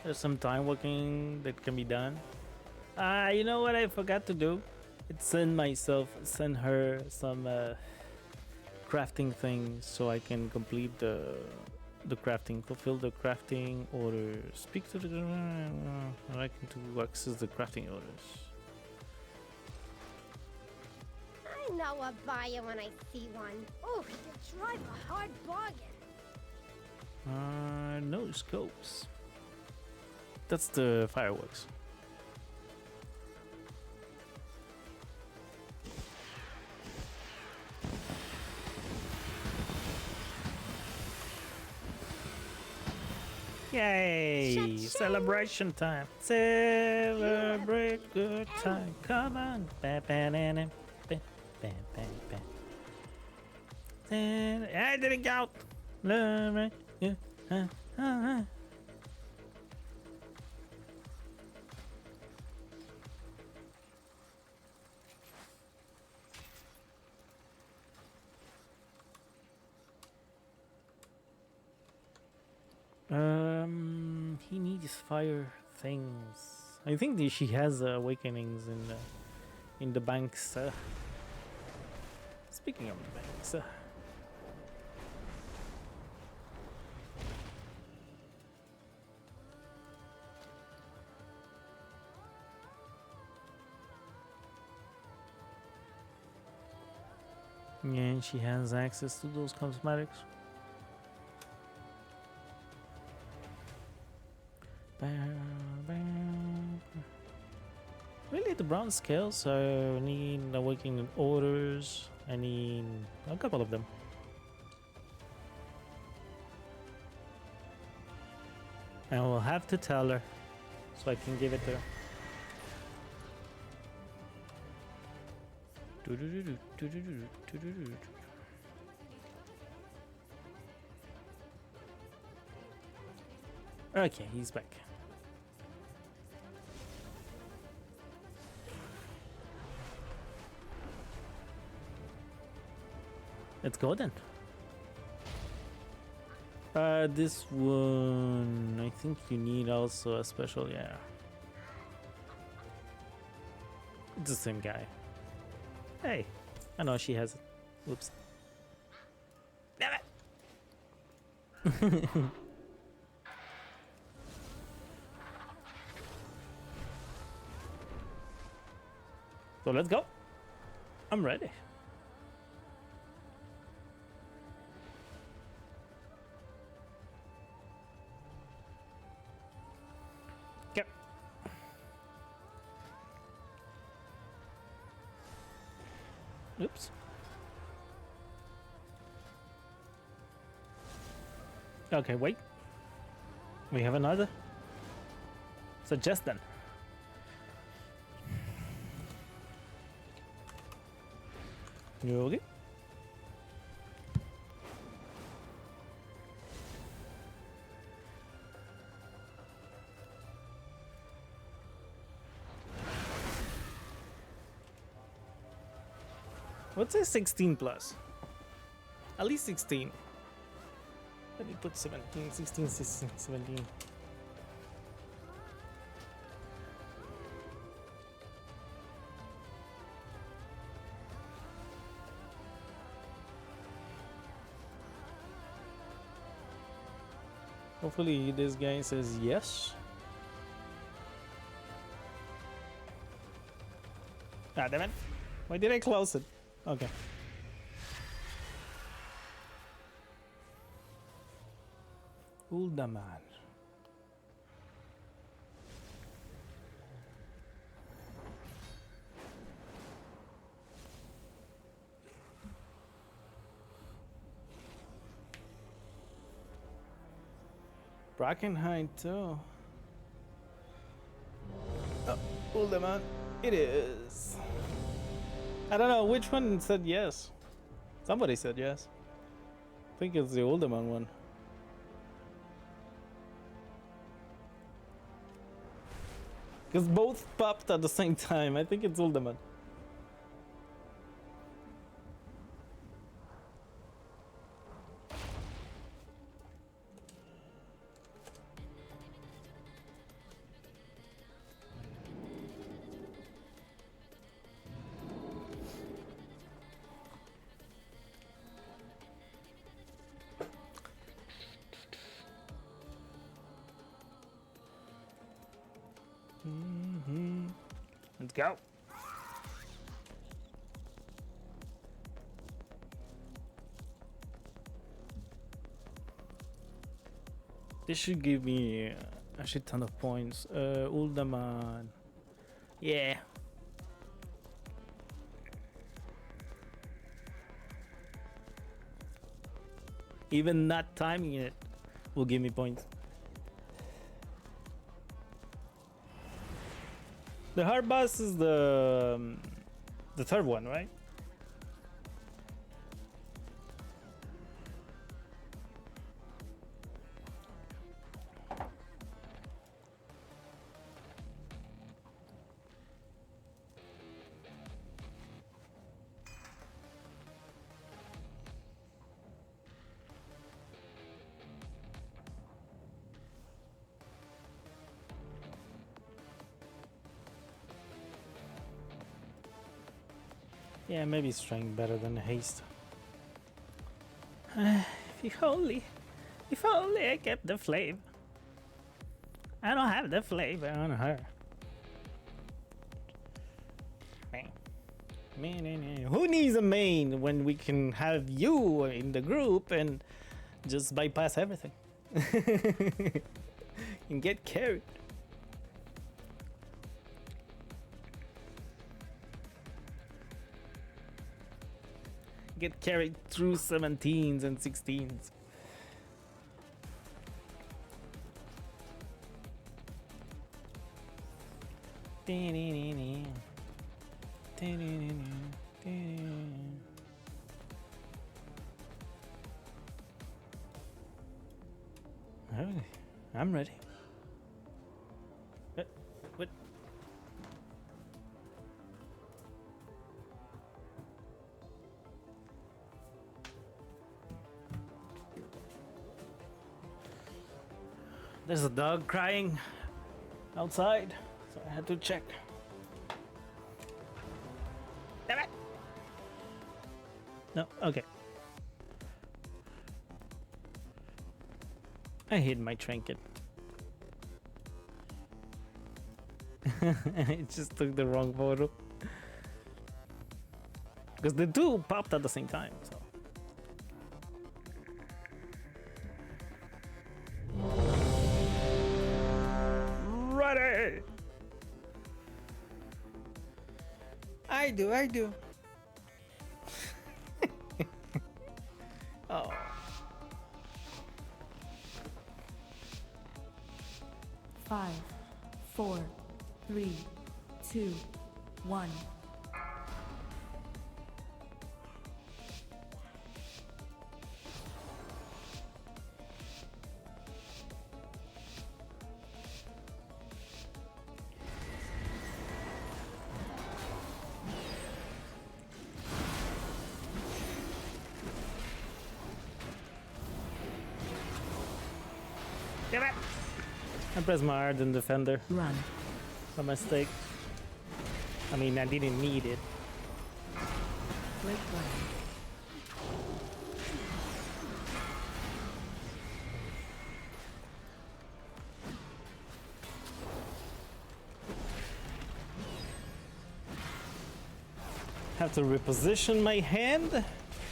There's some time working that can be done. You know what I forgot to do? It's send her some crafting things so I can complete the crafting, fulfill the crafting order, speak to the I can to access the crafting orders. I know a buyer when I see one. Oh, you drive a hard bargain. No scopes. That's the fireworks. Yay! Celebration time. Celebrate good time. Come on. Bam, bam, bam, bam, bam, bam, bam. I didn't count. He needs fire things. I think she has awakenings in the banks. Speaking of the banks, yeah, and she has access to those cosmetics. Really, the bronze scales, so I need awakening orders. I need a couple of them. I will have to tell her so I can give it to her. Okay, he's back. Let's go then. This one, I think you need also a special, yeah. It's the same guy. Hey, I know she has it. Whoops. Damn it! So let's go. I'm ready. Oops. Okay, wait. We have another. Suggest then. You okay? What's a 16 plus? At least 16. Let me put 17, 16, 16, 17. Hopefully this guy says yes. Ah, damn it. Why did I close it? Okay. Uldaman. Brackenhide too. Uldaman. It is. I don't know which one said yes. Somebody said yes. I think it's the Uldaman one. Because both popped at the same time. I think it's Uldaman. Let's go. This should give me a shit ton of points. Uldaman. Yeah. Even not timing it will give me points. The hard boss is the third one, right? Yeah, maybe strength better than haste. If only I kept the flavor. I don't have the flavor on her. Who needs a main when we can have you in the group and just bypass everything and get carried? Get carried through 17s and 16s. Alright, I'm ready. What? There's a dog crying outside, so I had to check. Damn it! No, okay. I hid my trinket. It just took the wrong photo. Because the two popped at the same time, so. Ready! I do. Oh. Five, 4, 3, 2, 1. Damn it! I pressed my Ardent Defender. Run. By mistake. I mean, I didn't need it. Break run. Have to reposition my hand.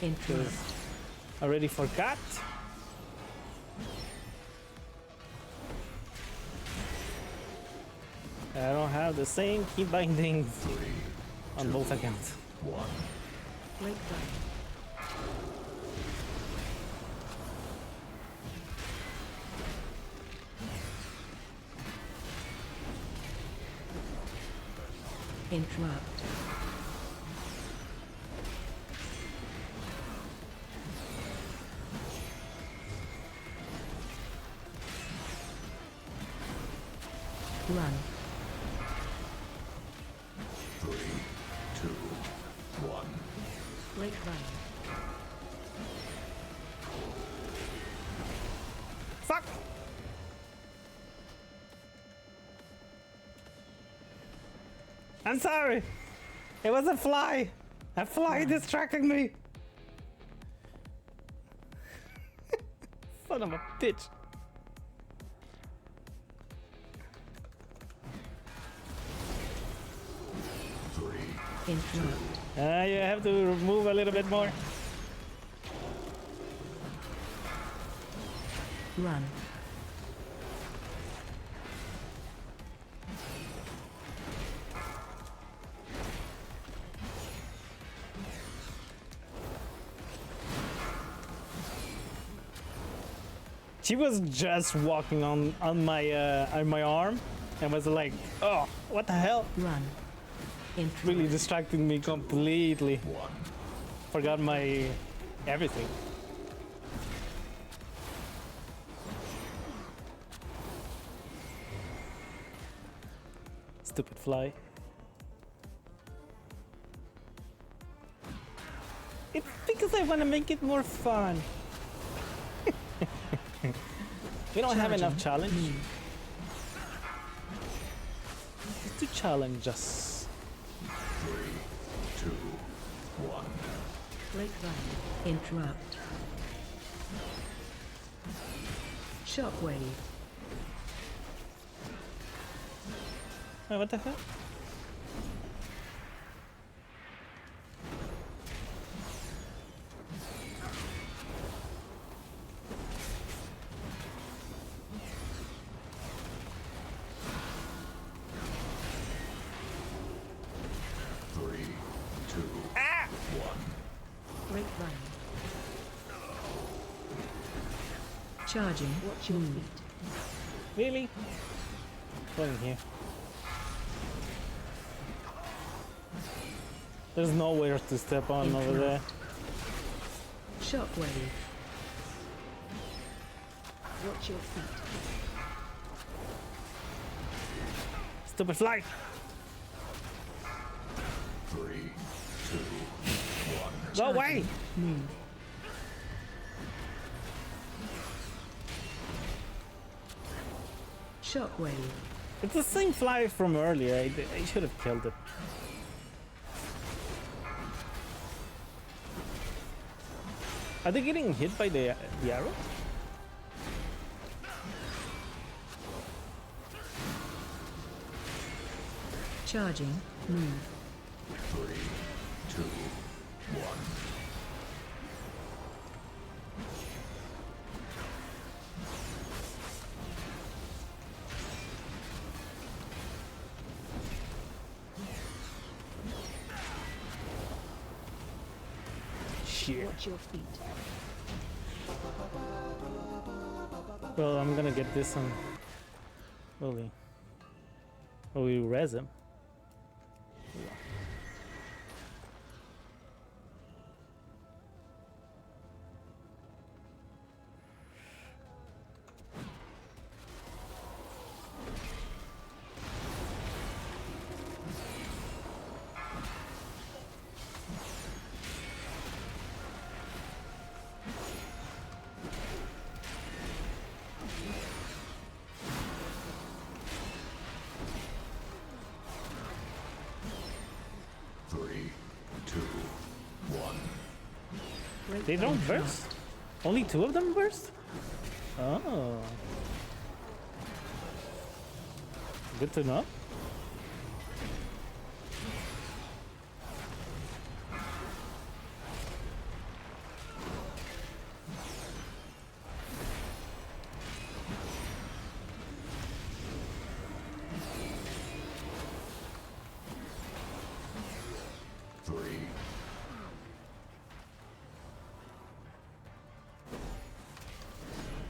Interest. I already forgot. I don't have the same key bindings on both accounts. Break run. Interrupt. Run. 3, 2, 1. Break run. Fuck! I'm sorry. It was a fly. A fly distracted me. Son of a bitch. Interrupt. You have to move a little bit more. Run. She was just walking on my arm, I was like, oh, what the hell? Run. Really distracting me completely. Forgot my everything. Stupid fly. It's because I want to make it more fun. We don't have enough challenge. Just to challenge us. 3, 2, 1. Break run. Interrupt. Shockwave. Oh, what the hell? Charging. Watch your feet. Really? What in here? There's nowhere to step on over there. Shockwave. Watch your feet. Stupid fly. 3, 2, 1. Go away! Move. Shockwave. It's the same fly from earlier. I should have killed it. Are they getting hit by the arrow? Charging. Move. 3, 2, 1. Watch your feet. Well, I'm gonna get this one. Holy. Oh, we res him. They don't burst? Only 2 of them burst? Oh. Good to know.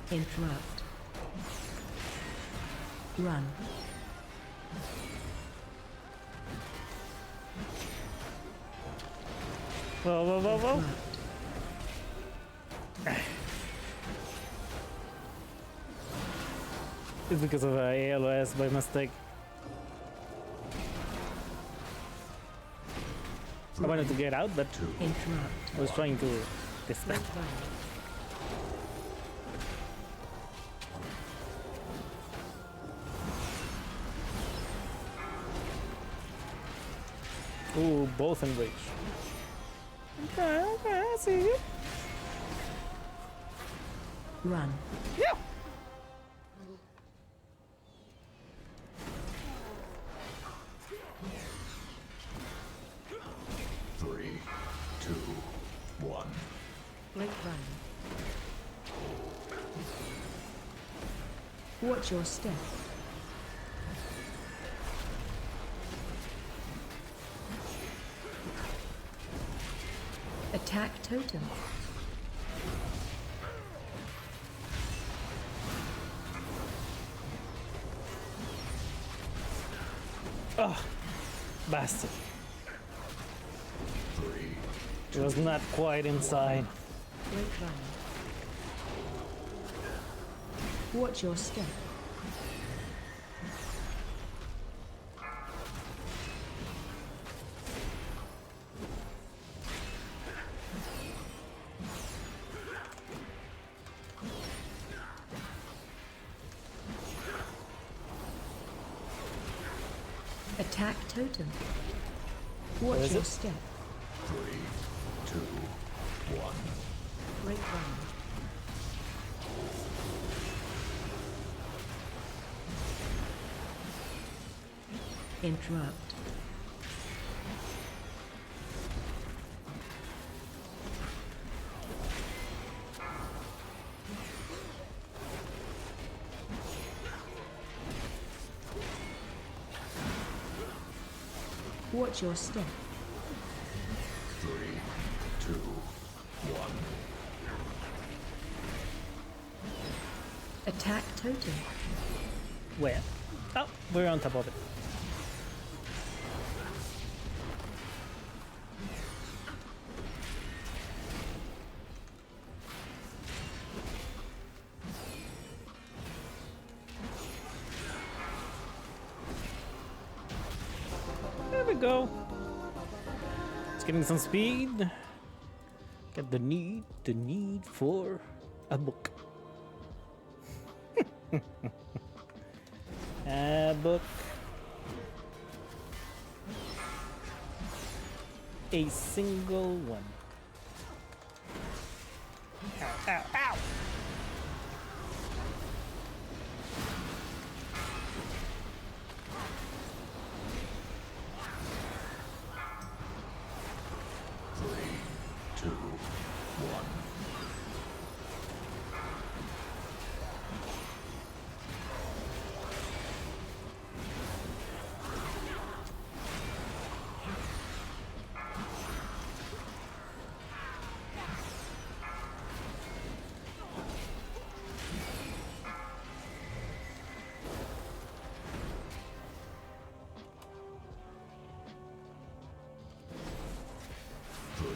Interrupt. Run. Whoa, whoa, whoa, whoa. It's because of ALOS by mistake. I wanted to get out, but I was trying to dispel. Ooh, both enraged. Okay, okay, I see you. Run. Yeah. Three, 2, 1. Break run. Watch your step. Attack totem. Oh, bastard. It was not quite inside. Great Run. Watch your step. Attack totem. Watch your step. 3, 2, 1. Great Run. Interrupt. Watch your step. 3, 2, 1. Attack totem. Where? Oh, we're on top of it. There we go. It's getting some speed. Got the need for a book. A book. A single one. Ow, ow, ow! 3,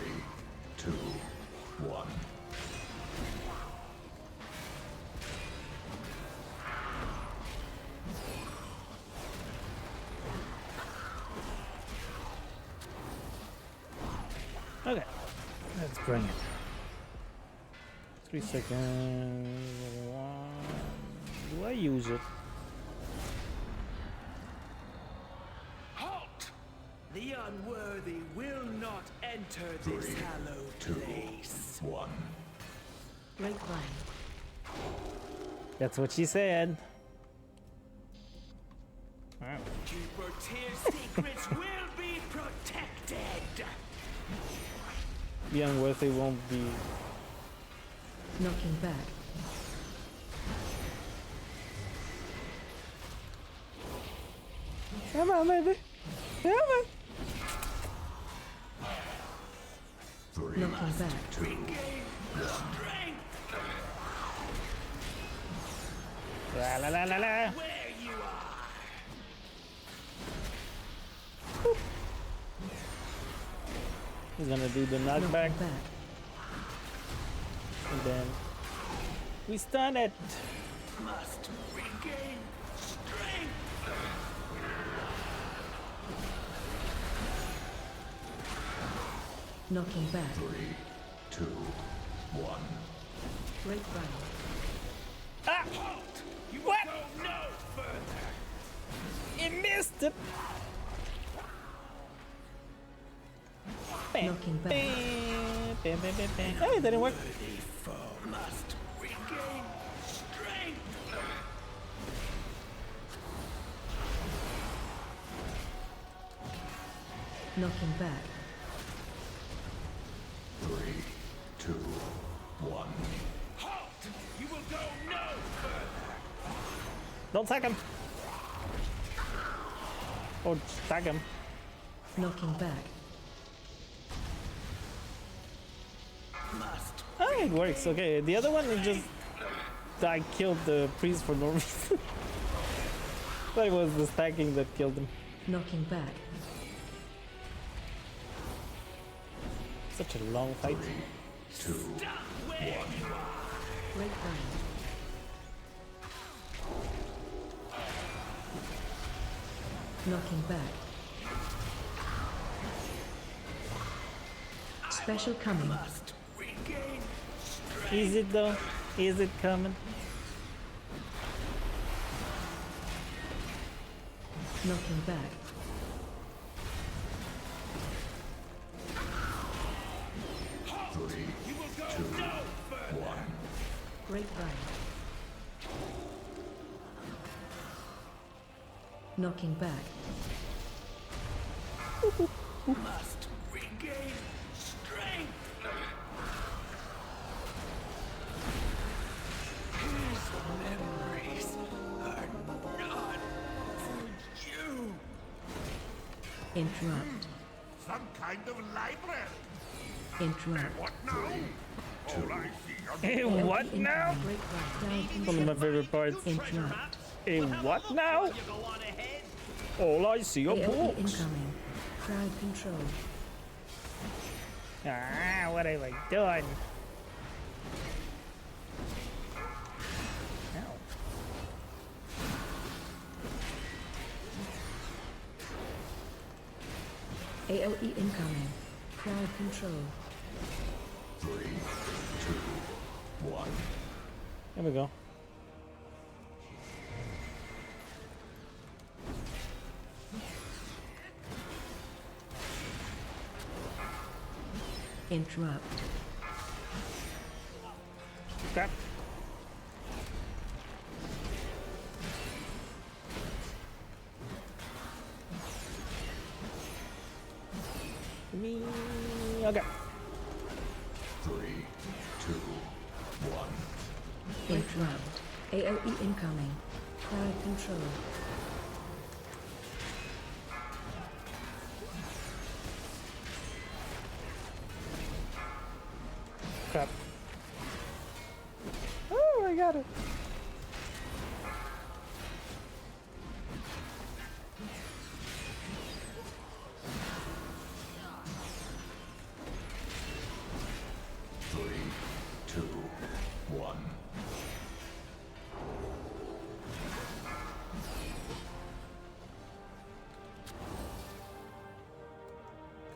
2, 1. Okay, let's bring it. 3 seconds. Do I use it? Halt! The unworthy will not enter this hallowed place. 1. Great Run. That's what she said. Wow. Keeper Tyr's secrets will be protected. The unworthy won't be. Knocking back. Come on, baby. Come on. 3, Knocking back. 2, 1. La la la la la. Where you are. He's gonna do the knockback. And then we stun it. Must regain strength. Knocking back. 3, 2, 1. Great Run. Ah! Halt! You What? go no further. He missed it. Bam, Knocking back. bam, bam, bam, bam, bam. Oh, it didn't work. Worthy foe must regain strength. Knocking back. 3, 2, 1. Halt! You will go no further. Don't tag him. Or tag him. Knocking back. Must. Oh, it works. Okay, the other one is just I killed the priest for no reason. But it was the stacking that killed him. Knocking back. Such a long fight. 3, 2, 1. Great bind. Knocking back. Special coming. Is it though? Is it coming? Knocking back. Three, 2, 1. Great bind. Knocking back. Must regain strength. His memories are not for you. Interrupt. Some kind of library. Interrupt. What now? All I see A what now? One of my favorite parts. Interrupt. A what now? All I see are AOE books. incoming. Crowd control. Ah, what have I done? Ow. AOE incoming. Crowd control. 3, 2, 1. There we go. Interrupt. Crap. Me. Okay. 3, 2, 1. Interrupt. AOE incoming. Crowd control. Crap. Oh, I got it. Three, 2, 1.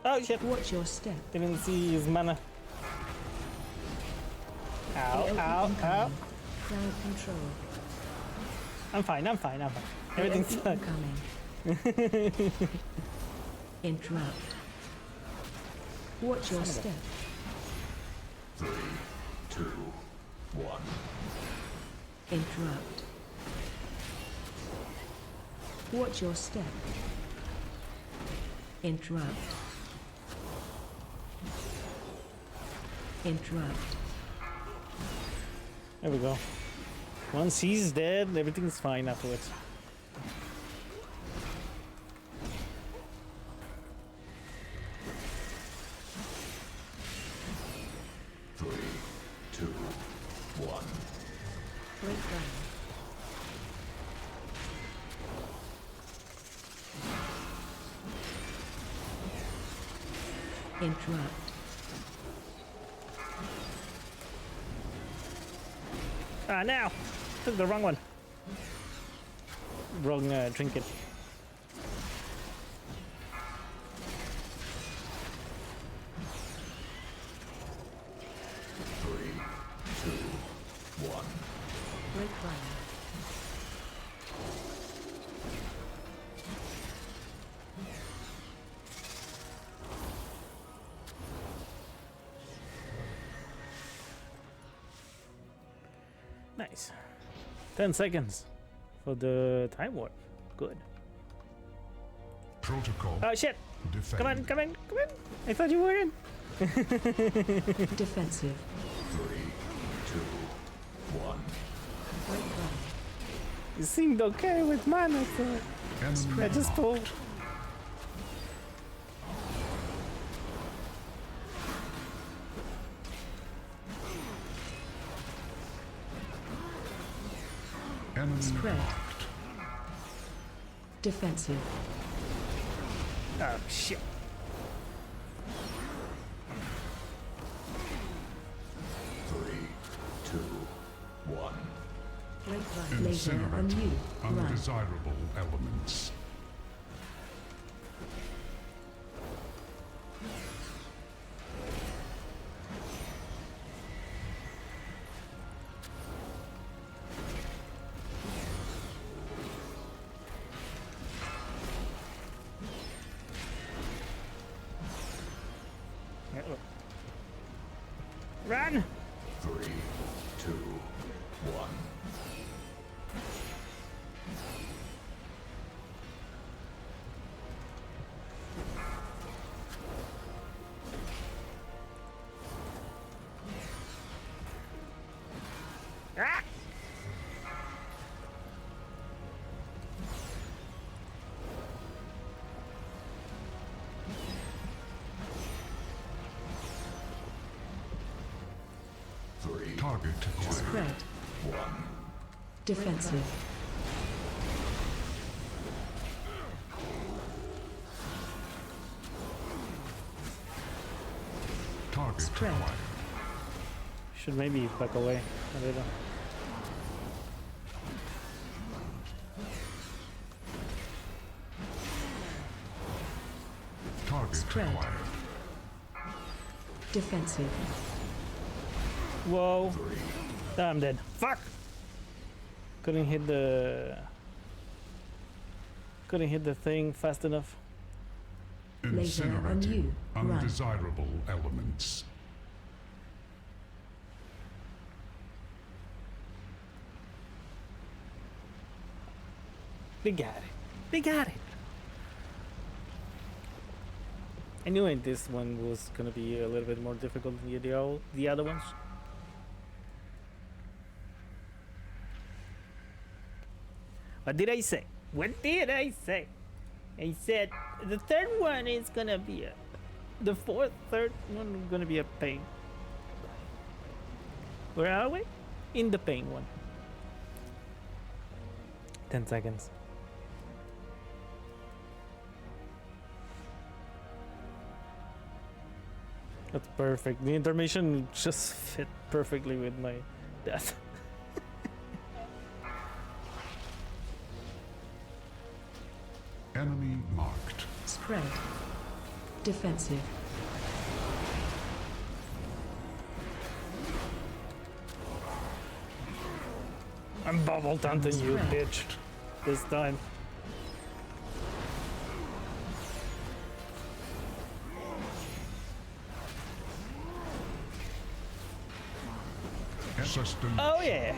Oh shit. Watch your step. Didn't see his mana. Ow, AOE ow, incoming. ow. Crowd control. I'm fine, I'm fine, I'm fine. Everything's AOE fine. incoming. Interrupt. Watch your Son of a- step. 3, 2, 1. Interrupt. Watch your step. Interrupt. Interrupt. There we go. Once he's dead, everything's fine afterwards. Three, 2, 1. Great gun. Interrupt. Ah, now! Took the wrong one. Wrong trinket. Three, 2, 1. Great gun. Nice. 10 seconds for the time warp. Good. Protocol. Oh shit! Defend. Come on, come in, come in! I thought you were in! Defensive. 3, 2, 1. Great gun. You seemed okay with mana, so I just pulled. Enemy Spread. marked. Defensive. Oh shit. Incinerate undesirable elements. Run! 3, 2, 1. Ah! Target acquired. Spread. 1. Defensive. Target Spread. acquired. Should maybe back away a little. Target Spread. acquired. Defensive. Whoa. Oh, I'm dead. Fuck! Couldn't hit the thing fast enough. Laser on you. Run. Undesirable elements. They got it. They got it. I knew this one was gonna be a little bit more difficult than the other ones. What did I say? What did I say? I said the third one is gonna be the third one is gonna be a pain. Where are we? In the pain one. 10 seconds. That's perfect. The intermission just fit perfectly with my death. Enemy marked. Spread. Defensive. I'm bubble taunting you, bitch. This time. Oh yeah,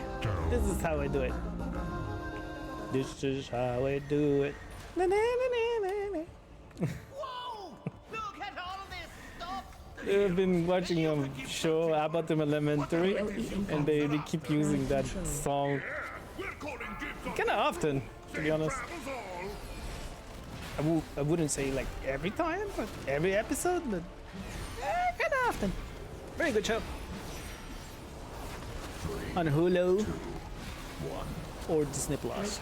this is how I do it. This is how I do it. Na, na, na, na, na. I've been watching a show about Elementary, and they keep using that song kind of often, to be honest. I wouldn't say like every time, but every episode, but kind of often. Very good show. On Hulu or Disney Plus.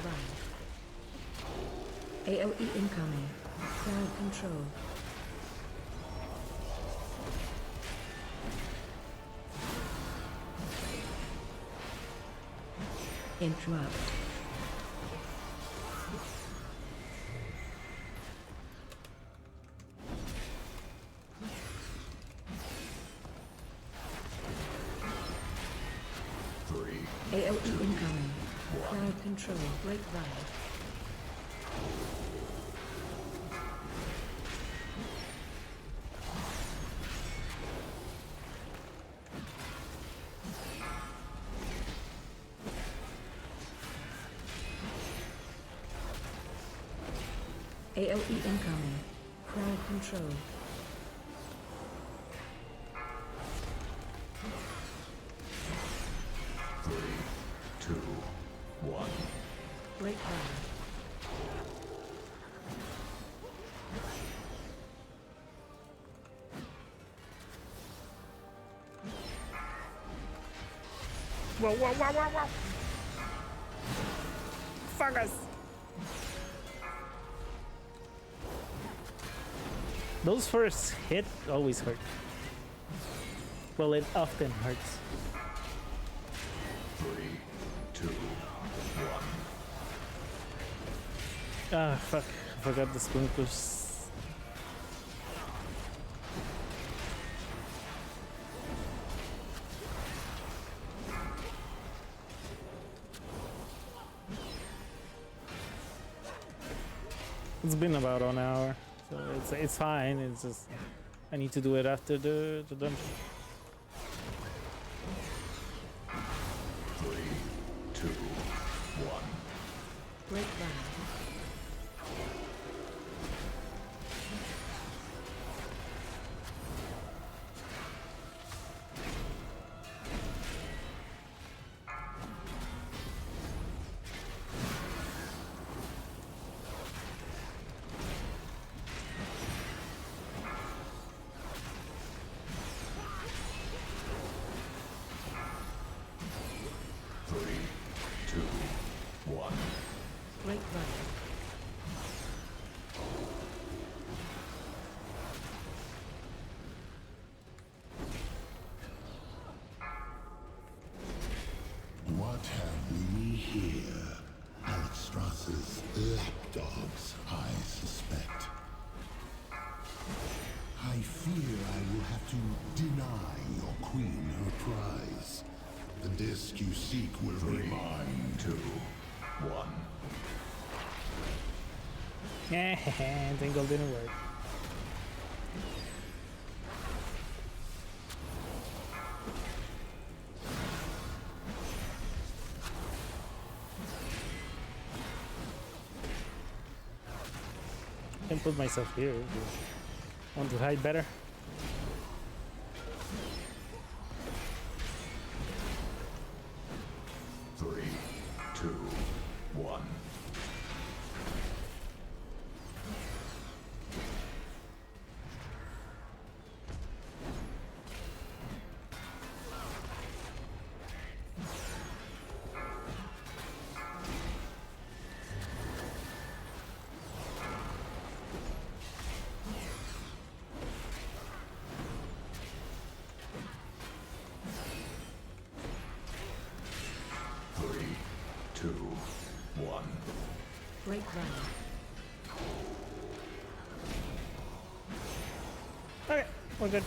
AOE incoming. Crowd control. Interrupt. AOE incoming. Crowd control. Break run. AOE incoming. Crowd control. Break run. Whoa, whoa, whoa, whoa, whoa. Fuck us. Those first hit always hurt. Well, it often hurts. 3, 2, 1. Ah, fuck. I forgot the sprinklers. It's been about an hour, so it's fine. It's just I need to do it after the dungeon. 3, 2, 1. Break ground. Break ground. What have we here? Alexstrasza's lapdogs, I suspect. I fear I will have to deny your queen her prize. The disc you seek will be mine. 2, 1. Tingle didn't work. I can put myself here. Want to hide better? Three, 2, 1. Break ground. Okay, we're good.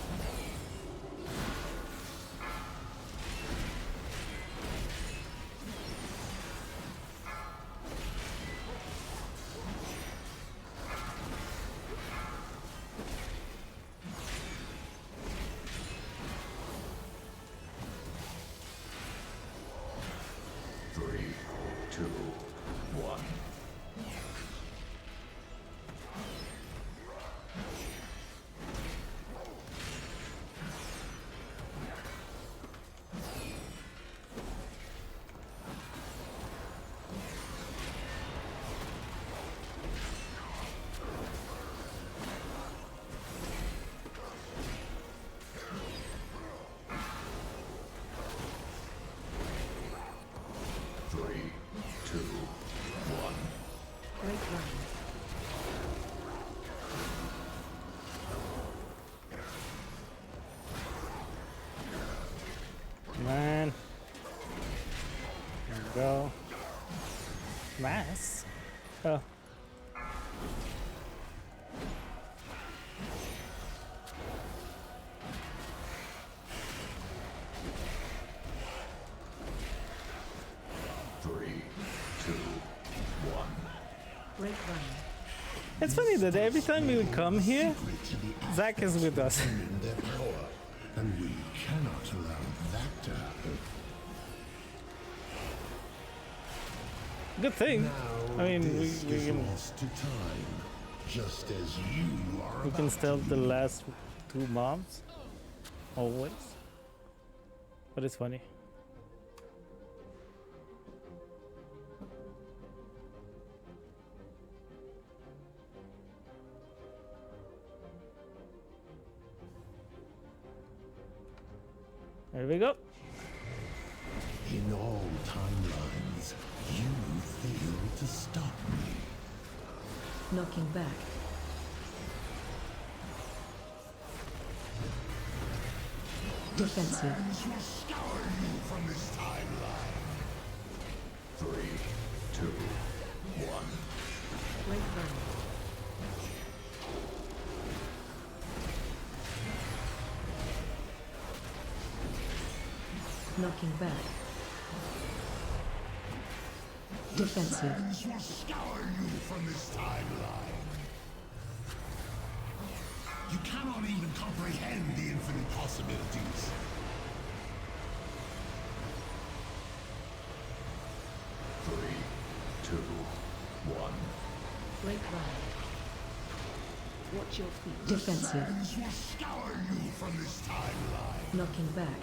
Man. There we go. Mass? Oh. It's funny that every time we come here, Zach is with us. And we cannot allow that to happen. Good thing. I mean, we can lost to time, just as you are. We can stealth the last 2 mobs, always. But it's funny. There we go. In all timelines, you failed to stop me. Knocking back. Defensive. Will scour you from this timeline. 3, 2, 1. Great run. Knocking back. Defensive. Will scour you from this timeline. You cannot even comprehend the infinite possibilities. 3, 2, 1. Great run. Watch your feet. Defensive. Will scour you from this timeline. Knocking back.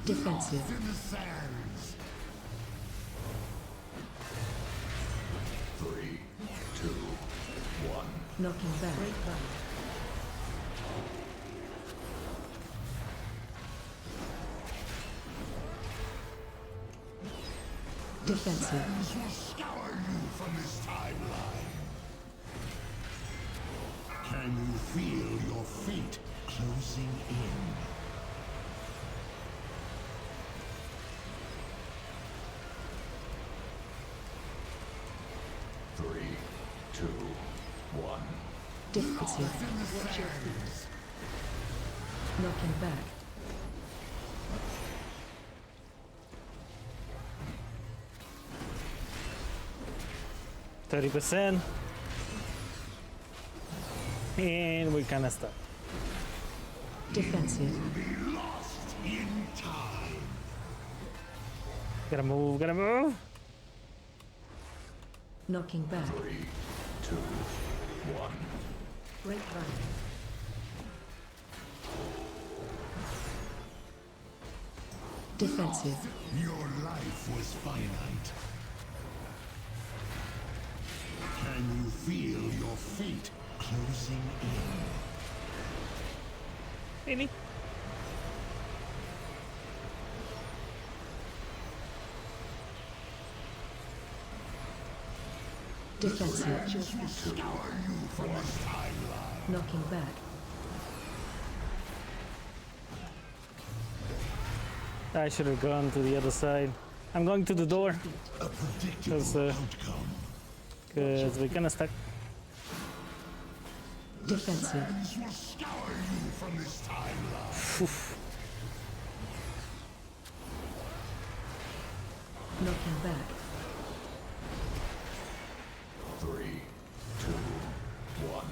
Defensive. In the sands. 3, 2, 1. Knocking back. Great run. Defensive. Will scour you from this timeline. Can you feel your fate closing in? Defensive. Watch your feet. Knocking back. %, and we're kind of stuck. Defensive. Lost in time. Gotta move, gotta move. Knocking back. 3, 2, 1. Great run. Defensive. Your life was finite. Can you feel your fate closing in? Maybe. Defensive. Will scour you from this timeline. Knocking back. I should have gone to the other side. I'm going to the door. A predictable outcome. Because we're kind of stuck. Defensive. Will scour you from this timeline. Knocking back. 3, 2, 1.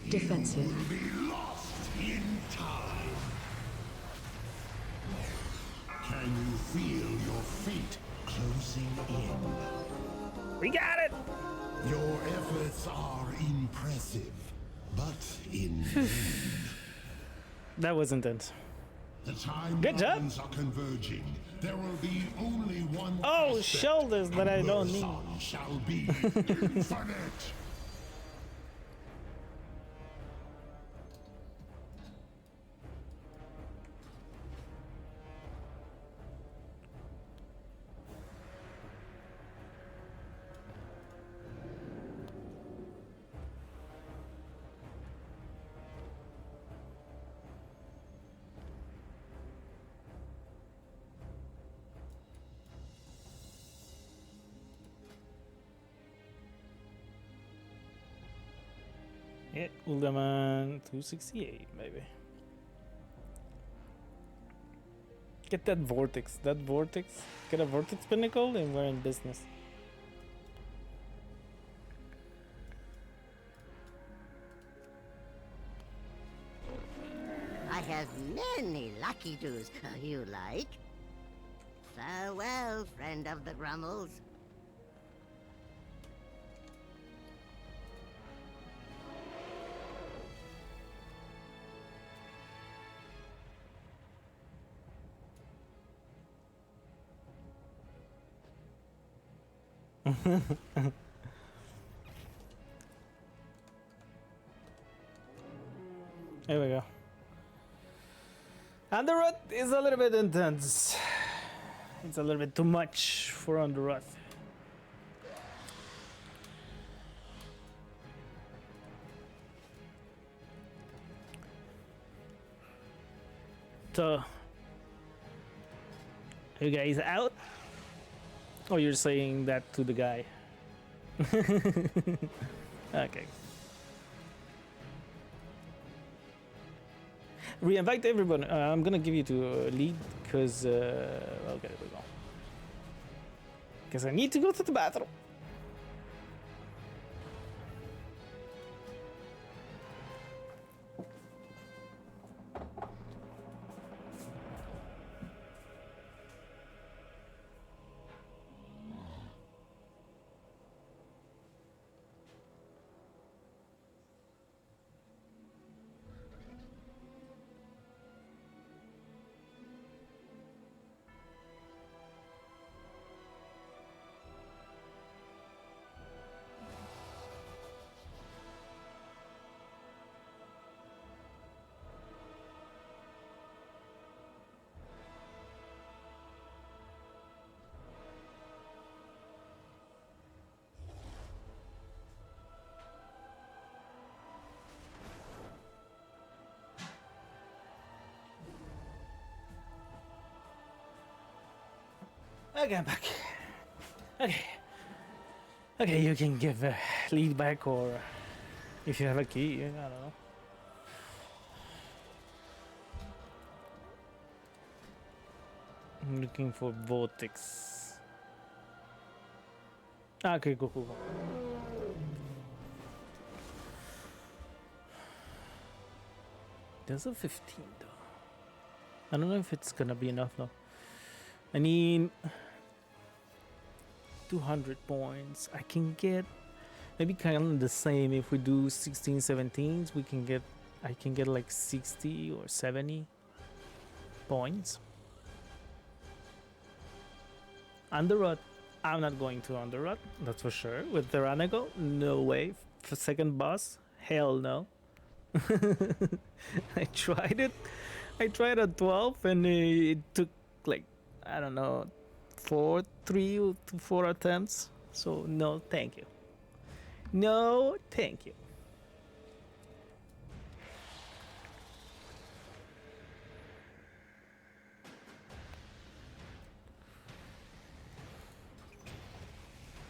Defensive. You will be lost in time. Can you feel your fate closing in? We got it! Your efforts are impressive, but in vain. That was intense. The timelines Good job. are converging. There will be only one. Oh, aspect, shoulders that I don't Murson need. shall be infinite. Yeah, Uldaman 268, maybe. Get that vortex. Get a vortex pinnacle and we're in business. I have many lucky doos you like. Farewell, friend of the Grummels. There we go. Underwood is a little bit intense. It's a little bit too much for Underwood. So, are you guys out? Or you're saying that to the guy? Okay. Re-invite everyone. I'm gonna give you to lead because okay, there we go. Because I need to go to the bathroom. Okay, I'm back. Okay. Okay, you can give lead back, or if you have a key, I don't know. I'm looking for Vortex. Okay, go. There's a 15 though. I don't know if it's gonna be enough though. I need 200 points. I can get maybe kind of the same. If we do 16, 17s, I can get like 60 or 70 points. Underrot, I'm not going to Underrot, that's for sure. With the Ranago, no way. For second boss, hell no. I tried it. I tried at 12 and it took like, I don't know, 3 to 4 attempts. So no, thank you. No, thank you.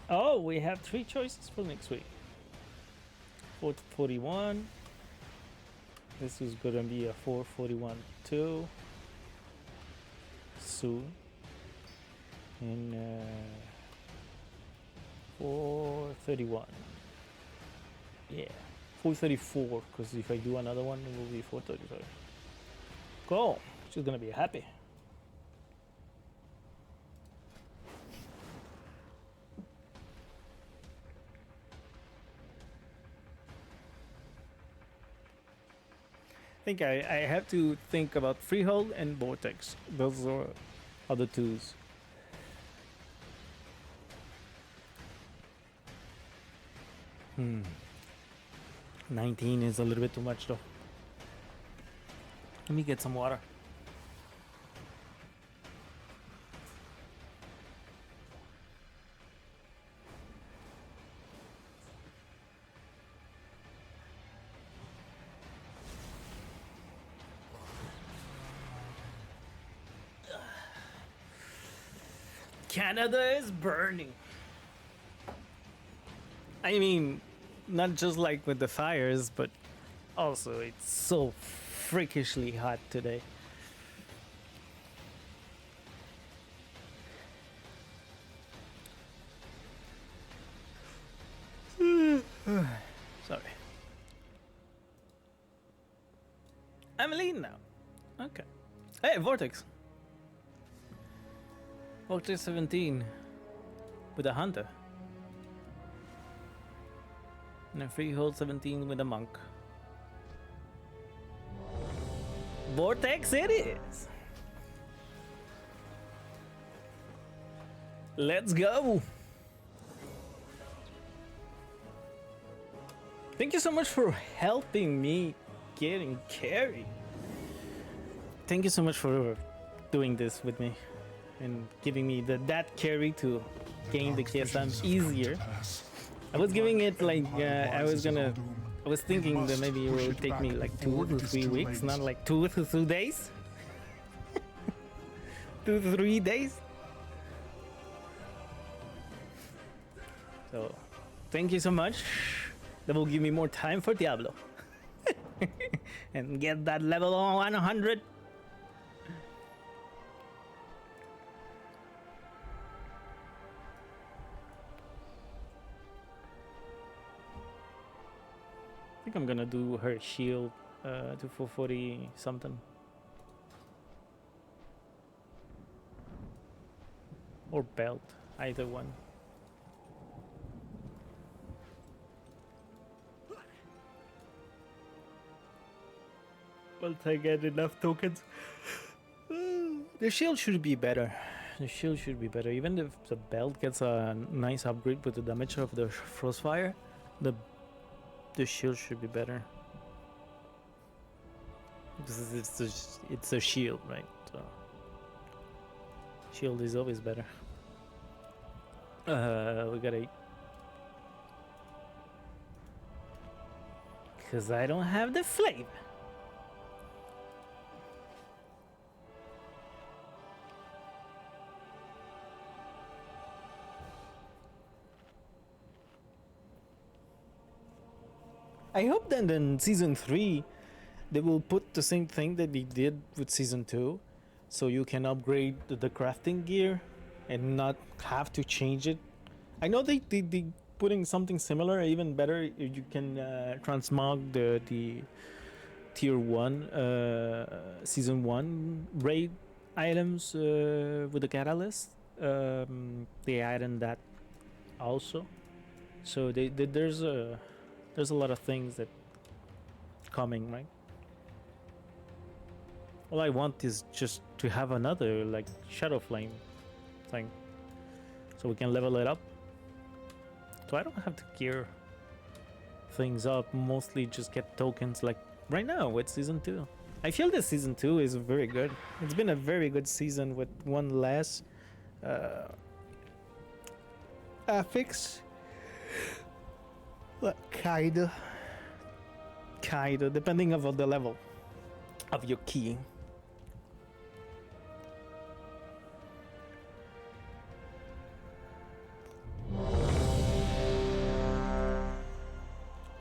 Oh, we have 3 choices for next week. 441. This is gonna be a 441 too. Soon. And 431. Yeah, 434. Because if I do another one, it will be 433. Cool. She's gonna be happy. I think I have to think about Freehold and Vortex. Those are other twos. Hmm. 19 is a little bit too much though. Let me get some water. Canada is burning. I mean, not just like with the fires, but also it's so freakishly hot today. Sorry. I'm lean now. Okay. Hey, Vortex. Vortex 17 with a hunter. And a Freehold 17 with a monk. Vortex it is. Let's go. Thank you so much for helping me getting carried. thank you so much for doing this with me and giving me that carry to gain the KSM easier. I was giving it like I was thinking that maybe it will take me like 2 to 3 weeks, not like 2 to 2 days. 2 to 3 days. So, thank you so much. That will give me more time for Diablo. And get that level on 100. I think I'm gonna do her shield to 440 something. Or belt, either one. Once I get enough tokens. The shield should be better. The shield should be better. Even if the belt gets a nice upgrade with the damage of the Frostfire, the shield should be better. Because it's a shield, right? So shield is always better. We got 8. Because I don't have the flavor. I hope that in season 3 they will put the same thing that they did with season 2, so you can upgrade the crafting gear and not have to change it. I know they putting something similar, even better. You can transmog the tier 1 season 1 raid items with the catalyst. They added that also, so there's a lot of things that coming, right? All I want is just to have another like Shadow Flame thing, so we can level it up. So I don't have to gear things up. Mostly just get tokens like right now with season 2. I feel that season 2 is very good. It's been a very good season with one less affix. Kinda, depending on the level of your key.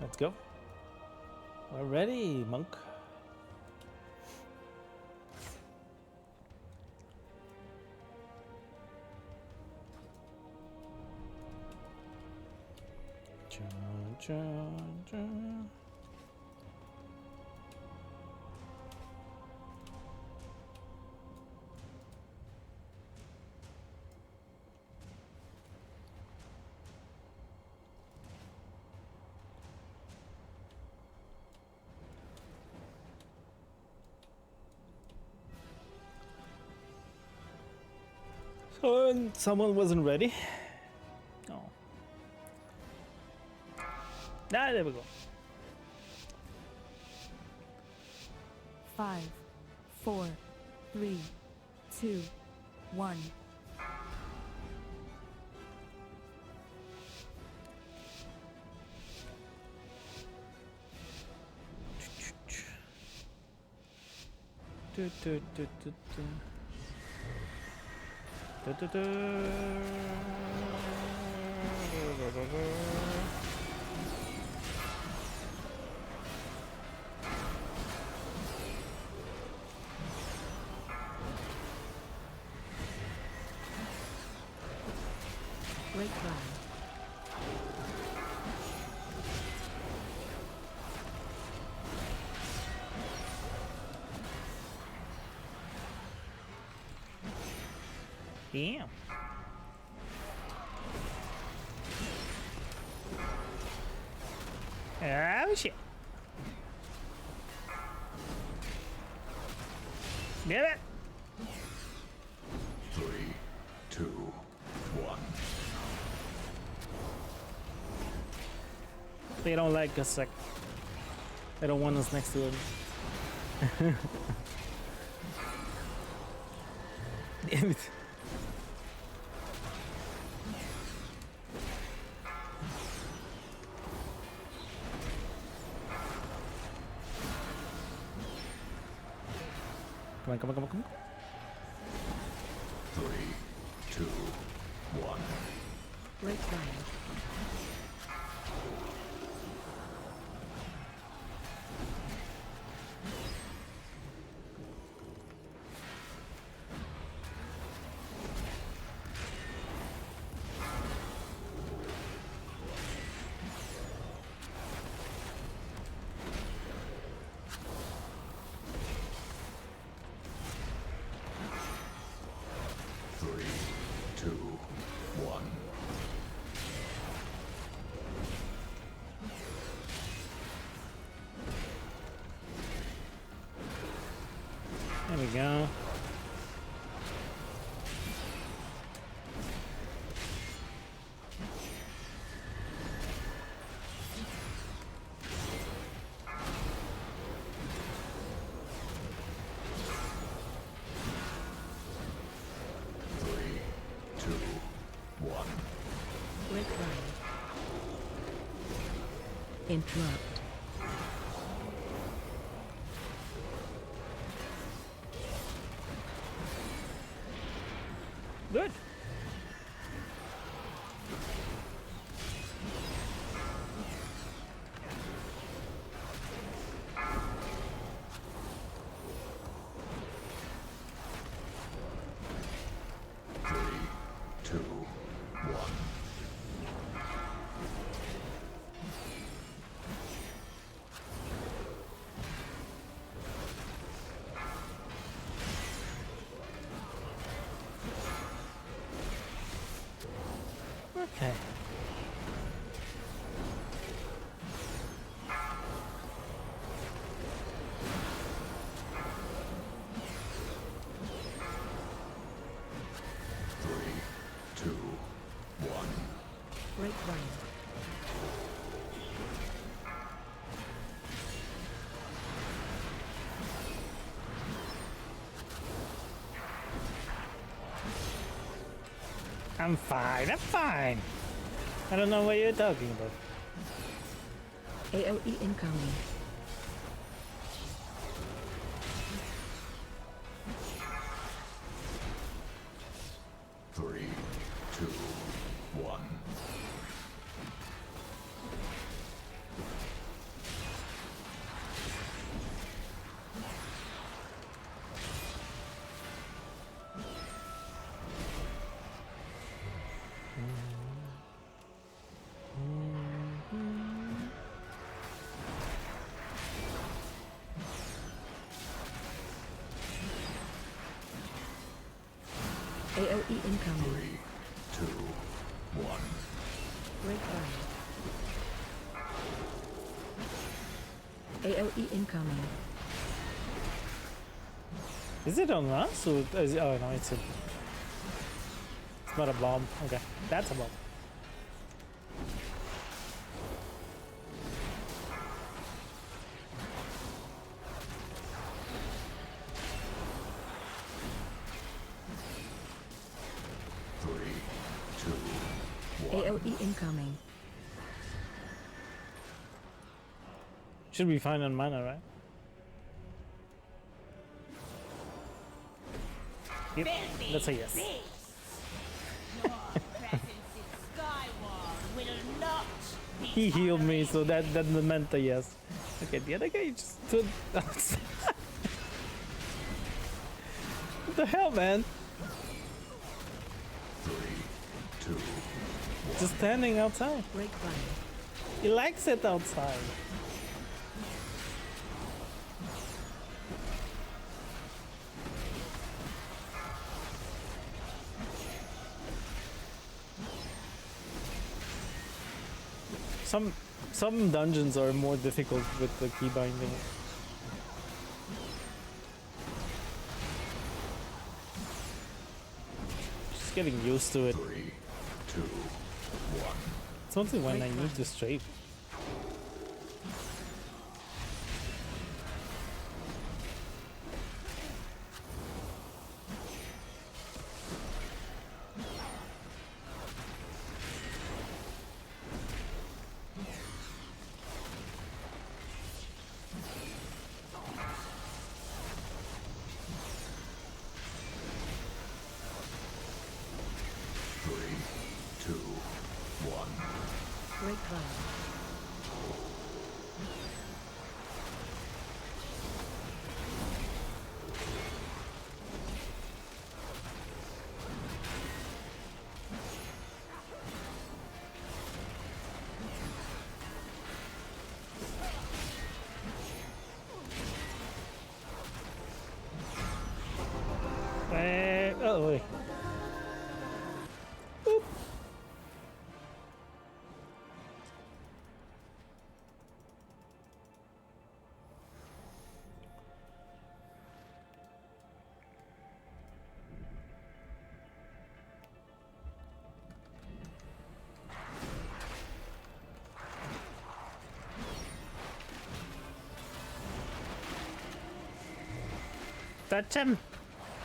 Let's go. We're ready, monk. So someone wasn't ready. Oh. Ah, there we go. 5, 4, 3, 2, 1. Great run. Damn. Oh shit. Get it. 3, 2, 1. They don't like us. They don't want us next to them. Damn it. Come on, come on, come on, come on. 3, 2, 1. Great Ryan. There we go. Great Ryan. Interrupt. Good. Okay. Great Ryan. I'm fine, I'm fine. I don't know what you're talking about. AOE incoming. Three, two, one. AOE incoming. 3, 2, 1. Great Ryan. AOE incoming. Is it on us or is it, oh no, it's not a bomb. Okay, that's a bomb. AOE incoming. Should be fine on mana, right? Yep, that's a yes. He healed me, so that meant a yes. Okay, the other guy just stood outside. What the hell, man? 3, 2, 1. Just standing outside. Great Ryan. He likes it outside. Some dungeons are more difficult with the key binding. Just getting used to it. 3, 2, 1. It's only when I need to strafe. Grapevine. Oh, wait. Boop. Touch him!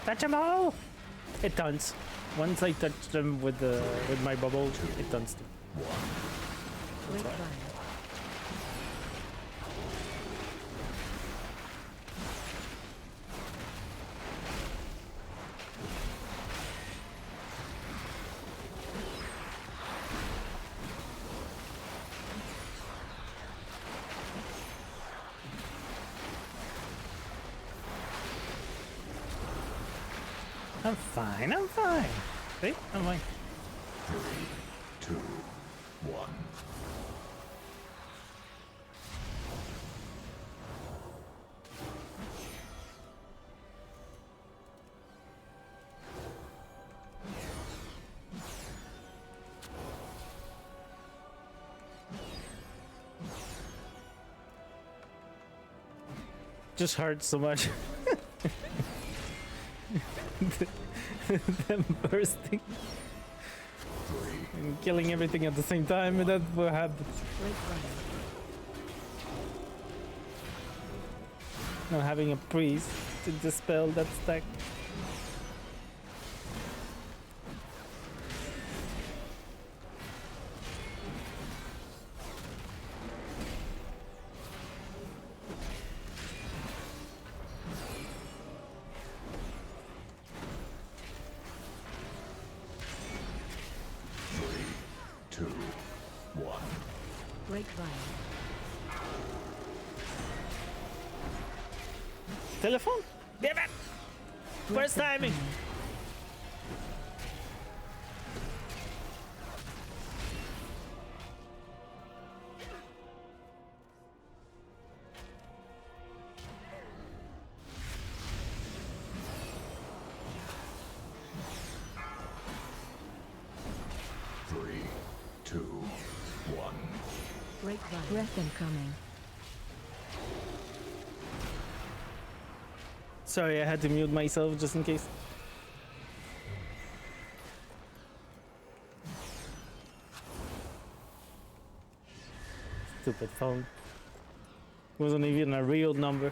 Touch him all! It turns. Once I touch them with my bubble, it turns too. I'm fine, I'm fine. See? I'm fine. 3, 2, 1. Just hurts so much. Them bursting and killing everything at the same time, and that's what happens. Not having a priest to dispel that stack. Telephone? Damn it! First timing! Breath incoming. Sorry, I had to mute myself just in case. Stupid phone. Wasn't even a real number.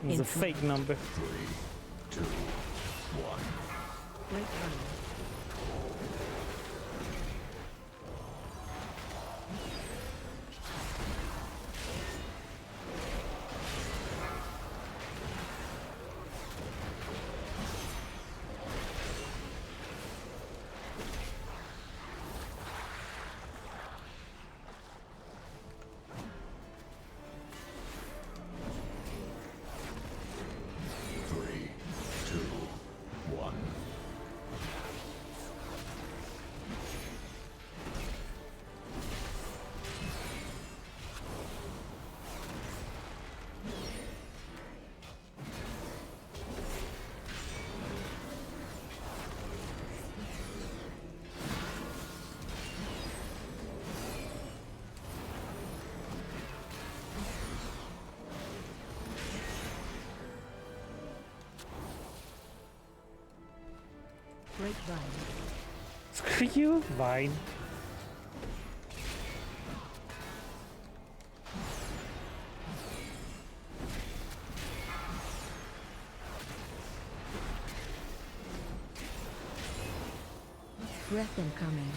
It was a fake number. 3, 2, 1. Screw you, Vine. Breath incoming.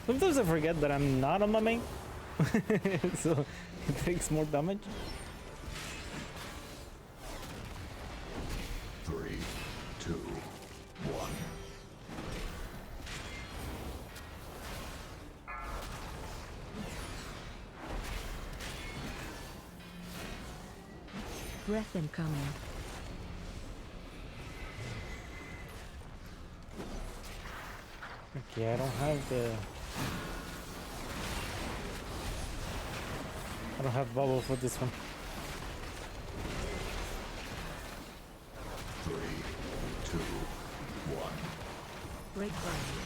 Sometimes I forget that I'm not on my main, so it takes more damage. 3, 2, Breath incoming. Okay, I don't have the... I don't have bubble for this one. 3, 2, 1. Break ground.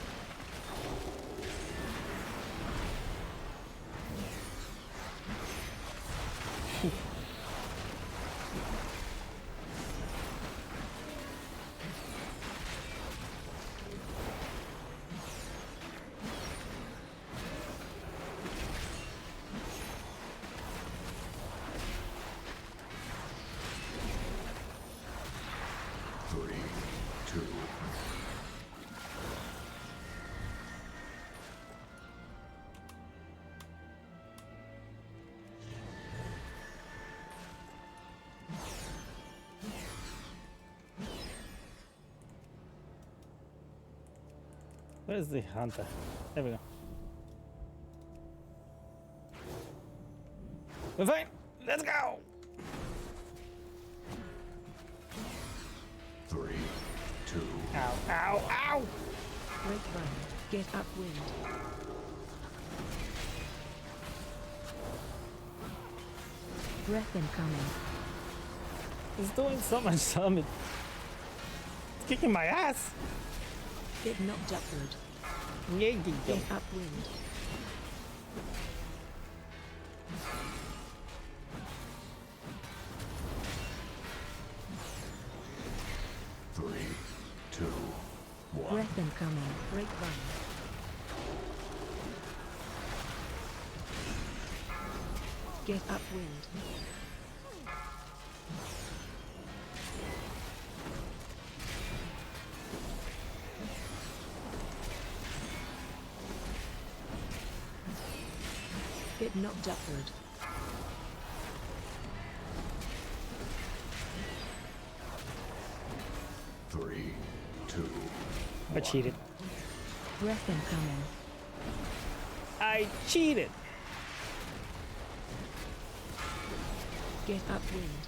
Where's the hunter? There we go. We're fine. Let's go. 3, 2. Ow! Ow! Ow! Break ground. Get upwind. Breath incoming. It's doing so much damage. It's kicking my ass. Get knocked upward. Yeah, get upwind. Three, two, one. Breath incoming. Break run. Get upwind. Get knocked upward. Three, two. I cheated. Breath incoming. I cheated. Get upwind.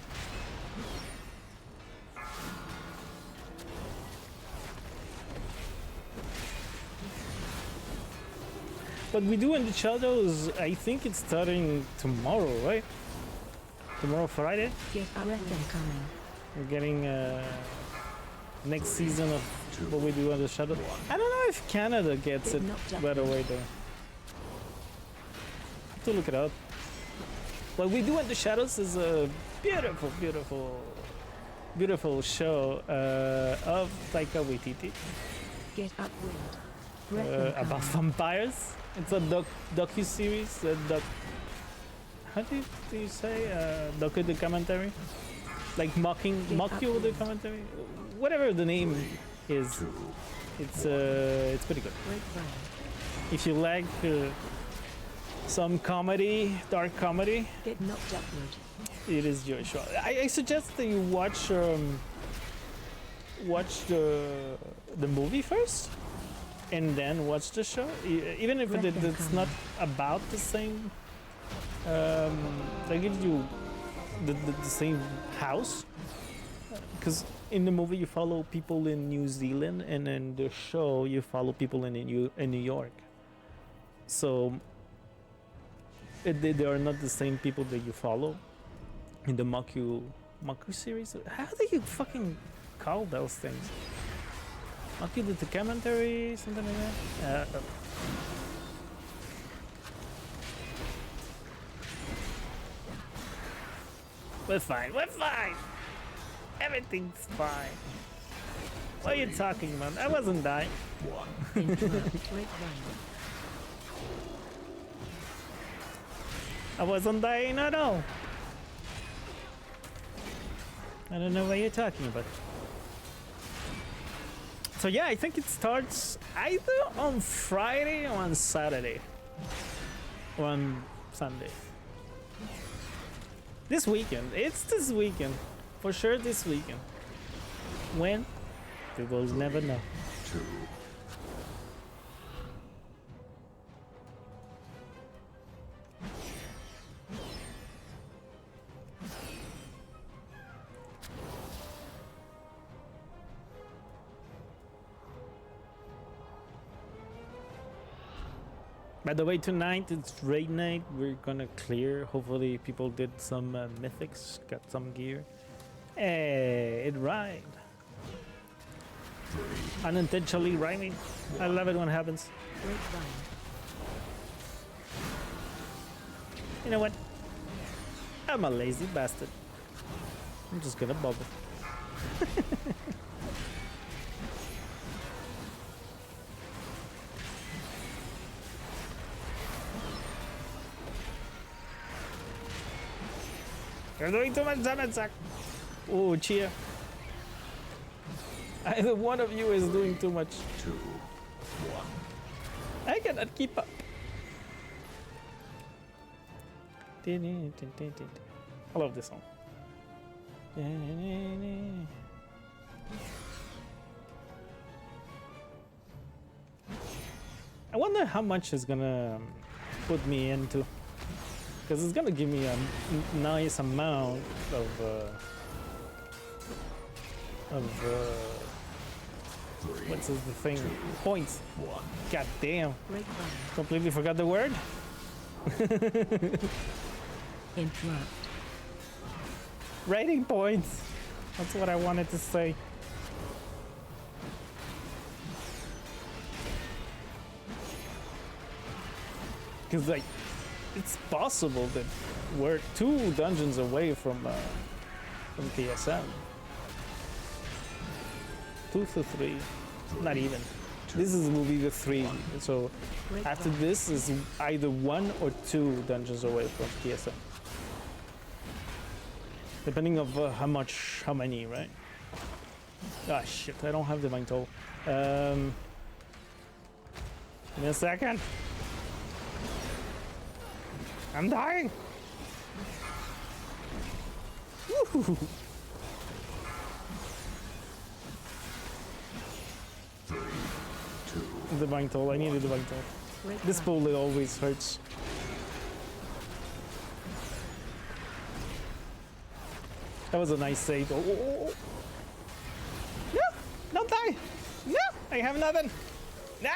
What we do in the shadows, I think it's starting tomorrow, right? Tomorrow, Friday? Get breath incoming. We're getting next season of what we do in the shadow. I don't know if Canada gets it right away though. Have to look it up. What we do in the shadows is a beautiful, beautiful, beautiful show of Taika Waititi. Get upwind. About vampires. It's a docu-series. How do you say? Docu-documentary? Like mocku the commentary? Whatever the name is. It's pretty good. If you like some comedy, dark comedy, get knocked upward. It is your show. I suggest that you watch the movie first, and then watch the show. Even if it's not about the same, they give you the same house. Because in the movie you follow people in New Zealand, and in the show you follow people in New York. So they are not the same people that you follow in the mocku series. How do you fucking call those things? Mocku the commentary, something like that. We're fine. We're fine. Everything's fine. What are you talking about? I wasn't dying. I wasn't dying at all. I don't know what you're talking about. So yeah, I think it starts either on Friday or on Saturday. Or on Sunday. This weekend. It's this weekend. For sure this weekend. When? We will never know. Two. By the way, tonight it's raid night. We're gonna clear. Hopefully, people did some mythics, got some gear. Hey, it rhymed. Unintentionally rhyming. I love it when it happens. You know what? I'm a lazy bastard. I'm just gonna bubble. You're doing too much damage, Zach. Oh, cheer. Either one of you is doing too much. 2, 1. I cannot keep up. I love this song. I wonder how much it's gonna put me into. Because it's gonna give me a nice amount of what's the thing? Points. God damn. Completely forgot the word. Interrupt. Rating points. That's what I wanted to say. Because like, it's possible that we're 2 dungeons away from KSM. 2 to 3, not even. This will be the 3. So after this is either 1 or 2 dungeons away from KSM. Depending of how many, right? Ah shit, I don't have the Divine Toll. Give me a second. I'm dying. Woo-hoo. 3, 2. Divine Toll. I need a Divine Toll. This bullet always hurts. That was a nice save. Oh, oh, oh. No! Don't die! No! I have nothing! Nah!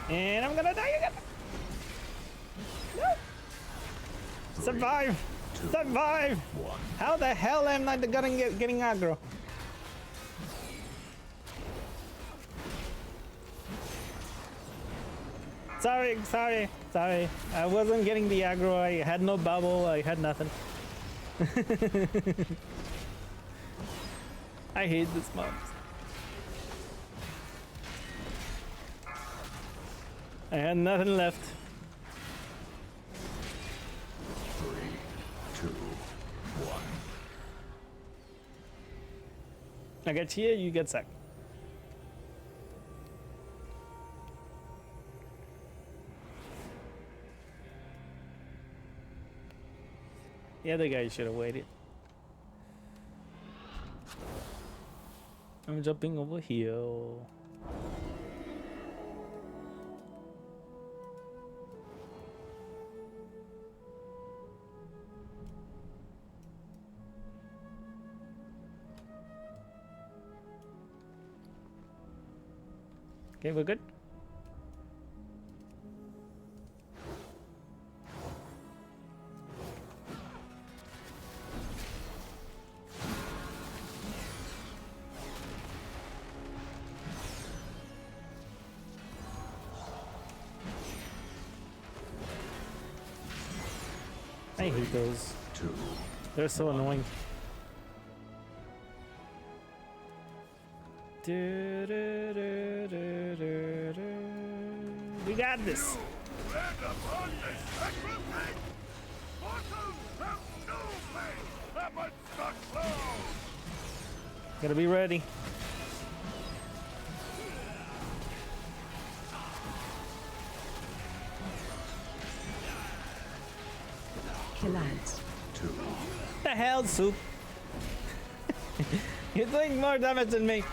And I'm gonna die again! No! Survive! Survive! How the hell am I getting aggro? Sorry. I wasn't getting the aggro. I had no bubble. I had nothing. I hate this mobs. I had nothing left. 3, 2, 1. I get here, you get sacked. The other guy should have waited. I'm jumping over here. Okay, we're good. I hate those. 2. They're so annoying. We got this. Gotta be ready. Kill out. 2. The hell, Soup? You're doing more damage than me.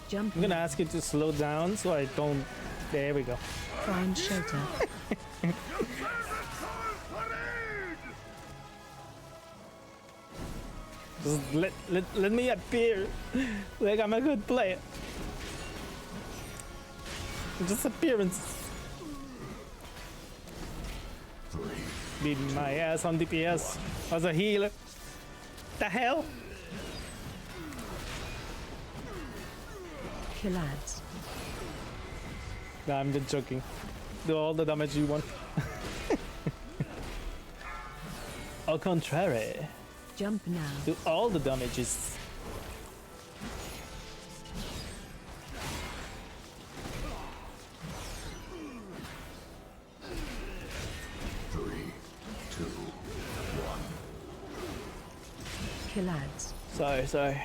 Jump. I'm gonna ask you to slow down so I don't. There we go. Find shelter. Just let me appear like I'm a good player. Just appearances. Beating my ass on DPS as a healer. The hell? Kill ads. Nah, I'm just joking. Do all the damage you want. Au contraire. Jump now. Do all the damages. Kill ads. Sorry.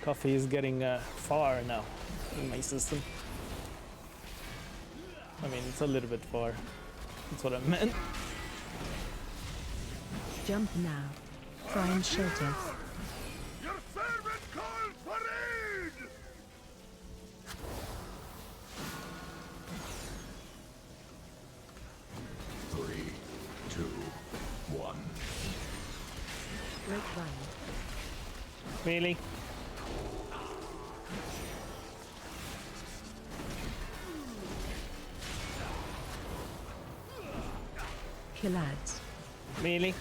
Coffee is getting far now in my system. I mean, it's a little bit far. That's what I meant. Jump now. Find shelter. Your servant calls for aid! 3, 2, 1. Grapevine. Really? Kill ads. Really?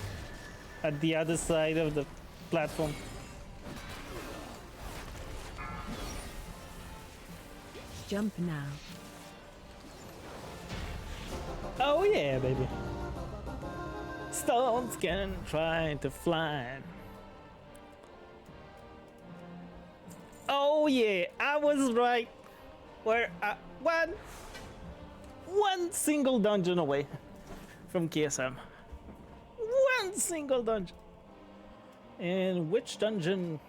At the other side of the platform. Jump now. Oh yeah, baby. Stones can try to fly. Oh yeah, I was right. We're one single dungeon away from KSM. One single dungeon. And which dungeon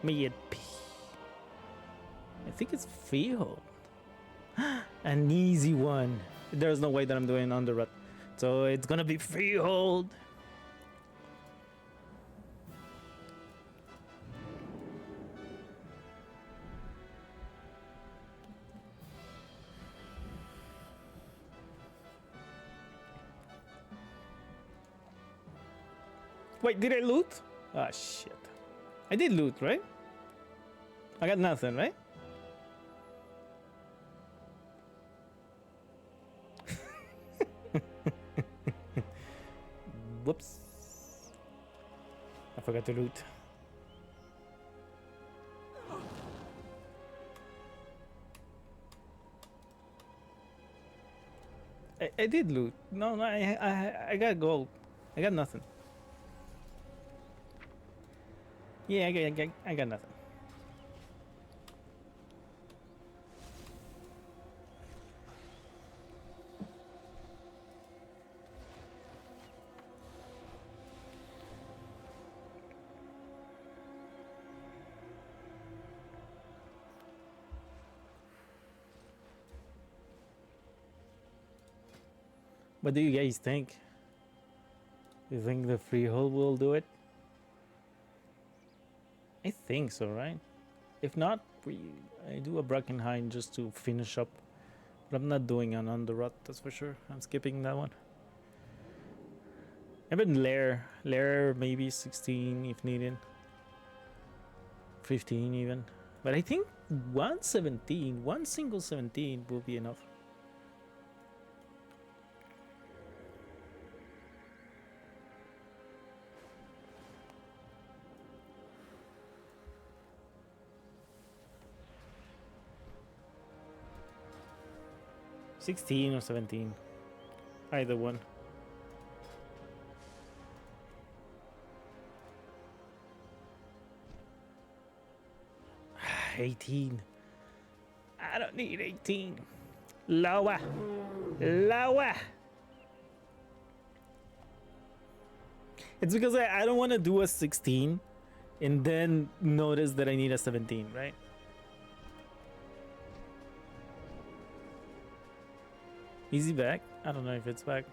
may it be? I think it's Freehold. An easy one. There's no way that I'm doing Underrut. So it's gonna be Freehold. Wait, did I loot? Ah, shit. I did loot, right? I got nothing, right? Whoops. I forgot to loot. I did loot. No, I got gold. I got nothing. Yeah, I got nothing. What do you guys think? You think the Freehold will do it? I think so, right? If not, I do a Brackenheim just to finish up. But I'm not doing an Underrut, that's for sure. I'm skipping that one. Even Lair maybe 16 if needed. 15 even. But I think 117, one single 17 will be enough. $16 or $17, either one. $18. I don't need 18. Lower. It's because I don't want to do a 16 and then notice that I need a 17, right? Easy back? I don't know if it's back.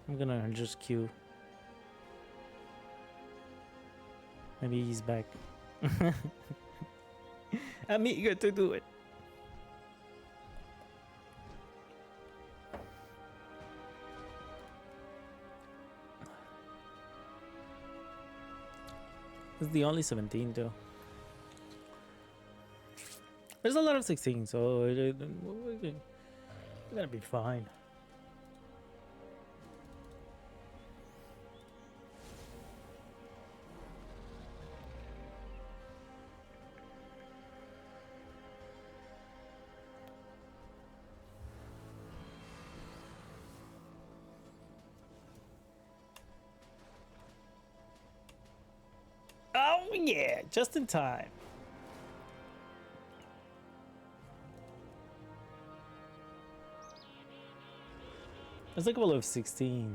I'm gonna just queue. Maybe he's back. I'm eager to do it. It's the only 17 though. There's a lot of 16, so we're gonna be fine. Oh yeah, just in time. There's a couple of 16s.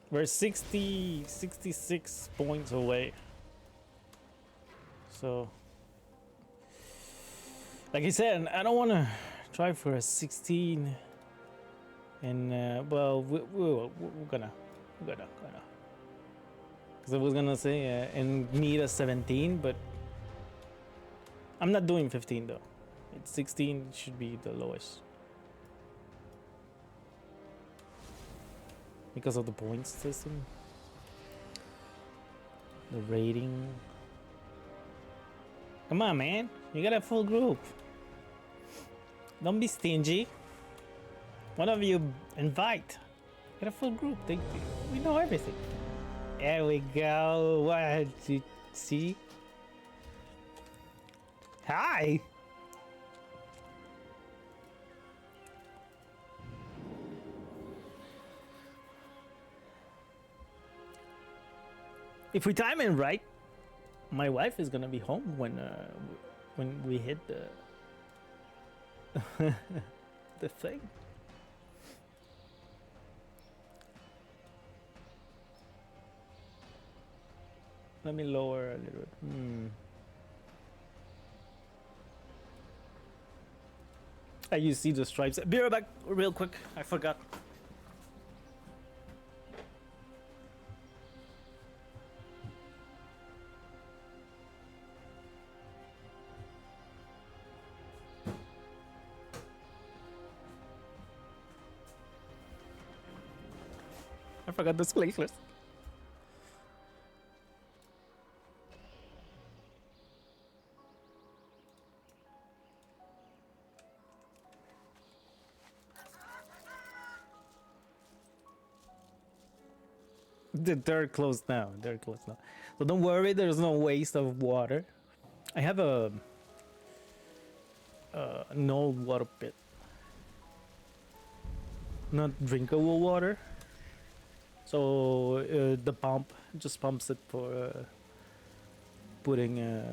We're 66 points away. So, like I said, I don't want to try for a 16. And well, we're gonna. Because I was gonna say and need a 17, but I'm not doing 15 though. It's 16 should be the lowest. Because of the points system. The rating. Come on, man. You got a full group. Don't be stingy. One of you invite. Get a full group. We know everything. There we go. What you see? Hi. If we time it right, my wife is gonna be home when we hit the the thing. Let me lower a little bit. You see the stripes. Be right back real quick. I forgot. I forgot the splashless. They're closed now. They're closed now. So don't worry. There's no waste of water. I have an old water pit. Not drinkable water. So the pump just pumps it for putting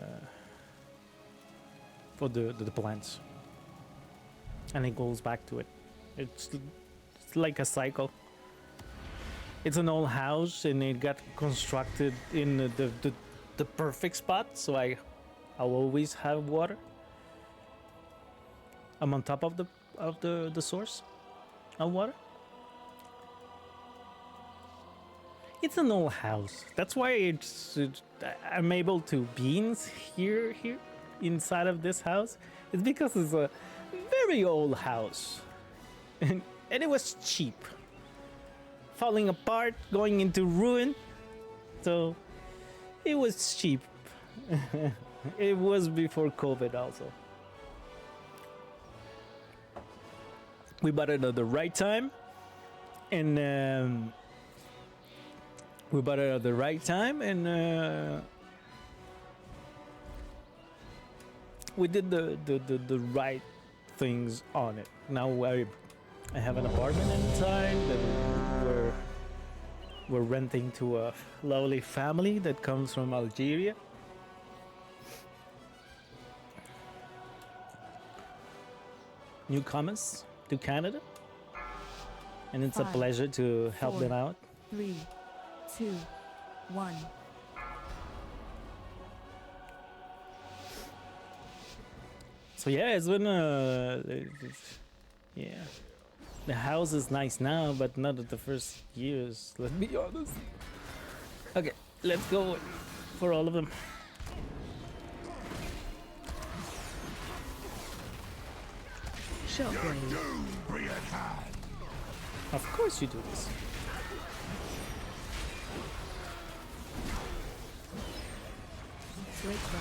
for the plants, and it goes back to it. It's like a cycle. It's an old house and it got constructed in the perfect spot, so I'll always have water. I'm on top of the source of water. It's an old house. That's why I'm able to beans here inside of this house. It's because it's a very old house, and it was cheap. Falling apart, going into ruin. So it was cheap. It was before COVID also. We bought it at the right time, and we did the right things on it. Now I have an apartment inside that we're renting to a lovely family that comes from Algeria. Newcomers to Canada, and it's 5, a pleasure to help 4, them out. 3, 2, 1. So yeah, it's been yeah. The house is nice now, but not at the first years, let's be honest. Okay, let's go for all of them. Shockwave. Of course you do this. Grapevine.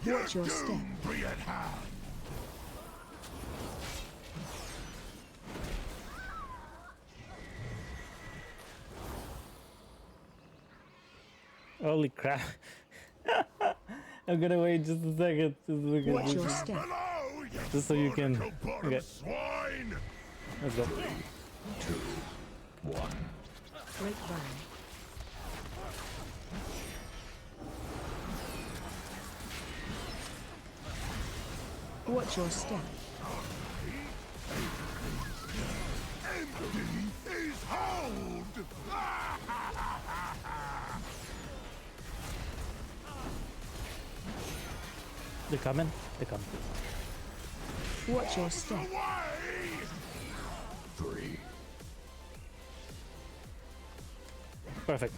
Watch your step. Holy crap. I'm gonna wait just a second. Watch your step. Just so you can. Okay. Let's go. 3, 2, 1. Grapevine. Watch your step. Empty is hold! They're coming. They're coming. Watch your step. 3. Perfect.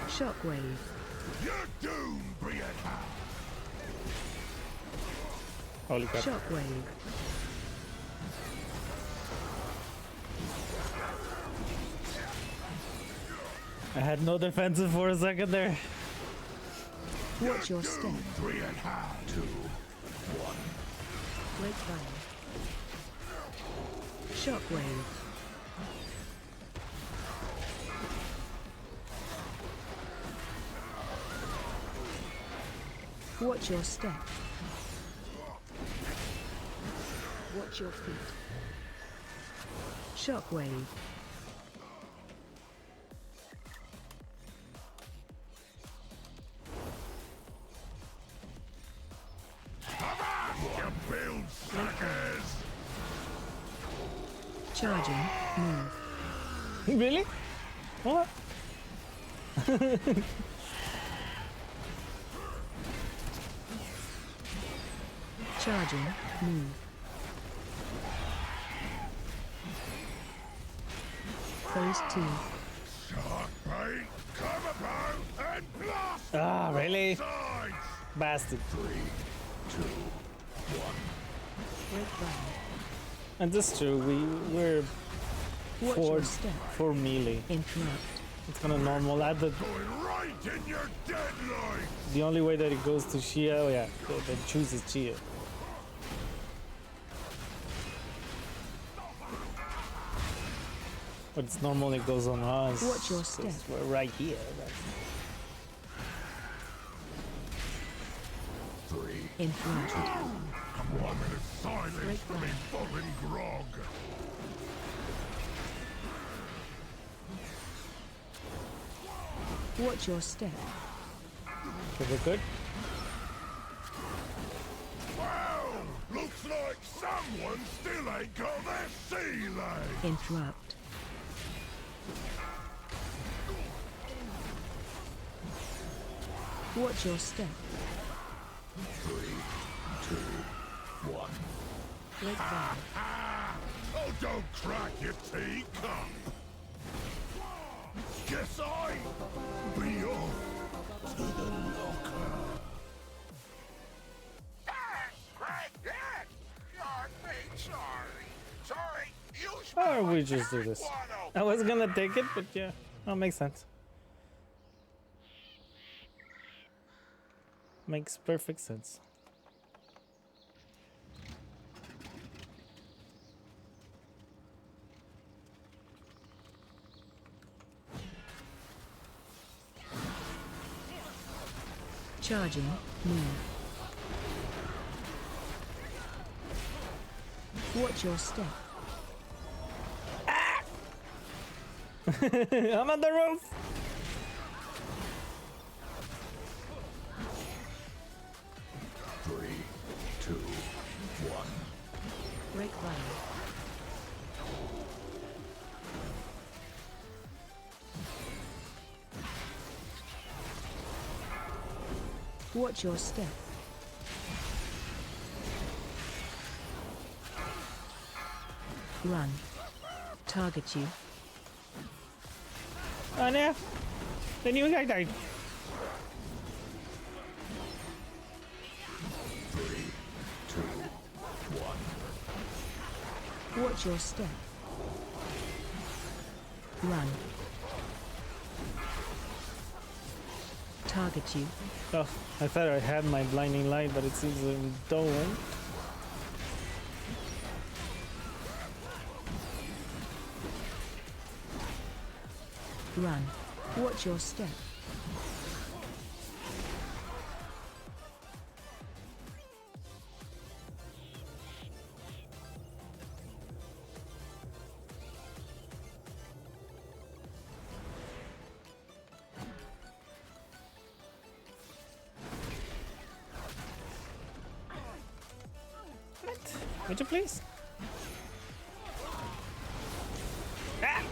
Shockwave. Your doom be at hand. Holy crap. Shockwave. I had no defensive for a second there. Watch your step. 3 at hand. 2, 1. Grapevine. Shockwave. Watch your step. Watch your feet. Shockwave. You build suckers! Charging. Move. Really? What? Charging. Move. Phase 2. Shark bait, come about and blast! Ah, really? Sides! Bastard. 3, 2, 1. Grapevine. And that's true. We're Watch for your step. for melee. Interrupt. It's kind of normal. At the Going right in your deadline! the only way that it goes to Chia, oh yeah, that chooses Chia. But it's normal it goes on us. Watch your step. We're right here. 3, Interrupt. 1 minute silence for me falling grog! Watch your step. Okay, we're good. Wow! Looks like someone still ain't got their sea legs! Interrupt. Watch your step. 3, 2, 1. Grapevine. Oh, don't crack your teacup! Guess I be off to the locker. Or we just do this. I was gonna take it, but yeah, that makes sense. Makes perfect sense. Charging. Move. Watch your step. I'm on the roof. Three, two, one. Grapevine. Watch your step. Run. Target you. Oh no! The new guy died. 3, 2, 1. Watch your step. Run. Target you. Oh, I thought I had my blinding light, but it seems I don't. Run. Watch your step. Would you please? Ah!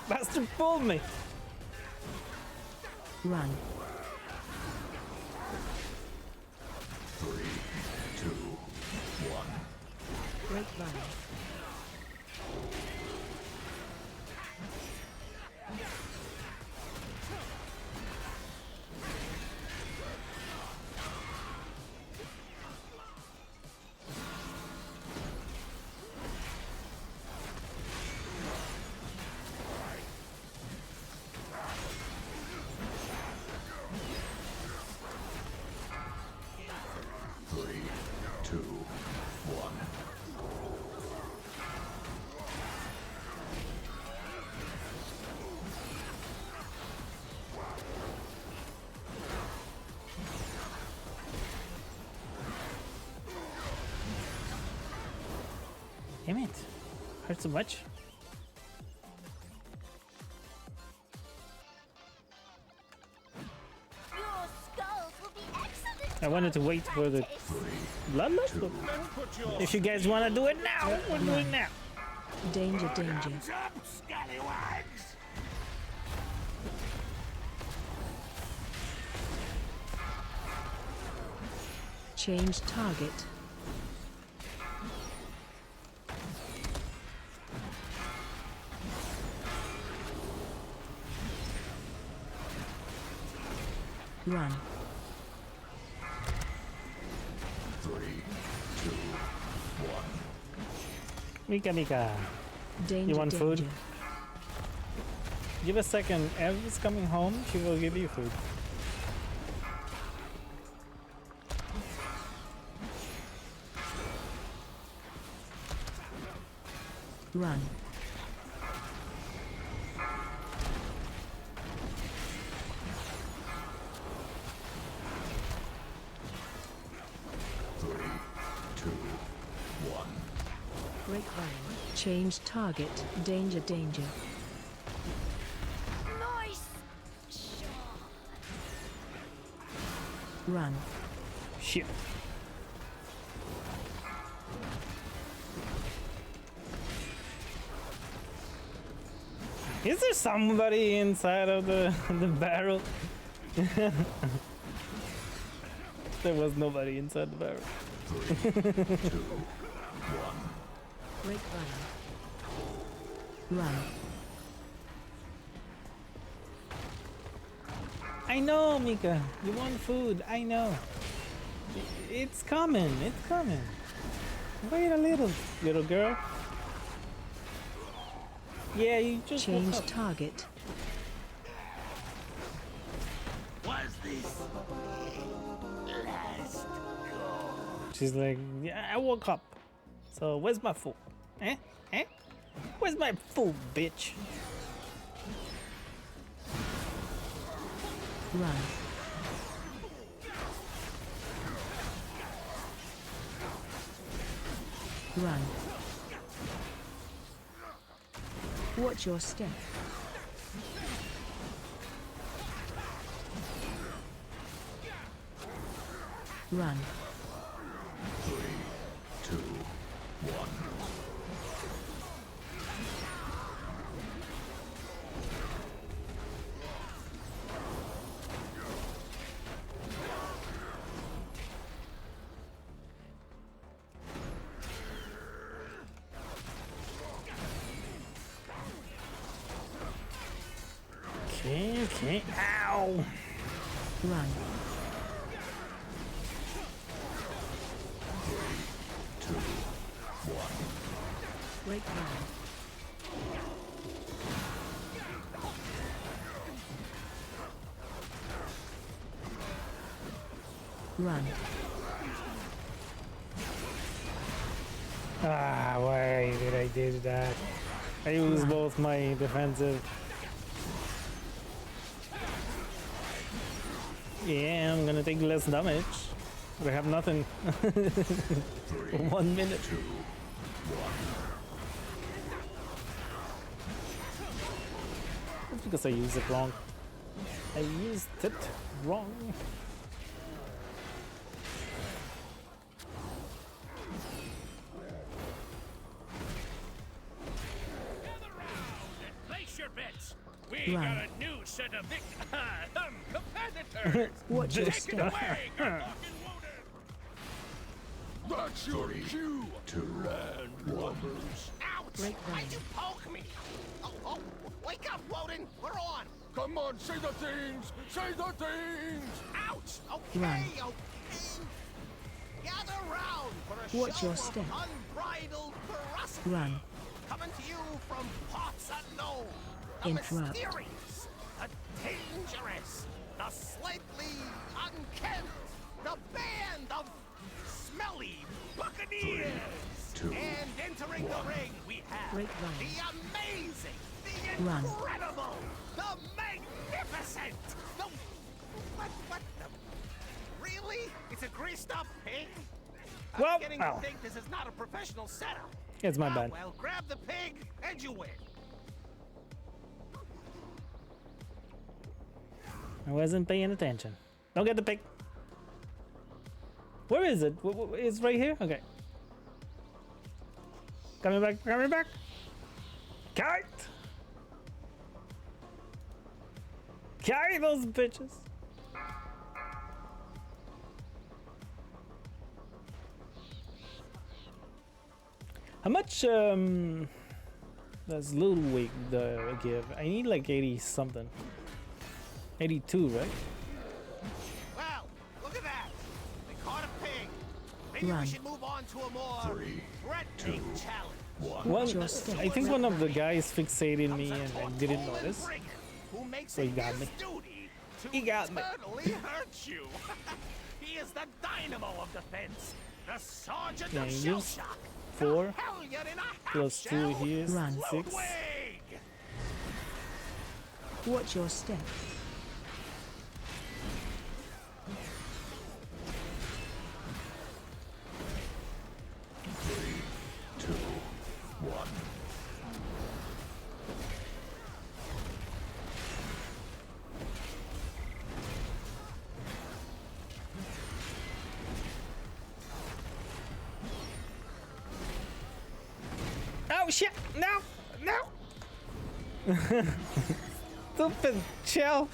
Bastard pulled me! Run. 3, 2, 1. Break run. Damn it. Hurt so much. I wanted to wait for the bloodlust. If you guys want to do it now, we're doing now. Danger, danger. Change target. Run. 3, 2, 1. Mika, Mika. Danger, You want danger. food? Give a second. Ev is coming home. She will give you food. Run. Break run. Change target. Danger, danger. Nice. Run. Shit. Is there somebody inside of the barrel? There was nobody inside the barrel. 3, 2, 1. Break run. Run. I know, Mika. You want food. I know. It's coming. It's coming. Wait a little girl. Yeah, you just change target. Was this last call? She's like, yeah, I woke up. So where's my food? Eh? Eh? Where's my food, bitch? Run. Run. Watch your step. Run. 3, 2, 1. Okay. Ow! Run. 3, 2, 1. Break ground. Run. Ah, why did I do that? I used both my defensive. Yeah, I'm gonna take less damage. But I have nothing. 1 minute. 2, 1. That's because I used it wrong. I used it wrong. We got a new set of competitors. Watch your Take it step. away, That's your cue, land robbers. Ouch! Break Why'd down. you poke me? Oh, wake up, Woden. We're on. Come on, say the things. Say the things. Ouch! Okay, Run. okay. Gather round for a Watch show your of step. unbridled ferocity. Run. Coming to you from parts unknown. The Interrupt. mysterious, the dangerous, the slightly unkempt, the band of smelly buccaneers. 3, 2, And entering the ring, we have Break line. the amazing, the Run. incredible, the magnificent, the what the really? It's a greased up pig? I'm Well, beginning to think this is not a professional setup. It's my bad. Well, grab the pig and you win. I wasn't paying attention. Don't get the pick. Where is it? It's right here? Okay. Coming back, coming back. Carry! Carry those bitches. How much does Ludwig give? I need like 80 something. 82, right? Well, look at that. They caught a pig. Maybe Run. we should move on to a more 3, threatening 2, challenge. One, I think one of the guys fixated me and I didn't notice. Who makes So he it got his me. duty to He got me. eternally hurt you. He is the dynamo of defense, the sergeant Yeah, of he shell used shock, 4 the hellion in a plus 2 half-shell, here, Run. 6. Ludwig. Watch your step. Three, 2, 1. Oh shit! No! No! Stupid shell!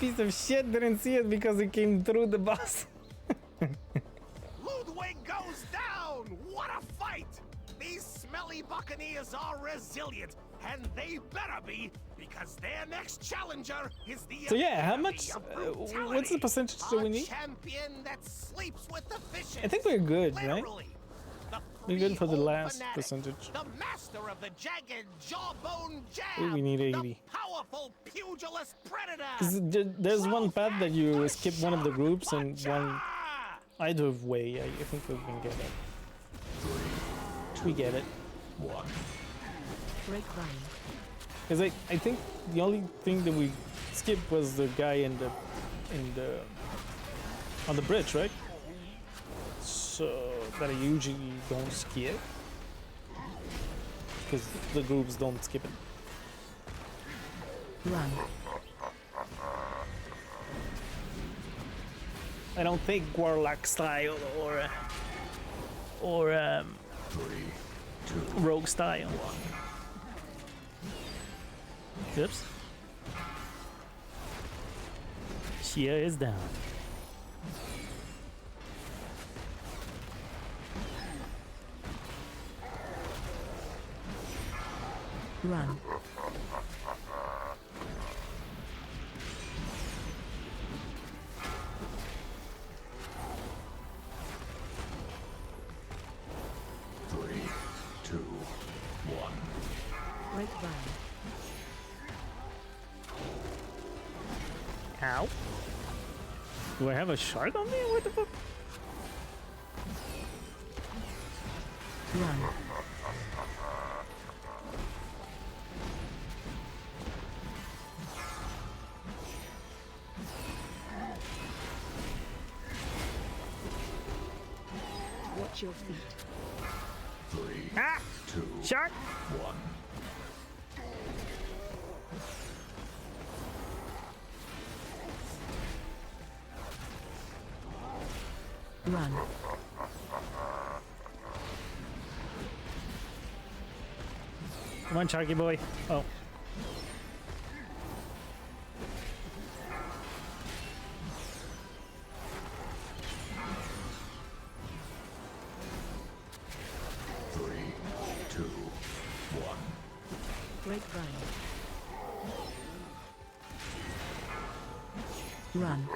Piece of shit didn't see it because it came through the boss. Ludwig goes down! What a fight! These smelly buccaneers are resilient, and they better be, because their next challenger is the So yeah, how epitome much? of What's the brutality. percentage that we A need? champion that sleeps with the fishes. I think we're good, right? Literally. The We're good for the freehold last fanatic, percentage. The master of the jagged jawbone jab. I think we need 80. The powerful pugilist predator. Because there's one path that you skip one of the groups and one either way. I think we can get it. 3, 2, We get it. 1. Break line. Because I think the only thing that we skipped was the guy on the bridge, right? So that I usually don't skip because the groups don't skip it. Run. I don't think Warlock style or 3, 2, Rogue style. Oops. Shia is down. Run. How? Do I have a shark on me? What the fuck? Run. Watch your feet. 3, Ah! 2, Shark! 1. Run. Come on, Sharky boy. Oh. Break run. Run.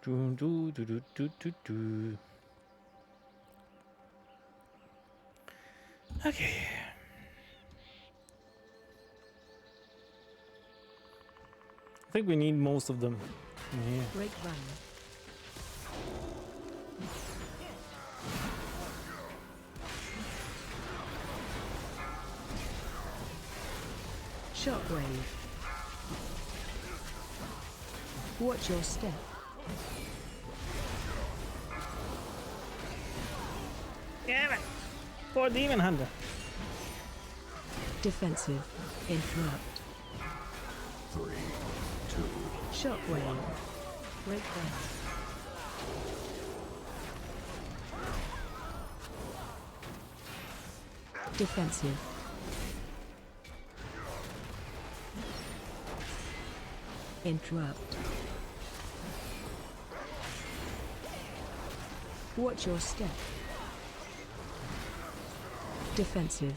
Do, do, do, do, do, do, do. Okay. I think we need most of them. Yeah. Break run. Shockwave. Watch your step. Damn it! Poor Demon Hunter. Defensive. Interrupt. 3, 2. Shockwave. Break run. Defensive. Interrupt. Watch your step. Defensive.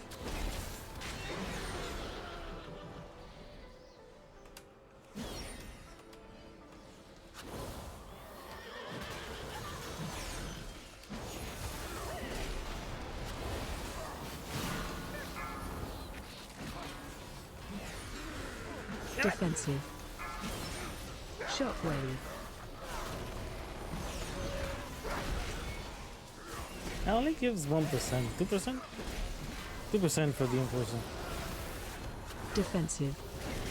Defensive. Shockwave. It only gives 1%. 2%? 2% for the enforcer. Defensive.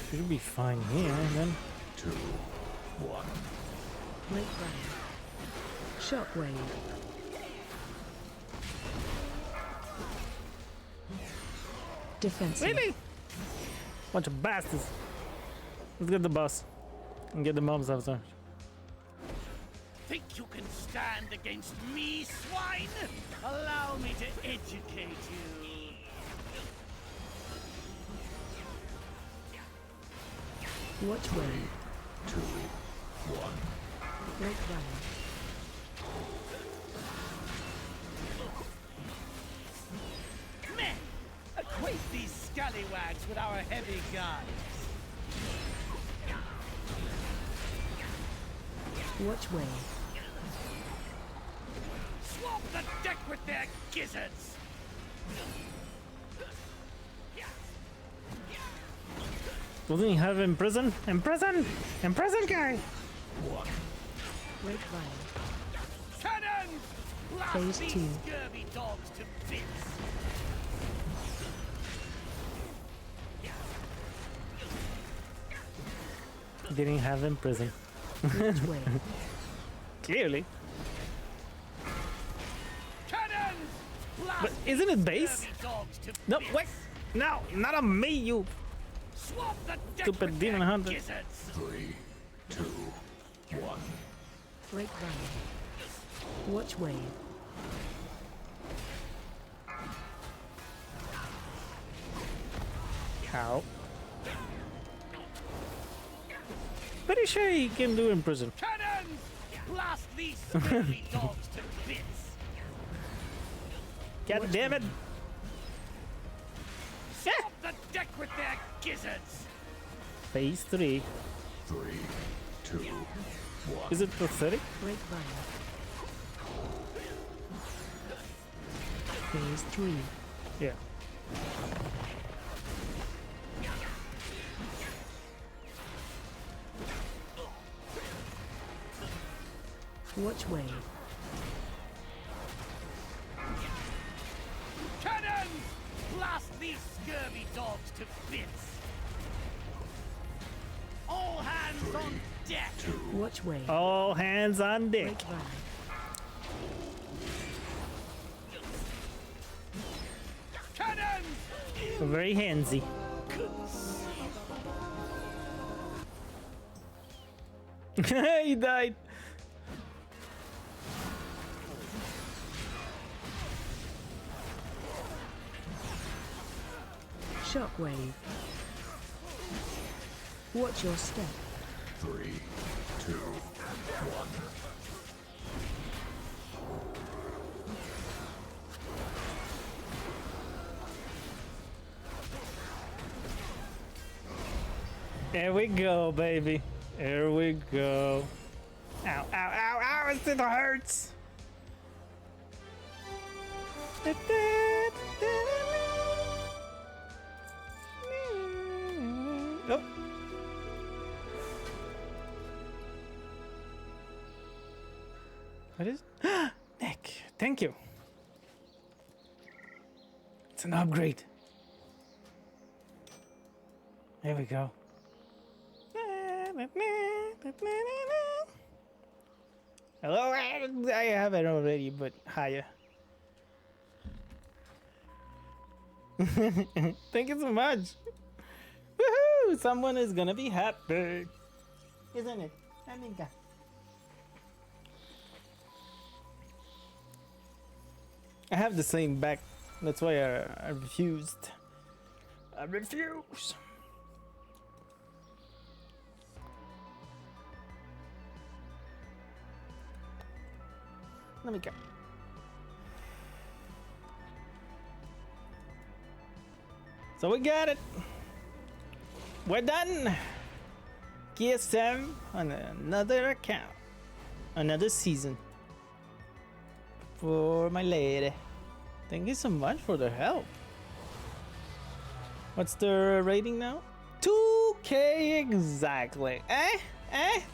Should be fine here, then. 2, 1. Break run. Shockwave. Defensive. Really? Bunch of bastards. Let's get the boss and get the mobs after. Think you can stand against me, swine? Allow me to educate you. Watch wave. 2, 1. Break run. Men, acquaint these scallywags with our heavy guns. Watch wave. Swamp the deck with their gizzards. Doesn't he have in prison? In prison! In prison, guy! Break run. Cannons! Blast Phase these 2. scurvy dogs to bits. Didn't have in prison. Which way? Clearly. Cannons! Blast But isn't it these base? scurvy dogs to No, bits. wait! No, not on me, you Swamp the deck stupid with demon their hunter. gizzards. 3, 2, 1. Break run. Watch wave. How? Pretty sure he can do in prison. Cannons! Blast these scurvy dogs to bits. God damn it! Swamp the deck with their gizzards. Phase 3. 3, 2, 1. Is it pathetic? Break run. Phase 3. Yeah. Watch wave. Cannons! Blast these scurvy dogs to bits! All hands on deck! Watch wave. All hands on deck. Break valley. Cannons! Very handsy. He died. Shockwave. Watch your step. 3, 2, 1. There we go, baby. There we go. Ow, ow, ow, ow, it still hurts. Nope. What is? Nick, thank you. It's an upgrade. There we go. Hello, I have it already, but higher. Thank you so much. Woohoo! Someone is gonna be happy, isn't it, amiga? I have the same back. That's why I refused. I refuse. Let me go. So we got it. We're done. KSM on another account. Another season. For my lady. Thank you so much for the help. What's the rating now? 2K exactly.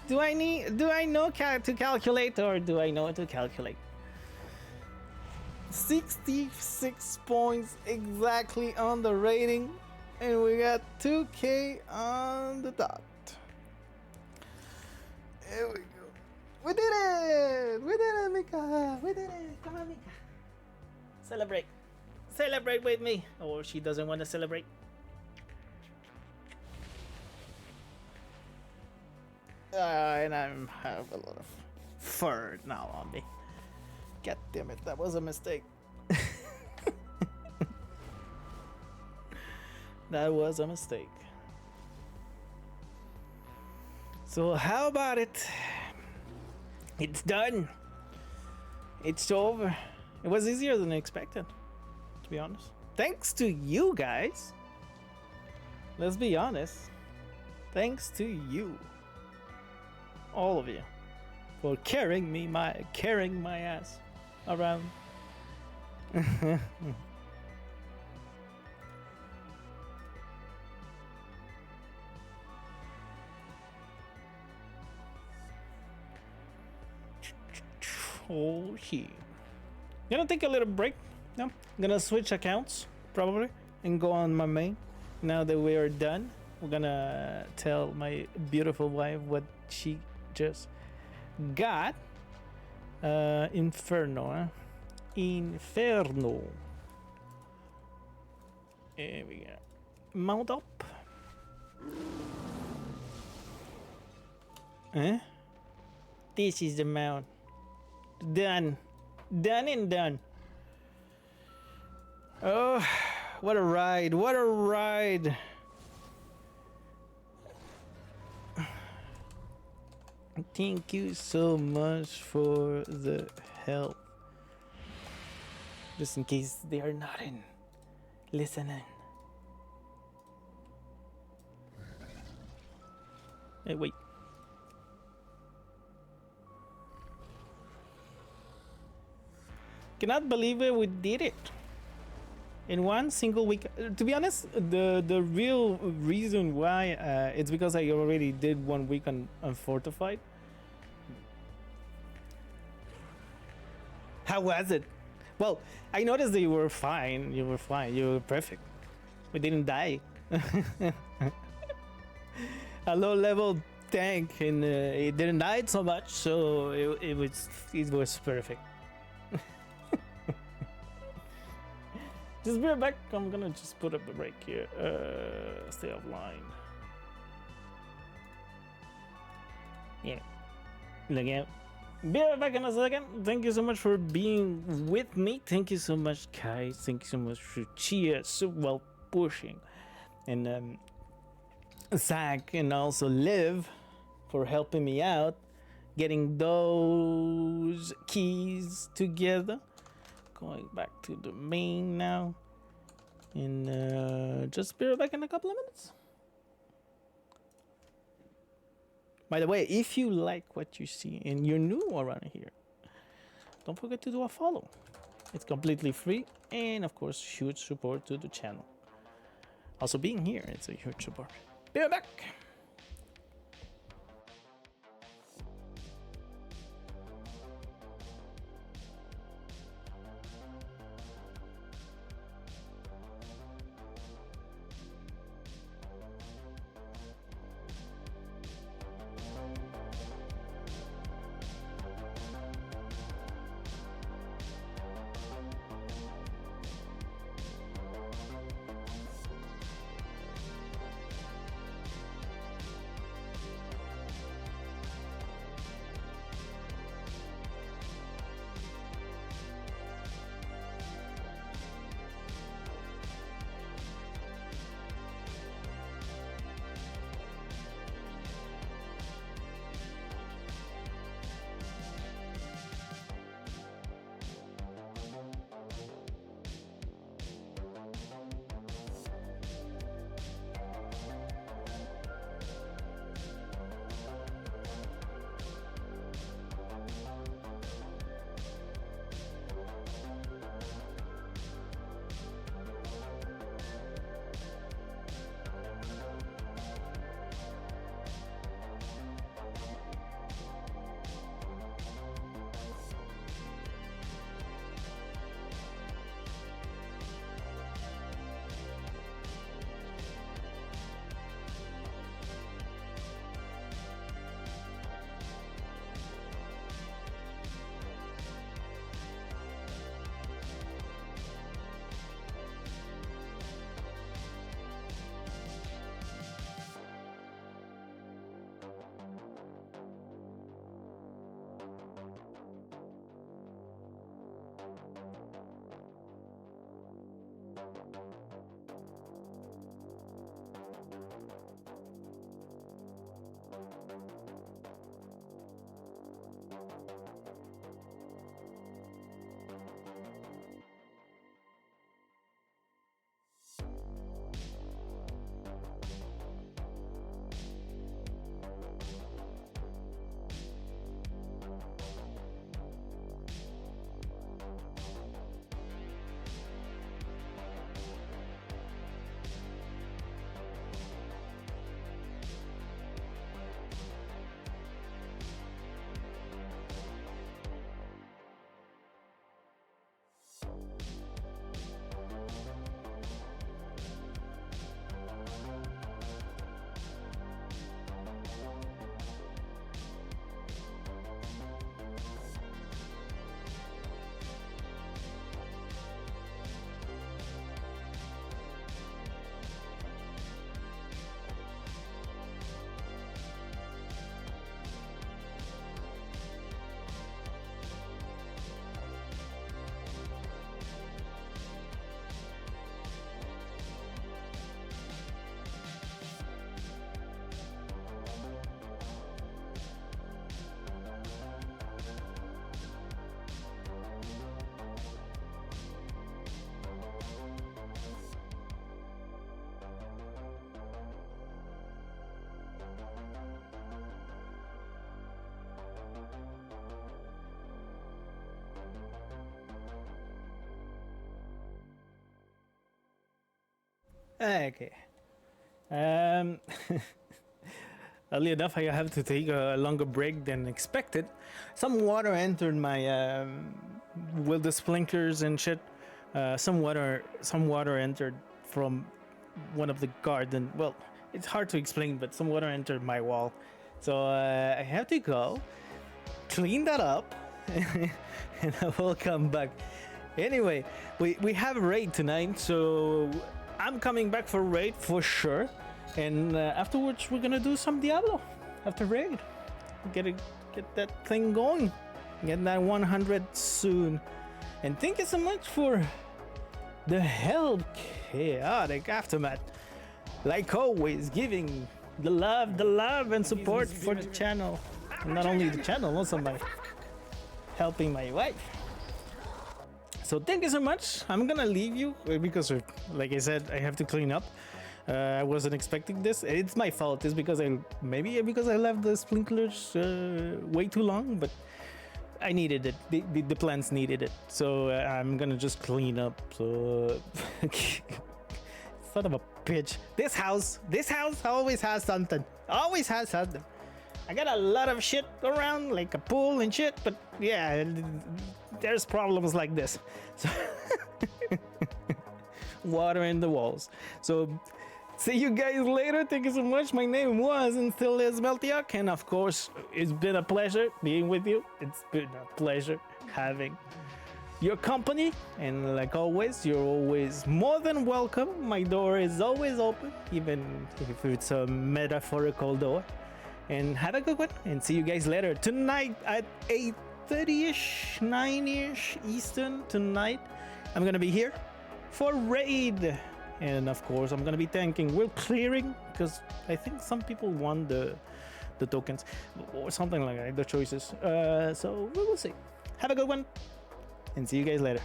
Do I know to calculate, or do I know to calculate? 66 points exactly on the rating, and we got 2K on the dot. Here we go. We did it! We did it, Mika! We did it! Come on, Mika. Celebrate. Celebrate with me. Or she doesn't want to celebrate. And I have a lot of fur now on me. God damn it, that was a mistake. That was a mistake. So how about it? It's done. It's over. It was easier than expected, to be honest. Thanks to you guys. Let's be honest. Thanks to you. All of you. For carrying my ass around. Oh shit. Gonna take a little break. No, gonna switch accounts probably and go on my main. Now that we are done, we're gonna tell my beautiful wife what she just got. Inferno, huh? Inferno. Here we go. Mount up. Huh? This is the mount. Done. Done and done. Oh, what a ride. What a ride. Thank you so much for the help. Just in case they are not in listening. Hey, wait. Cannot believe it, we did it. in one single week. To be honest, the real reason why it's because I already did 1 week on Fortified. How was it? Well, I noticed that you were fine. You were fine. You were perfect. We didn't die. A low-level tank, and it didn't die so much, so it was perfect. Just be right back. I'm gonna just put up a break here. Stay offline. Yeah. Look out. Be right back in a second. Thank you so much for being with me. Thank you so much, guys. Thank you so much for Chia, so well pushing, and Zach, and also Liv for helping me out getting those keys together. Going back to the main now, and just be right back in a couple of minutes. By the way, if you like what you see and you're new around here, don't forget to do a follow. It's completely free, and of course, huge support to the channel. Also, being here, it's a huge support. Be right back. Okay. Oddly enough, I have to take a longer break than expected. Some water entered my with the sprinklers and shit. Some water entered from one of the garden. Well, it's hard to explain, but some water entered my wall, so I have to go clean that up, and I will come back. Anyway, we have a raid tonight, so I'm coming back for raid for sure. And afterwards, we're gonna do some Diablo after raid. Get that thing going. Get that 100 soon. And thank you so much for the help, Chaotic Aftermath. Like always, giving the love and support for the channel. And not only the channel, also my helping my wife. So thank you so much. I'm gonna leave you because, like I said, I have to clean up. I wasn't expecting this. It's my fault. It's because I left the sprinklers way too long, but I needed it. The plants needed it. So I'm gonna just clean up. So son of a bitch. This house always has something. Always has something. I got a lot of shit around, like a pool and shit, but yeah, there's problems like this. So water in the walls. So see you guys later. Thank you so much. My name was and still is Meltiak, and of course, it's been a pleasure being with you. It's been a pleasure having your company, and like always, you're always more than welcome. My door is always open, even if it's a metaphorical door. And have a good one, and see you guys later tonight at 8:30ish, 9ish Eastern tonight. I'm gonna be here for raid. And of course, I'm gonna be tanking. We're clearing because I think some people want the tokens or something like that, the choices. So we will see. Have a good one, and see you guys later.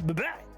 Bye bye.